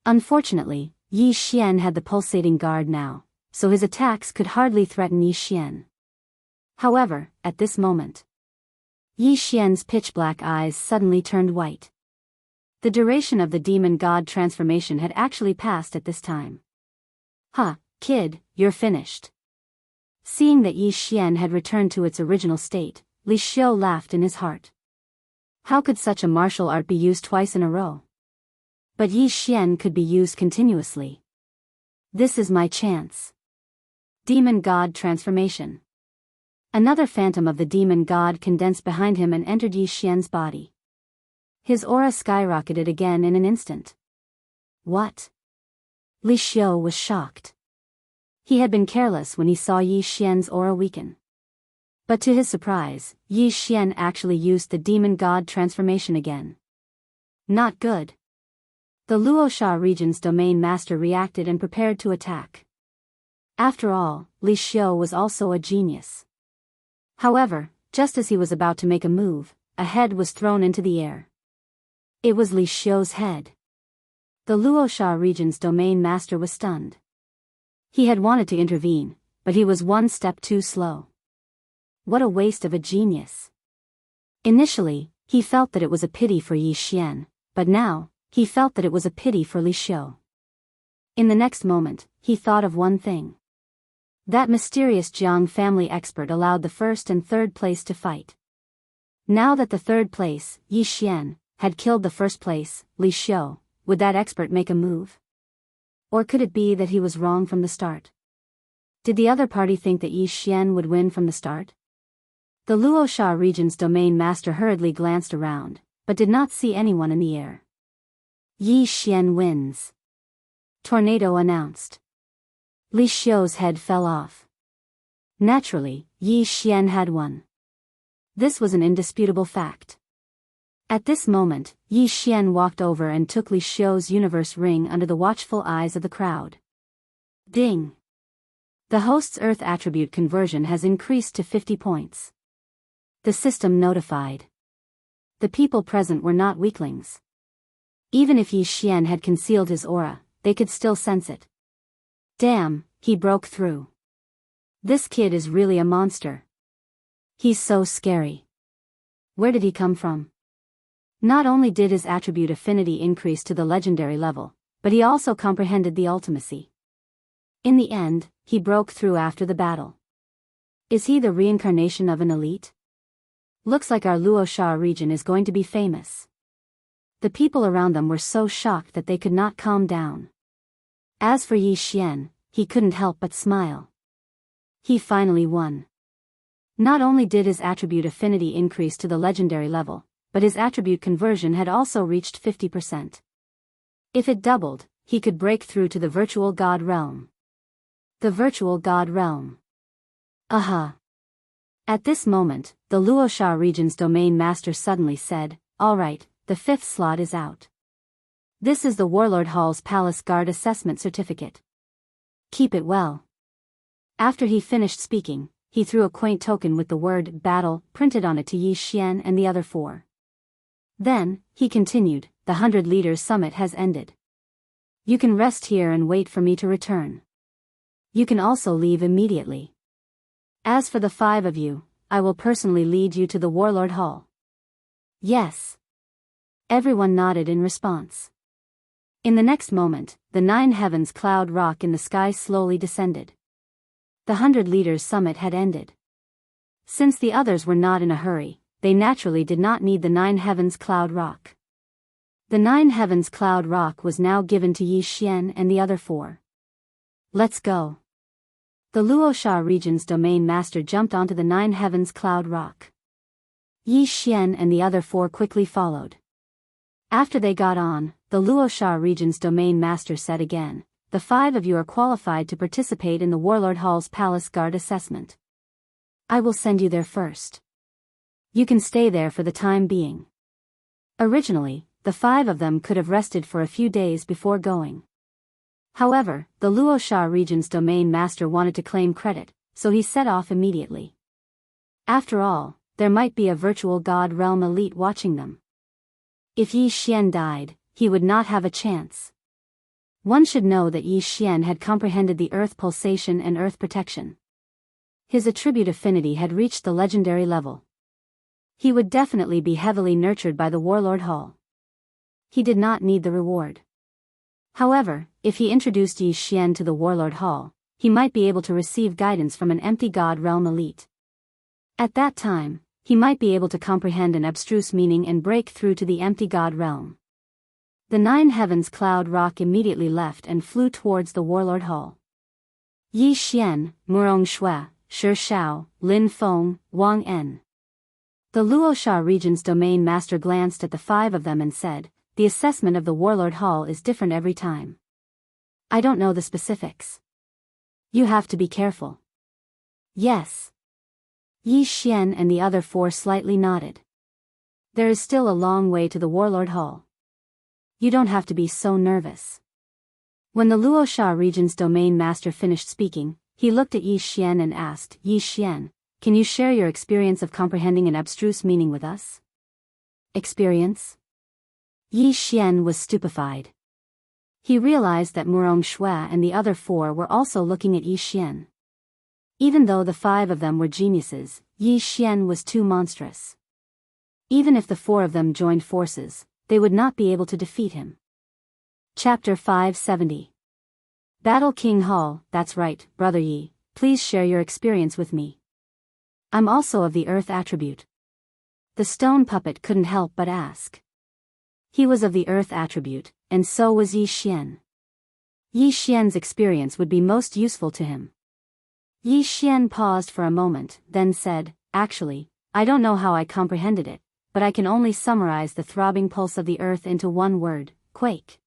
Unfortunately, Yi Xian had the pulsating guard now, so his attacks could hardly threaten Yi Xian. However, at this moment, Yi Xian's pitch-black eyes suddenly turned white. The duration of the demon god transformation had actually passed at this time. "Ha, kid, you're finished." Seeing that Yi Xian had returned to its original state, Li Xiu laughed in his heart. How could such a martial art be used twice in a row? But Yi Xian could be used continuously. This is my chance. Demon god transformation. Another phantom of the demon god condensed behind him and entered Yi Xian's body. His aura skyrocketed again in an instant. What? Li Xiu was shocked. He had been careless when he saw Yi Xian's aura weaken. But to his surprise, Yi Xian actually used the demon god transformation again. Not good. The Luoxia region's domain master reacted and prepared to attack. After all, Li Xiu was also a genius. However, just as he was about to make a move, a head was thrown into the air. It was Li Xiu's head. The Luoxia region's domain master was stunned. He had wanted to intervene, but he was one step too slow. What a waste of a genius. Initially, he felt that it was a pity for Yi Xian, but now, he felt that it was a pity for Li Xiu. In the next moment, he thought of one thing. That mysterious Jianghu family expert allowed the 1st and 3rd place to fight. Now that the 3rd place, Yi Xian, had killed the 1st place, Li Xiu, would that expert make a move? Or could it be that he was wrong from the start? Did the other party think that Yi Xian would win from the start? The Luoxia region's domain master hurriedly glanced around, but did not see anyone in the air. Yi Xian wins. Tornado announced. Li Xiu's head fell off. Naturally, Yi Xian had won. This was an indisputable fact. At this moment, Yi Xian walked over and took Li Xiu's universe ring under the watchful eyes of the crowd. Ding! The host's Earth attribute conversion has increased to 50 points. The system notified. The people present were not weaklings. Even if Yi Xian had concealed his aura, they could still sense it. Damn, he broke through. This kid is really a monster. He's so scary. Where did he come from? Not only did his attribute affinity increase to the legendary level, but he also comprehended the ultimacy. In the end, he broke through after the battle. Is he the reincarnation of an elite? Looks like our Luoxia region is going to be famous. The people around them were so shocked that they could not calm down. As for Yi Xian, he couldn't help but smile. He finally won. Not only did his attribute affinity increase to the legendary level, but his attribute conversion had also reached 50%. If it doubled, he could break through to the virtual god realm. The virtual god realm. Aha! At this moment, the Luoxia region's domain master suddenly said, "Alright, the 5th slot is out. This is the Warlord Hall's Palace Guard Assessment Certificate. Keep it well." After he finished speaking, he threw a quaint token with the word "battle" printed on it to Yi Xian and the other 4. Then, he continued, "The 100 Leaders Summit has ended. You can rest here and wait for me to return. You can also leave immediately. As for the 5 of you, I will personally lead you to the Warlord Hall." Yes. Everyone nodded in response. In the next moment, the 9 heavens cloud rock in the sky slowly descended. The 100 Leaders Summit had ended. Since the others were not in a hurry, they naturally did not need the 9 heavens cloud rock. The 9 heavens cloud rock was now given to Yi Xian and the other 4. Let's go. The Luoxia region's domain master jumped onto the 9 heavens cloud rock. Yi Xian and the other 4 quickly followed. After they got on, the Luoxia region's domain master said again, "The 5 of you are qualified to participate in the Warlord Hall's Palace Guard assessment. I will send you there first. You can stay there for the time being." Originally, the 5 of them could have rested for a few days before going. However, the Luoxia region's domain master wanted to claim credit, so he set off immediately. After all, there might be a virtual god realm elite watching them. If Yi Xian died, he would not have a chance. One should know that Yi Xian had comprehended the earth pulsation and earth protection. His attribute affinity had reached the legendary level. He would definitely be heavily nurtured by the Warlord Hall. He did not need the reward. However, if he introduced Yi Xian to the Warlord Hall, he might be able to receive guidance from an empty god realm elite. At that time, he might be able to comprehend an abstruse meaning and break through to the empty god realm. The 9 heavens cloud rock immediately left and flew towards the Warlord Hall. Yi Xian, Murong Shui, Shi Shao, Lin Feng, Wang En. The Luoxia region's domain master glanced at the 5 of them and said, "The assessment of the Warlord Hall is different every time. I don't know the specifics. You have to be careful." Yes. Yi Xian and the other 4 slightly nodded. There is still a long way to the Warlord Hall. You don't have to be so nervous. When the Luoxia region's domain master finished speaking, he looked at Yi Xian and asked, "Yi Xian, can you share your experience of comprehending an abstruse meaning with us?" Experience? Yi Xian was stupefied. He realized that Murong Shui and the other 4 were also looking at Yi Xian. Even though the 5 of them were geniuses, Yi Xian was too monstrous. Even if the 4 of them joined forces, they would not be able to defeat him. Chapter 570. Battle King Hall. That's right, Brother Yi, please share your experience with me. I'm also of the earth attribute. The stone puppet couldn't help but ask. He was of the earth attribute, and so was Yi Xian. Yi Xian's experience would be most useful to him. Yi Xian paused for a moment, then said, "Actually, I don't know how I comprehended it, but I can only summarize the throbbing pulse of the earth into one word: quake."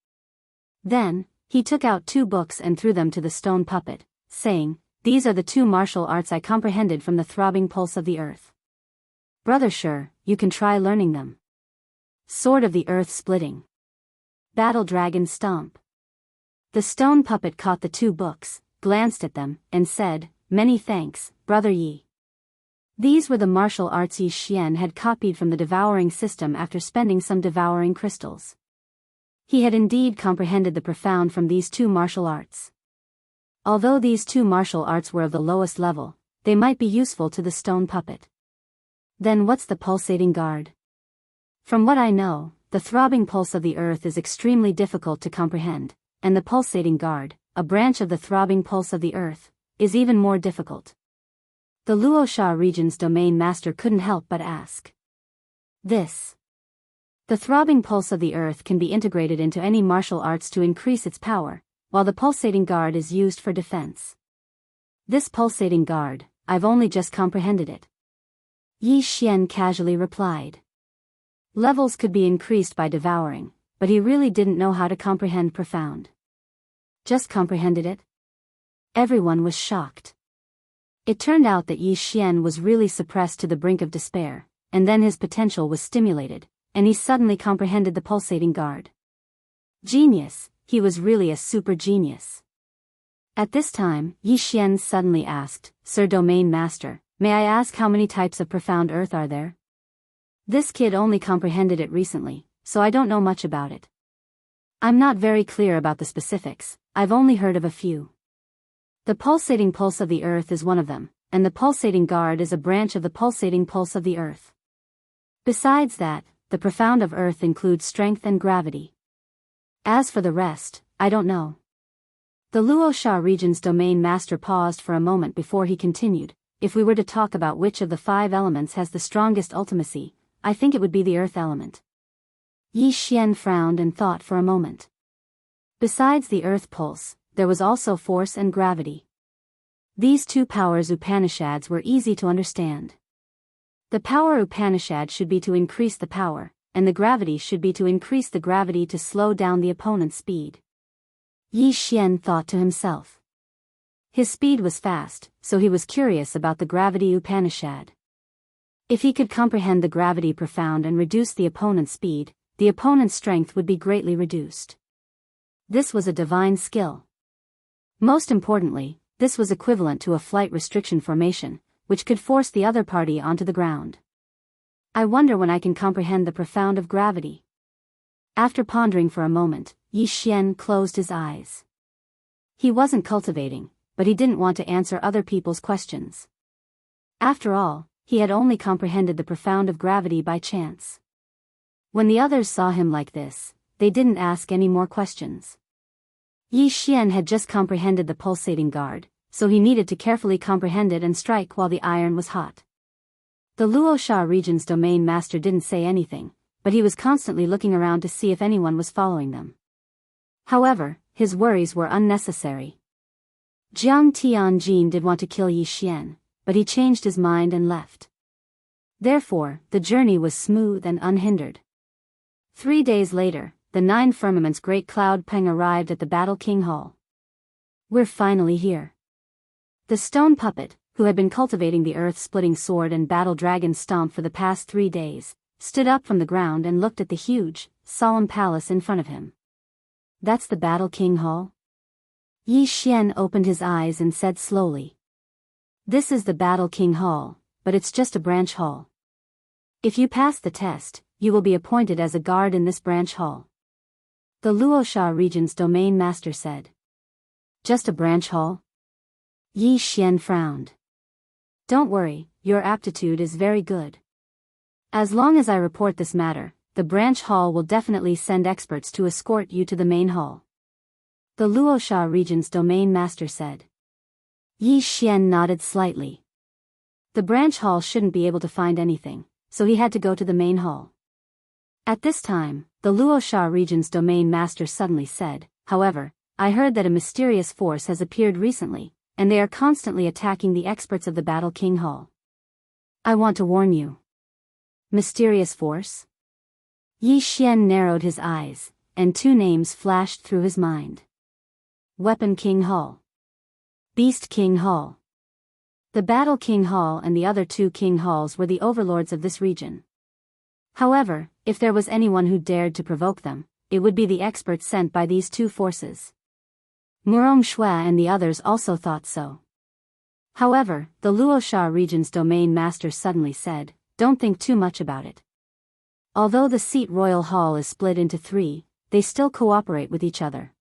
Then, he took out 2 books and threw them to the stone puppet, saying, "These are the 2 martial arts I comprehended from the throbbing pulse of the earth. Brother Sure, you can try learning them. Sword of the Earth Splitting. Battle Dragon Stomp." The stone puppet caught the 2 books, glanced at them, and said, "Many thanks, Brother Yi." These were the martial arts Yi Xian had copied from the devouring system after spending some devouring crystals. He had indeed comprehended the profound from these 2 martial arts. Although these two martial arts were of the lowest level, they might be useful to the stone puppet. Then what's the pulsating guard? From what I know, the throbbing pulse of the earth is extremely difficult to comprehend, and the pulsating guard, a branch of the throbbing pulse of the earth, is even more difficult. The Luosha region's domain master couldn't help but ask. This. The throbbing pulse of the earth can be integrated into any martial arts to increase its power, while the pulsating guard is used for defense. This pulsating guard, I've only just comprehended it. Yi Xian casually replied. Levels could be increased by devouring, but he really didn't know how to comprehend profound. Just comprehended it? Everyone was shocked. It turned out that Yi Xian was really suppressed to the brink of despair, and then his potential was stimulated, and he suddenly comprehended the pulsating guard. Genius, he was really a super genius. At this time, Yi Xian suddenly asked, Sir Domain Master, may I ask how many types of profound earth are there? This kid only comprehended it recently, so I don't know much about it. I'm not very clear about the specifics, I've only heard of a few. The pulsating pulse of the earth is one of them, and the pulsating guard is a branch of the pulsating pulse of the earth. Besides that, the profound of earth includes strength and gravity. As for the rest, I don't know. The Luosha region's domain master paused for a moment before he continued. If we were to talk about which of the 5 elements has the strongest ultimacy, I think it would be the earth element. Yi Xian frowned and thought for a moment. Besides the earth pulse, there was also force and gravity. These two powers Upanishads were easy to understand. The power Upanishad should be to increase the power, and the gravity should be to increase the gravity to slow down the opponent's speed. Yi Xian thought to himself. His speed was fast, so he was curious about the gravity Upanishad. If he could comprehend the gravity profound and reduce the opponent's speed, the opponent's strength would be greatly reduced. This was a divine skill. Most importantly, this was equivalent to a flight restriction formation, which could force the other party onto the ground. I wonder when I can comprehend the profound of gravity. After pondering for a moment, Yi Xian closed his eyes. He wasn't cultivating, but he didn't want to answer other people's questions. After all, he had only comprehended the profound of gravity by chance. When the others saw him like this, they didn't ask any more questions. Yi Xian had just comprehended the pulsating guard, so he needed to carefully comprehend it and strike while the iron was hot. The Luosha region's domain master didn't say anything, but he was constantly looking around to see if anyone was following them. However, his worries were unnecessary. Jiang Tianjin did want to kill Yi Xian, but he changed his mind and left. Therefore, the journey was smooth and unhindered. 3 days later, the 9 Firmament's great cloud Peng arrived at the Battle King Hall. We're finally here. The stone puppet, who had been cultivating the earth-splitting sword and battle dragon stomp for the past 3 days, stood up from the ground and looked at the huge, solemn palace in front of him. That's the Battle King Hall? Yi Xian opened his eyes and said slowly. This is the Battle King Hall, but it's just a branch hall. If you pass the test, you will be appointed as a guard in this branch hall. The Luosha region's domain master said. Just a branch hall? Yi Xian frowned. Don't worry, your aptitude is very good. As long as I report this matter, the branch hall will definitely send experts to escort you to the main hall. The Luosha region's domain master said. Yi Xian nodded slightly. The branch hall shouldn't be able to find anything, so he had to go to the main hall. At this time, the Luosha region's domain master suddenly said, however, I heard that a mysterious force has appeared recently, and they are constantly attacking the experts of the Battle King Hall. I want to warn you. Mysterious force? Yi Xian narrowed his eyes, and 2 names flashed through his mind. Weapon King Hall. Beast King Hall. The Battle King Hall and the other 2 King Halls were the overlords of this region. However, if there was anyone who dared to provoke them, it would be the experts sent by these 2 forces. Murong Shui and the others also thought so. However, the Luosha region's domain master suddenly said, don't think too much about it. Although the Seat Royal Hall is split into 3, they still cooperate with each other.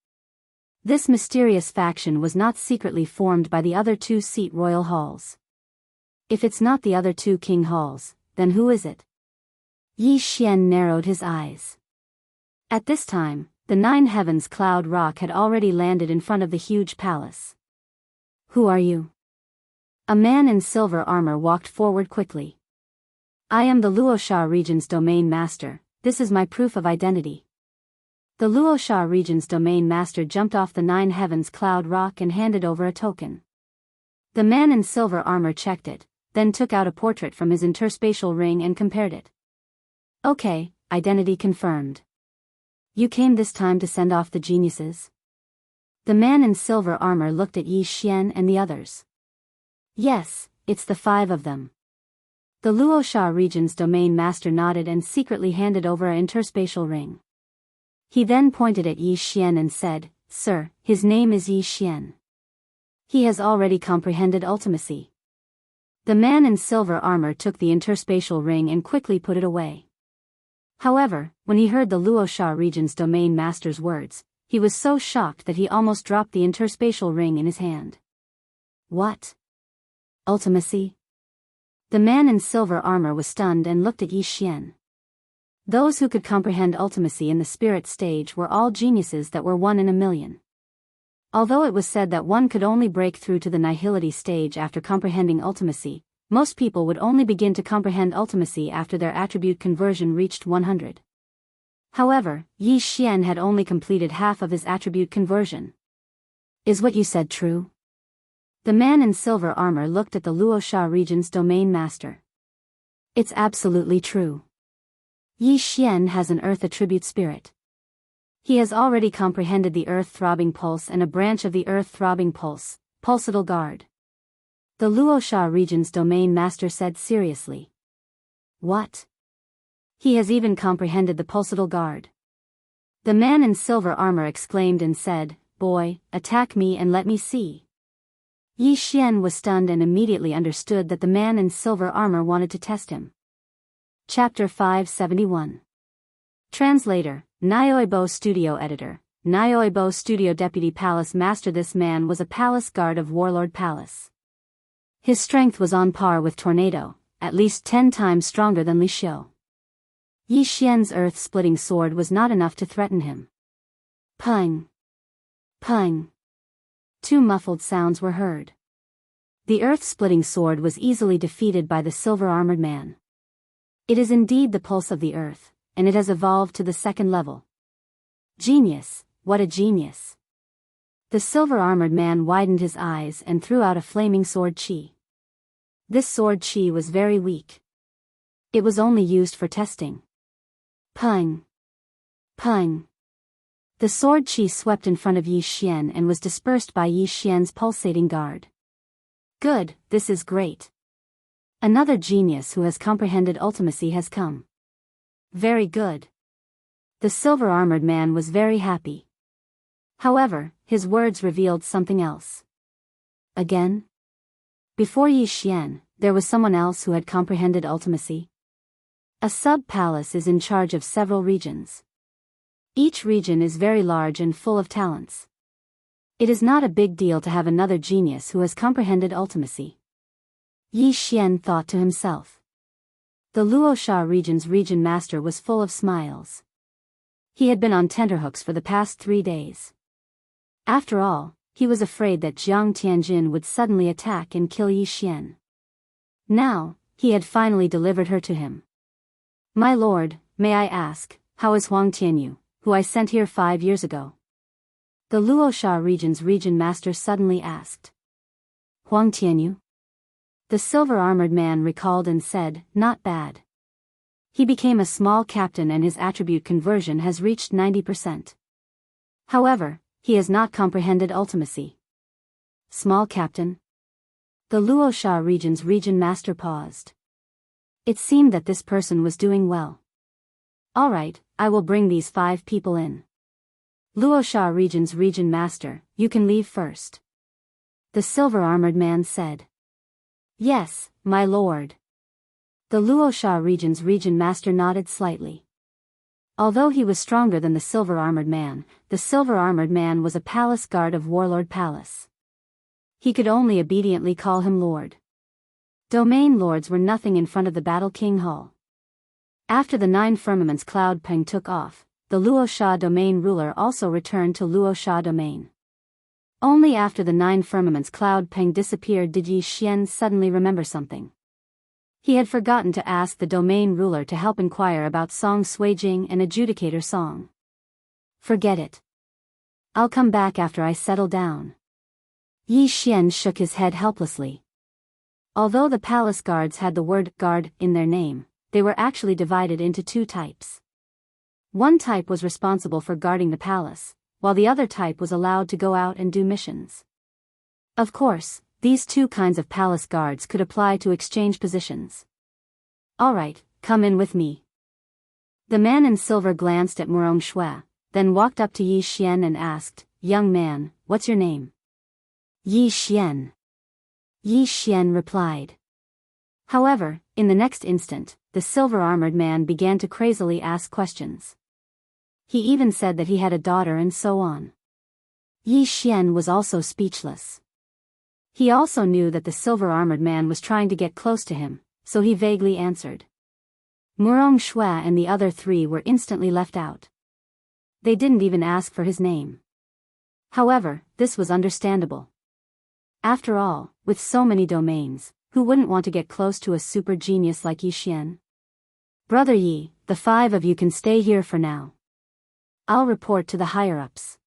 This mysterious faction was not secretly formed by the other two-seat royal halls. If it's not the other two king halls, then who is it? Yi Xian narrowed his eyes. At this time, the Nine Heavens Cloud Rock had already landed in front of the huge palace. Who are you? A man in silver armor walked forward quickly. I am the Luosha region's domain master, this is my proof of identity. The Luosha region's domain master jumped off the Nine Heavens Cloud Rock and handed over a token. The man in silver armor checked it, then took out a portrait from his interspatial ring and compared it. Okay, identity confirmed. You came this time to send off the geniuses? The man in silver armor looked at Yi Xian and the others. Yes, it's the 5 of them. The Luosha region's domain master nodded and secretly handed over an interspatial ring. He then pointed at Yi Xian and said, Sir, his name is Yi Xian. He has already comprehended ultimacy. The man in silver armor took the interspatial ring and quickly put it away. However, when he heard the Luosha region's domain master's words, he was so shocked that he almost dropped the interspatial ring in his hand. What? Ultimacy? The man in silver armor was stunned and looked at Yi Xian. Those who could comprehend ultimacy in the spirit stage were all geniuses that were 1 in a million. Although it was said that one could only break through to the nihility stage after comprehending ultimacy, most people would only begin to comprehend ultimacy after their attribute conversion reached 100. However, Yi Xian had only completed half of his attribute conversion. Is what you said true? The man in silver armor looked at the Luosha region's domain master. It's absolutely true. Yi Xian has an earth attribute spirit. He has already comprehended the earth-throbbing pulse and a branch of the earth-throbbing pulse, pulsatile guard. The Luosha region's domain master said seriously. What? He has even comprehended the pulsatile guard. The man in silver armor exclaimed and said, Boy, attack me and let me see. Yi Xian was stunned and immediately understood that the man in silver armor wanted to test him. Chapter 571. Translator, Nyoibo Studio Editor, Nyoibo Studio Deputy Palace Master. This man was a palace guard of Warlord Palace. His strength was on par with Tornado, at least 10 times stronger than Li Xiu. Yi Xian's earth-splitting sword was not enough to threaten him. Pung! Pung! 2 muffled sounds were heard. The earth-splitting sword was easily defeated by the silver-armored man. It is indeed the pulse of the earth, and it has evolved to the 2nd level. Genius, what a genius! The silver-armored man widened his eyes and threw out a flaming sword chi. This sword chi was very weak. It was only used for testing. Pung! Pung! The sword chi swept in front of Yi Xian and was dispersed by Yi Xian's pulsating guard. Good, this is great. Another genius who has comprehended ultimacy has come. Very good. The silver-armored man was very happy. However, his words revealed something else. Again? Before Yi Xian, there was someone else who had comprehended ultimacy. A sub-palace is in charge of several regions. Each region is very large and full of talents. It is not a big deal to have another genius who has comprehended ultimacy. Yi Xian thought to himself. The Luosha region's region master was full of smiles. He had been on tenterhooks for the past 3 days. After all, he was afraid that Jiang Tianjin would suddenly attack and kill Yi Xian. Now, he had finally delivered her to him. My lord, may I ask, how is Huang Tianyu, who I sent here 5 years ago? The Luosha region's region master suddenly asked. Huang Tianyu? The silver-armored man recalled and said, not bad. He became a small captain and his attribute conversion has reached 90%. However, he has not comprehended ultimacy. Small captain? The Luosha region's region master paused. It seemed that this person was doing well. Alright, I will bring these 5 people in. Luosha region's region master, you can leave first. The silver-armored man said. Yes, my lord. The Luosha region's region master nodded slightly. Although he was stronger than the silver-armored man, the silver-armored man was a palace guard of Warlord Palace. He could only obediently call him Lord. Domain lords were nothing in front of the Battle King Hall. After the 9 firmaments Cloud Peng took off, the Luosha domain ruler also returned to Luosha domain. Only after the 9 firmaments Cloud Peng disappeared did Yi Xian suddenly remember something. He had forgotten to ask the domain ruler to help inquire about Song Suijing and Adjudicator Song. Forget it. I'll come back after I settle down. Yi Xian shook his head helplessly. Although the palace guards had the word guard in their name, they were actually divided into 2 types. One type was responsible for guarding the palace, while the other type was allowed to go out and do missions. Of course, these 2 kinds of palace guards could apply to exchange positions. All right, come in with me. The man in silver glanced at Murong Shui, then walked up to Yi Xian and asked, "Young man, what's your name?" Yi Xian. Yi Xian replied. However, in the next instant, the silver-armored man began to crazily ask questions. He even said that he had a daughter and so on. Yi Xian was also speechless. He also knew that the silver-armored man was trying to get close to him, so he vaguely answered. Murong Shui and the other 3 were instantly left out. They didn't even ask for his name. However, this was understandable. After all, with so many domains, who wouldn't want to get close to a super genius like Yi Xian? Brother Yi, the 5 of you can stay here for now. I'll report to the higher-ups.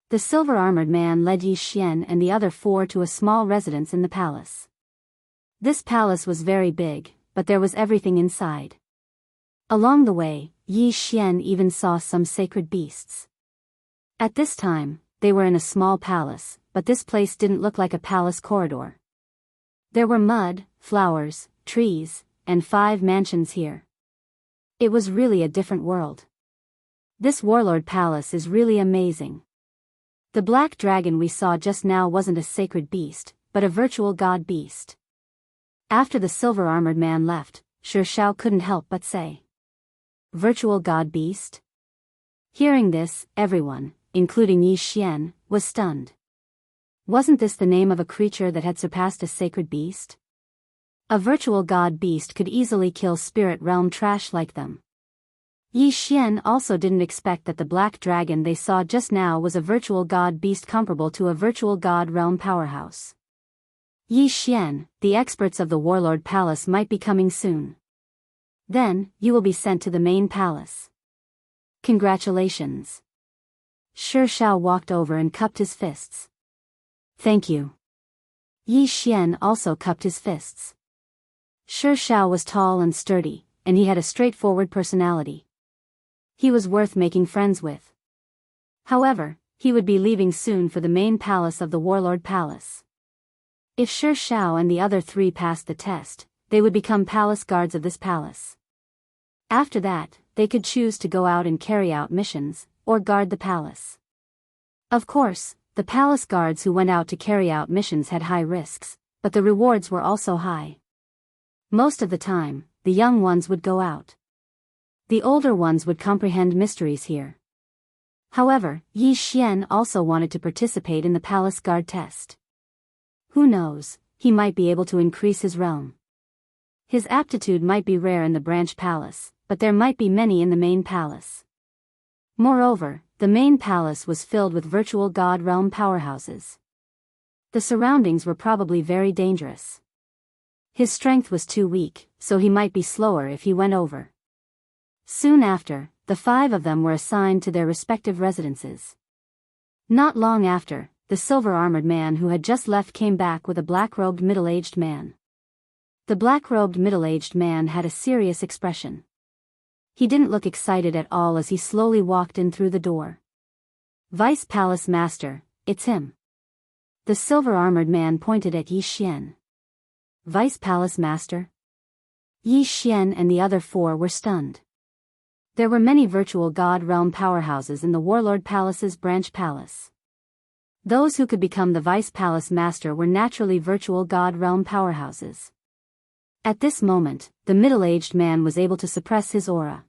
The silver-armored man led Yi Xian and the other 4 to a small residence in the palace. This palace was very big, but there was everything inside. Along the way, Yi Xian even saw some sacred beasts. At this time, they were in a small palace, but this place didn't look like a palace corridor. There were mud, flowers, trees, and 5 mansions here. It was really a different world. This warlord palace is really amazing. The black dragon we saw just now wasn't a sacred beast, but a virtual god beast. After the silver-armored man left, Shi Shao couldn't help but say. Virtual god beast? Hearing this, everyone, including Yi Xian, was stunned. Wasn't this the name of a creature that had surpassed a sacred beast? A virtual god beast could easily kill spirit realm trash like them. Yi Xian also didn't expect that the black dragon they saw just now was a virtual god beast comparable to a virtual god realm powerhouse. Yi Xian, the experts of the Warlord Palace might be coming soon. Then, you will be sent to the main palace. Congratulations. Shi Shao walked over and cupped his fists. Thank you. Yi Xian also cupped his fists. Shi Shao was tall and sturdy, and he had a straightforward personality. He was worth making friends with. However, he would be leaving soon for the main palace of the Warlord Palace. If Shi Shao and the other 3 passed the test, they would become palace guards of this palace. After that, they could choose to go out and carry out missions, or guard the palace. Of course, the palace guards who went out to carry out missions had high risks, but the rewards were also high. Most of the time, the young ones would go out. The older ones would comprehend mysteries here. However, Yi Xian also wanted to participate in the palace guard test. Who knows, he might be able to increase his realm. His aptitude might be rare in the branch palace, but there might be many in the main palace. Moreover, the main palace was filled with virtual god realm powerhouses. The surroundings were probably very dangerous. His strength was too weak, so he might be slower if he went over. Soon after, the 5 of them were assigned to their respective residences. Not long after, the silver-armored man who had just left came back with a black-robed middle-aged man. The black-robed middle-aged man had a serious expression. He didn't look excited at all as he slowly walked in through the door. Vice Palace Master, it's him. The silver-armored man pointed at Yi Xian. Vice Palace Master? Yi Xian and the other 4 were stunned. There were many virtual god realm powerhouses in the Warlord Palace's branch palace. Those who could become the Vice Palace Master were naturally virtual god realm powerhouses. At this moment, the middle-aged man was able to suppress his aura.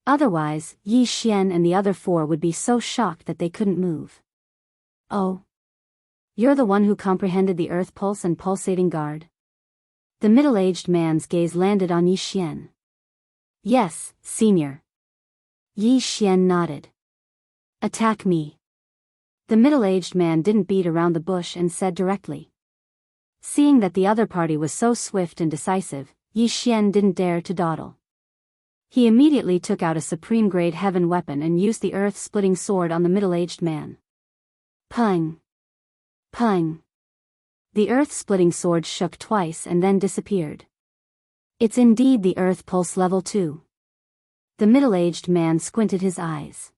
Otherwise, Yi Xian and the other 4 would be so shocked that they couldn't move. Oh. You're the one who comprehended the earth pulse and pulsating guard? The middle-aged man's gaze landed on Yi Xian. Yes, senior. Yi Xian nodded. Attack me. The middle-aged man didn't beat around the bush and said directly. Seeing that the other party was so swift and decisive, Yi Xian didn't dare to dawdle. He immediately took out a supreme-grade heaven weapon and used the earth-splitting sword on the middle-aged man. Pung! Pung! The earth-splitting sword shook twice and then disappeared. It's indeed the earth pulse level 2. The middle-aged man squinted his eyes.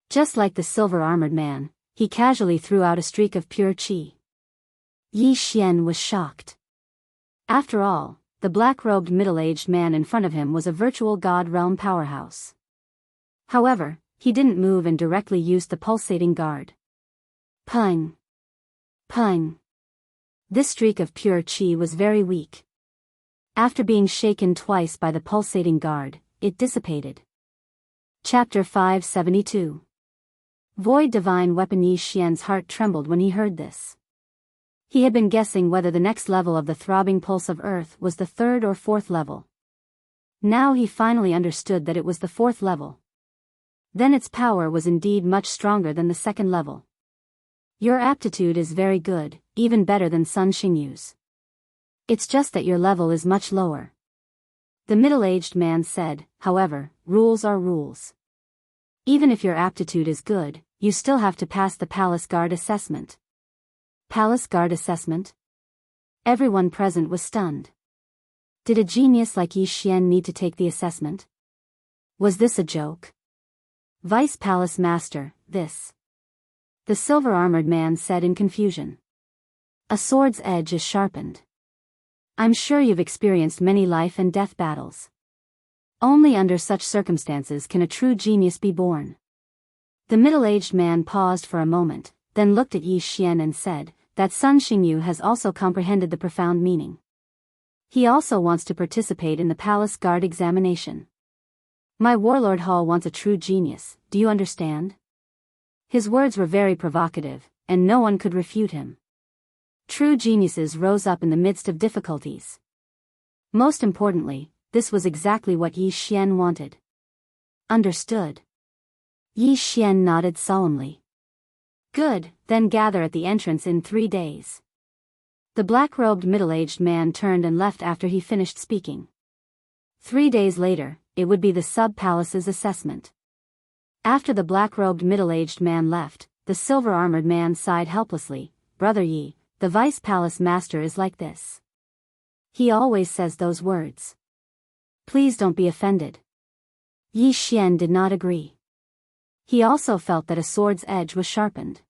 Just like the silver-armored man, he casually threw out a streak of pure qi. Yi Xian was shocked. After all, the black-robed middle-aged man in front of him was a virtual god realm powerhouse. However, he didn't move and directly used the pulsating guard. Pung! Pung! This streak of pure qi was very weak. After being shaken twice by the pulsating guard, it dissipated. Chapter 572. Void Divine Weapon. Yi Xian's heart trembled when he heard this. He had been guessing whether the next level of the throbbing pulse of earth was the 3rd or 4th level. Now he finally understood that it was the 4th level. Then its power was indeed much stronger than the 2nd level. Your aptitude is very good, even better than Sun Xingyu's. It's just that your level is much lower. The middle-aged man said, however, rules are rules. Even if your aptitude is good, you still have to pass the Palace Guard assessment. Palace Guard assessment? Everyone present was stunned. Did a genius like Yi Xian need to take the assessment? Was this a joke? Vice Palace Master, this. The silver-armored man said in confusion. A sword's edge is sharpened. I'm sure you've experienced many life and death battles. Only under such circumstances can a true genius be born. The middle-aged man paused for a moment, then looked at Yi Xian and said, that Sun Xingyu has also comprehended the profound meaning. He also wants to participate in the Palace Guard examination. My warlord Hall wants a true genius, do you understand? His words were very provocative, and no one could refute him. True geniuses rose up in the midst of difficulties. Most importantly, this was exactly what Yi Xian wanted. Understood. Yi Xian nodded solemnly. Good, then gather at the entrance in 3 days. The black-robed middle-aged man turned and left after he finished speaking. 3 days later, it would be the sub-palace's assessment. After the black-robed middle-aged man left, the silver-armored man sighed helplessly. Brother Yi, the vice-palace master is like this. He always says those words. Please don't be offended. Yi Xian did not agree. He also felt that a sword's edge was sharpened.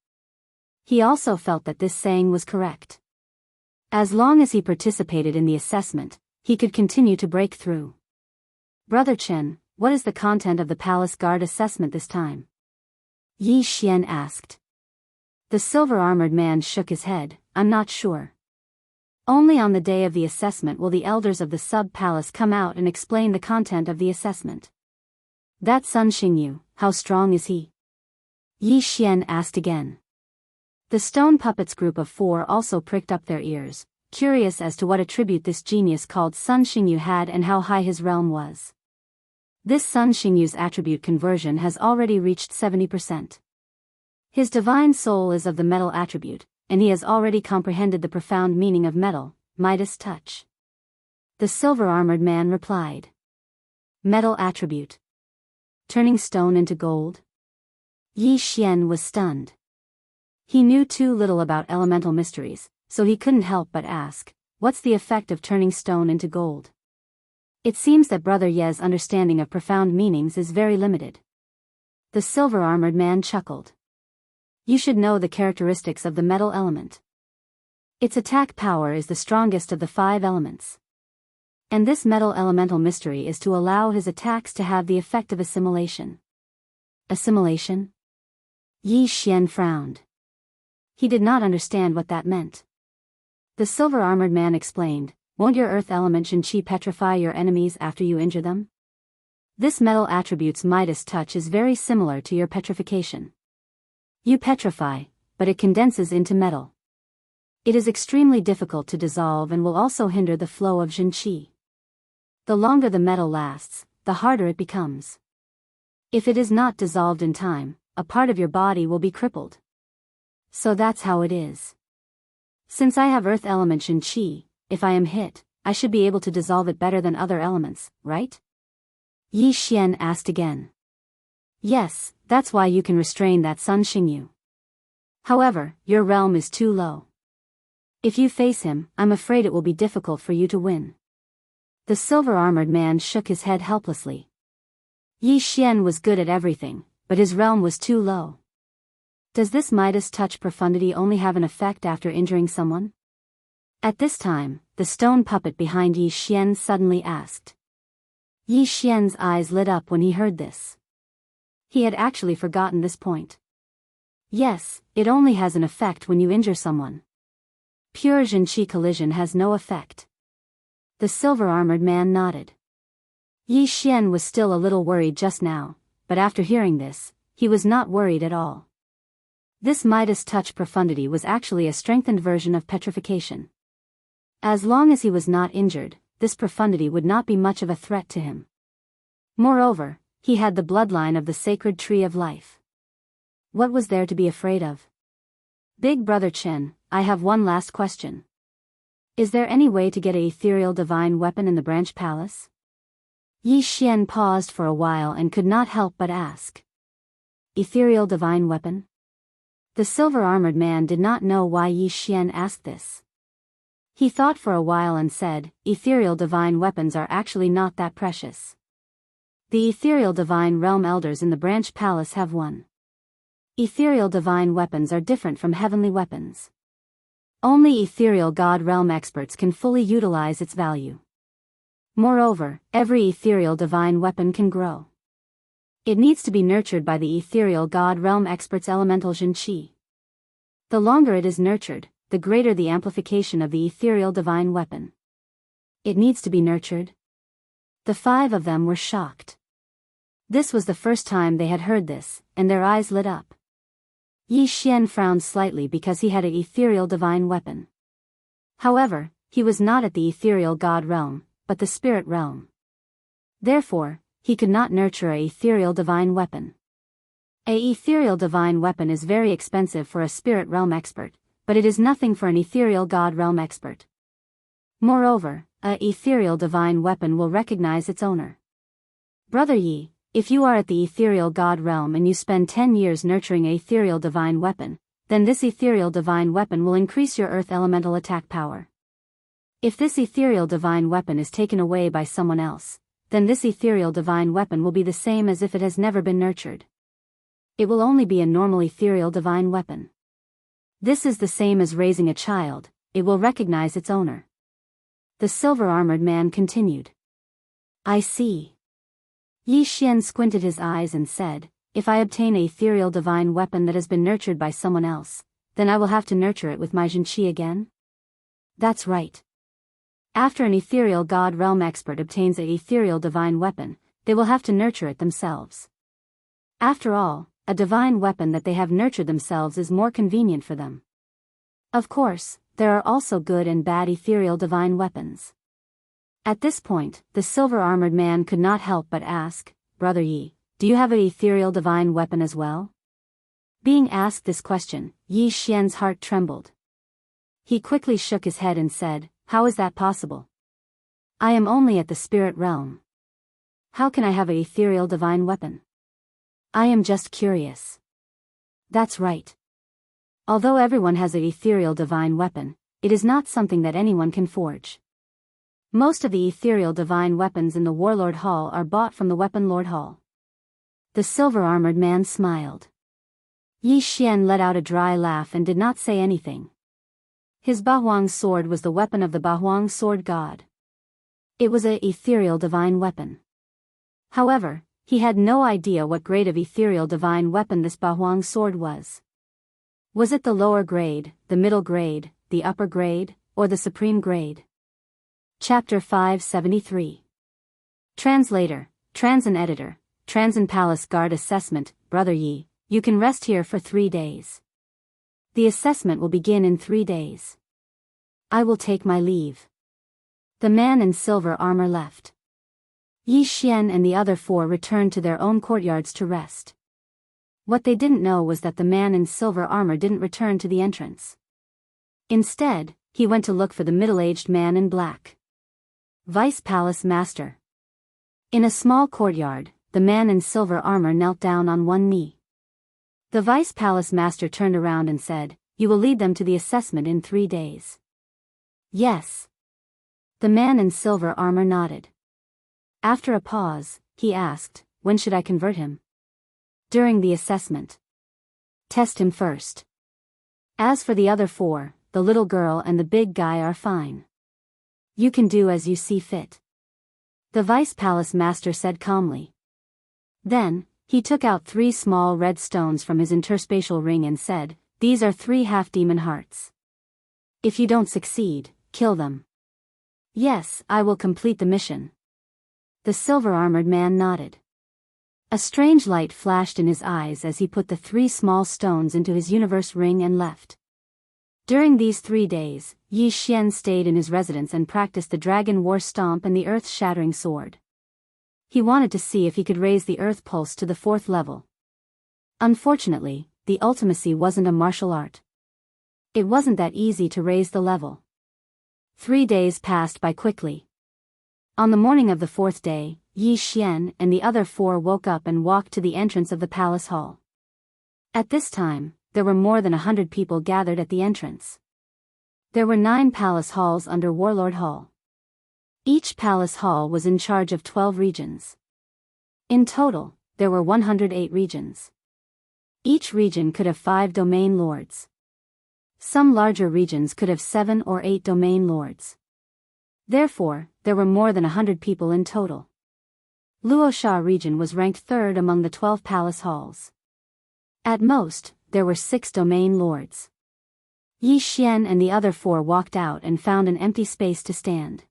He also felt that this saying was correct. As long as he participated in the assessment, he could continue to break through. Brother Chen, what is the content of the Palace Guard assessment this time? Yi Xian asked. The silver-armored man shook his head. I'm not sure. Only on the day of the assessment will the elders of the sub-palace come out and explain the content of the assessment. That Sun Xingyu, how strong is he? Yi Xian asked again. The stone puppets group of 4 also pricked up their ears, curious as to what attribute this genius called Sun Xingyu had and how high his realm was. This Sun Xingyu's attribute conversion has already reached 70%. His divine soul is of the metal attribute, and he has already comprehended the profound meaning of metal, Midas touch. The silver-armored man replied. Metal attribute. Turning stone into gold? Yi Xian was stunned. He knew too little about elemental mysteries, so he couldn't help but ask, what's the effect of turning stone into gold? It seems that Brother Ye's understanding of profound meanings is very limited. The silver-armored man chuckled. You should know the characteristics of the metal element. Its attack power is the strongest of the 5 elements. And this metal elemental mystery is to allow his attacks to have the effect of assimilation. Assimilation? Yi Xian frowned. He did not understand what that meant. The silver-armored man explained, won't your earth element Qi petrify your enemies after you injure them? This metal attribute's Midas touch is very similar to your petrification. You petrify, but it condenses into metal. It is extremely difficult to dissolve and will also hinder the flow of Jin Qi. The longer the metal lasts, the harder it becomes. If it is not dissolved in time, a part of your body will be crippled. So that's how it is. Since I have earth element Jin Qi, if I am hit, I should be able to dissolve it better than other elements, right? Yi Xian asked again. Yes, that's why you can restrain that Sun Xingyu. However, your realm is too low. If you face him, I'm afraid it will be difficult for you to win. The silver-armored man shook his head helplessly. Yi Xian was good at everything, but his realm was too low. Does this Midas touch profundity only have an effect after injuring someone? At this time, the stone puppet behind Yi Xian suddenly asked. Yi Xian's eyes lit up when he heard this. He had actually forgotten this point. Yes, it only has an effect when you injure someone. Pure Jin Qi collision has no effect. The silver-armored man nodded. Yi Xian was still a little worried just now, but after hearing this, he was not worried at all. This Midas touch profundity was actually a strengthened version of petrification. As long as he was not injured, this profundity would not be much of a threat to him. Moreover, he had the bloodline of the sacred tree of life. What was there to be afraid of? Big Brother Chen, I have one last question. Is there any way to get an ethereal divine weapon in the branch palace? Yi Xian paused for a while and could not help but ask. Ethereal divine weapon? The silver-armored man did not know why Yi Xian asked this. He thought for a while and said, ethereal divine weapons are actually not that precious. The ethereal divine realm elders in the branch palace have one. Ethereal divine weapons are different from heavenly weapons. Only ethereal god realm experts can fully utilize its value. Moreover, every ethereal divine weapon can grow. It needs to be nurtured by the ethereal god realm expert's elemental Jin Qi. The longer it is nurtured, the greater the amplification of the ethereal divine weapon. It needs to be nurtured. The 5 of them were shocked. This was the first time they had heard this, and their eyes lit up. Yi Xian frowned slightly because he had an ethereal divine weapon. However, he was not at the ethereal god realm, but the spirit realm. Therefore, he could not nurture an ethereal divine weapon. An ethereal divine weapon is very expensive for a spirit realm expert, but it is nothing for an ethereal god realm expert. Moreover, an ethereal divine weapon will recognize its owner. Brother Yi, if you are at the ethereal god realm and you spend 10 years nurturing an ethereal divine weapon, then this ethereal divine weapon will increase your earth elemental attack power. If this ethereal divine weapon is taken away by someone else, then this ethereal divine weapon will be the same as if it has never been nurtured. It will only be a normal ethereal divine weapon. This is the same as raising a child, it will recognize its owner. The silver-armored man continued. I see. Yi Xian squinted his eyes and said, if I obtain an ethereal divine weapon that has been nurtured by someone else, then I will have to nurture it with my Jin Qi again? That's right. After an ethereal god realm expert obtains an ethereal divine weapon, they will have to nurture it themselves. After all, a divine weapon that they have nurtured themselves is more convenient for them. Of course, there are also good and bad ethereal divine weapons. At this point, the silver-armored man could not help but ask, Brother Yi, do you have an ethereal divine weapon as well? Being asked this question, Yi Xian's heart trembled. He quickly shook his head and said, how is that possible? I am only at the spirit realm. How can I have an ethereal divine weapon? I am just curious. That's right. Although everyone has an ethereal divine weapon, it is not something that anyone can forge. Most of the ethereal divine weapons in the Warlord Hall are bought from the Weapon Lord Hall. The silver-armored man smiled. Yi Xian let out a dry laugh and did not say anything. His Bahuang sword was the weapon of the Bahuang sword god. It was an ethereal divine weapon. However, he had no idea what grade of ethereal divine weapon this Bahuang sword was. Was it the lower grade, the middle grade, the upper grade, or the supreme grade? Chapter 573. Translator, Transin Editor, Transin Palace Guard Assessment, Brother Yi, you can rest here for 3 days. The assessment will begin in 3 days. I will take my leave. The man in silver armor left. Yi Xian and the other 4 returned to their own courtyards to rest. What they didn't know was that the man in silver armor didn't return to the entrance. Instead, he went to look for the middle-aged man in black. Vice Palace Master. In a small courtyard, the man in silver armor knelt down on one knee. The Vice Palace Master turned around and said, "You will lead them to the assessment in 3 days." "Yes." The man in silver armor nodded. After a pause, he asked, "When should I convert him?" "During the assessment. Test him first. As for the other 4, the little girl and the big guy are fine. You can do as you see fit," the Vice Palace Master said calmly. Then, he took out 3 small red stones from his interspatial ring and said, "These are 3 half-demon hearts. If you don't succeed, kill them." "Yes, I will complete the mission." The silver-armored man nodded. A strange light flashed in his eyes as he put the 3 small stones into his universe ring and left. During these 3 days, Yi Xian stayed in his residence and practiced the Dragon War Stomp and the Earth-Shattering Sword. He wanted to see if he could raise the Earth Pulse to the 4th level. Unfortunately, the ultimacy wasn't a martial art. It wasn't that easy to raise the level. 3 days passed by quickly. On the morning of the 4th day, Yi Xian and the other 4 woke up and walked to the entrance of the palace hall. At this time, there were more than 100 people gathered at the entrance. There were 9 palace halls under Warlord Hall. Each palace hall was in charge of 12 regions. In total, there were 108 regions. Each region could have 5 domain lords. Some larger regions could have 7 or 8 domain lords. Therefore, there were more than 100 people in total. Luosha region was ranked 3rd among the 12 palace halls. At most, there were 6 domain lords. Yi Xian and the other 4 walked out and found an empty space to stand.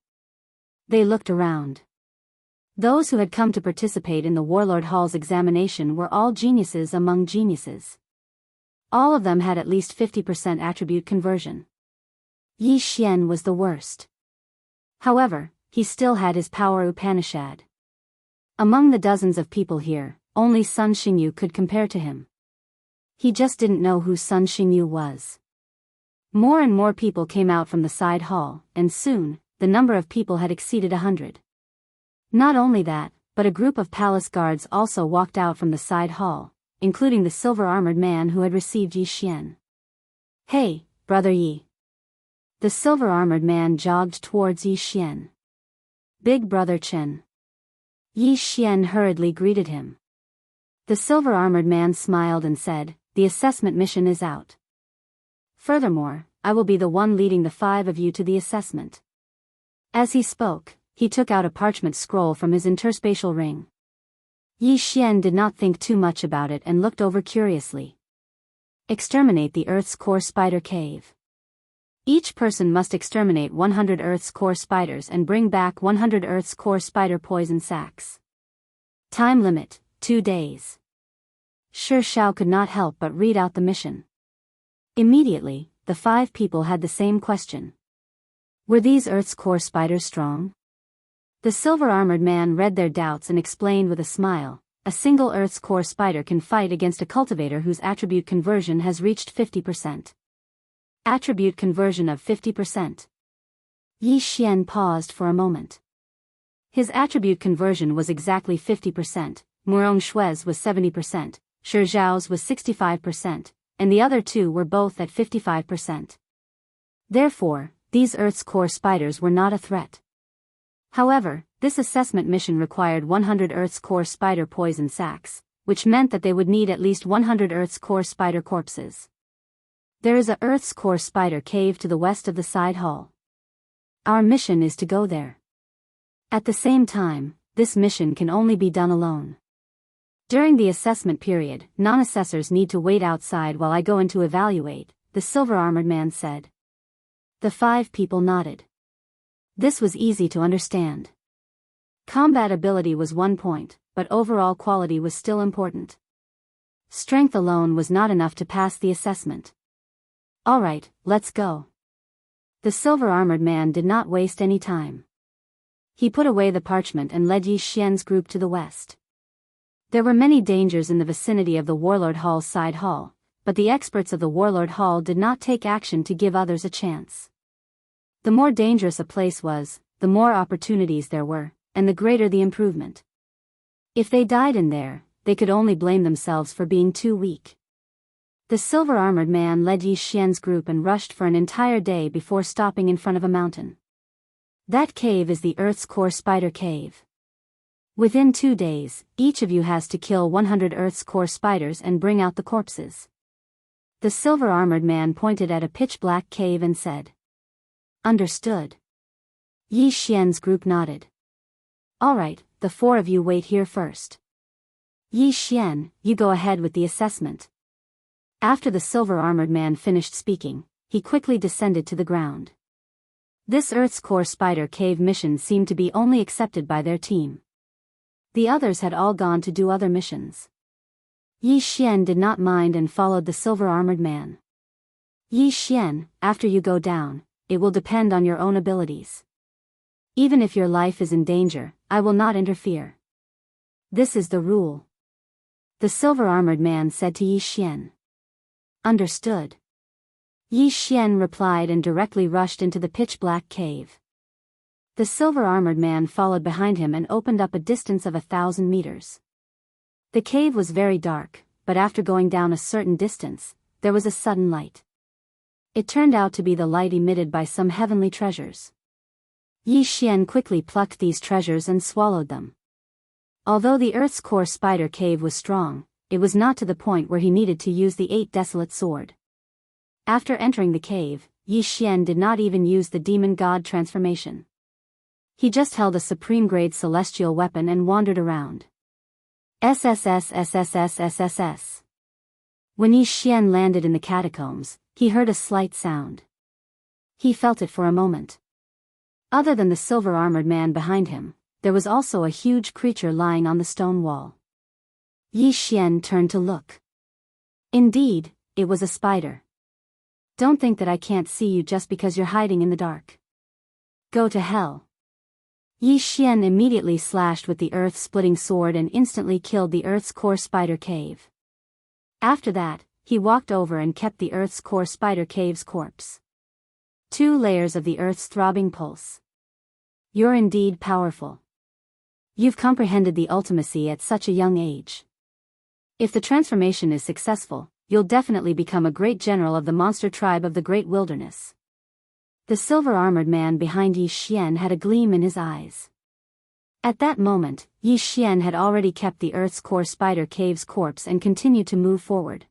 They looked around. Those who had come to participate in the Warlord Hall's examination were all geniuses among geniuses. All of them had at least 50% attribute conversion. Yi Xian was the worst. However, he still had his power Upanishad. Among the dozens of people here, only Sun Xingyu could compare to him. He just didn't know who Sun Xingyu was. More and more people came out from the side hall, and soon, the number of people had exceeded 100. Not only that, but a group of palace guards also walked out from the side hall, including the silver-armored man who had received Yi Xian. "Hey, Brother Yi." The silver-armored man jogged towards Yi Xian. "Big Brother Chen." Yi Xian hurriedly greeted him. The silver-armored man smiled and said, "The assessment mission is out. Furthermore, I will be the one leading the 5 of you to the assessment." As he spoke, he took out a parchment scroll from his interspatial ring. Yi Xian did not think too much about it and looked over curiously. Exterminate the Earth's core spider cave. Each person must exterminate 100 Earth's core spiders and bring back 100 Earth's core spider poison sacs. Time limit, 2 days. Shi Shao could not help but read out the mission. Immediately, the 5 people had the same question. Were these Earth's core spiders strong? The silver-armored man read their doubts and explained with a smile, "A single Earth's core spider can fight against a cultivator whose attribute conversion has reached 50%. Attribute conversion of 50%. Yi Xian paused for a moment. His attribute conversion was exactly 50%, Murong Shui's was 70%, Shi Zhao's was 65%, and the other 2 were both at 55%. Therefore, these Earth's core spiders were not a threat. However, this assessment mission required 100 Earth's core spider poison sacs, which meant that they would need at least 100 Earth's core spider corpses. There is a Earth's core spider cave to the west of the side hall. Our mission is to go there. At the same time, this mission can only be done alone. During the assessment period, non-assessors need to wait outside while I go in to evaluate, the silver-armored man said. The 5 people nodded. This was easy to understand. Combat ability was 1 point, but overall quality was still important. Strength alone was not enough to pass the assessment. Alright, let's go. The silver-armored man did not waste any time. He put away the parchment and led Yi Xian's group to the west. There were many dangers in the vicinity of the Warlord Hall's side hall, but the experts of the Warlord Hall did not take action to give others a chance. The more dangerous a place was, the more opportunities there were, and the greater the improvement. If they died in there, they could only blame themselves for being too weak. The silver-armored man led Yi Xian's group and rushed for an entire day before stopping in front of a mountain. That cave is the Earth's Core Spider Cave. Within 2 days, each of you has to kill 100 Earth's Core spiders and bring out the corpses. The silver-armored man pointed at a pitch-black cave and said. Understood. Yi Xian's group nodded. Alright, the 4 of you wait here first. Yi Xian, you go ahead with the assessment. After the silver-armored man finished speaking, he quickly descended to the ground. This Earth's Core Spider Cave mission seemed to be only accepted by their team. The others had all gone to do other missions. Yi Xian did not mind and followed the silver-armored man. Yi Xian, after you go down, it will depend on your own abilities. Even if your life is in danger, I will not interfere. This is the rule. The silver-armored man said to Yi Xian. Understood. Yi Xian replied and directly rushed into the pitch-black cave. The silver-armored man followed behind him and opened up a distance of 1,000 meters. The cave was very dark, but after going down a certain distance, there was a sudden light. It turned out to be the light emitted by some heavenly treasures. Yi Xian quickly plucked these treasures and swallowed them. Although the Earth's Core Spider Cave was strong, it was not to the point where he needed to use the 8 Desolate Sword. After entering the cave, Yi Xian did not even use the demon god transformation. He just held a supreme-grade celestial weapon and wandered around. SSSSSSSSS. When Yi Xian landed in the catacombs, he heard a slight sound. He felt it for a moment. Other than the silver-armored man behind him, there was also a huge creature lying on the stone wall. Yi Xian turned to look. Indeed, it was a spider. Don't think that I can't see you just because you're hiding in the dark. Go to hell. Yi Xian immediately slashed with the earth-splitting sword and instantly killed the Earth's Core Spider Cave. After that, he walked over and kept the Earth's Core Spider Cave's corpse. 2 layers of the Earth's throbbing pulse. You're indeed powerful. You've comprehended the ultimacy at such a young age. If the transformation is successful, you'll definitely become a great general of the monster tribe of the Great Wilderness. The silver-armored man behind Yi Xian had a gleam in his eyes. At that moment, Yi Xian had already kept the Earth's Core Spider Cave's corpse and continued to move forward.